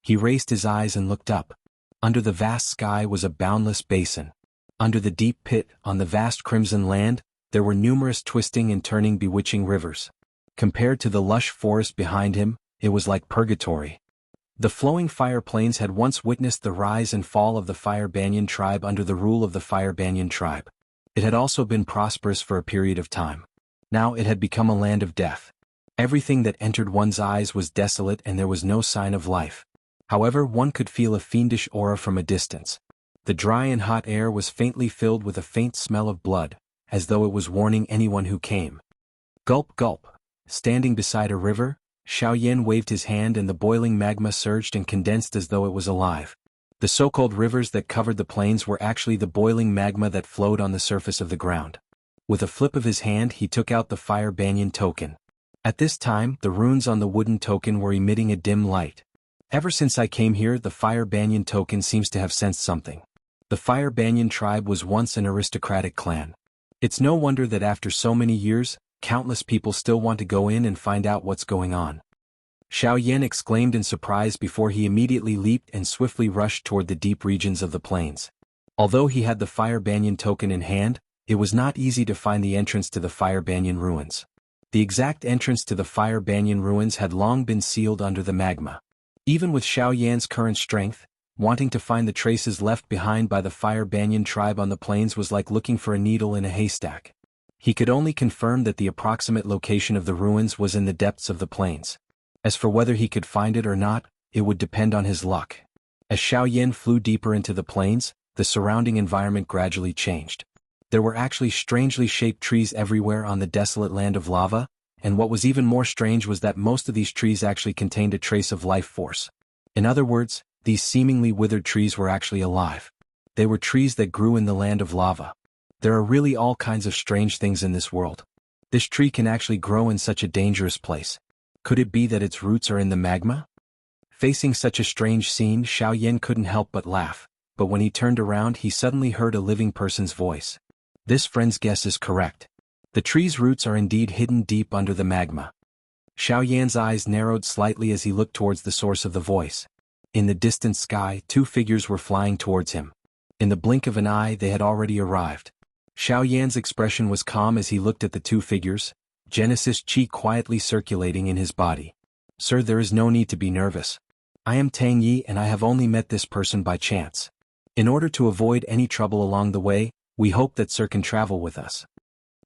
He raised his eyes and looked up. Under the vast sky was a boundless basin. Under the deep pit, on the vast crimson land, there were numerous twisting and turning bewitching rivers. Compared to the lush forest behind him, it was like purgatory. The flowing fire plains had once witnessed the rise and fall of the Fire Banyan tribe under the rule of the Fire Banyan tribe. It had also been prosperous for a period of time. Now it had become a land of death. Everything that entered one's eyes was desolate and there was no sign of life. However, one could feel a fiendish aura from a distance. The dry and hot air was faintly filled with a faint smell of blood, as though it was warning anyone who came. Gulp gulp. Standing beside a river, Xiaoyan waved his hand and the boiling magma surged and condensed as though it was alive. The so-called rivers that covered the plains were actually the boiling magma that flowed on the surface of the ground. With a flip of his hand he took out the Fire Banyan token. At this time, the runes on the wooden token were emitting a dim light. Ever since I came here, the Fire Banyan token seems to have sensed something. The Fire Banyan tribe was once an aristocratic clan. It's no wonder that after so many years, countless people still want to go in and find out what's going on. Xiaoyan exclaimed in surprise before he immediately leaped and swiftly rushed toward the deep regions of the plains. Although he had the Fire Banyan token in hand, it was not easy to find the entrance to the Fire Banyan ruins. The exact entrance to the Fire Banyan ruins had long been sealed under the magma. Even with Xiaoyan's current strength, wanting to find the traces left behind by the Fire Banyan tribe on the plains was like looking for a needle in a haystack. He could only confirm that the approximate location of the ruins was in the depths of the plains. As for whether he could find it or not, it would depend on his luck. As Xiaoyan flew deeper into the plains, the surrounding environment gradually changed. There were actually strangely shaped trees everywhere on the desolate land of lava, and what was even more strange was that most of these trees actually contained a trace of life force. In other words, these seemingly withered trees were actually alive. They were trees that grew in the land of lava. There are really all kinds of strange things in this world. This tree can actually grow in such a dangerous place. Could it be that its roots are in the magma? Facing such a strange scene, Xiao Yan couldn't help but laugh, but when he turned around he suddenly heard a living person's voice. This friend's guess is correct. The tree's roots are indeed hidden deep under the magma. Xiao Yan's eyes narrowed slightly as he looked towards the source of the voice. In the distant sky, two figures were flying towards him. In the blink of an eye they had already arrived. Xiao Yan's expression was calm as he looked at the two figures, Genesis Qi quietly circulating in his body. Sir, there is no need to be nervous. I am Tang Yi and I have only met this person by chance. In order to avoid any trouble along the way, we hope that Sir can travel with us.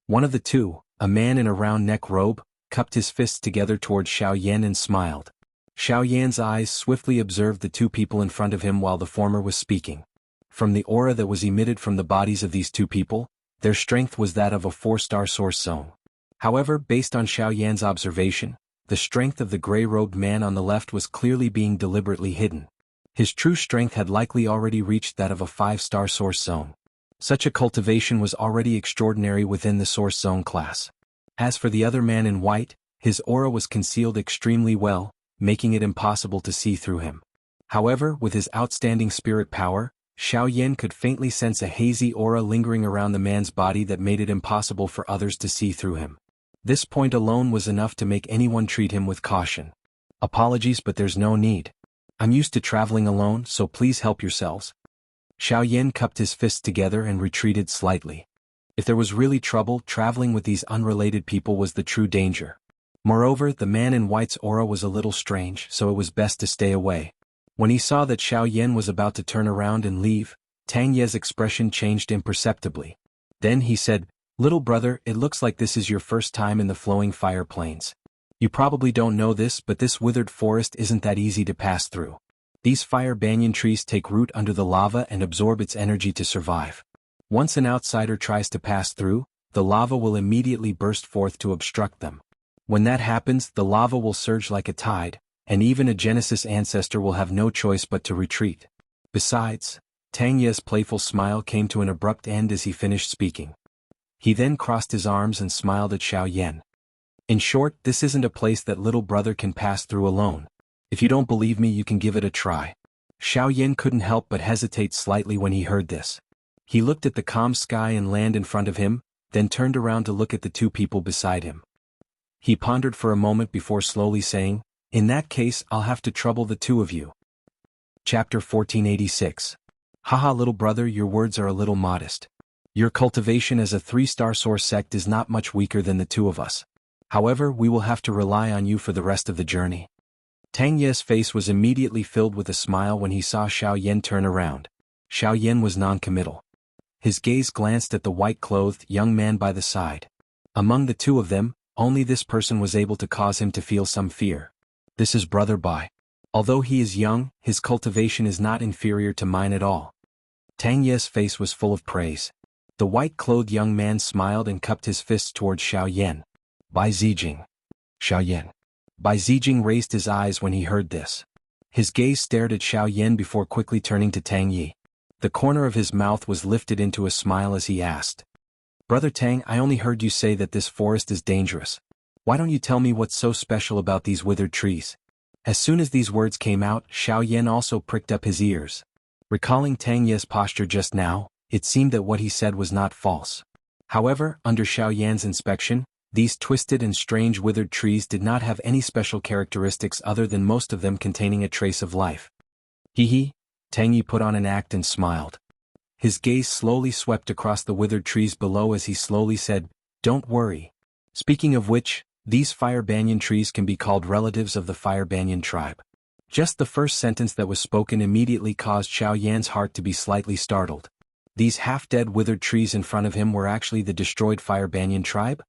One of the two, a man in a round neck robe, cupped his fists together towards Xiao Yan and smiled. Xiao Yan's eyes swiftly observed the two people in front of him while the former was speaking. From the aura that was emitted from the bodies of these two people, their strength was that of a 4-star source zone. However, based on Xiao Yan's observation, the strength of the gray-robed man on the left was clearly being deliberately hidden. His true strength had likely already reached that of a 5-star source zone. Such a cultivation was already extraordinary within the source zone class. As for the other man in white, his aura was concealed extremely well, making it impossible to see through him. However, with his outstanding spirit power, Xiao Yan could faintly sense a hazy aura lingering around the man's body that made it impossible for others to see through him. This point alone was enough to make anyone treat him with caution. Apologies, but there's no need. I'm used to traveling alone, so please help yourselves. Xiao Yan cupped his fists together and retreated slightly. If there was really trouble, traveling with these unrelated people was the true danger. Moreover, the man in white's aura was a little strange, so it was best to stay away. When he saw that Xiao Yan was about to turn around and leave, Tang Ye's expression changed imperceptibly. Then he said, "Little brother, it looks like this is your first time in the flowing fire plains. You probably don't know this, but this withered forest isn't that easy to pass through. These fire banyan trees take root under the lava and absorb its energy to survive. Once an outsider tries to pass through, the lava will immediately burst forth to obstruct them. When that happens, the lava will surge like a tide, and even a Genesis ancestor will have no choice but to retreat." Besides, Tang Ye's playful smile came to an abrupt end as he finished speaking. He then crossed his arms and smiled at Xiao Yan. "In short, this isn't a place that little brother can pass through alone. If you don't believe me, you can give it a try." Xiao Yan couldn't help but hesitate slightly when he heard this. He looked at the calm sky and land in front of him, then turned around to look at the two people beside him. He pondered for a moment before slowly saying, "In that case, I'll have to trouble the two of you." Chapter 1486. Haha, little brother, your words are a little modest. Your cultivation as a 3-star source sect is not much weaker than the two of us. However, we will have to rely on you for the rest of the journey. Tang Ye's face was immediately filled with a smile when he saw Xiao Yan turn around. Xiao Yan was non-committal. His gaze glanced at the white-clothed young man by the side. Among the two of them, only this person was able to cause him to feel some fear. This is Brother Bai. Although he is young, his cultivation is not inferior to mine at all. Tang Ye's face was full of praise. The white-clothed young man smiled and cupped his fists towards Xiao Yan. "Bai Zijing." Xiao Yan. Bai Zijing raised his eyes when he heard this. His gaze stared at Xiao Yan before quickly turning to Tang Yi. The corner of his mouth was lifted into a smile as he asked, "Brother Tang, I only heard you say that this forest is dangerous. Why don't you tell me what's so special about these withered trees?" As soon as these words came out, Xiao Yan also pricked up his ears. Recalling Tang Ye's posture just now, it seemed that what he said was not false. However, under Xiao Yan's inspection, these twisted and strange withered trees did not have any special characteristics other than most of them containing a trace of life. Hee. Tang Yi put on an act and smiled. His gaze slowly swept across the withered trees below as he slowly said, "Don't worry. Speaking of which, these fire banyan trees can be called relatives of the fire banyan tribe." Just the first sentence that was spoken immediately caused Xiao Yan's heart to be slightly startled. These half-dead withered trees in front of him were actually the destroyed fire banyan tribe?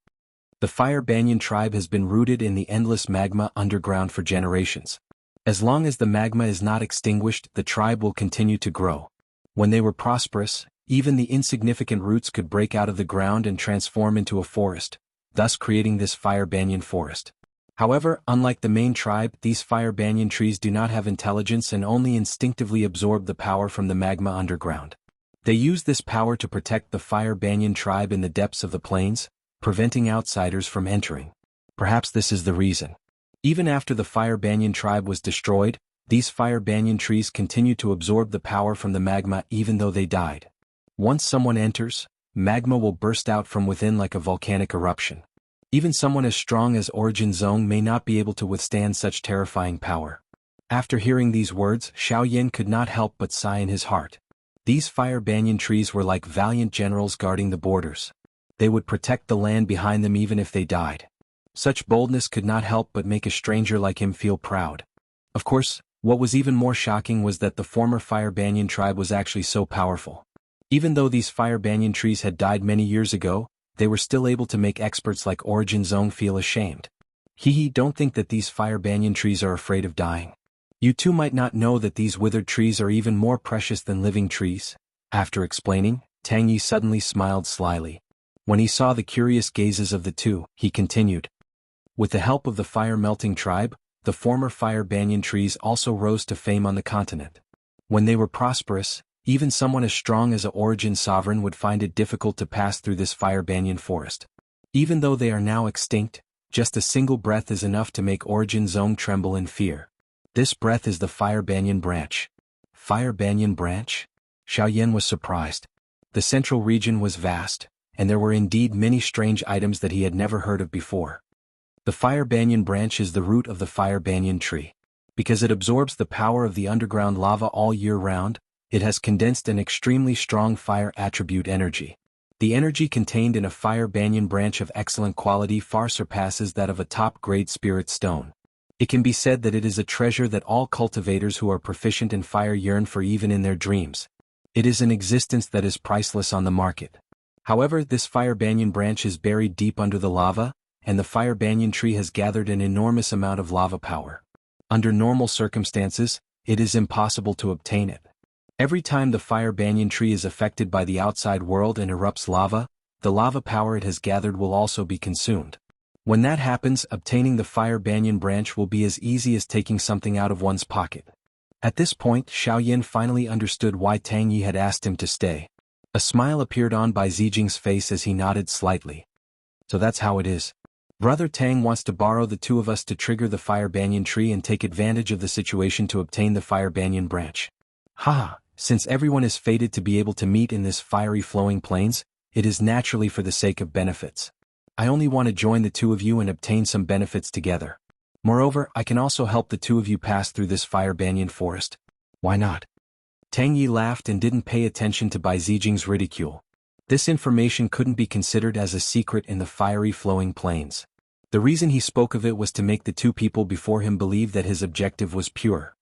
The fire banyan tribe has been rooted in the endless magma underground for generations. As long as the magma is not extinguished, the tribe will continue to grow. When they were prosperous, even the insignificant roots could break out of the ground and transform into a forest, thus creating this fire banyan forest. However, unlike the main tribe, these fire banyan trees do not have intelligence and only instinctively absorb the power from the magma underground. They use this power to protect the fire banyan tribe in the depths of the plains, preventing outsiders from entering. Perhaps this is the reason. Even after the Fire Banyan tribe was destroyed, these Fire Banyan trees continue to absorb the power from the magma even though they died. Once someone enters, magma will burst out from within like a volcanic eruption. Even someone as strong as Origin Zone may not be able to withstand such terrifying power. After hearing these words, Xiao Yan could not help but sigh in his heart. These Fire Banyan trees were like valiant generals guarding the borders. They would protect the land behind them even if they died. Such boldness could not help but make a stranger like him feel proud. Of course, what was even more shocking was that the former Fire Banyan tribe was actually so powerful. Even though these Fire Banyan trees had died many years ago, they were still able to make experts like Origin Zone feel ashamed. Don't think that these Fire Banyan trees are afraid of dying. You too might not know that these withered trees are even more precious than living trees. After explaining, Tang Yi suddenly smiled slyly. When he saw the curious gazes of the two, he continued. With the help of the fire-melting tribe, the former Fire Banyan trees also rose to fame on the continent. When they were prosperous, even someone as strong as a Origin sovereign would find it difficult to pass through this Fire Banyan forest. Even though they are now extinct, just a single breath is enough to make Origin Zone tremble in fear. This breath is the Fire Banyan branch. Fire Banyan branch? Xiao Yan was surprised. The central region was vast, and there were indeed many strange items that he had never heard of before. The Fire Banyan branch is the root of the Fire Banyan tree. Because it absorbs the power of the underground lava all year round, it has condensed an extremely strong fire attribute energy. The energy contained in a Fire Banyan branch of excellent quality far surpasses that of a top-grade spirit stone. It can be said that it is a treasure that all cultivators who are proficient in fire yearn for even in their dreams. It is an existence that is priceless on the market. However, this Fire Banyan branch is buried deep under the lava, and the Fire Banyan tree has gathered an enormous amount of lava power. Under normal circumstances, it is impossible to obtain it. Every time the Fire Banyan tree is affected by the outside world and erupts lava, the lava power it has gathered will also be consumed. When that happens, obtaining the Fire Banyan branch will be as easy as taking something out of one's pocket. At this point, Xiao Yan finally understood why Tang Yi had asked him to stay. A smile appeared on Bai Zijing's face as he nodded slightly. So that's how it is. Brother Tang wants to borrow the two of us to trigger the Fire Banyan tree and take advantage of the situation to obtain the Fire Banyan branch. Since everyone is fated to be able to meet in this fiery flowing plains, it is naturally for the sake of benefits. I only want to join the two of you and obtain some benefits together. Moreover, I can also help the two of you pass through this Fire Banyan forest. Why not? Tang Yi laughed and didn't pay attention to Bai Zijing's ridicule. This information couldn't be considered as a secret in the fiery flowing plains. The reason he spoke of it was to make the two people before him believe that his objective was pure.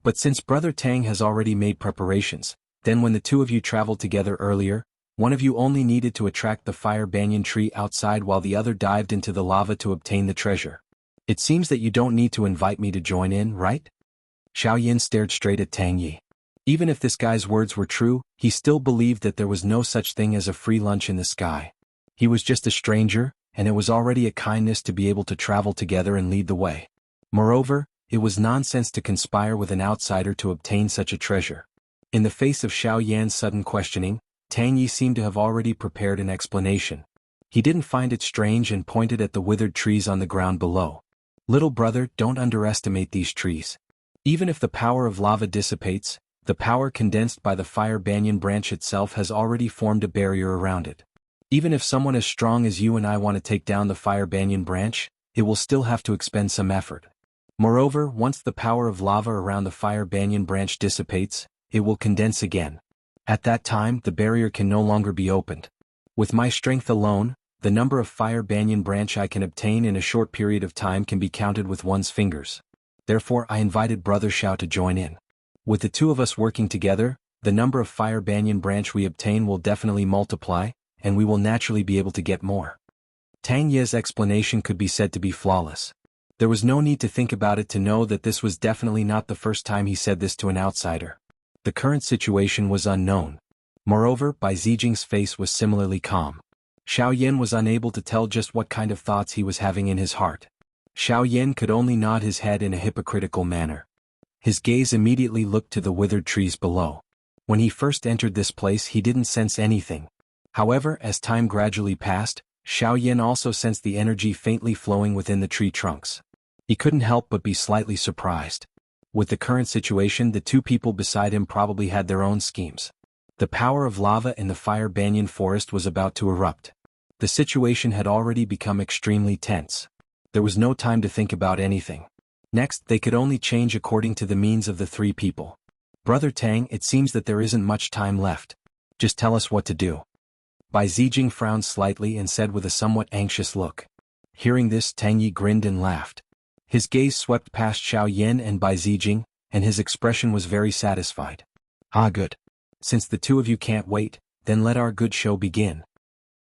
But since Brother Tang has already made preparations, then when the two of you traveled together earlier, one of you only needed to attract the Fire Banyan tree outside while the other dived into the lava to obtain the treasure. It seems that you don't need to invite me to join in, right? Xiao Yan stared straight at Tang Yi. Even if this guy's words were true, he still believed that there was no such thing as a free lunch in the sky. He was just a stranger, and it was already a kindness to be able to travel together and lead the way. Moreover, it was nonsense to conspire with an outsider to obtain such a treasure. In the face of Xiao Yan's sudden questioning, Tang Yi seemed to have already prepared an explanation. He didn't find it strange and pointed at the withered trees on the ground below. Little brother, don't underestimate these trees. Even if the power of lava dissipates, the power condensed by the Fire Banyan branch itself has already formed a barrier around it. Even if someone as strong as you and I want to take down the Fire Banyan branch, it will still have to expend some effort. Moreover, once the power of lava around the Fire Banyan branch dissipates, it will condense again. At that time, the barrier can no longer be opened. With my strength alone, the number of Fire Banyan branch I can obtain in a short period of time can be counted with one's fingers. Therefore, I invited Brother Xiao to join in. With the two of us working together, the number of Fire Banyan branch we obtain will definitely multiply, and we will naturally be able to get more. Tang Yi's explanation could be said to be flawless. There was no need to think about it to know that this was definitely not the first time he said this to an outsider. The current situation was unknown. Moreover, Bai Zijing's face was similarly calm. Xiao Yan was unable to tell just what kind of thoughts he was having in his heart. Xiao Yan could only nod his head in a hypocritical manner. His gaze immediately looked to the withered trees below. When he first entered this place he didn't sense anything. However, as time gradually passed, Xiao Yan also sensed the energy faintly flowing within the tree trunks. He couldn't help but be slightly surprised. With the current situation, the two people beside him probably had their own schemes. The power of lava in the fire banyan forest was about to erupt. The situation had already become extremely tense. There was no time to think about anything. Next, they could only change according to the means of the three people. Brother Tang, it seems that there isn't much time left. Just tell us what to do. Bai Zijing frowned slightly and said with a somewhat anxious look. Hearing this, Tang Yi grinned and laughed. His gaze swept past Xiao Yan and Bai Zijing, and his expression was very satisfied. Ah, good. Since the two of you can't wait, then let our good show begin.